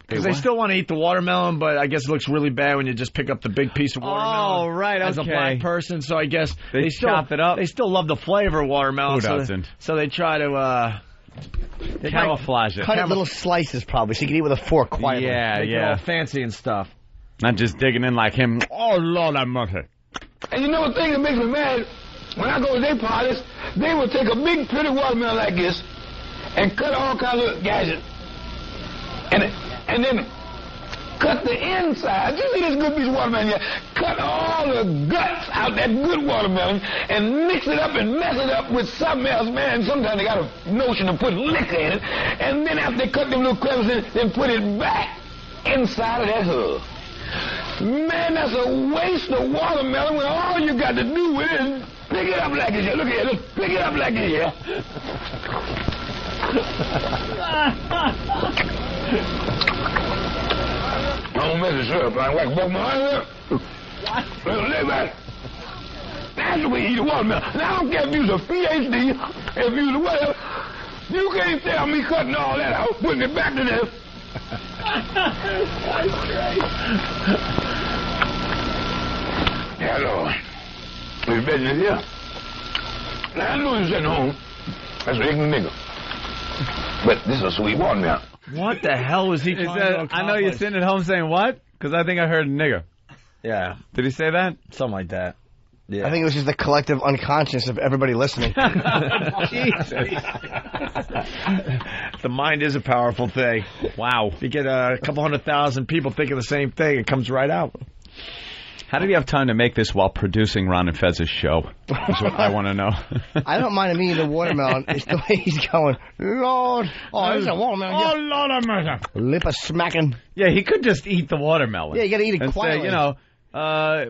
Because they still want to eat the watermelon, but I guess it looks really bad when you just pick up the big piece of watermelon. Oh, right, as a black person, so I guess they still chop it up. They still love the flavor of watermelon. Who doesn't? So they try to camouflage it. Cut it little slices, probably, so you can eat with a fork quietly. Make it all fancy and stuff. Not just digging in like him. Oh, Lord, I'm murder. And you know the thing that makes me mad? When I go to their parties, they will take a big, pretty watermelon like this and cut all kinds of gadgets. And then cut the inside. You see this good piece of watermelon here? Cut all the guts out that good watermelon and mix it up and mess it up with something else, man. Sometimes they got a notion to put liquor in it. And then after they cut them little crevices, then put it back inside of that hub. Man, that's a waste of watermelon when all you got to do with it is pick it up like this here. Look here, just pick it up like this here. Don't mess it up. I like both my eyes up. What? That's the way you eat a watermelon. Now, I don't care if you was a PhD, if you was whatever. You can't tell me cutting all that out, putting it back to this. Hello. It's business here. Now, I know you're sitting home. That's an ignorant nigga. But this is a sweet watermelon. What the hell was he trying to accomplish? I know you're sitting at home saying what? Because I think I heard nigger. Yeah. Did he say that? Something like that. Yeah. I think it was just the collective unconscious of everybody listening. Jesus. The mind is a powerful thing. Wow. If you get a couple 100,000 people thinking the same thing, it comes right out. How did he have time to make this while producing Ron and Fez's show? That's what I want to know. I don't mind him eating the watermelon. It's the way he's going, Lord. Oh, there's a watermelon. Oh, Lord of mercy. Lip a smacking. Yeah, he could just eat the watermelon. Yeah, you got to eat it and quietly. say, you know,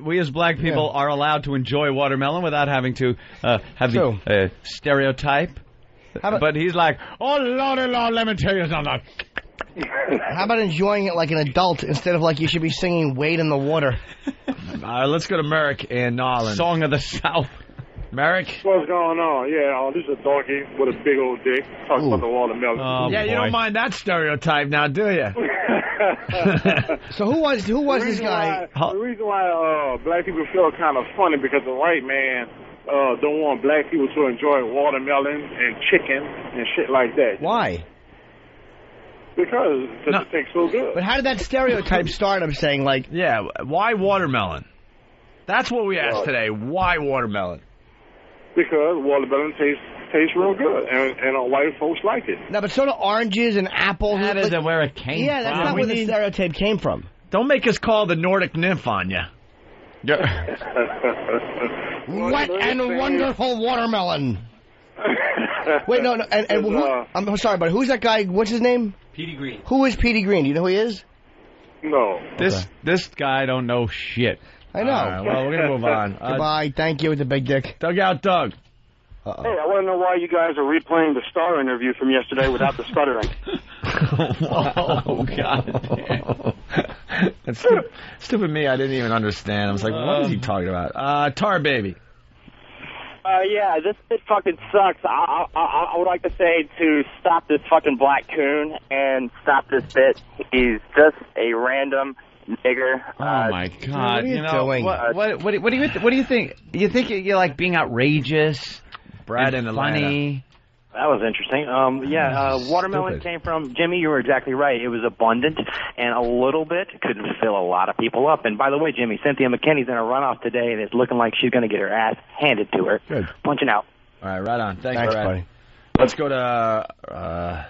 we as black people are allowed to enjoy watermelon without having to have the stereotype. But he's like, oh, Lordy, Lord, let me tell you something. How about enjoying it like an adult instead of like you should be singing Wade in the Water? Let's go to Merrick and Nolan. Song of the South. Merrick? What's going on? Yeah, this is a donkey with a big old dick talking about the watermelon. Oh, yeah, boy. You don't mind that stereotype now, do you? So who was this guy? The reason why black people feel kind of funny because the white man don't want black people to enjoy watermelon and chicken and shit like that. Why? Because it tastes so good. But how did that stereotype start? I'm saying, like... Yeah, why watermelon? That's what we asked today. Why watermelon? Because watermelon tastes real good, and white folks like it. No, but so do oranges and apples. That isn't where it came from. Yeah, that's not where the stereotype came from. Don't make us call the Nordic nymph on you. Wet and wonderful watermelon. Wait, no, and I'm sorry, but who's that guy? What's his name? Petey Green. Who is Petey Green? Do you know who he is? No. This guy don't know shit. I know. Right, well, we're gonna move on. Goodbye. Thank you with the big dick. Dugout Doug. Hey, I want to know why you guys are replaying the Star interview from yesterday without the stuttering. Oh, God damn. That's stupid me. I didn't even understand. I was like, what is he talking about? Tar Baby. Yeah, this bit fucking sucks. I would like to say to stop this fucking black coon and stop this bit. He's just a random nigger. Oh my God! What are you doing? What do you think? You think you're like being outrageous, Brad and funny? That was interesting. Watermelon came from Jimmy. You were exactly right. It was abundant, and a little bit could fill a lot of people up. And by the way, Jimmy, Cynthia McKinney's in a runoff today, and it's looking like she's going to get her ass handed to her. Good. Punching out. All right, right on. Thanks Brad. buddy. Let's go to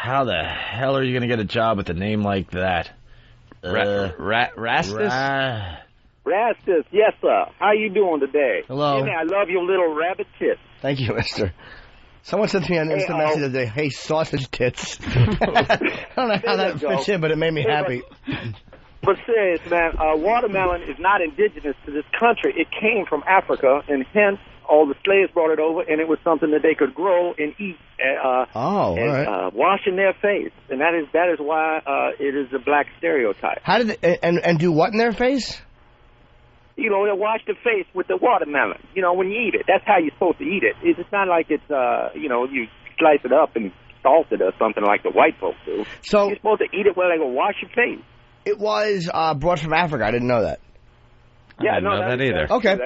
How the hell are you going to get a job with a name like that? Rastus? Rastus, yes, sir. How you doing today? Hello. Jimmy, I love your little rabbit tits. Thank you, mister. Someone said to me on instant message the other day, hey, sausage tits. I don't know how that fits in, but it made me happy. But serious, man, watermelon is not indigenous to this country. It came from Africa, and hence all the slaves brought it over, and it was something that they could grow and eat. Washing their face, and that is why it is a black stereotype. How did they, and do what in their face? You know, they wash the face with the watermelon. You know, when you eat it, that's how you're supposed to eat it. It's not like it's you slice it up and salt it or something like the white folks do. So you're supposed to eat it where they go wash your face. It was brought from Africa. I didn't know that. Yeah, I didn't know that either. Okay.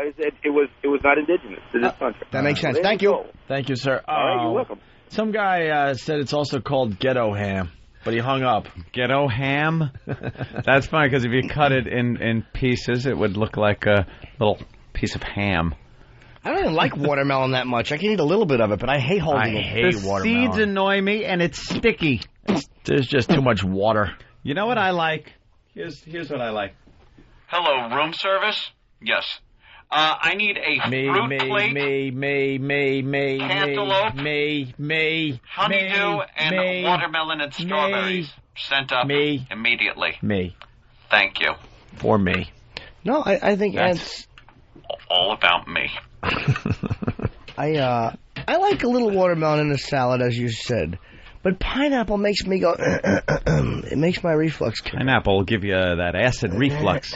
It was not indigenous to this country. That makes sense. There Thank you. Thank you, sir. All right, you're welcome. Some guy said it's also called ghetto ham, but he hung up. Ghetto ham? That's funny because if you cut it in pieces, it would look like a little piece of ham. I don't even like watermelon that much. I can eat a little bit of it, but I hate holding it. I hate watermelon. The seeds annoy me, and it's sticky. There's just too much water. You know what I like? Here's what I like. Hello, room service? Yes. I need a fruit plate, cantaloupe, honeydew, and watermelon and strawberries. Sent up immediately. Thank you. For me. No, I think that's all about me. I like a little watermelon in a salad, as you said. But pineapple makes me go, it makes my reflux kick. Pineapple will give you that acid reflux.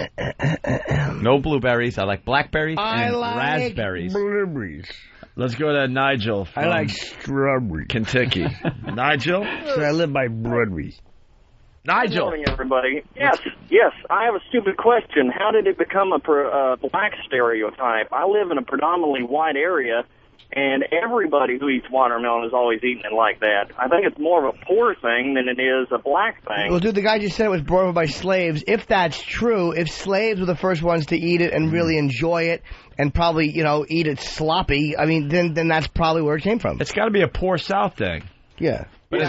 No blueberries. I like blackberries and raspberries. Blueberries. Let's go to Nigel. I like strawberries. Kentucky. Nigel? So I live by Broadway. Nigel. Good morning, everybody. Yes. I have a stupid question. How did it become a black stereotype? I live in a predominantly white area, and everybody who eats watermelon is always eating it like that. I think it's more of a poor thing than it is a black thing. Well, dude, the guy just said it was brought over by slaves. If that's true, if slaves were the first ones to eat it and really enjoy it and probably, eat it sloppy, I mean, then that's probably where it came from. It's got to be a poor South thing. Yeah. But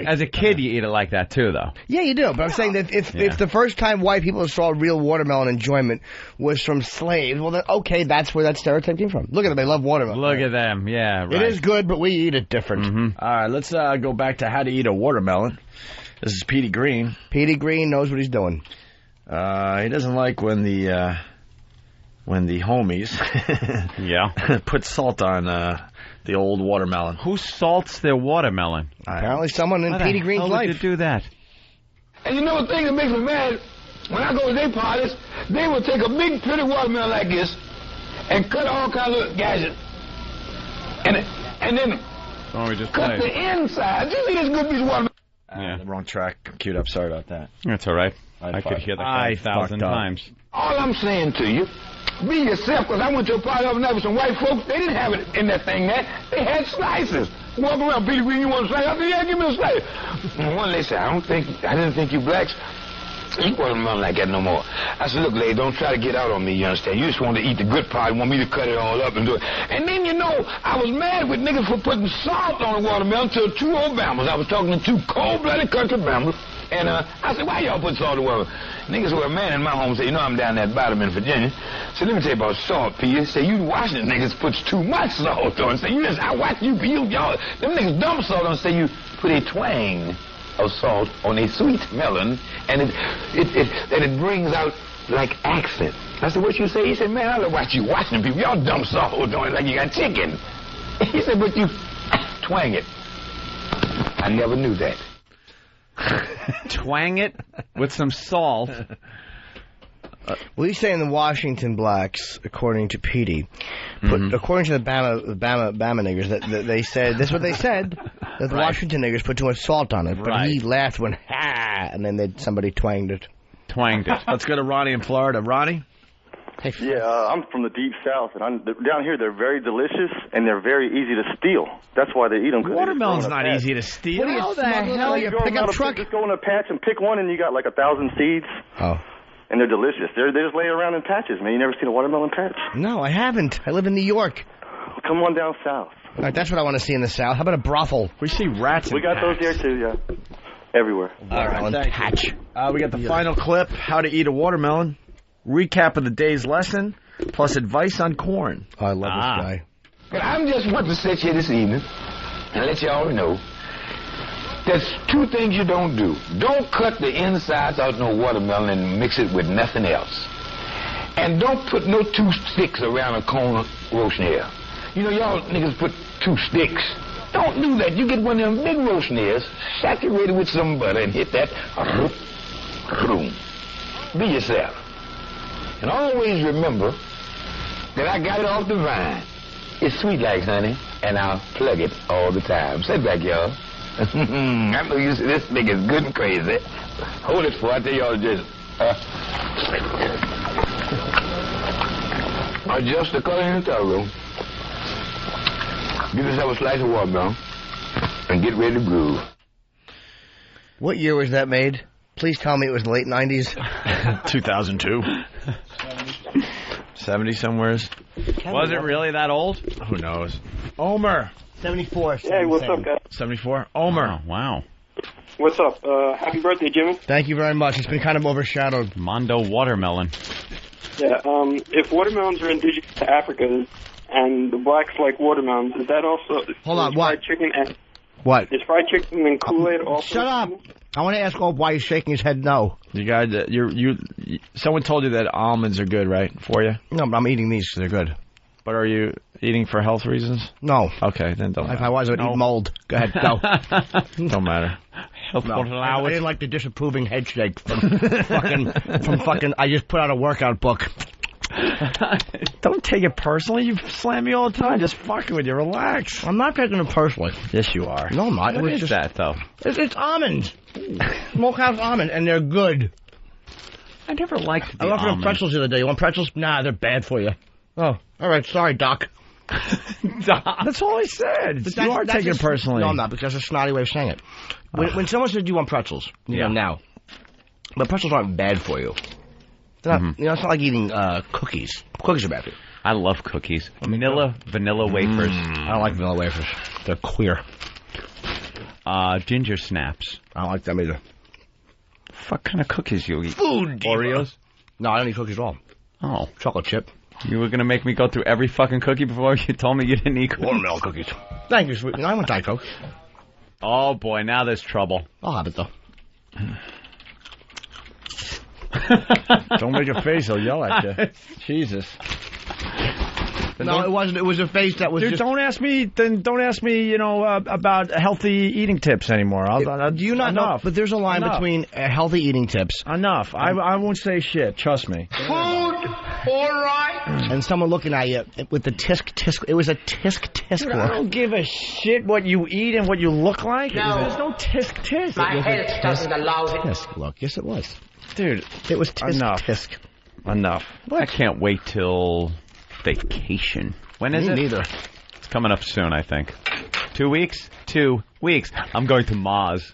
as a kid, you eat it like that, too, though. Yeah, you do. But I'm saying that if the first time white people saw real watermelon enjoyment was from slaves, well, then, okay, that's where that stereotype came from. Look at them. They love watermelon. Look at them. Yeah, right. It is good, but we eat it different. Mm-hmm. All right, let's go back to how to eat a watermelon. This is Petey Green. Petey Green knows what he's doing. He doesn't like when the homies put salt on the old watermelon. Who salts their watermelon? Apparently someone in Petey Green's life. How would you do that? And you know the thing that makes me mad? When I go to their parties, they will take a big, pretty watermelon like this and cut all kinds of gadgets. And then cut the inside. You see this good piece of watermelon? The wrong track queued up. Sorry about that. That's all right. I could hear that 5,000 times. All I'm saying to you, be yourself, because I went to a party over there with some white folks. They didn't have it in that thing there. They had slices. Walk around, Petey Green, you want a slice? I said, yeah, give me a slice. And one lady said, I didn't think you blacks eat watermelon like that no more. I said, look, lady, don't try to get out on me, you understand? You just want to eat the good part. You want me to cut it all up and do it. And then, I was mad with niggas for putting salt on the watermelon to two old Bama's. I was talking to two cold-blooded country Bama's. And I said, why y'all put salt in the water? Niggas were a man in my home say, I'm down that bottom in Virginia. So let me tell you about salt, P. Say, you Washington niggas puts too much salt on. Say, I watch y'all. Them niggas dump salt on. Say, you put a twang of salt on a sweet melon, and it brings out like accent. I said, what you say? He said, man, I watch you Washington people. Y'all dump salt on it like you got chicken. He said, but you twang it. I never knew that. Twang it with some salt. Well, he's saying the Washington blacks, according to Petey, according to the Bama niggers, that they said, this is what they said, that the Washington niggers put too much salt on it. But he laughed when, and then somebody twanged it. Let's go to Ronnie in Florida. Ronnie? Hey, I'm from the deep south, and down here they're very delicious, and they're very easy to steal. That's why they eat them. Watermelon's not easy to steal. How the hell you pick up truck? Just go in a patch and pick one, and you got like 1,000 seeds. Oh. And they're delicious. They just lay around in patches, man. You never seen a watermelon patch? No, I haven't. I live in New York. Well, come on down south. All right, that's what I want to see in the South. How about a brothel? We see rats. We got those here too, yeah. Everywhere. All right, thank you. We got the final clip, how to eat a watermelon, recap of the day's lesson, plus advice on corn. Oh, I love this guy. But I'm just want to sit here this evening and let you all know there's two things you don't do. Don't cut the insides out no watermelon and mix it with nothing else. And don't put no 2 sticks around a cone roasting here. You know, y'all niggas put 2 sticks. Don't do that. You get one of them big roasting saturated with some butter and hit that. Be yourself. And always remember that I got it off the vine. It's sweet like honey, and I'll plug it all the time. Sit back, y'all. I know you see this thing is good and crazy. Hold it for I tell y'all just adjust the color in the towel. Give yourself a slice of watermelon and get ready to groove. What year was that made? Please tell me it was the late 90s. 2002. 70 somewheres. Was it really that old? Who knows? Omer. 74. Hey, what's up, guys? 74. Omer. Oh, wow. What's up? Happy birthday, Jimmy. Thank you very much. It's been kind of overshadowed. Mondo watermelon. Yeah, if watermelons are indigenous to Africa and the blacks like watermelons, is that also... Hold on, what? Fried chicken and... What? Is fried chicken and Kool-Aid also... Shut up! I want to ask Hope why he's shaking his head no. You guys, someone told you that almonds are good, right, for you? No, but I'm eating these because they're good. But are you eating for health reasons? No. Okay, then don't. If I was, I would eat mold. Go ahead, go. Don't matter. No, I didn't like the disapproving head shake from fucking. I just put out a workout book. Don't take it personally. You slam me all the time. Just fucking with you. Relax. I'm not taking it personally. Yes, you are. No, I'm not. What is that, though? It's almonds. Smokehouse almond, and they're good. I never liked the I went for almonds. pretzels the other day. You want pretzels? Nah, they're bad for you. Oh, all right. Sorry, Doc. That's all I said. You are taking it personally. No, I'm not, because that's a snotty way of saying it. When someone says, do you want pretzels? You know, now. But pretzels aren't bad for you. They're not, you know, it's not like eating cookies. Cookies are bad for you. I love cookies. Vanilla wafers. I don't like vanilla wafers. They're queer. Ginger snaps. I don't like them either. What kind of cookies you eat? Food. Oreos? No, I don't eat cookies at all. Oh. Chocolate chip. You were going to make me go through every fucking cookie before you told me you didn't eat cookies? Watermelon cookies. Thank you, sweet. I want Diet Coke. Oh, boy, now there's trouble. I'll have it, though. Don't make a face, I'll yell at you. Jesus. No, it wasn't. It was a face that was. Dude, just... don't ask me. Then don't ask me. You know about healthy eating tips anymore. Do you not know? But there's a line between healthy eating tips. Enough. I won't say shit. Trust me. Food, all right. And someone looking at you with the tisk. It was a tisk. Dude, I don't give a shit what you eat and what you look like. No. There's no tisk. My health doesn't allow it. Tisk look. Yes, it was. Dude, it was tisk. Enough. I can't wait till vacation. When is it? Me neither. It's coming up soon, I think. 2 weeks? 2 weeks. I'm going to Maz.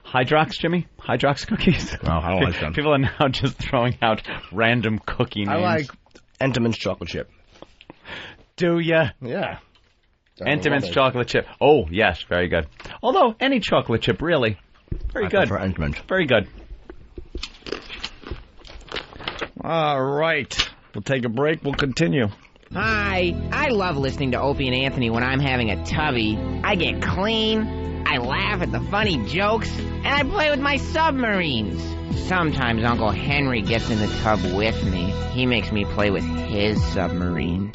Hydrox, Jimmy? Hydrox cookies? Oh, I don't like them. People are now just throwing out random cookie names. I like Entenmann's chocolate chip. Do ya? Yeah. Entenmann's chocolate chip. Oh, yes, very good. Although, any chocolate chip, really. Very good. For Entenmann's. Very good. All right. We'll take a break. We'll continue. Hi. I love listening to Opie and Anthony when I'm having a tubby. I get clean, I laugh at the funny jokes, and I play with my submarines. Sometimes Uncle Henry gets in the tub with me. He makes me play with his submarine.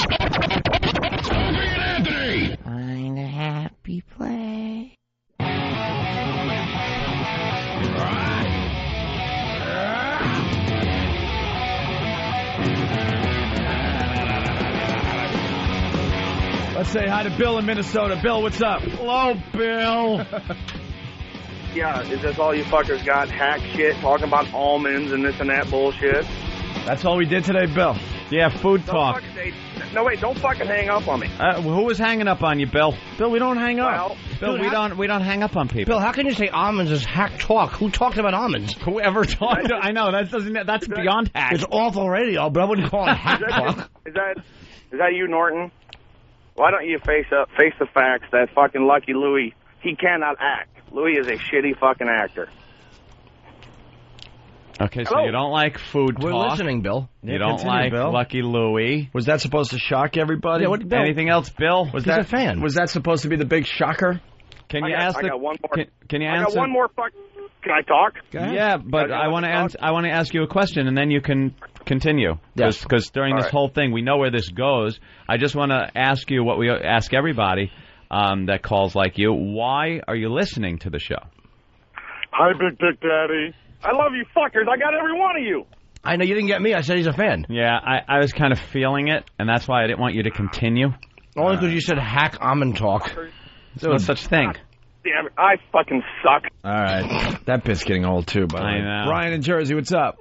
Find a happy place. Let's say hi to Bill in Minnesota. Bill, what's up? Hello, Bill. Yeah, is this all you fuckers got? Hack shit, talking about almonds and this and that bullshit? That's all we did today, Bill. Yeah, food talk. No, wait, don't fucking hang up on me. Who was hanging up on you, Bill? Bill, we don't hang up. Well, Bill, dude, we don't hang up on people. Bill, how can you say almonds is hack talk? Who talked about almonds? Whoever talked. I know that's beyond hack. It's awful radio, but I wouldn't call it hack talk. Is that you, Norton? Why don't you face the facts that fucking Lucky Louie, he cannot act. Louie is a shitty fucking actor. Okay, so you don't like food talk. We're listening, Bill. You don't like Bill. Lucky Louie. Was that supposed to shock everybody? Yeah, Bill? Anything else, Bill? He's a fan. Was that supposed to be the big shocker? Can you I ask got one more. Can you I answer? got one more Can I talk? Yeah, but I want to ask you a question, and then you can continue. Yes. Because during this whole thing, we know where this goes. I just want to ask you what we ask everybody that calls like you. Why are you listening to the show? Hi, Big Dick Daddy. I love you fuckers. I got every one of you. I know you didn't get me. I said he's a fan. Yeah, I was kind of feeling it, and that's why I didn't want you to continue. Only because you said hack almond talk. There's no such thing. Damn it, I fucking suck. All right. That bit's getting old, too, by the way. I know. Brian in Jersey, what's up?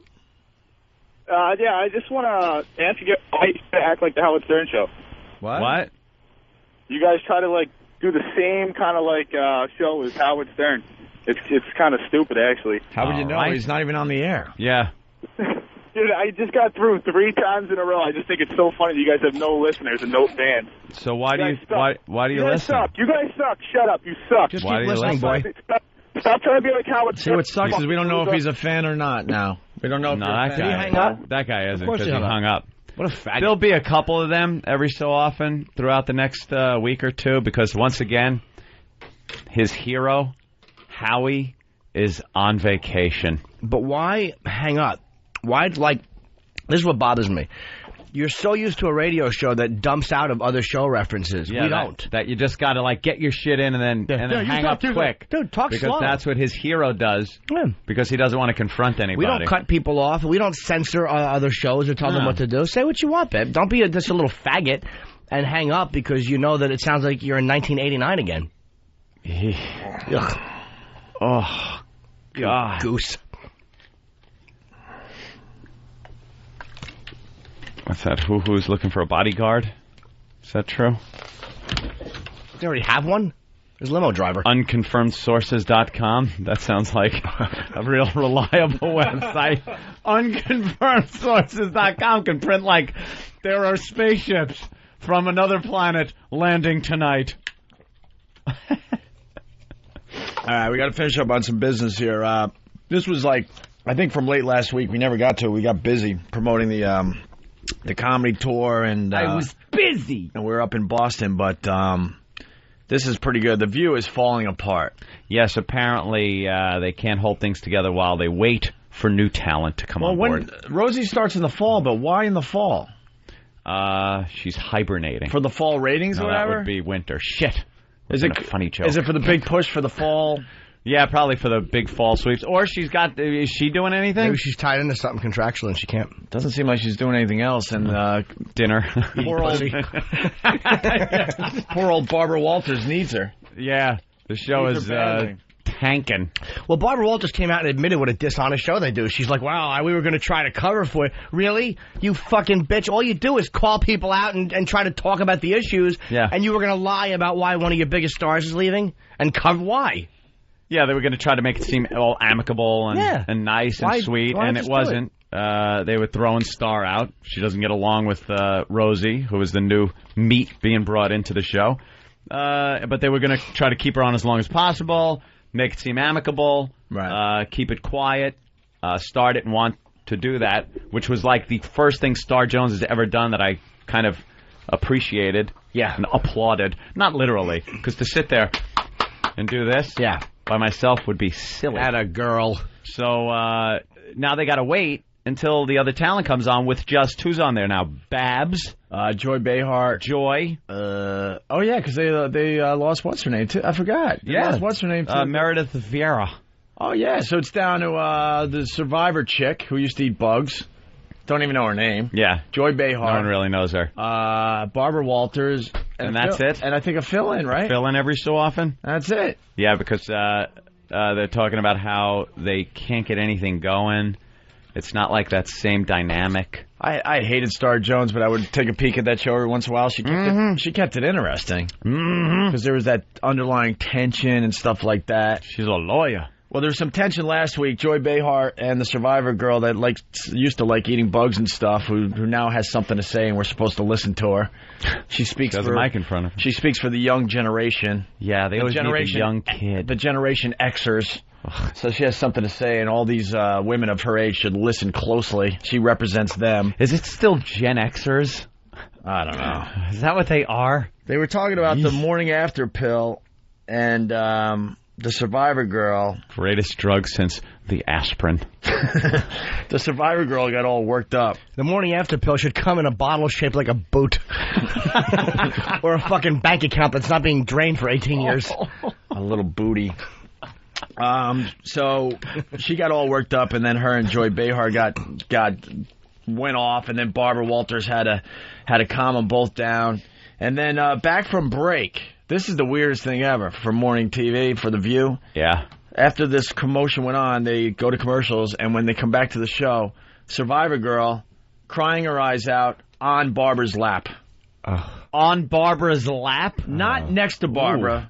Yeah, I just want to ask you why you act like the Howard Stern show. What? You guys try to, like, do the same kind of, like, show as Howard Stern. It's kind of stupid, actually. How would you know? He's not even on the air. Yeah. Dude, I just got through 3 times in a row. I just think it's so funny that you guys have no listeners and no fans. So why do you guys listen? suck. You guys suck. Shut up. You suck. Just Why keep do you listening, listen? boy. Stop trying to be like Howard See, Stern. what sucks is we don't know if he's a fan or not now. We don't know if No, you're a that fan. guy. hang up? That guy isn't course because he he hung hung up. What a faggot. There'll be a couple of them every so often throughout the next week or two because once again, his hero, Howie, is on vacation. But why hang up? Why, like, this is what bothers me. You're so used to a radio show that dumps out of other show references. Yeah, we don't. That you just got to, like, get your shit in and then hang up quick. Dude, talk because slow. that's what his hero does. Yeah. Because he doesn't want to confront anybody. We don't cut people off. We don't censor other shows or tell them what to do. Say what you want, babe. Don't be just a little faggot and hang up because you know that it sounds like you're in 1989 again. Ugh. Oh, God. Goose. What's that? Who's looking for a bodyguard? Is that true? They already have one? There's a limo driver. Unconfirmedsources.com. That sounds like a real reliable website. Unconfirmedsources.com can print like there are spaceships from another planet landing tonight. All right, we got to finish up on some business here. This was like, I think from late last week. We never got to it. We got busy promoting the comedy tour. And I was busy. And we were up in Boston, but this is pretty good. The View is falling apart. Yes, apparently they can't hold things together while they wait for new talent to come on board. Rosie starts in the fall, but why in the fall? She's hibernating. For the fall ratings or whatever? That would be winter. Shit. Is it a funny joke? Is it for the big push for the fall? Yeah, probably for the big fall sweeps. Or is she doing anything? Maybe she's tied into something contractual and she can't. Doesn't seem like she's doing anything else. And dinner. Poor old Barbara Walters needs her. Yeah, the show is tanking. Well, Barbara Walters came out and admitted what a dishonest show they do. She's like, wow, we were going to try to cover for it. Really? You fucking bitch. All you do is call people out and try to talk about the issues. Yeah. And you were going to lie about why one of your biggest stars is leaving and cover why. Yeah, they were going to try to make it seem all amicable and nice and sweet, and it wasn't. They were throwing Star out. She doesn't get along with Rosie, who is the new meat being brought into the show. But they were going to try to keep her on as long as possible, make it seem amicable, keep it quiet. Star didn't want to do that, which was like the first thing Star Jones has ever done that I kind of appreciated and applauded. Not literally, because to sit there and do this by myself would be silly. Atta girl. So now they got to wait until the other talent comes on with just who's on there now? Babs, Joy Behar, Joy. Oh yeah, because they lost what's her name too. I forgot. They lost what's her name too. Meredith Vieira. Oh yeah, so it's down to the Survivor chick who used to eat bugs. Don't even know her name. Yeah, Joy Behar. No one really knows her. Barbara Walters. And that's it? And I think a fill-in, right? Fill-in every so often? That's it. Yeah, because they're talking about how they can't get anything going. It's not like that same dynamic. I hated Star Jones, but I would take a peek at that show every once in a while. She kept it interesting. Because there was that underlying tension and stuff like that. She's a lawyer. Well, there was some tension last week. Joy Behar and the Survivor girl that used to like eating bugs and stuff, who now has something to say, and we're supposed to listen to her. She speaks. She has a mic in front of her. She speaks for the young generation. Yeah, they always need the young kid. The Generation Xers. So she has something to say, and all these women of her age should listen closely. She represents them. Is it still Gen Xers? I don't know. Is that what they are? They were talking about the morning after pill and the Survivor girl. Greatest drug since the aspirin. The Survivor girl got all worked up. The morning after pill should come in a bottle shaped like a boot. Or a fucking bank account that's not being drained for 18 years. A little booty. So she got all worked up, and then her and Joy Behar went off, and then Barbara Walters had to calm them both down. And then back from break. This is the weirdest thing ever for morning TV, for The View. Yeah. After this commotion went on, they go to commercials, and when they come back to the show, Survivor girl crying her eyes out on Barbara's lap. On Barbara's lap? Not next to Barbara. Ooh.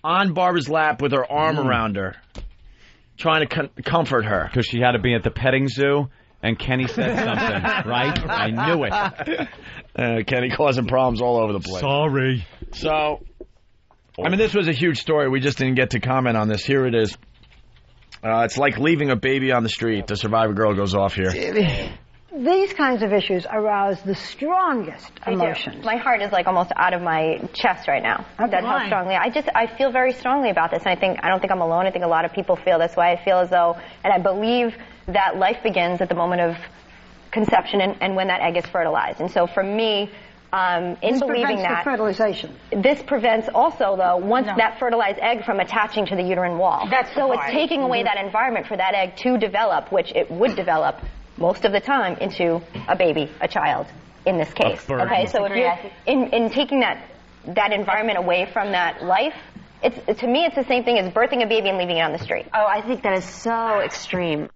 On Barbara's lap with her arm around her, trying to comfort her. Because she had to be at the petting zoo, and Kenny said something, right? I knew it. Kenny causing problems all over the place. Sorry. So, I mean, this was a huge story. We just didn't get to comment on this. Here it is. It's like leaving a baby on the street. The Survivor girl goes off here. These kinds of issues arouse the strongest emotions. My heart is like almost out of my chest right now. That's how strongly. I feel very strongly about this, and I don't think I'm alone. I think a lot of people feel this way. I feel as though, and I believe that life begins at the moment of conception and when that egg is fertilized. And so for me, in believing that, fertilization. This prevents also, though, that fertilized egg from attaching to the uterine wall. So it's taking away that environment for that egg to develop, which it would develop most of the time into a baby, a child, in this case. Okay, so if you're in taking that environment away from that life, to me it's the same thing as birthing a baby and leaving it on the street. Oh, I think that is so extreme.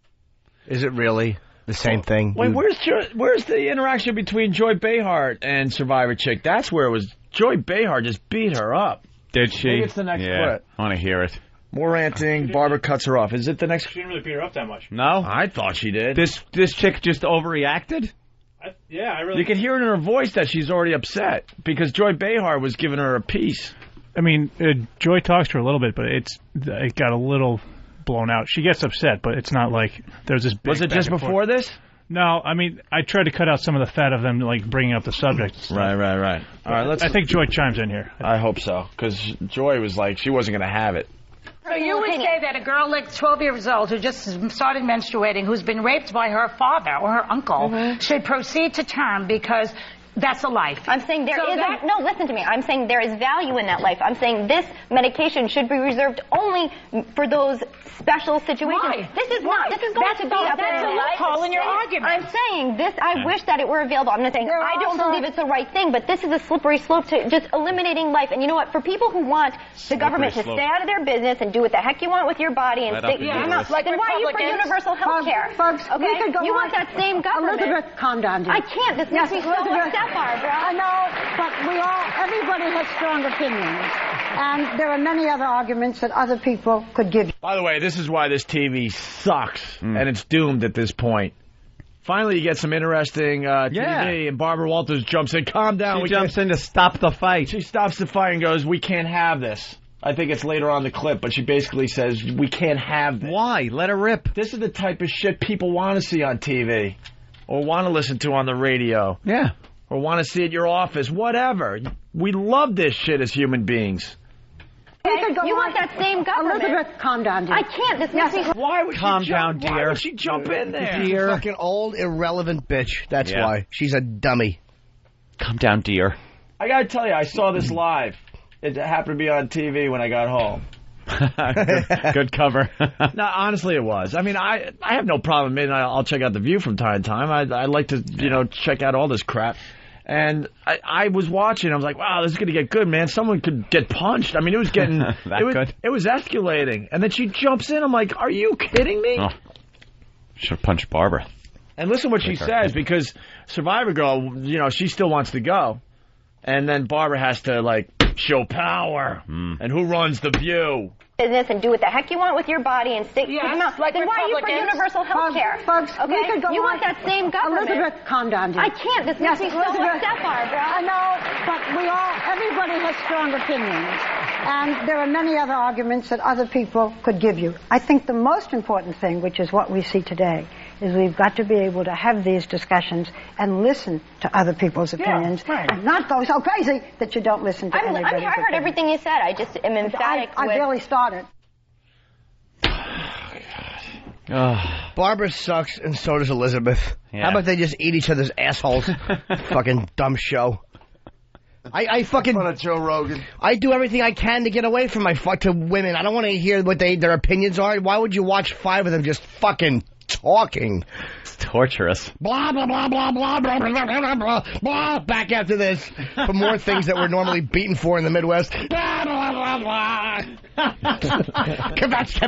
Is it really the same thing? Wait, where's the interaction between Joy Behar and Survivor Chick? That's where it was. Joy Behar just beat her up. Did she? Maybe it's the next clip. I want to hear it. More ranting. Barbara cuts her off. Is it the next? She didn't really beat her up that much. No? I thought she did. This chick just overreacted? I really... You can hear it in her voice that she's already upset because Joy Behar was giving her a piece. I mean, Joy talks to her a little bit, but it got a little blown out. She gets upset, but it's not like there's this big... Was it just before this? No, I mean, I tried to cut out some of the fat of them, like, bringing up the subject. Right. All right, I think Joy chimes in here. I hope so, because Joy was like, she wasn't going to have it. So you would say that a girl like 12 years old who just started menstruating, who's been raped by her father or her uncle, should proceed to term because that's a life. I'm saying no, listen to me. I'm saying there is value in that life. I'm saying this medication should be reserved only for those special situations. Why? This is going to be that's a loophole in your argument. I'm saying this, I wish that it were available. I'm not saying I don't believe it's the right thing, but this is a slippery slope to just eliminating life. And you know what? For people who want the government to stay out of their business and do what the heck you want with your body and then why are you for universal health care? Folks, okay? You want that same government. Elizabeth, calm down, dear. I can't. This makes me so upset, Barbara. I know, but everybody has strong opinions. And there are many other arguments that other people could give you. By the way, this is why this TV sucks, and it's doomed at this point. Finally, you get some interesting TV, and Barbara Walters jumps in. Calm down. She jumps in to stop the fight. She stops the fight and goes, we can't have this. I think it's later on the clip, but she basically says, we can't have this. Why? Let her rip. This is the type of shit people want to see on TV or want to listen to on the radio. Yeah. Or want to see at your office, whatever. We love this shit as human beings. You want that same government. Elizabeth, calm down, dear. I can't. This makes me... Why would calm down, dear. Why would she jump in there? She's a fucking old, irrelevant bitch. That's why. She's a dummy. Calm down, dear. I got to tell you, I saw this live. It happened to be on TV when I got home. Good cover. No, honestly, it was. I mean, I have no problem. Maybe I'll check out The View from time to time. I like to, check out all this crap. And I was watching. I was like, wow, this is going to get good, man. Someone could get punched. I mean, it was getting... good? It was escalating. And then she jumps in. I'm like, are you kidding me? Oh. Should have punched Barbara. And listen what she says, because Survivor Girl, she still wants to go. And then Barbara has to, show power. And who runs the View? Business and do what the heck you want with your body and stick to the mouth. Then why are you for universal health care? Folks, okay? You want that same government. Elizabeth, calm down, dear. I can't. This makes me so upset, Barbara. I know, but everybody has strong opinions. And there are many other arguments that other people could give you. I think the most important thing, which is what we see today, is we've got to be able to have these discussions and listen to other people's opinions, and not go so crazy that you don't listen to anybody's opinion. I heard everything you said. I just am emphatic. I barely started. Barbara sucks, and so does Elizabeth. Yeah. How about they just eat each other's assholes? Fucking dumb show. I fucking on Joe Rogan. I do everything I can to get away from my to women. I don't want to hear what their opinions are. Why would you watch 5 of them just fucking talking? It's torturous. Blah blah blah blah blah blah blah blah blah blah. Back after this for more things that we're normally beaten for in the Midwest. Blah blah blah blah. Kvetch.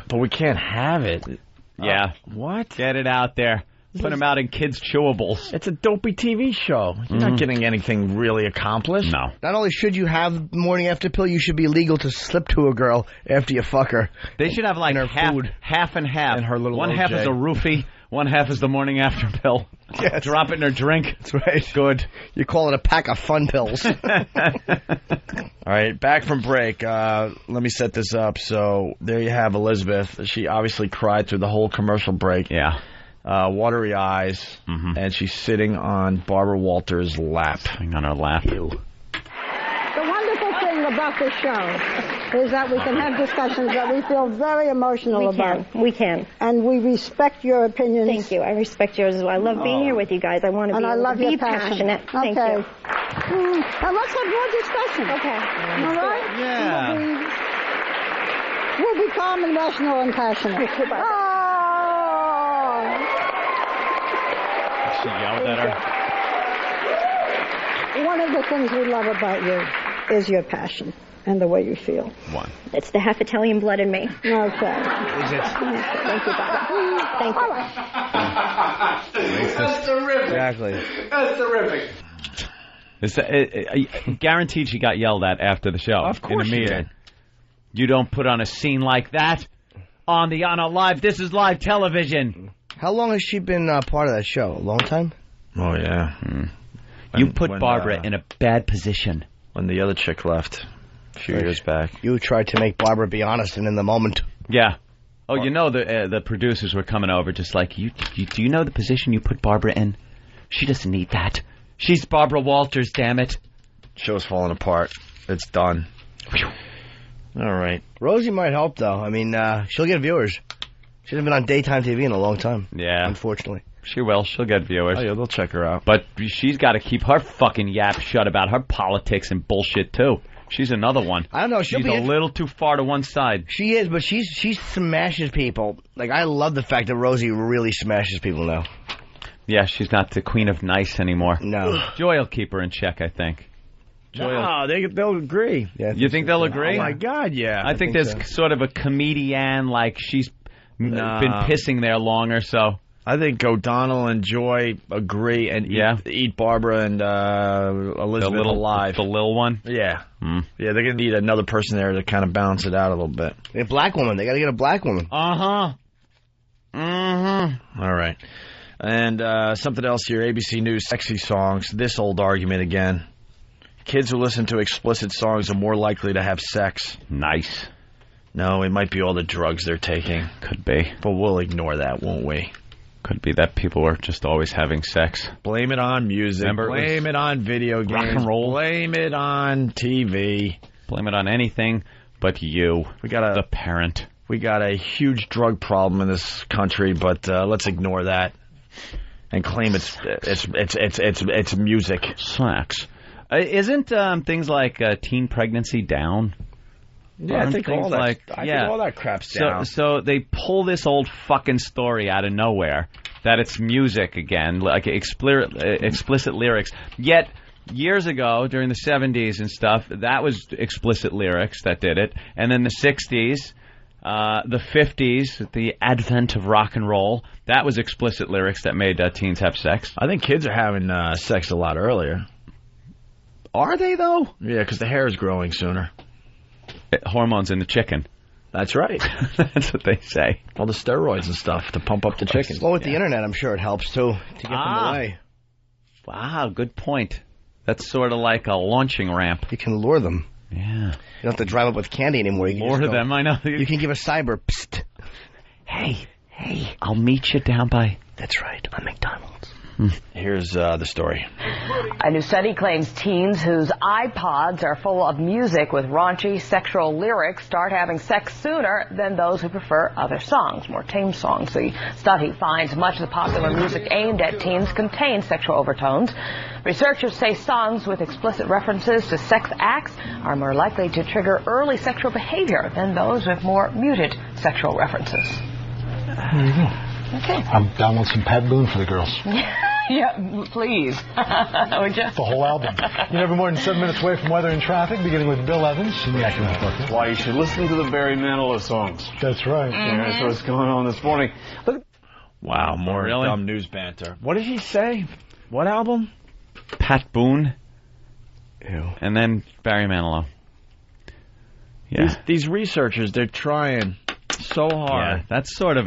But we can't have it. Yeah. What? Get it out there. Put them out in kids' chewables. It's a dopey TV show. You're not getting anything really accomplished. No. Not only should you have morning after pill, you should be legal to slip to a girl after you fuck her. They should have half and half. And her little one OJ. half is a roofie, one half is the morning after pill. Yes. Drop it in her drink. That's right. Good. You call it a pack of fun pills. All right, back from break. Let me set this up. So there you have Elizabeth. She obviously cried through the whole commercial break. Yeah. Watery eyes, and she's sitting on Barbara Walters' lap. Sitting on her lap. The wonderful thing about this show is that we can have discussions that we feel very emotional about. We can. And we respect your opinions. Thank you. I respect yours as well. I love being here with you guys. I want to be able to be passionate. Thank you. Now let's have more discussion. Okay. All right? Yeah. We'll be calm and rational and passionate. She yelled at her. One of the things we love about you is your passion and the way you feel. One. It's the half Italian blood in me. Okay. Is it? Thank you, Barbara. Thank you. That's terrific. Exactly. That's terrific. Guaranteed she got yelled at after the show. Of course in the meeting. did. You don't put on a scene like that on a live. This is live television. How long has she been part of that show? A long time? Oh, yeah. You put Barbara in a bad position. When the other chick left a few years back. You tried to make Barbara be honest and in the moment. Yeah. Oh, the producers were coming over just like, do you know the position you put Barbara in? She doesn't need that. She's Barbara Walters, damn it. Show's falling apart. It's done. All right. Rosie might help, though. I mean, she'll get viewers. She hasn't been on daytime TV in a long time. Yeah. Unfortunately. She will. She'll get viewers. Oh, yeah, they'll check her out. But she's got to keep her fucking yap shut about her politics and bullshit, too. She's another one. I don't know. She's a little too far to one side. She is, but she smashes people. Like, I love the fact that Rosie really smashes people now. Yeah, she's not the queen of nice anymore. No. Joy will keep her in check, I think. No, they'll agree. Yeah, you think they'll agree? Oh, my God, yeah. I think there's sort of a comedian, like she's been pissing there longer, so. I think O'Donnell and Joy agree and eat Barbara and Elizabeth alive. The little one? Yeah. Yeah, they're going to need another person there to kind of balance it out a little bit. A black woman. They got to get a black woman. Uh-huh. All right. And something else here, ABC News, sexy songs. This old argument again. Kids who listen to explicit songs are more likely to have sex. Nice. No, it might be all the drugs they're taking. Could be. But we'll ignore that, won't we? Could be that people are just always having sex. Blame it on music. Blame it on video games. Rock and roll. Blame it on TV. Blame it on anything but you, the parent. We got a huge drug problem in this country, but let's ignore that and claim it's music. Sex. Isn't things like teen pregnancy down? Yeah, I think all that crap's down. So they pull this old fucking story out of nowhere that it's music again, like explicit lyrics. Yet years ago, during the 70s and stuff, that was explicit lyrics that did it. And then the 60s, The 50s, the advent of rock and roll, that was explicit lyrics that made teens have sex. I think kids are having sex a lot earlier. Are they, though? Yeah, because the hair is growing sooner. Hormones in the chicken. That's right. That's what they say. All the steroids and stuff to pump up the chicken. Well, with the internet, I'm sure it helps, too, to get them away. Wow, good point. That's sort of like a launching ramp. You can lure them. Yeah. You don't have to drive up with candy anymore. You can Lure them, I know. You can give a cyber, psst. Hey, I'll meet you down by... That's right, on McDonald's. Here's the story. A new study claims teens whose iPods are full of music with raunchy sexual lyrics start having sex sooner than those who prefer other songs, more tame songs. The study finds much of the popular music aimed at teens contains sexual overtones. Researchers say songs with explicit references to sex acts are more likely to trigger early sexual behavior than those with more muted sexual references. There you go. Okay. I'm downloading some Pat Boone for the girls. Yeah, please. Would you? The whole album. You're never more than 7 minutes away from weather and traffic, beginning with Bill Evans in the Acting Department. Why you should listen to the Barry Manilow songs. That's right. Yeah, that's what's going on this morning. Look. Wow, more dumb news banter. What did he say? What album? Pat Boone. Ew. And then Barry Manilow. Yeah. These researchers, they're trying so hard. Yeah, that's sort of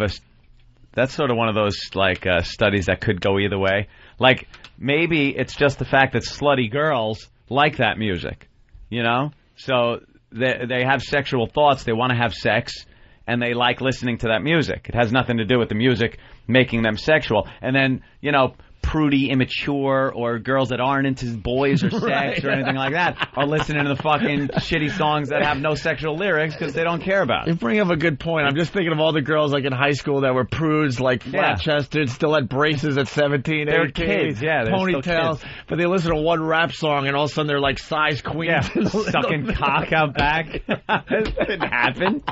one of those studies that could go either way. Like maybe it's just the fact that slutty girls like that music, you know? So they have sexual thoughts, they want to have sex, and they like listening to that music. It has nothing to do with the music making them sexual. And then, you know, prudy, immature, or girls that aren't into boys or sex or anything like that are listening to the fucking shitty songs that have no sexual lyrics because they don't care about it. You bring up a good point. I'm just thinking of all the girls like in high school that were prudes, like flat-chested, still had braces at 17, They were 18, kids, yeah. They were still ponytails, kids. but they listen to one rap song and all of a sudden they're like size queens. Yeah, sucking cock out back. It didn't happen.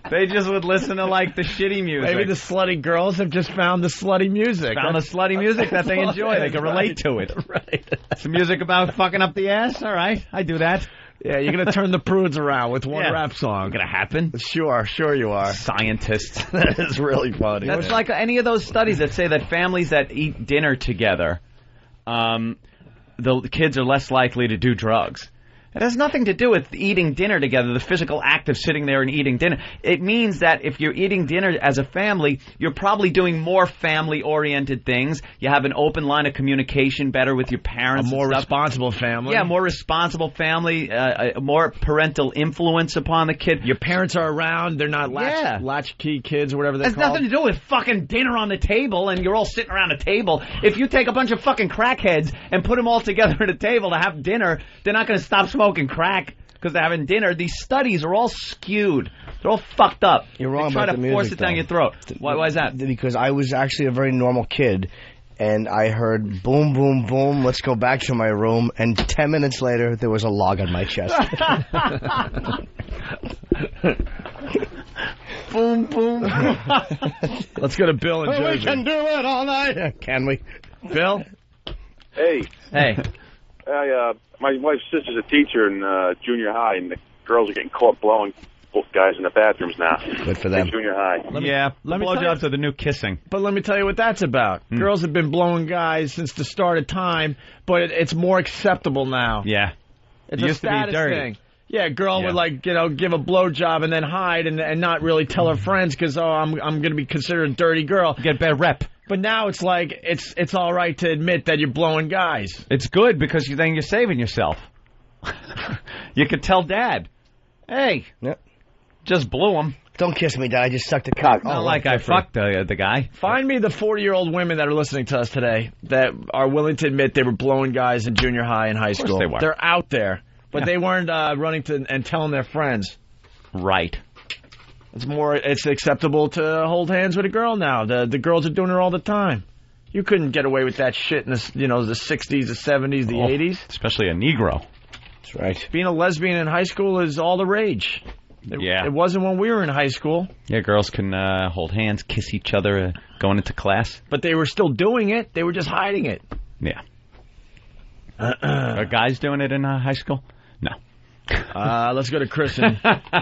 They just would listen to like the shitty music. Maybe the slutty girls have just found the slutty music. Found the slutty music that they enjoy. They can relate to it. Right. Some music about fucking up the ass? All right, I do that. Yeah, you're going to turn the prudes around with one rap song. Going to happen? Sure you are. Scientists. That is really funny. That's like any of those studies that say that families that eat dinner together, the kids are less likely to do drugs. It has nothing to do with eating dinner together, the physical act of sitting there and eating dinner. It means that if you're eating dinner as a family, you're probably doing more family-oriented things. You have an open line of communication better with your parents. A more responsible family. Yeah, more responsible family, more parental influence upon the kid. Your parents are around. They're not latchkey kids or whatever they're called. It has nothing to do with fucking dinner on the table and you're all sitting around a table. If you take a bunch of fucking crackheads and put them all together at a table to have dinner, they're not going to stop smoking crack because they're having dinner. These studies are all skewed. They're all fucked up. You're wrong about the music, try to force it down your throat. Why is that? Because I was actually a very normal kid, and I heard boom, boom, boom, let's go back to my room, and 10 minutes later, there was a log on my chest. Boom, boom. Let's go to Bill in Jersey. We can do it all night. Can we? Bill? Hey. Hey. My wife's sister's a teacher in junior high, and the girls are getting caught blowing both guys in the bathrooms now. Good for them. In junior high. Blowjobs are the new kissing. But let me tell you what that's about. Girls have been blowing guys since the start of time, but it's more acceptable now. Yeah. It's it a used status to be dirty. thing. Yeah, a girl would give a blowjob and then hide and not really tell her friends because I'm going to be considered a dirty girl. Get a bad rep. But now it's like it's all right to admit that you're blowing guys. It's good because then you're saving yourself. You could tell Dad, hey, just blew him. Don't kiss me, Dad. I just sucked a cock. Not like I fucked the guy. Find me the 40-year-old women that are listening to us today that are willing to admit they were blowing guys in junior high and high school. They were. They're out there, but they weren't running to and telling their friends. Right. It's acceptable to hold hands with a girl now. The girls are doing it all the time. You couldn't get away with that shit in the 60s, the 70s, the 80s. Especially a Negro. That's right. Being a lesbian in high school is all the rage. It wasn't when we were in high school. Yeah, girls can hold hands, kiss each other going into class. But they were still doing it. They were just hiding it. Yeah. Are guys doing it in high school? No. Let's go to Chris in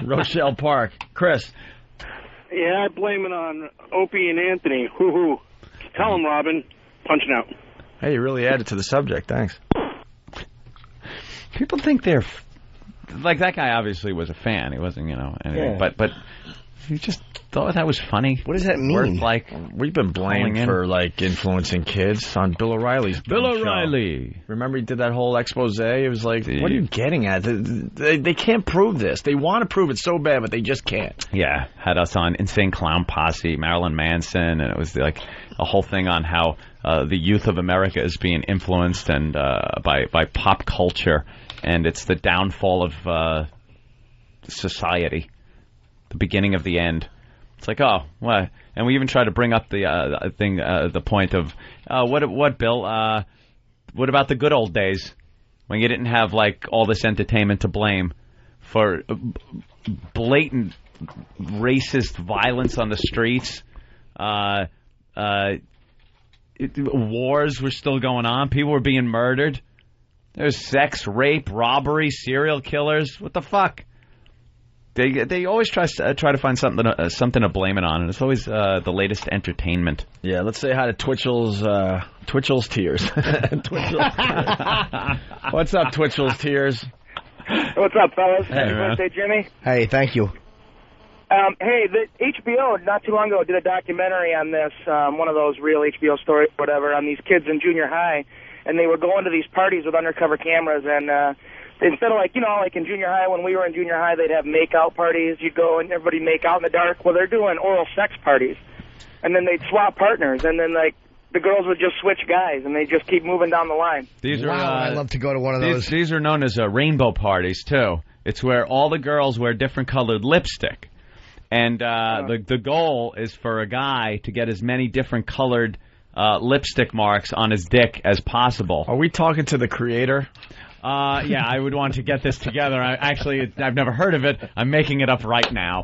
Rochelle Park. Chris. Yeah, I blame it on Opie and Anthony. Hoo-hoo. Tell him, Robin. Punching out. Hey, you really added to the subject. Thanks. People think they're... Like, that guy obviously was a fan. He wasn't, anything. Yeah. But he just thought that was funny. What does that mean? We've been blamed for, influencing kids on Bill O'Reilly's Bill O'Reilly. Show. Remember he did that whole expose? It was like, what are you getting at? They can't prove this. They want to prove it so bad, but they just can't. Yeah. Had us on Insane Clown Posse, Marilyn Manson, and it was like a whole thing on how the youth of America is being influenced and by pop culture. And it's the downfall of society, the beginning of the end. It's like, oh, what? And we even try to bring up the point of, what, Bill? What about the good old days when you didn't have all this entertainment to blame for blatant racist violence on the streets? Wars were still going on. People were being murdered. There's sex, rape, robbery, serial killers. What the fuck? They always try to find something to blame it on, and it's always the latest entertainment. Yeah, let's say hi to Twitchels. Twitchels Tears. What's up, Twitchels Tears? What's up, fellas? Hey, Happy birthday, Jimmy. Hey, thank you. Hey, the HBO not too long ago did a documentary on this, one of those real HBO stories, whatever, on these kids in junior high. And they were going to these parties with undercover cameras, and instead of like in junior high, when we were in junior high, they'd have make-out parties. You'd go and everybody make out in the dark. Well, they're doing oral sex parties. And then they'd swap partners, and then, the girls would just switch guys, and they'd just keep moving down the line. I'd love to go to one of those. These are known as rainbow parties, too. It's where all the girls wear different colored lipstick. And the goal is for a guy to get as many different colored lipstick marks on his dick as possible. Are we talking to the creator? Yeah, I would want to get this together. I've never heard of it. I'm making it up right now.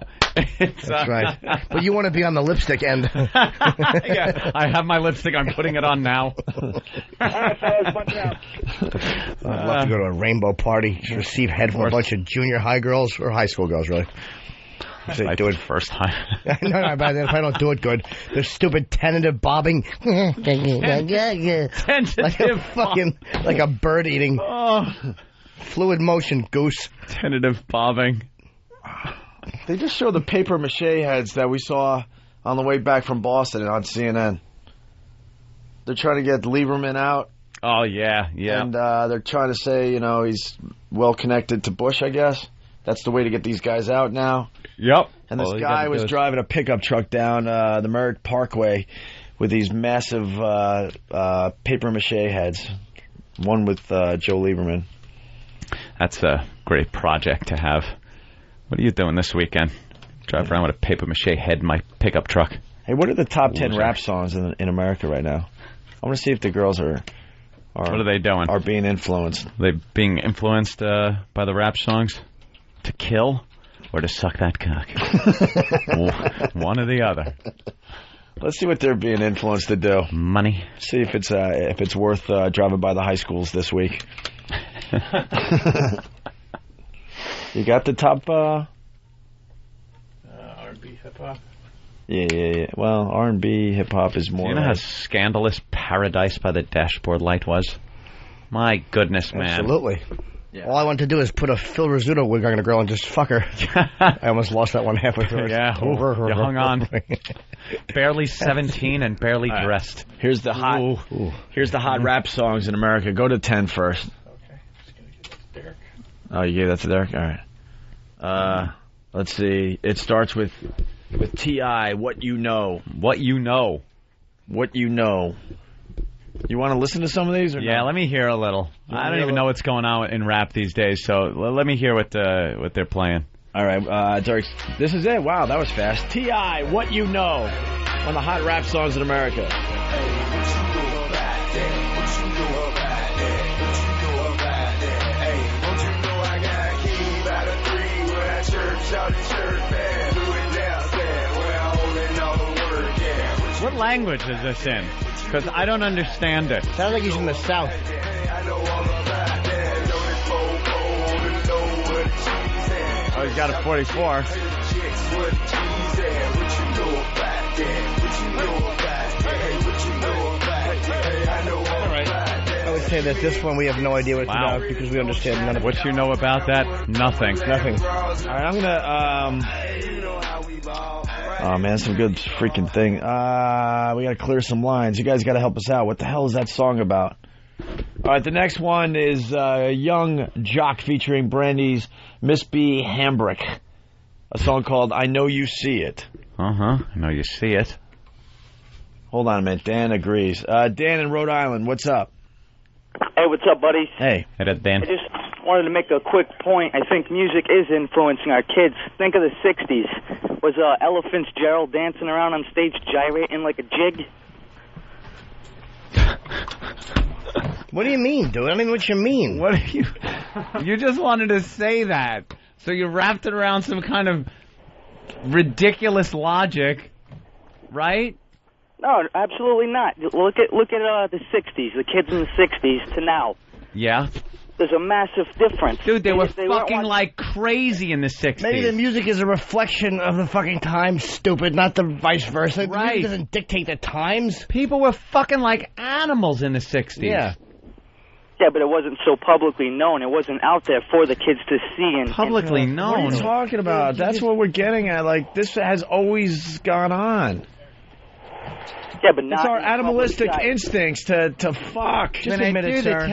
That's right. But you want to be on the lipstick end. Yeah, I have my lipstick. I'm putting it on now. All right, fellas, bunch out. I'd love to go to a rainbow party, receive head from a bunch of junior high girls, or high school girls, really. I do it first time. No, but if I don't do it good, there's stupid tentative bobbing. Like a bird eating. Fluid motion goose. Tentative bobbing. They just show the paper mache heads that we saw on the way back from Boston on CNN. They're trying to get Lieberman out. Oh, yeah. And they're trying to say, he's well connected to Bush, I guess. That's the way to get these guys out now. Yep. And this guy was driving a pickup truck down the Merritt Parkway with these massive paper mache heads. One with Joe Lieberman. That's a great project to have. What are you doing this weekend? Drive around with a paper mache head in my pickup truck. Hey, what are the top 10 rap songs in America right now? I want to see if the girls are what are they doing? Are being influenced. Are they being influenced by the rap songs? To kill or to suck that cock? One or the other. Let's see what they're being influenced to do. Money. See if it's worth driving by the high schools this week. You got the top R&B hip hop. Yeah. Well, R&B hip hop is more. Do you know how scandalous Paradise by the Dashboard Light was? My goodness, man. Absolutely. Yeah. All I want to do is put a Phil Rizzuto wig on a girl and just fuck her. I almost lost that one halfway through. Yeah, you hung on. Barely 17 and barely dressed. Here's the hot rap songs in America. Go to 10 first. Okay. Just gonna give it to Derek. Oh, you gave that to Derek? All right. Let's see. It starts with T.I. What You Know. What You Know. What You Know. You want to listen to some of these? Or yeah, let me hear a little. I don't even know what's going on in rap these days, so let me hear what they're playing. All right, Derek, this is it. Wow, that was fast. T.I., What You Know, one of the hot rap songs in America. What language is this in? Because I don't understand it. Sounds like he's in the South. he's got a 44. I would say that this one we have no idea what it's about because we understand none of it. What you know about that? Nothing. Nothing. All right, I'm gonna. Oh man, some good freaking thing. We gotta clear some lines. You guys gotta help us out. What the hell is that song about? All right, the next one is Young Jock featuring Brandy's Miss B. Hambrick. A song called I Know You See It. I know you see it. Hold on a minute. Dan agrees. Dan in Rhode Island, what's up? Hey, what's up, buddy? Hey. Hey, Dan. I just wanted to make a quick point. I think music is influencing our kids. Think of the 60s. Was Ella Fitzgerald dancing around on stage gyrating like a jig? What do you mean, dude? I don't even know what you mean. What do you... You just wanted to say that. So you wrapped it around some kind of ridiculous logic, right? No, absolutely not. Look at the 60s, the kids in the 60s to now. Yeah. There's a massive difference. Dude, they were fucking like crazy in the 60s. Maybe the music is a reflection of the fucking times, stupid, not the vice versa. Right. The music doesn't dictate the times. People were fucking like animals in the 60s. Yeah. Yeah, but it wasn't so publicly known. It wasn't out there for the kids to see. And publicly known? What are you talking about? That's what we're getting at. Like, this has always gone on. Yeah, but not it's our in the animalistic public eye. instincts to fuck. Just admit it, sir.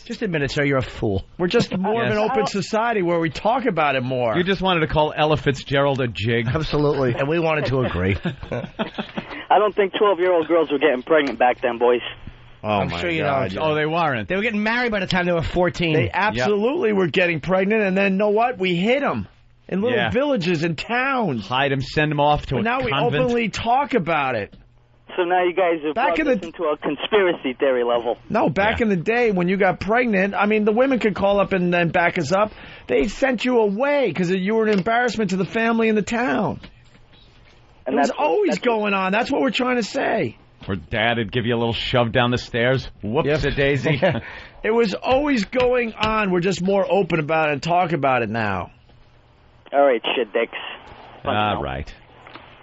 Just admit it, sir. You're a fool. We're just more of an open society where we talk about it more. You just wanted to call Ella Fitzgerald a jig. Absolutely. And we wanted to agree. I don't think 12-year-old girls were getting pregnant back then, boys. Oh, I'm my sure you God. don't. Oh, they weren't. They were getting married by the time they were 14. They absolutely were getting pregnant, and then, know what? We hid them in little villages and towns. Hide them, send them off to but a now convent. we openly talk about it. So now you guys have brought this into a conspiracy theory level. No, back in the day when you got pregnant, I mean, the women could call up and then back us up. They sent you away because you were an embarrassment to the family in the town. And it was always going on. That's what we're trying to say. Or Dad would give you a little shove down the stairs. Whoops-a-daisy. It was always going on. We're just more open about it and talk about it now. All right, shit dicks. All right.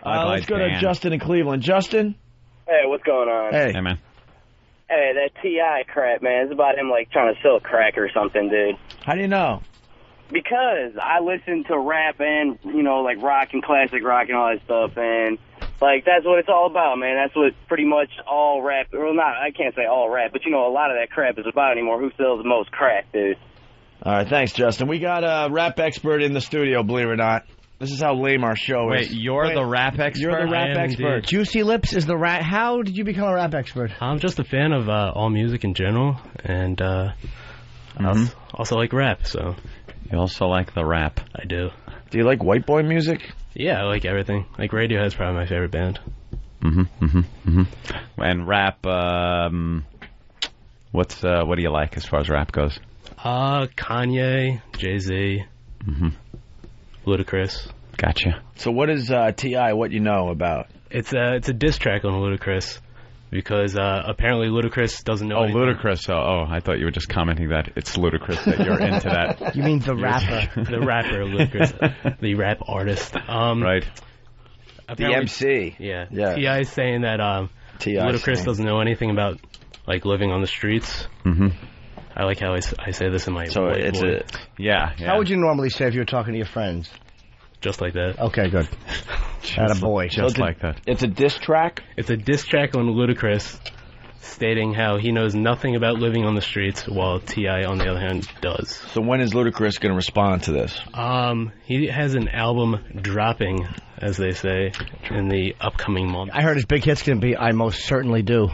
Let's go to Justin in Cleveland. Justin? Hey, what's going on? Hey, man. Hey, that T.I. crap, man. It's about him, like, trying to sell crack or something, dude. How do you know? Because I listen to rap and, you know, like, rock and classic rock and all that stuff, and, like, that's what it's all about, man. That's what pretty much all rap, well, not, I can't say all rap, but, you know, a lot of that crap is about anymore. Who sells the most crack, dude? All right, thanks, Justin. We got a rap expert in the studio, believe it or not. This is how lame our show is. Wait, you're the rap expert? You're the rap expert. Indeed. Juicy Lips is the rap. How did you become a rap expert? I'm just a fan of all music in general, and I also like rap, so. You also like the rap? I do. Do you like white boy music? Yeah, I like everything. Like Radiohead's probably my favorite band. And rap, what do you like as far as rap goes? Kanye, Jay-Z, Ludacris. Gotcha. So what is T.I., what you know about? It's a diss track on Ludacris, because apparently Ludacris doesn't know anything. Ludacris. Oh, I thought you were just commenting that it's ludicrous that you're into that. You mean the rapper. The rapper, Ludacris. The rap artist. Right. The MC. Yeah. T.I. is saying that Ludacris doesn't know anything about, like, living on the streets. I like how I say this in my voice. Yeah. How would you normally say if you were talking to your friends? Just like that. Okay, good. Attaboy. Just like that. It's a diss track? It's a diss track on Ludacris, stating how he knows nothing about living on the streets, while T.I., on the other hand, does. So when is Ludacris going to respond to this? He has an album dropping, as they say, in the upcoming month. I heard his big hit's going to be I Most Certainly Do.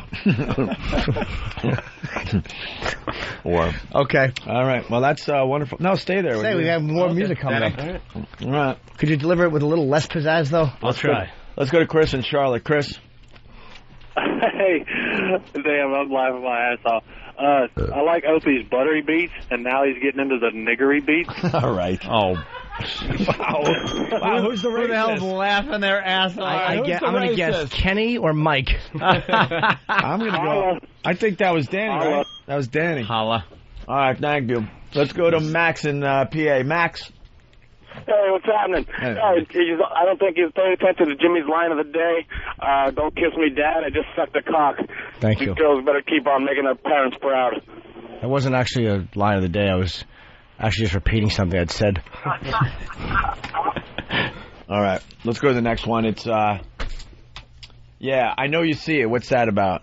Okay. All right. Well, that's wonderful. No, stay there. Say, we have more music coming up. All right. Could you deliver it with a little less pizzazz, though? I'll try. Let's go to Chris in Charlotte. Chris? Hey, damn, I'm laughing my ass off. I like Opie's buttery beats, and now he's getting into the niggery beats. All right. Oh. Wow, who's the racist? Who the hell's laughing their ass off? I'm going to guess Kenny or Mike. I'm going to go. I think that was Danny, right? That was Danny. Holla. All right, thank you. Let's go to Max in PA. Max? Hey, what's happening? Hey. I don't think you've paid attention to Jimmy's line of the day. Don't kiss me, Dad. I just sucked a cock. Thank These you. girls better keep on making their parents proud. That wasn't actually a line of the day. I was actually just repeating something I'd said. All right, let's go to the next one. It's, yeah, I know you see it. What's that about?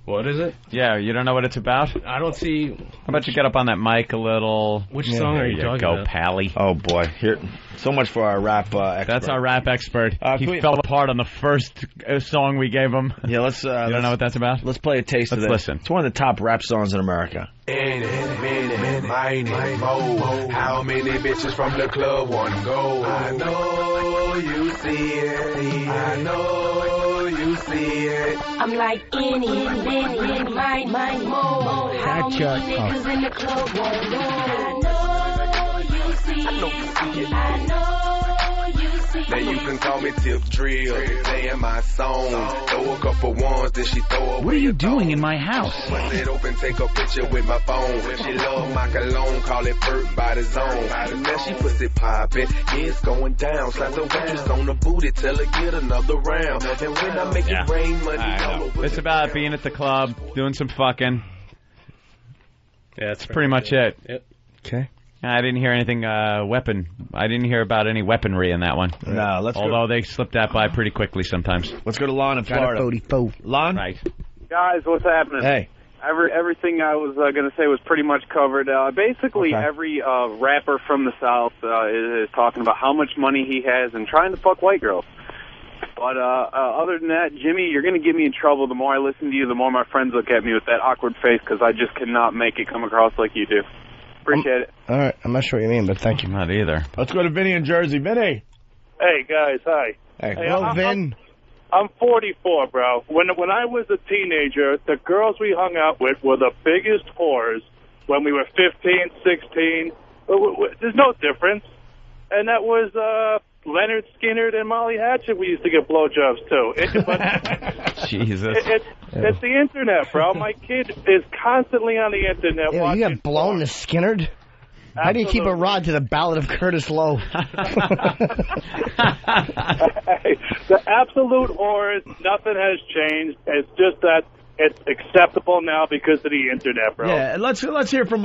What is it? Yeah, you don't know what it's about? I don't see... How about you get up on that mic a little? Which song are you talking go, about? Pally. Oh, boy. Here, so much for our rap expert. That's our rap expert. He fell apart on the first song we gave him. Yeah, let's... you don't know what that's about? Let's play a taste of it. Let's listen. It's one of the top rap songs in America. How many bitches from the club wanna go? I know you see it. I know you see it. I'm like any, mine, more. How many niggas in the club wanna go? I know you see it. I know you see it. Now you can call me Tip Drill, playing my song. Throw a couple ones, then she throw away. What are you doing in my house? Bust it open, take a picture with my phone. She love my cologne, call it Burt by the zone. Now she pussy poppin', it's going down. Slap the waitress on the booty, tell her get another round. And when I make it rain, money all over. It's about being at the club, doing some fucking. Yeah, that's pretty much it. Yep. Okay. I didn't hear anything weapon. I didn't hear about any weaponry in that one. No, let's Although they slip that by pretty quickly sometimes. Let's go to Lon in Florida. Lon? Right. Guys, what's happening? Hey. Everything I was going to say was pretty much covered. Basically, every rapper from the South is talking about how much money he has and trying to fuck white girls. But other than that, Jimmy, you're going to get me in trouble. The more I listen to you, the more my friends look at me with that awkward face because I just cannot make it come across like you do. Appreciate it. All right. I'm not sure what you mean, but thank you. Not either. Let's go to Vinny in Jersey. Vinny. Hey, guys, hi. Hey, well, Vin. I'm 44, bro. When I was a teenager, the girls we hung out with were the biggest whores when we were 15, 16. There's no difference. And that was Leonard Skinner and Molly Hatchet we used to get blowjobs too. Jesus. It's the internet, bro. My kid is constantly on the internet watching. You got blown to Skinnerd? How do you keep a rod to the Ballad of Curtis Lowe? The absolute whores, nothing has changed. It's just that it's acceptable now because of the internet, bro. Yeah, let's hear from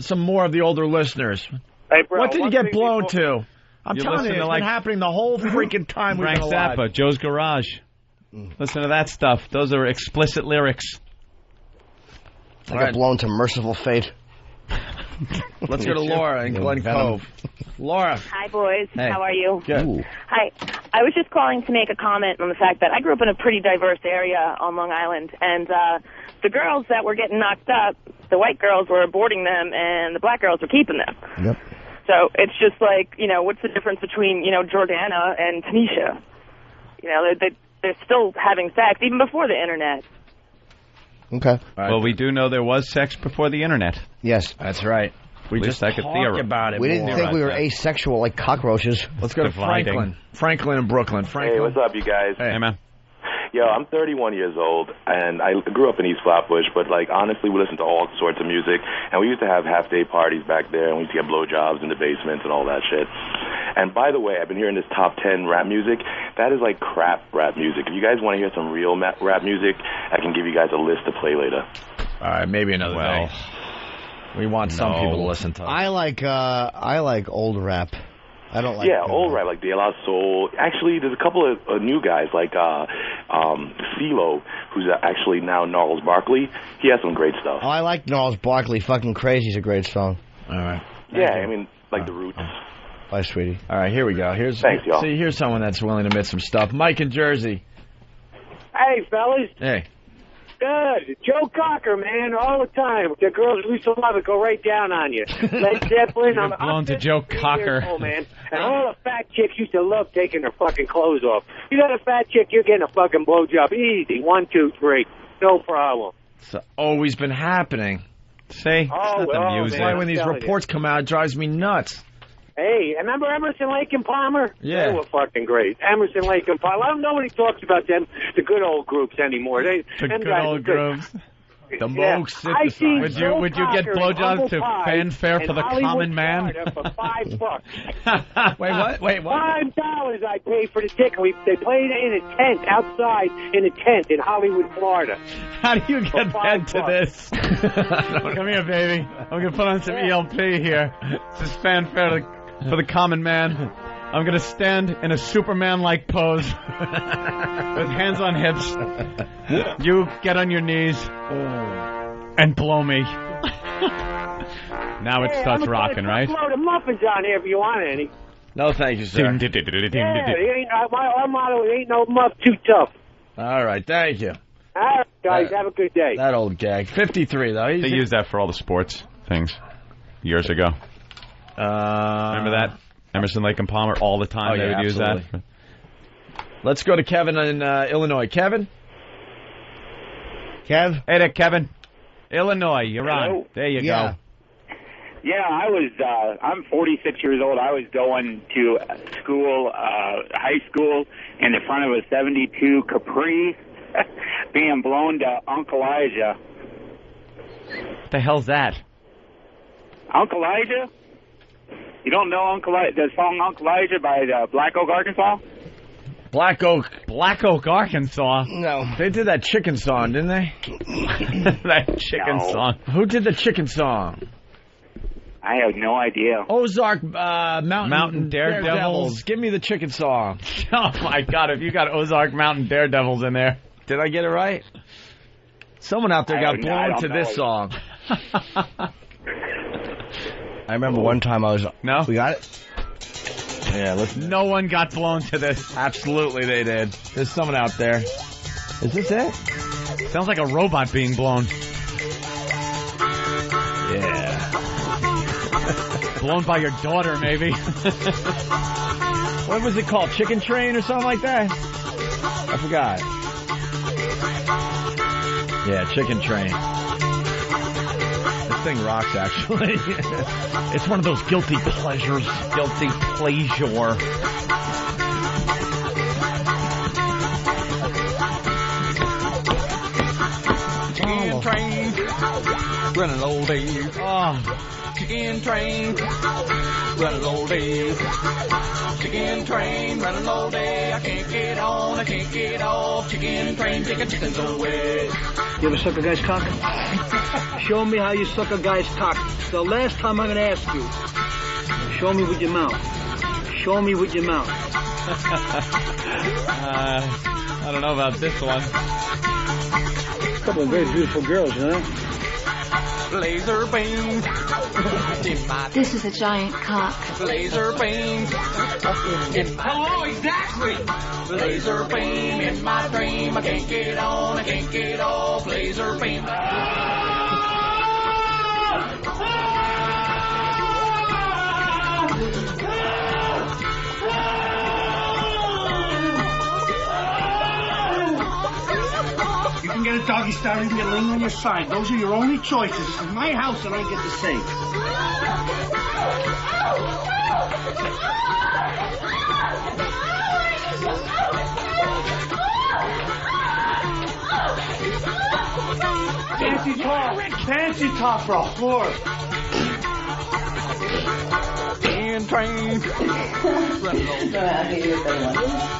some more of the older listeners. Hey, bro, what did you get blown to? I'm You telling you, listen it's to, been happening the whole freaking time we've Frank been alive. Zappa, Joe's Garage. Listen to that stuff. Those are explicit lyrics. I got blown to Merciful Fate. Let's go to Laura in Glen Cove. Laura. Hi, boys. Hey. How are you? Good. Hi. I was just calling to make a comment on the fact that I grew up in a pretty diverse area on Long Island, and the girls that were getting knocked up, the white girls were aborting them, and the black girls were keeping them. Yep. So it's just like, what's the difference between, Jordana and Tanisha? They're still having sex, even before the internet. Okay. Well, we do know there was sex before the internet. Yes. That's right. We just I could talk about it We didn't think we were asexual like cockroaches. Let's go to Dividing. Franklin in Brooklyn. Franklin. Hey, what's up, you guys? Hey, man. Yo, I'm 31 years old, and I grew up in East Flatbush, but, honestly, we listened to all sorts of music, and we used to have half-day parties back there, and we used to get blowjobs in the basements and all that shit. And, by the way, I've been hearing this top 10 rap music. That is, crap rap music. If you guys want to hear some real rap music, I can give you guys a list to play later. All right, maybe another day. We want some people to listen to us. I like old rap. I don't like... Yeah, old rap, like De La Soul. Actually, there's a couple of new guys, like CeeLo, who's actually now Gnarls Barkley. He has some great stuff. Oh, I like Gnarls Barkley. Fucking Crazy's a great song. All right. The Roots. Bye, sweetie. All right, here we go. Thanks, y'all. See, here's someone that's willing to admit some stuff. Mike in Jersey. Hey, fellas. Hey. Good. Joe Cocker, man, all the time. The girls we used to love it go right down on you. Led Zeppelin. You're blown to Joe Cocker. Old, man. And all the fat chicks used to love taking their fucking clothes off. You got a fat chick, you're getting a fucking blowjob. Easy. 1, 2, 3. No problem. It's always been happening. See? Oh, the music. That's why when these reports come out, it drives me nuts. Hey, remember Emerson, Lake and Palmer? Yeah. They were fucking great. Emerson, Lake and Palmer. Nobody talks about them, the good old groups anymore. The good old groups. The Moog synthesizer. Would you get blowjobs to fanfare for the common man? For $5. Wait, what? $5 I pay for the ticket. They played it in a tent outside in a tent in Hollywood, Florida. How do you get fed to this? Come here, baby. I'm gonna put on some ELP here. This is fanfare for the common man. I'm gonna stand in a Superman-like pose with hands on hips. You get on your knees and blow me. Now it starts rocking, right? I'll throw the muffins on here if you want any. No, thank you, sir. Our motto is ain't no muff too tough. All right, thank you. All right, guys, have a good day. That old gag. 53, though. They used that for all the sports things years ago. Remember that? Emerson, Lake and Palmer, all the time they would use that. Let's go to Kevin in Illinois. Kevin? Hey there, Kevin. Illinois, you're on. There you go. Yeah, I'm 46 years old. I was going to school, high school, in the front of a 72 Capri, being blown to Uncle Elijah. What the hell's that? Uncle Elijah? You don't know the song Uncle Elijah by Black Oak, Arkansas? Black Oak, Arkansas? No. They did that chicken song, didn't they? That chicken song. Who did the chicken song? I have no idea. Ozark Mountain Daredevils. Give me the chicken song. Oh, my God. If you got Ozark Mountain Daredevils in there. Did I get it right? Someone out there got blown to this song. I remember one time I was... No? We got it? Yeah, listen. No one got blown to this. Absolutely they did. There's someone out there. Is this it? Sounds like a robot being blown. Yeah. Blown by your daughter, maybe. What was it called? Chicken Train or something like that? I forgot. Yeah, Chicken Train. This thing rocks, actually. It's one of those guilty pleasures. Guilty pleasure. Chicken Train. Running old days. Oh. Chicken Train. Running old days. Chicken Train. Running all day. I can't get on. I can't get off. Chicken Train. Taking chickens away. You ever suck a guy's cock? Show me how you suck a guy's cock. It's the last time I'm going to ask you. Show me with your mouth. Show me with your mouth. I don't know about this one. A couple of very beautiful girls, huh? Laser beam. This is a giant cock. Laser beam. Hello, exactly. Laser beam in my dream. I can't get on. I can't get off. Laser beam. You can get a doggy style, you can get laying on your side. Those are your only choices. This is my house and I get to say. Fancy top for a whore. Train.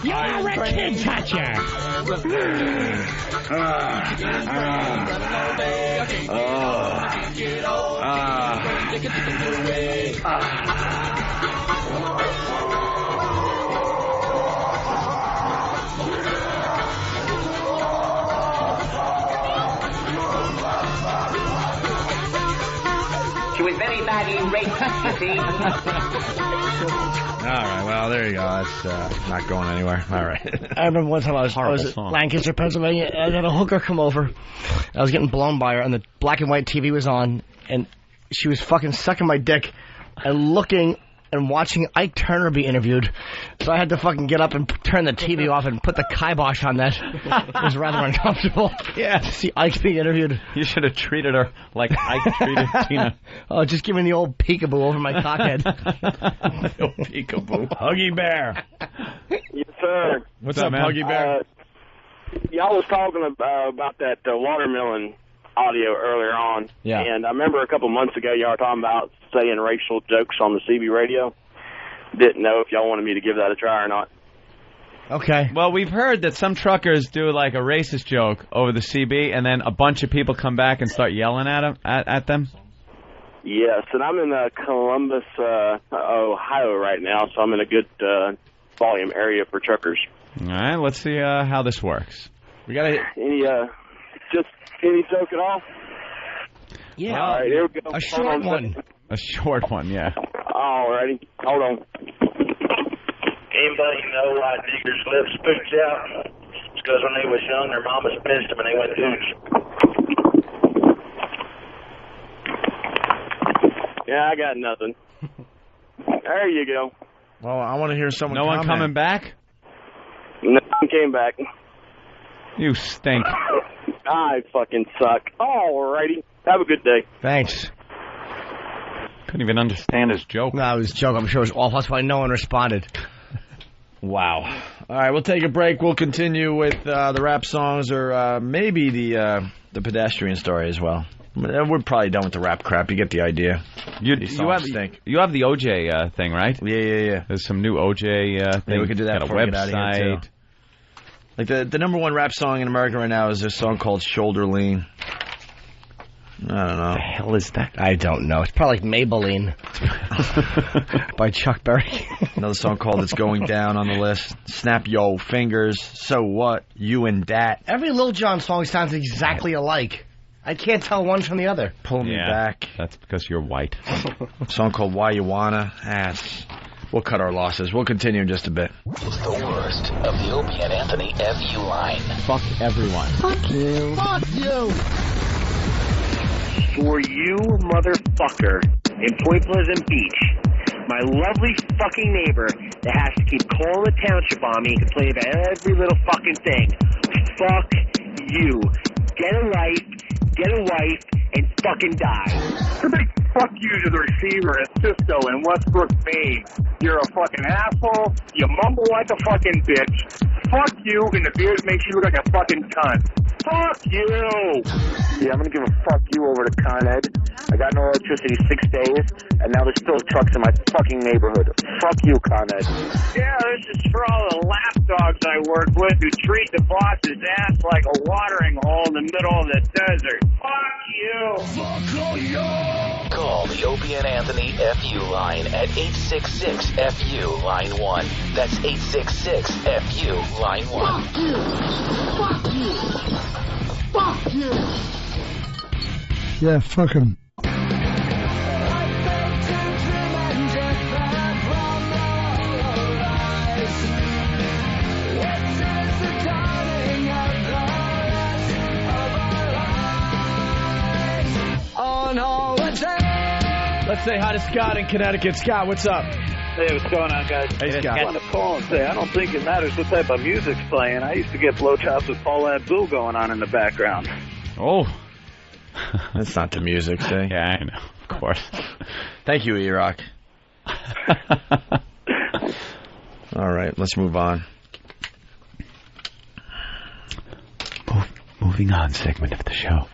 You're a kid toucher. She was very badly raped, you see. All right, well, there you go. That's not going anywhere. All right. I remember one time I was at Lancaster, Pennsylvania, and I had a hooker come over. I was getting blown by her, and the black and white TV was on, and she was fucking sucking my dick and looking and watching Ike Turner be interviewed. So I had to fucking get up and turn the TV off and put the kibosh on that. It was rather uncomfortable. Yeah. To see Ike being interviewed. You should have treated her like Ike treated Tina. Oh, just give me the old peekaboo over my cockhead. The old peekaboo. Huggy Bear. Yes, sir. What's up, man? Huggy Bear? Y'all was talking about that watermelon audio earlier on. Yeah. And I remember a couple months ago y'all were talking about saying racial jokes on the CB radio. Didn't know if y'all wanted me to give that a try or not. Okay. Well, we've heard that some truckers do like a racist joke over the CB, and then a bunch of people come back and start yelling at them. Yes, and I'm in Columbus, Ohio right now, so I'm in a good volume area for truckers. All right, let's see how this works. We got to... Any joke at all? Yeah. All right, here we go. A short one. A short one, yeah. All righty. Hold on. Anybody know why niggers lift spooks out? It's because when they was young, their mamas pinched them and they went ooze. Yeah, I got nothing. There you go. Well, I want to hear someone. No one coming back? No one came back. You stink. I fucking suck. All righty. Have a good day. Thanks. Couldn't even understand his joke. No, it was a joke. I'm sure it was awful. That's why no one responded. Wow. All right, we'll take a break. We'll continue with the rap songs or maybe the pedestrian story as well. We're probably done with the rap crap. You get the idea. You have the OJ thing, right? Yeah. There's some new OJ thing. Yeah, we could do that. Got a before we get out of here, website. too. Like the number one rap song in America right now is this song called Shoulder Lean. I don't know. The hell is that? I don't know. It's probably like Maybelline by Chuck Berry. Another song called It's Going Down on the list. Snap Yo Fingers. So What? You and Dat. Every Lil Jon song sounds exactly alike. I can't tell one from the other. Pull Me Back. That's because you're white. A song called Why You Wanna. We'll cut our losses. We'll continue in just a bit. It's the worst of the Opie and Anthony FU line. Fuck everyone. Fuck you. Fuck you. For you, motherfucker, in Point Pleasant Beach, my lovely fucking neighbor that has to keep calling the township on me and complaining about every little fucking thing. Fuck you. Get a life, get a wife, and fucking die. A big fuck you to the receiver at Cisco in Westbrook, Maine. You're a fucking asshole. You mumble like a fucking bitch. Fuck you, and the beard makes you look like a fucking cunt. Fuck you! Yeah, I'm gonna give a fuck you over to Con Ed. I got no electricity 6 days, and now there's still trucks in my fucking neighborhood. Fuck you, Con Ed. Yeah, this is for all the lapdogs I work with who treat the boss's ass like a watering hole in the middle of the desert. Fuck you! Fuck you! Call the Opie and Anthony FU line at 866-FU line 1. That's 866-FU line 1. Fuck you! Fuck you! Fuck you! Yeah, fuck him. Let's say hi to Scott in Connecticut. Scott, what's up? Hey, what's going on, guys? Hey, Scott. I want to call and say I don't think it matters what type of music's playing. I used to get blowjobs with Paul Abdul going on in the background. Oh. That's not the music, see? Yeah, I know. Of course. Thank you, E-Rock. All right, let's move on. Moving on segment of the show.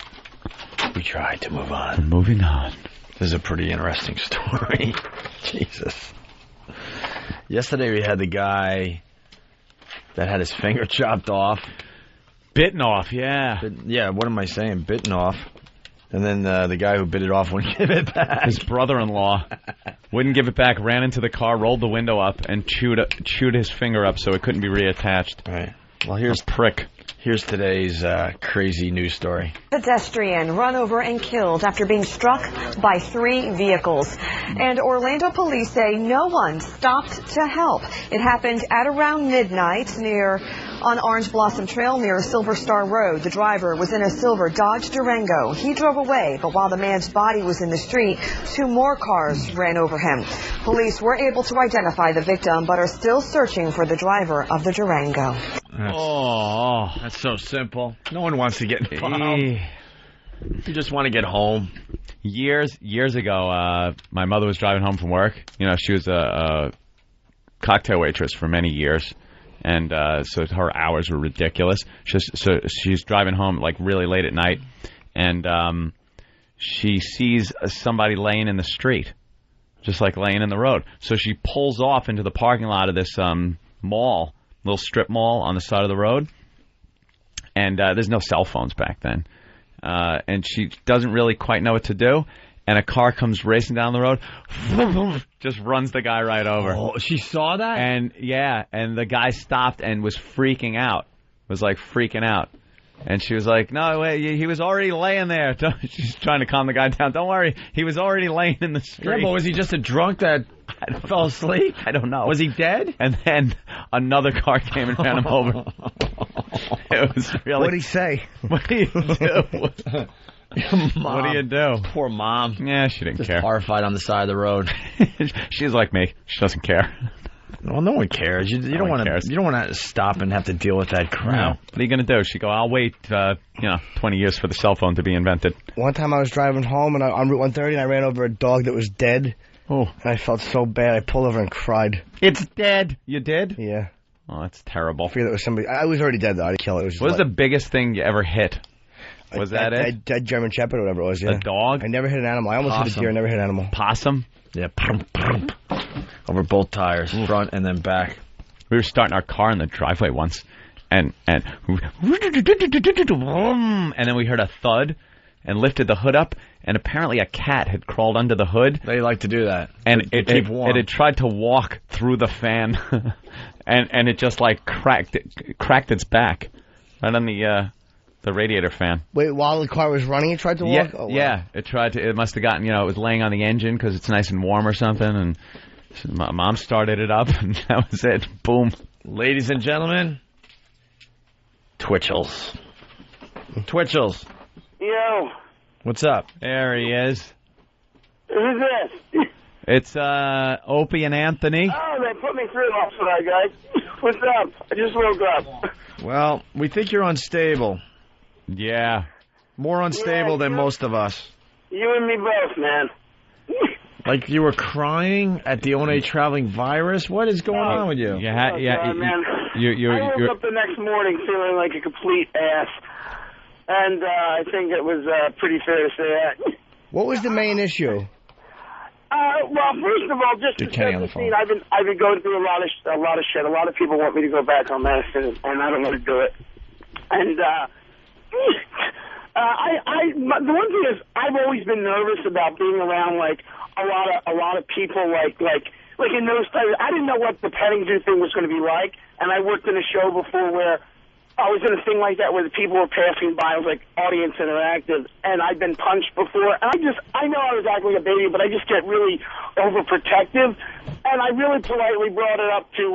We tried to move on. We're moving on. This is a pretty interesting story. Jesus. Yesterday we had the guy that had his finger chopped off. Bitten off, yeah. Yeah, what am I saying? Bitten off. And then the guy who bit it off wouldn't give it back. His brother-in-law wouldn't give it back, ran into the car, rolled the window up, and chewed his finger up so it couldn't be reattached. All right. Well, here's today's crazy news story. Pedestrian run over and killed after being struck by 3 vehicles. And Orlando police say no one stopped to help. It happened at around midnight on Orange Blossom Trail near Silver Star Road. The driver was in a silver Dodge Durango. He drove away, but while the man's body was in the street, 2 more cars ran over him. Police were able to identify the victim, but are still searching for the driver of the Durango. That's so simple. No one wants to get involved. You just want to get home. Years ago, my mother was driving home from work. You know, she was a cocktail waitress for many years. And so her hours were ridiculous. So she's driving home like really late at night. and she sees somebody laying in the street, just like laying in the road. So she pulls off into the parking lot of this mall, little strip mall on the side of the road. And there's no cell phones back then. And she doesn't really quite know what to do. And a car comes racing down the road, just runs the guy right over. Oh, she saw that? And the guy stopped and was freaking out. Was like freaking out. And she was like, no, wait, he was already laying there. She's trying to calm the guy down. Don't worry, he was already laying in the street. Yeah, but was he just a drunk that fell asleep? I don't know. Was he dead? And then another car came and ran him over. It was really... What'd he say? What do you do? Mom. What do you do? Poor mom. Yeah, she didn't just care. Horrified on the side of the road. She's like me. She doesn't care. Well, no one cares. You don't want to. You don't want to stop and have to deal with that crap. No. What are you gonna do? She go, I'll wait. 20 years for the cell phone to be invented. One time I was driving home and on Route 130 and I ran over a dog that was dead. Oh. And I felt so bad. I pulled over and cried. It's dead. You did? Yeah. Oh, that's terrible. I figured it was somebody. I was already dead though. I didn't kill it. What was the biggest thing you ever hit? Was that it? Dead German Shepherd or whatever it was, yeah. A dog? I never hit an animal. I almost hit a deer, never hit an animal. Possum? Yeah. Over both tires, front and then back. We were starting our car in the driveway once, and then we heard a thud and lifted the hood up, and apparently a cat had crawled under the hood. They like to do that. And it had tried to walk through the fan, and it just like cracked its back right on the radiator fan. Wait, while the car was running, it tried to walk? Yeah, oh, wow. yeah. It must have gotten, it was laying on the engine because it's nice and warm or something, and my mom started it up, and that was it. Boom. Ladies and gentlemen, Twitchels. Twitchels. Yo. What's up? There he is. Who's this? It's Opie and Anthony. Oh, they put me through off tonight, guys. What's up? I just woke up. Well, we think you're unstable. Yeah. More unstable than most of us. You and me both, man. Like you were crying at the O&A Traveling Virus? What is going on with you? God, man. I woke up the next morning feeling like a complete ass. And I think it was pretty fair to say that. What was the main issue? Well, first of all, just to set the scene, I've been going through a lot of shit. A lot of people want me to go back on medicine, and I don't want to do it. And the one thing is, I've always been nervous about being around like a lot of people like in those times. I didn't know what the petting zoo thing was going to be like, and I worked in a show before where I was in a thing like that where the people were passing by. It was like audience interactive, and I'd been punched before. And I know I was acting like a baby, but I just get really overprotective. And I really politely brought it up to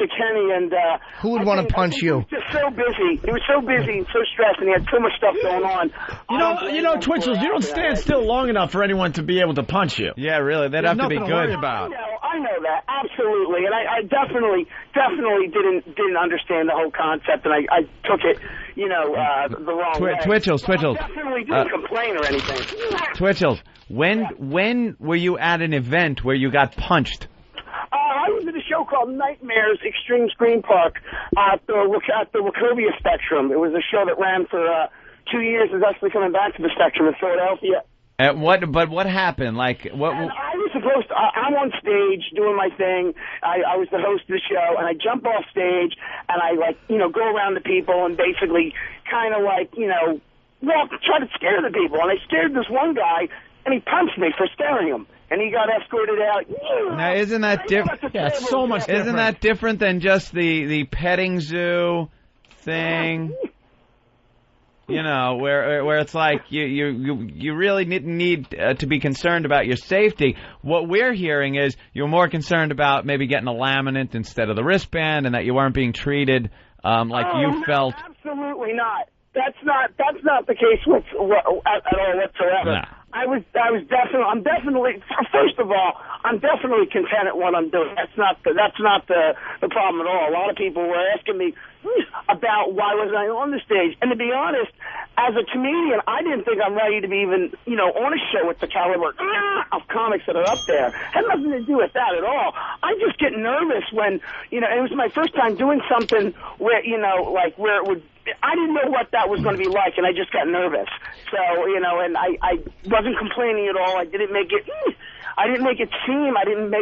Kenny, and who would want to punch you? He was just so busy. He was so busy and so stressed, and he had so much stuff going on. You know, Twitchels, you don't stand still long enough for anyone to be able to punch you. Yeah, really, that'd have to be good. Worry about. I know that, absolutely, and I definitely didn't understand the whole concept, and I took it, the wrong way. Twitchels. I definitely didn't complain or anything. Twitchels, when were you at an event where you got punched? I was at a show called Nightmares Extreme Screen Park at the Wachovia Spectrum. It was a show that ran for 2 years. It's actually coming back to the Spectrum in Philadelphia. But what happened? Like what? And I was supposed to. I'm on stage doing my thing. I was the host of the show, and I jump off stage and I go around the people and basically kind of try to scare the people. And I scared this one guy, and he punched me for scaring him. And he got escorted out. Now, isn't that different? Yeah, it's so much different. Isn't that different than just the petting zoo thing? Where it's like you really need to be concerned about your safety. What we're hearing is you're more concerned about maybe getting a laminate instead of the wristband, and that you weren't being treated you felt. Absolutely not. That's not the case at all whatsoever. Nah. I'm definitely, first of all, I'm definitely content at what I'm doing. That's not the problem at all. A lot of people were asking me about why wasn't I on the stage. And to be honest, as a comedian, I didn't think I'm ready to be even, on a show with the caliber of comics that are up there. It had nothing to do with that at all. I just get nervous when, it was my first time doing something where, where it would I didn't know what that was going to be like, and I just got nervous. So, and I wasn't complaining at all. I didn't make it seem, I didn't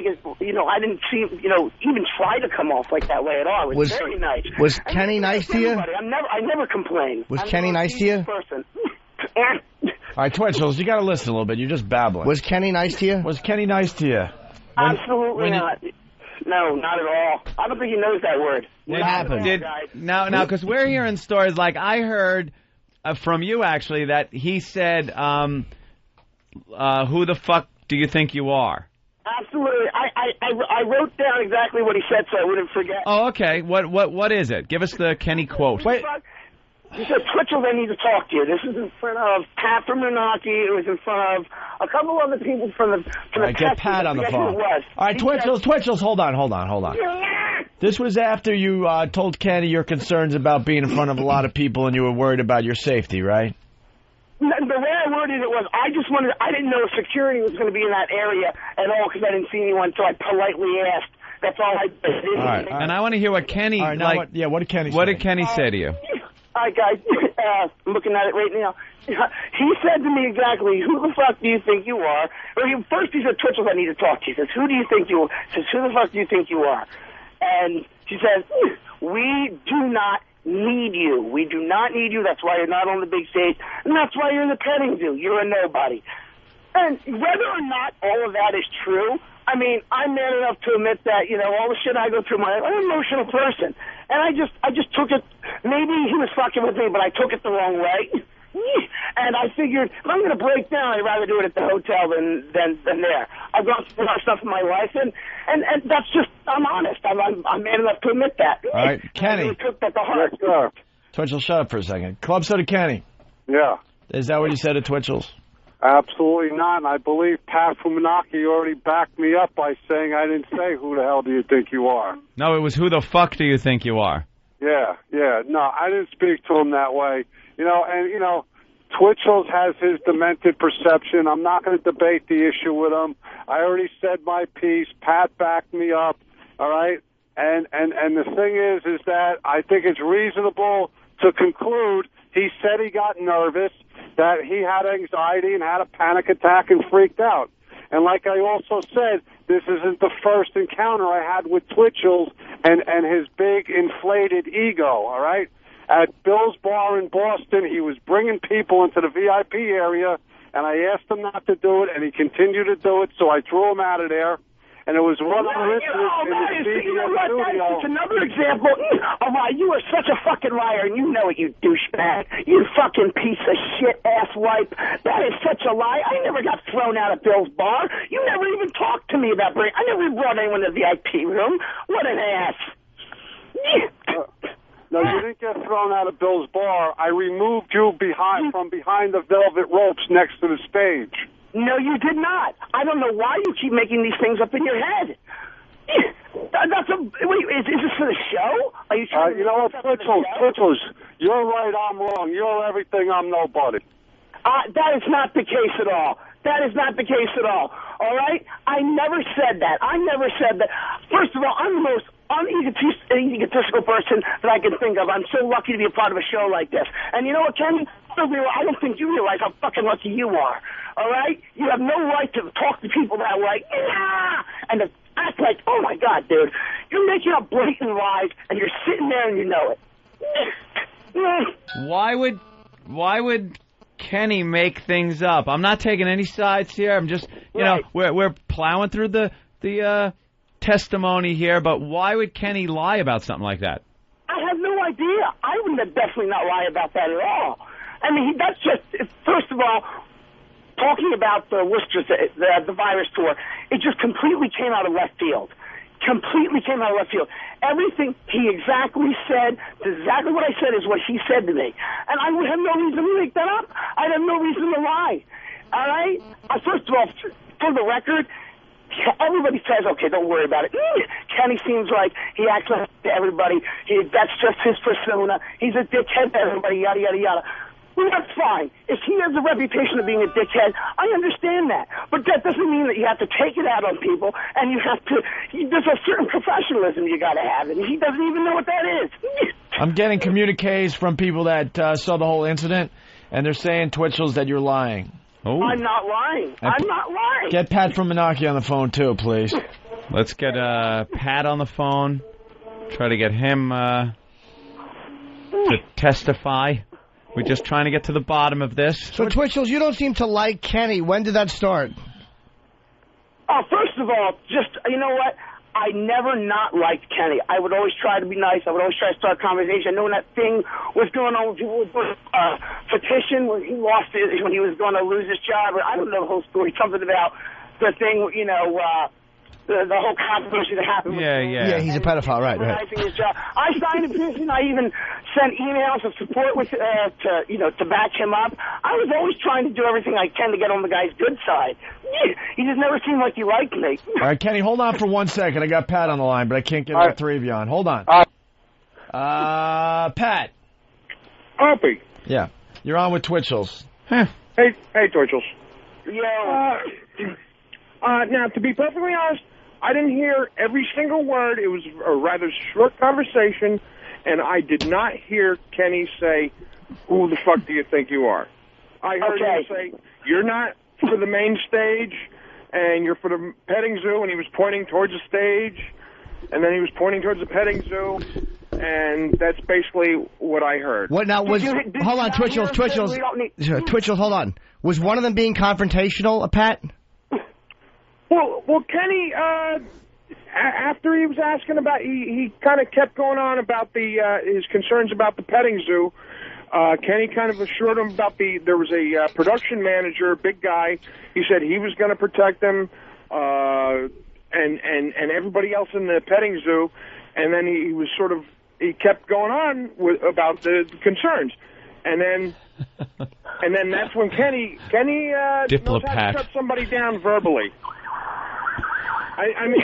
even try to come off like that way at all. It was very nice. Was Kenny nice to you? I never complain. Was Kenny nice to you? Person. All right, Twitchels, you got to listen a little bit. You're just babbling. Was Kenny nice to you? Was Kenny nice to you? Absolutely not. No, not at all. I don't think he knows that word. What happened? Now, because we're hearing stories like I heard from you, actually, that he said, who the fuck do you think you are? Absolutely. I wrote down exactly what he said so I wouldn't forget. Oh, okay. What is it? Give us the Kenny quote. Wait. He said, Twitchels, I need to talk to you. This is in front of Pat from Moonachie. It was in front of a couple other people from the All right, get Pat on the phone. All right, Twitchels, hold on. This was after you told Kenny your concerns about being in front of a lot of people and you were worried about your safety, right? The way I worded it was, I didn't know security was going to be in that area at all because I didn't see anyone, so I politely asked. That's all I did. All right. And I want to hear what Kenny, what did Kenny say? What did Kenny say to you? All right, guys, I'm looking at it right now. He said to me exactly, who the fuck do you think you are? First he said, Twitchels, I need to talk to you. He says, who do you think you are? He says, who the fuck do you think you are? And she says, we do not need you. We do not need you. That's why you're not on the big stage. And that's why you're in the petting zoo. You're a nobody. And whether or not all of that is true, I mean, I'm man enough to admit that, all the shit I go through in my life, I'm an emotional person. And I just took it, maybe he was fucking with me, but I took it the wrong way. And I figured, if I'm going to break down, I'd rather do it at the hotel than there. I've gone through a lot of stuff in my life, and that's just, I'm honest. I'm man enough to admit that. All right, Kenny. I took that to heart. Yes, sir. Twitchels, shut up for a second. Club Soda Kenny. Yeah. Is that what you said to Twitchels? Absolutely not. And I believe Pat from Moonachie already backed me up by saying I didn't say who the hell do you think you are. No, it was who the fuck do you think you are? Yeah. No, I didn't speak to him that way. Twitchels has his demented perception. I'm not going to debate the issue with him. I already said my piece. Pat backed me up. All right? And the thing is that I think it's reasonable to conclude he said he got nervous, that he had anxiety and had a panic attack and freaked out. And like I also said, this isn't the first encounter I had with Twitchels and his big inflated ego, all right? At Bill's Bar in Boston, he was bringing people into the VIP area, and I asked him not to do it, and he continued to do it, so I threw him out of there. And it was one other incident in the CBS studio. It's another example of why you are such a fucking liar, and you know it, you douchebag. You fucking piece of shit ass wipe. That is such a lie. I never got thrown out of Bill's Bar. You never even talked to me about I never brought anyone to the VIP room. What an ass. No, you didn't get thrown out of Bill's Bar. I removed you from behind the velvet ropes next to the stage. No, you did not. I don't know why you keep making these things up in your head. Wait, is this for the show? Are you trying you know what, Twitchels, you're right, I'm wrong. You're everything, I'm nobody. That is not the case at all. That is not the case at all. All right? I never said that. First of all, I'm the most egotistical person that I can think of. I'm so lucky to be a part of a show like this. And you know what, Kenny? I don't think you realize how fucking lucky you are. All right? You have no right to talk to people that way and to act like, oh my God, dude, you're making up blatant lies and you're sitting there and you know it. Why would Kenny make things up? I'm not taking any sides here. I'm just, you know, we're plowing through the testimony here, but why would Kenny lie about something like that? I have no idea. I would definitely not lie about that at all. I mean, that's just, first of all, talking about the Worcester, the virus tour, it just completely came out of left field. Everything he exactly said, exactly what I said is what he said to me. And I would have no reason to make that up. I'd have no reason to lie. All right? First of all, for the record, everybody says, okay, don't worry about it. Kenny seems like he acts like to everybody. That's just his persona. He's a dickhead to everybody, yada, yada, yada. Well, that's fine. If he has a reputation of being a dickhead, I understand that. But that doesn't mean that you have to take it out on people, and you have to, there's a certain professionalism you got to have, and he doesn't even know what that is. I'm getting communiques from people that saw the whole incident, and they're saying, Twitchels, that you're lying. Oh. I'm not lying. I'm not lying. Get Pat from Moonachie on the phone, too, please. Let's get Pat on the phone. Try to get him to testify. We're just trying to get to the bottom of this. So, Twitchels, you don't seem to like Kenny. When did that start? Oh, first of all, just, you know what? I never not liked Kenny. I would always try to be nice. I would always try to start a conversation. I know when that thing was going on with petition when he lost it, when he was going to lose his job. Or I don't know the whole story. Something about the thing, you know, the whole controversy that happened. Yeah, he's a pedophile, right. His job. I signed a petition. I even sent emails of support with to back him up. I was always trying to do everything I can to get on the guy's good side. He just never seemed like he liked me. All right, Kenny, hold on for 1 second. I got Pat on the line, but I can't get all three of you on. Hold on. Pat. Opie. Yeah, you're on with Twitchels. Hey, Twitchels. Yeah. Now, to be perfectly honest, I didn't hear every single word. It was a rather short conversation, and I did not hear Kenny say, "Who the fuck do you think you are?" I heard him say, "You're not for the main stage, and you're for the petting zoo," and he was pointing towards the stage, and then he was pointing towards the petting zoo, and that's basically what I heard. What now was... Hold on, Twitchels, Twitchels, hold on. Was one of them being confrontational, Pat? Well, Kenny, after he was asking about, he kind of kept going on about his concerns about the petting zoo. Kenny kind of assured him about there was a production manager, big guy. He said he was going to protect them, and everybody else in the petting zoo. And then he kept going on about the concerns. And then that's when Kenny knows how to shut somebody down verbally. I mean,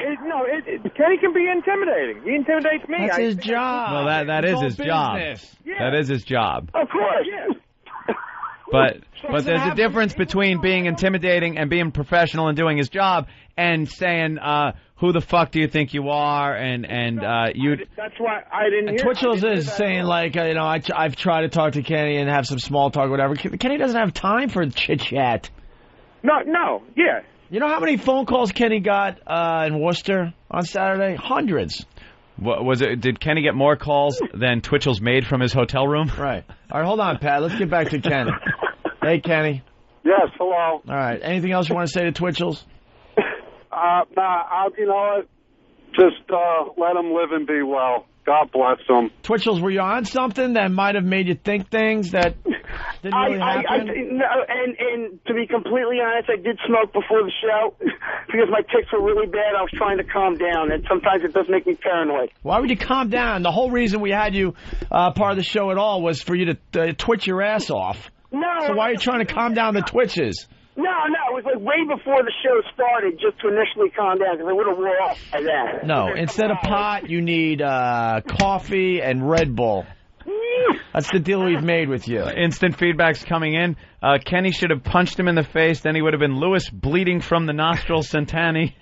Kenny can be intimidating. He intimidates me. That's his job. Well, that is his job. Yeah. That is his job. Of course. Yeah. But there's a difference between being intimidating and being professional and doing his job and saying, who the fuck do you think you are? And that's why I didn't hear. Twitchels is saying, like, I've tried to talk to Kenny and have some small talk or whatever. Kenny doesn't have time for chit-chat. No, yeah. You know how many phone calls Kenny got in Worcester on Saturday? Hundreds. What was it? Did Kenny get more calls than Twitchels made from his hotel room? Right. All right, hold on, Pat. Let's get back to Kenny. Hey, Kenny. Yes, hello. All right. Anything else you want to say to Twitchels? You know what? Just let him live and be well. God bless him. Twitchels, were you on something that might have made you think things that didn't really happen? And to be completely honest, I did smoke before the show because my tics were really bad. I was trying to calm down, and sometimes it does make me paranoid. Why would you calm down? The whole reason we had you part of the show at all was for you to twitch your ass off. No. So why are you trying to calm down the twitches? No, it was like way before the show started, just to initially calm down, because I would have wore off by that. No, instead of pot, you need coffee and Red Bull. That's the deal we've made with you. Instant feedback's coming in. Kenny should have punched him in the face, then he would have been Lewis bleeding from the nostril Santani.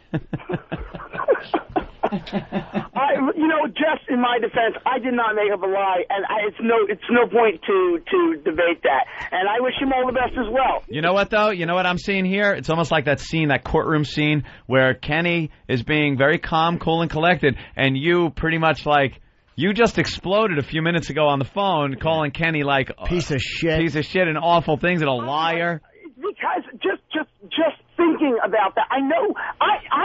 Just in my defense, I did not make up a lie, and it's no point to debate that. And I wish him all the best as well. You know what, though? You know what I'm seeing here? It's almost like that courtroom scene, where Kenny is being very calm, cool, and collected, and you pretty much you just exploded a few minutes ago on the phone, calling Kenny like piece of shit and awful things and a liar. Because just thinking about that, I know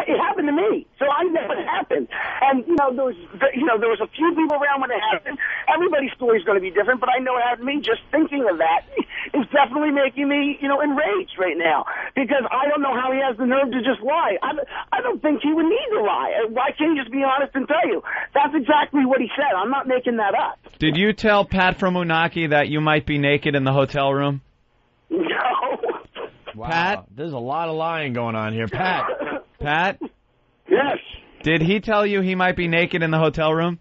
it happened to me, so I know it happened. And there was a few people around when it happened. Everybody's story is going to be different, but I know it happened to me. Just thinking of that is definitely making me enraged right now, because I don't know how he has the nerve to just lie. I don't think he would need to lie. Why can't he just be honest and tell you? That's exactly what he said. I'm not making that up. Did you tell Pat from Moonachie that you might be naked in the hotel room? No. Wow. Pat? There's a lot of lying going on here. Pat? Yes. Did he tell you he might be naked in the hotel room?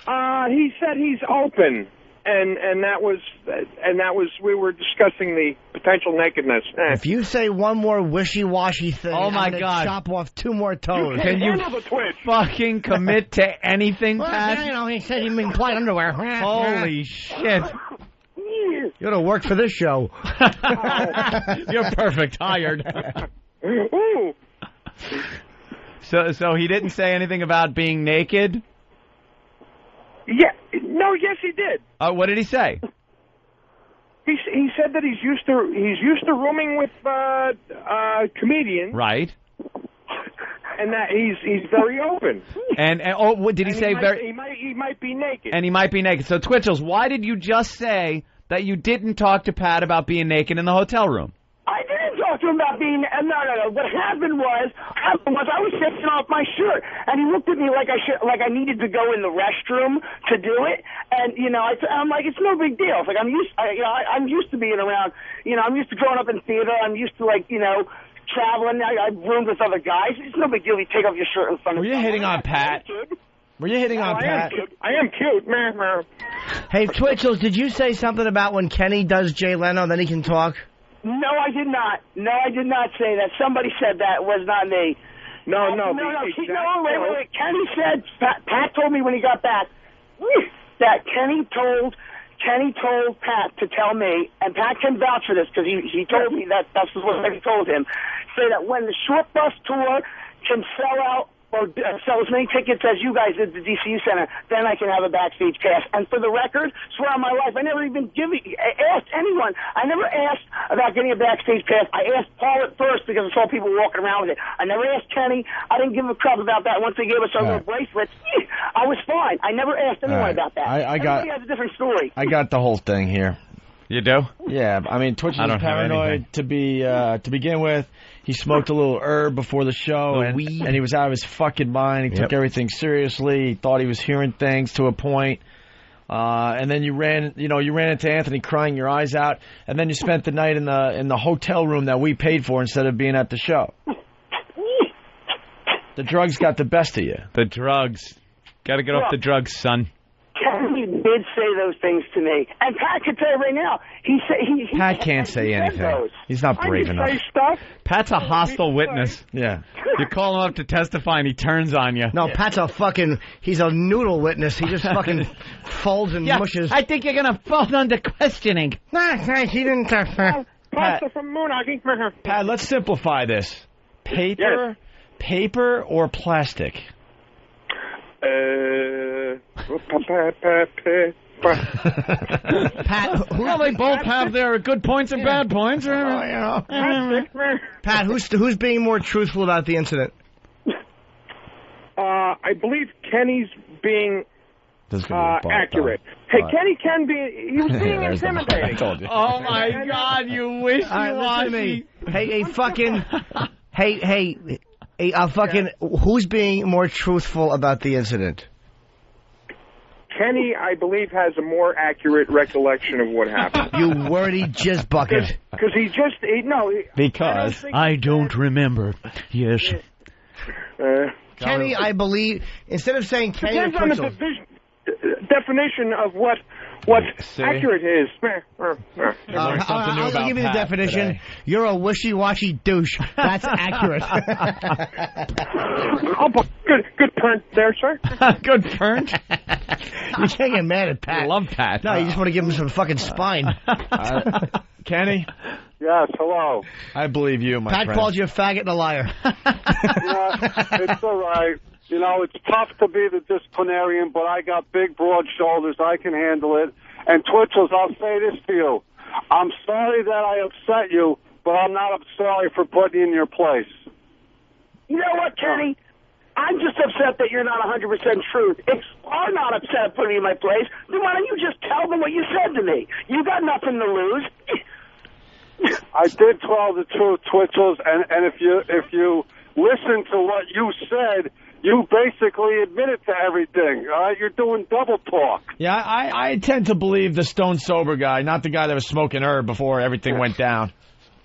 He said he's open. and that was we were discussing the potential nakedness. If you say one more wishy-washy thing, Oh, my I'm gonna God. chop off 2 more toes. Can you handle the twitch. fucking commit to anything, Well, Pat? you know, he said he meant white underwear. Holy shit. You ought to work for this show. You're perfect. Hired. Ooh. So he didn't say anything about being naked? Yeah. No. Yes, he did. What did he say? He said that he's used to rooming with comedians. Right. And that he's very open. And what did he say? He might be naked. And he might be naked. So Twitchels, why did you just say that you didn't talk to Pat about being naked in the hotel room? I didn't talk to him about being. No. What happened was I was taking off my shirt, and he looked at me like I needed to go in the restroom to do it. And I'm like, it's no big deal. It's like I'm used to being around. I'm used to growing up in theater. I'm used to traveling. I've roomed with other guys. It's no big deal. You take off your shirt in front of. Were you hitting on Pat? Were you hitting on Pat? I am cute. Hey, Twitchels, did you say something about when Kenny does Jay Leno, then he can talk? No, I did not. No, I did not say that. Somebody said that. It was not me. No. Wait. Kenny said, Pat told me when he got back that Kenny told Pat to tell me, and Pat can vouch for this because he told me that's what he told him, say that when the short bus tour can sell out or sell as many tickets as you guys did at the DCU Center, then I can have a backstage pass. And for the record, swear on my life, I never even asked anyone. I never asked about getting a backstage pass. I asked Paul at first because I saw people walking around with it. I never asked Kenny. I didn't give a crap about that. Once they gave us our little bracelets, I was fine. I never asked anyone about that. Everybody has a different story. I got the whole thing here. You do? Yeah, I mean, Twitch is paranoid to begin with. He smoked a little herb before the show, and he was out of his fucking mind. He took everything seriously. He thought he was hearing things to a point. And then you ran into Anthony crying your eyes out, and then you spent the night in the hotel room that we paid for instead of being at the show. The drugs got the best of you. The drugs. Got to get off the drugs, son. Kenny did say those things to me, and Pat can tell you right now. Pat can't say anything. He's not brave enough. Pat's a hostile witness. Yeah. You call him up to testify, and he turns on you. No, Pat's he's a noodle witness. He just fucking folds and mushes. I think you're gonna fall under questioning. He didn't. Pasta from Moonachie. Pat, let's simplify this. Paper or plastic? Pat, well, they both have their good points and bad points. Pat, who's being more truthful about the incident? I believe Kenny's being accurate. Hey, Kenny can be. He was being intimidating. Oh my God, you wishy-washy. Who's being more truthful about the incident? Kenny, I believe, has a more accurate recollection of what happened. You wordy jizz bucket. Because Because I don't remember. Yes. Kenny, I believe, instead of saying Kenny or depends on the definition of what accurate is. I'll give you the definition. Today. You're a wishy-washy douche. That's accurate. Good turn there, sir. Good turn. You can't get mad at Pat. I love Pat. No, you just want to give him some fucking spine. Kenny? Yes, hello. I believe you, my friend. Pat called you a faggot and a liar. It's all right. It's tough to be the disciplinarian, but I got big, broad shoulders. I can handle it. And Twitchels, I'll say this to you. I'm sorry that I upset you, but I'm not sorry for putting you in your place. You know what, Kenny? I'm just upset that you're not 100% truth. If I'm not upset at putting you in my place, then why don't you just tell them what you said to me? You got nothing to lose. I did tell the truth, Twitchels, and if you listen to what you said, you basically admitted to everything. All right, you're doing double talk. Yeah, I tend to believe the stone sober guy, not the guy that was smoking herb before everything went down.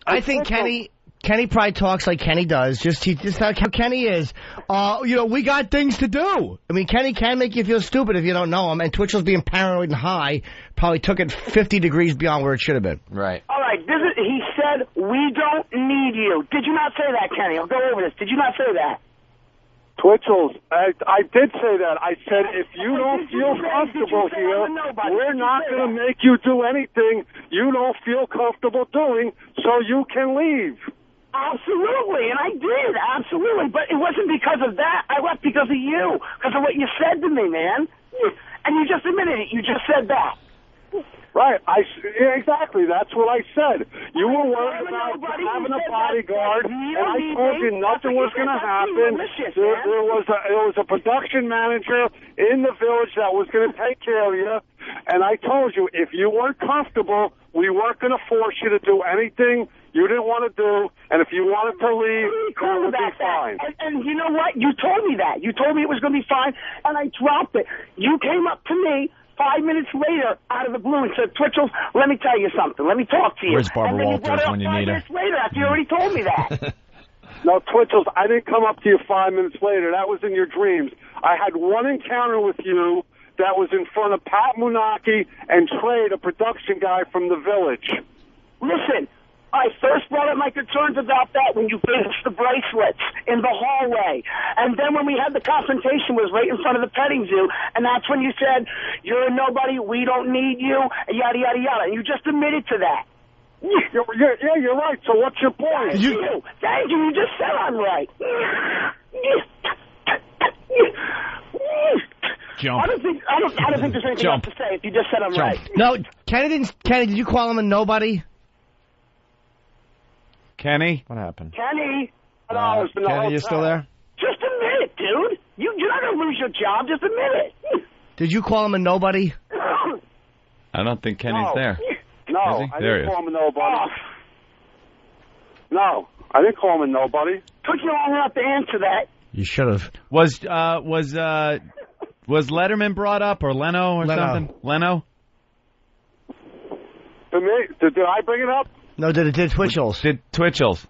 I think Kenny Kenny probably talks like Kenny does. Just how Kenny is. We got things to do. I mean, Kenny can make you feel stupid if you don't know him. And Twitchell's being paranoid and high probably took it 50 degrees beyond where it should have been. Right. All right. He said, "We don't need you." Did you not say that, Kenny? I'll go over this. Did you not say that? Twitchels, I did say that. I said, if you don't feel comfortable here, we're not going to make you do anything you don't feel comfortable doing, so you can leave. Absolutely, and I did, absolutely. But it wasn't because of that. I left because of you, because of what you said to me, man. And you just admitted it. You just said that. Right, exactly. That's what I said. You were worried about having a bodyguard, and I told you nothing was going to happen. There was a production manager in the village that was going to take care of you, and I told you if you weren't comfortable, we weren't going to force you to do anything you didn't want to do, and if you wanted to leave, it would be fine. And you know what? You told me that. You told me it was going to be fine, and I dropped it. You came up to me 5 minutes later, out of the blue, and said, "Twitchels, let me tell you something. Let me talk to you." Where's Barbara Walters when you need her? 5 minutes later, after you already told me that. No, Twitchels, I didn't come up to you 5 minutes later. That was in your dreams. I had one encounter with you that was in front of Pat Moonachie and Trey, the production guy from the village. Listen, I first brought up my concerns about that when you gave us the bracelets in the hallway. And then when we had the confrontation was right in front of the petting zoo, and that's when you said, "You're a nobody, we don't need you," yada, yada, yada. And you just admitted to that. Yeah, you're right. So what's your point? Thank you. You just said I'm right. Jump. I don't think there's anything else to say if you just said I'm right. No, Kenny, did you call him a nobody? Kenny? What happened? Kenny? Kenny, you still there? Just admit it, dude. You're not going to lose your job. Just admit it. Did you call him a nobody? I don't think Kenny's there. No, I didn't call him a nobody. No, I didn't call him a nobody. Took you long enough to answer that. You should have. Was Letterman brought up or Leno or something? Leno? To me? Did I bring it up? No, did Twitchels? Did Twitchels?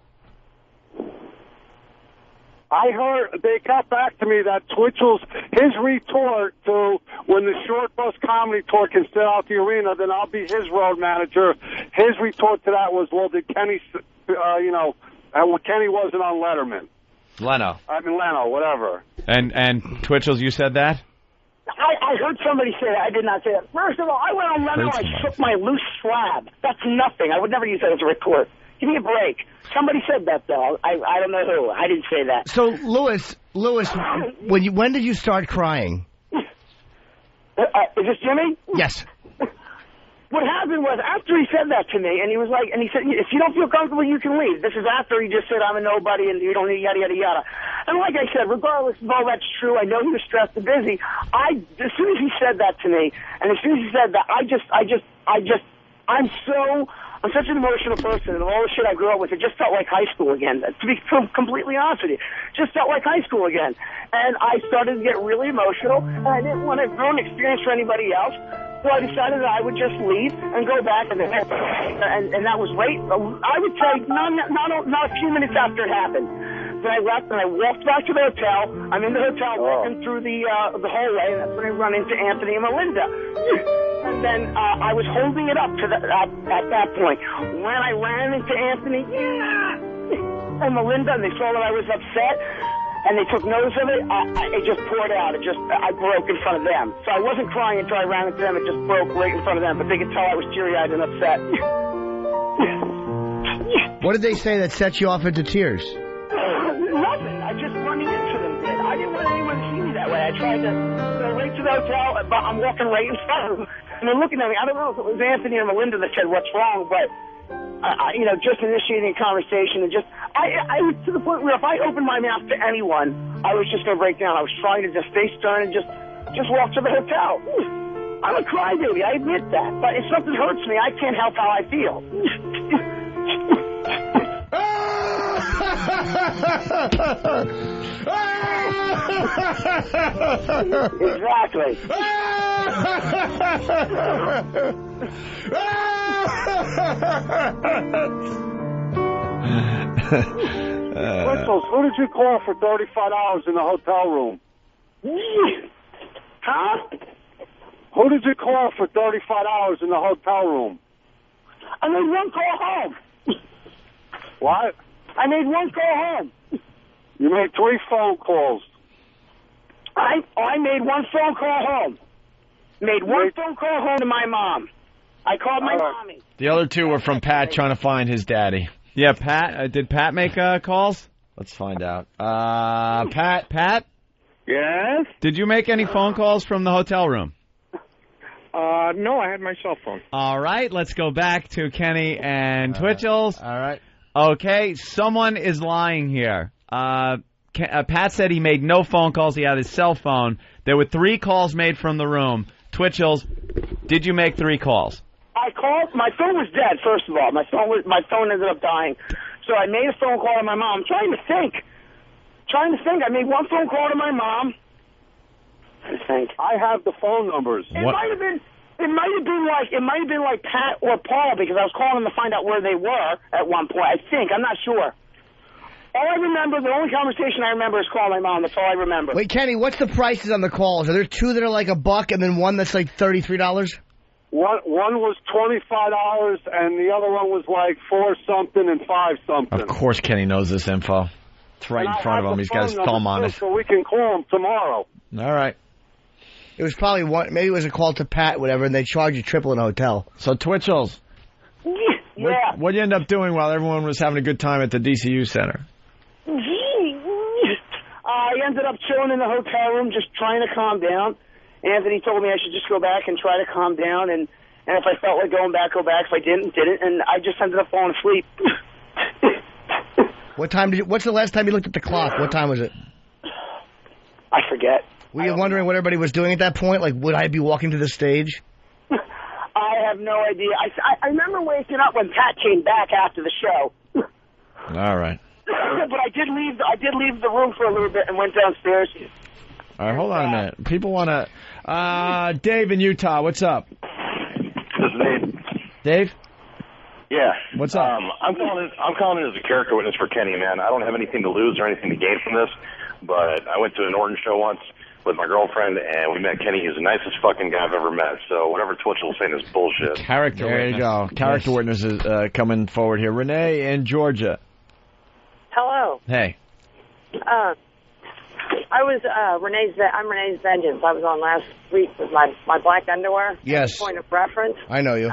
I heard they got back to me that Twitchels, his retort to when the Short Bus Comedy Tour can sell out the arena, then I'll be his road manager. His retort to that was, well, did Kenny, Kenny wasn't on Letterman. Leno, whatever. And Twitchels, you said that? I heard somebody say that. I did not say that. First of all, I went on Leno and I shook my loose slab. That's nothing. I would never use that as a retort. Give me a break. Somebody said that, though. I don't know who. I didn't say that. So, Lewis, when did you start crying? Is this Jimmy? Yes. What happened was, after he said that to me, and he said, if you don't feel comfortable, you can leave. This is after he just said, I'm a nobody, and you don't need yada, yada, yada. And like I said, regardless of all that's true, I know he was stressed and busy. As soon as he said that to me, and as soon as he said that, I'm such an emotional person, and all the shit I grew up with, it just felt like high school again. To be completely honest with you, just felt like high school again. And I started to get really emotional, and I didn't want to ruin an experience for anybody else. So I decided that I would just leave and go back, and that was right. I would say not a few minutes after it happened. Then I left and I walked back to the hotel. I'm in the hotel walking through the hallway, and that's when I run into Anthony and Melinda. And then I was holding it up to at that point. When I ran into Anthony and Melinda, and they saw that I was upset, and they took notice of it, it just poured out. I broke in front of them. So I wasn't crying until I ran into them. It just broke right in front of them. But they could tell I was teary-eyed and upset. What did they say that set you off into tears? Nothing. I just running into them did. I didn't want anyone to see me that way. I tried to go right to the hotel, but I'm walking right in front of them. And they're looking at me. I don't know if it was Anthony or Melinda that said, what's wrong, but just initiating a conversation and I was to the point where if I opened my mouth to anyone, I was just going to break down. I was trying to just stay stern and just walk to the hotel. I'm a crybaby, I admit that. But if something hurts me, I can't help how I feel. Exactly. Twitchels, who did you call for $35 in the hotel room? Huh? Who did you call for $35 in the hotel room? I made one call home. What? I made one call home. You made 3 phone calls. I made one phone call home. Made one phone call home to my mom. I called my mommy. The other 2 were from Pat trying to find his daddy. Yeah, Pat. Did Pat make calls? Let's find out. Pat? Yes? Did you make any phone calls from the hotel room? No, I had my cell phone. All right, let's go back to Kenny and Twitchels. All right. Okay, someone is lying here. Pat said he made no phone calls. He had his cell phone. There were 3 calls made from the room. Twitchels, did you make 3 calls? I called. My phone was dead. First of all, my phone ended up dying. So I made a phone call to my mom. I'm trying to think. I made one phone call to my mom. I think I have the phone numbers. It might have been like Pat or Paul, because I was calling them to find out where they were at one point. I think. I'm not sure. All I remember, the only conversation I remember is calling my mom. That's all I remember. Wait, Kenny, what's the prices on the calls? Are there 2 that are like $1 and then one that's like $33? One was $25 and the other one was like 4 something and 5 something. Of course Kenny knows this info. It's right in front of him. He's got his thumb on it. So we can call him tomorrow. All right. It was probably one. Maybe it was a call to Pat, whatever, and they charge you triple in a hotel. So Twitchels. Yeah. What'd you end up doing while everyone was having a good time at the DCU Center? I ended up chilling in the hotel room, just trying to calm down. Anthony told me I should just go back and try to calm down, and if I felt like going back, go back. If I didn't, and I just ended up falling asleep. What time what's the last time you looked at the clock? What time was it? I forget. Were you wondering what everybody was doing at that point? Like, would I be walking to the stage? I have no idea. I remember waking up when Pat came back after the show. All right. But I did leave the room for a little bit and went downstairs. All right, hold on a minute. People want to... Dave in Utah, what's up? This is Dave. Dave? Yeah. What's up? I'm calling in as a character witness for Kenny, man. I don't have anything to lose or anything to gain from this, but I went to a Norton show once with my girlfriend, and we met Kenny. He's the nicest fucking guy I've ever met, so whatever Twitchell is saying is bullshit. Character witness. There you go. Character witnesses coming forward here. Renee in Georgia. Hello. Hey. I'm Renee's Vengeance. I was on last week with my black underwear. Yes. Point of reference. I know you.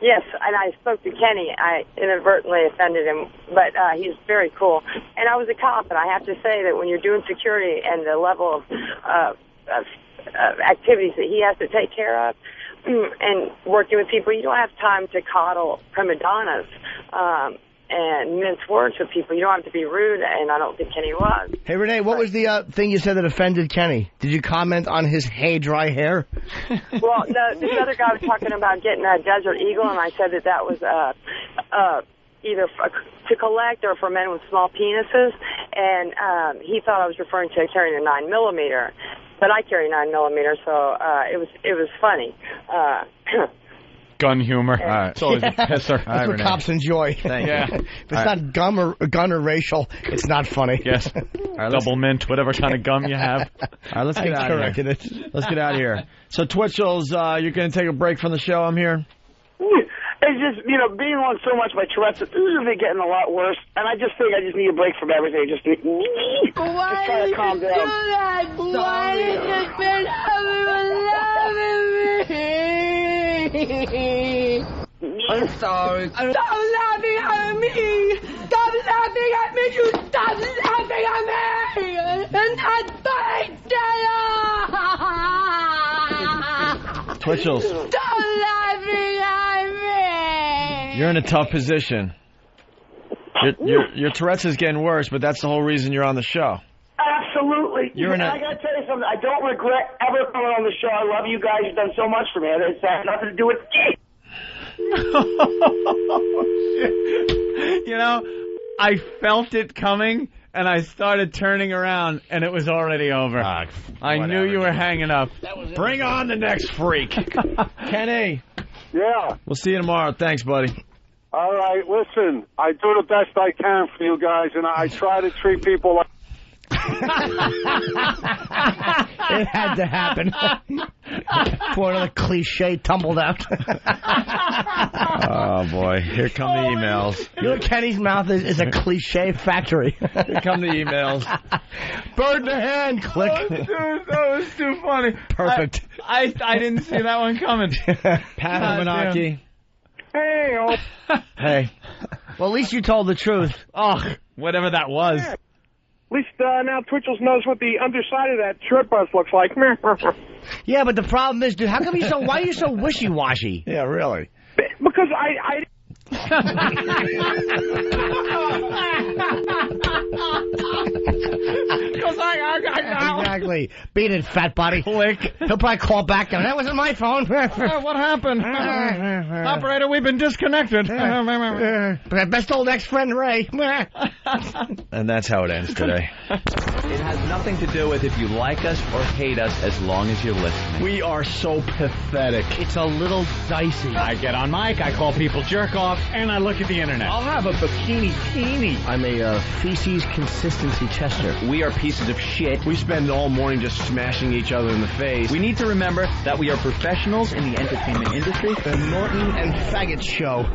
Yes, and I spoke to Kenny. I inadvertently offended him, but he's very cool. And I was a cop, and I have to say that when you're doing security and the level of activities that he has to take care of and working with people, you don't have time to coddle prima donnas. And mince words with people. You don't have to be rude, and I don't think Kenny was. Hey, Renee, what was the thing you said that offended Kenny? Did you comment on his dry hair? Well, this other guy was talking about getting a Desert Eagle, and I said that was either to collect or for men with small penises, and he thought I was referring to carrying a 9mm, but I carry 9mm, so it was funny. Gun humor. It's always a pisser. That's what cops enjoy. Thank you. If it's not gun or racial, it's not funny. Yes. Double mint, whatever kind of gum you have. All right, let's get out of here. Let's get out of here. So, Twitchels, you're going to take a break from the show, I'm here? It's just, being on so much, my Tourette's is getting a lot worse, and I just think I just need a break from everything. Just try to calm down. Why did you spend everyone loving me? I'm sorry. Stop laughing at me! Stop laughing at me! You stop laughing at me! And that's Twitchels. Stop laughing at me! You're in a tough position. Your Tourette's is getting worse, but that's the whole reason you're on the show. Absolutely. I got to tell you something. I don't regret ever coming on the show. I love you guys. You've done so much for me. It's had nothing to do with I felt it coming, and I started turning around, and it was already over. I knew you were hanging up. Bring on the next freak. Kenny. Yeah. We'll see you tomorrow. Thanks, buddy. All right, listen, I do the best I can for you guys, and I try to treat people like... It had to happen. Before another cliche tumbled out. Oh, boy. Here come the emails. You know, Kenny's mouth is a cliche factory. Here come the emails. Bird in the hand. Click. Oh, dude, that was too funny. Perfect. I didn't see that one coming. Pat Moonachie. Hey, Hey. Well, at least you told the truth. Oh, whatever that was. At least now Twitchels knows what the underside of that short bus looks like. Yeah, but the problem is, dude, how come why are you so wishy-washy? Yeah, really. Because I Exactly. Beat it, fat body. Click. He'll probably call back and that wasn't my phone. What happened? Operator, we've been disconnected. Best old ex-friend Ray. And that's how it ends today. It has nothing to do with if you like us or hate us as long as you're listening. We are so pathetic. It's a little dicey. I get on mic, I call people jerk off, and I look at the internet. I'll have a bikini teeny. I'm a feces consistency tester. We are pieces of shit. We spend all morning just smashing each other in the face. We need to remember that we are professionals in the entertainment industry. The Norton and Faggot Show.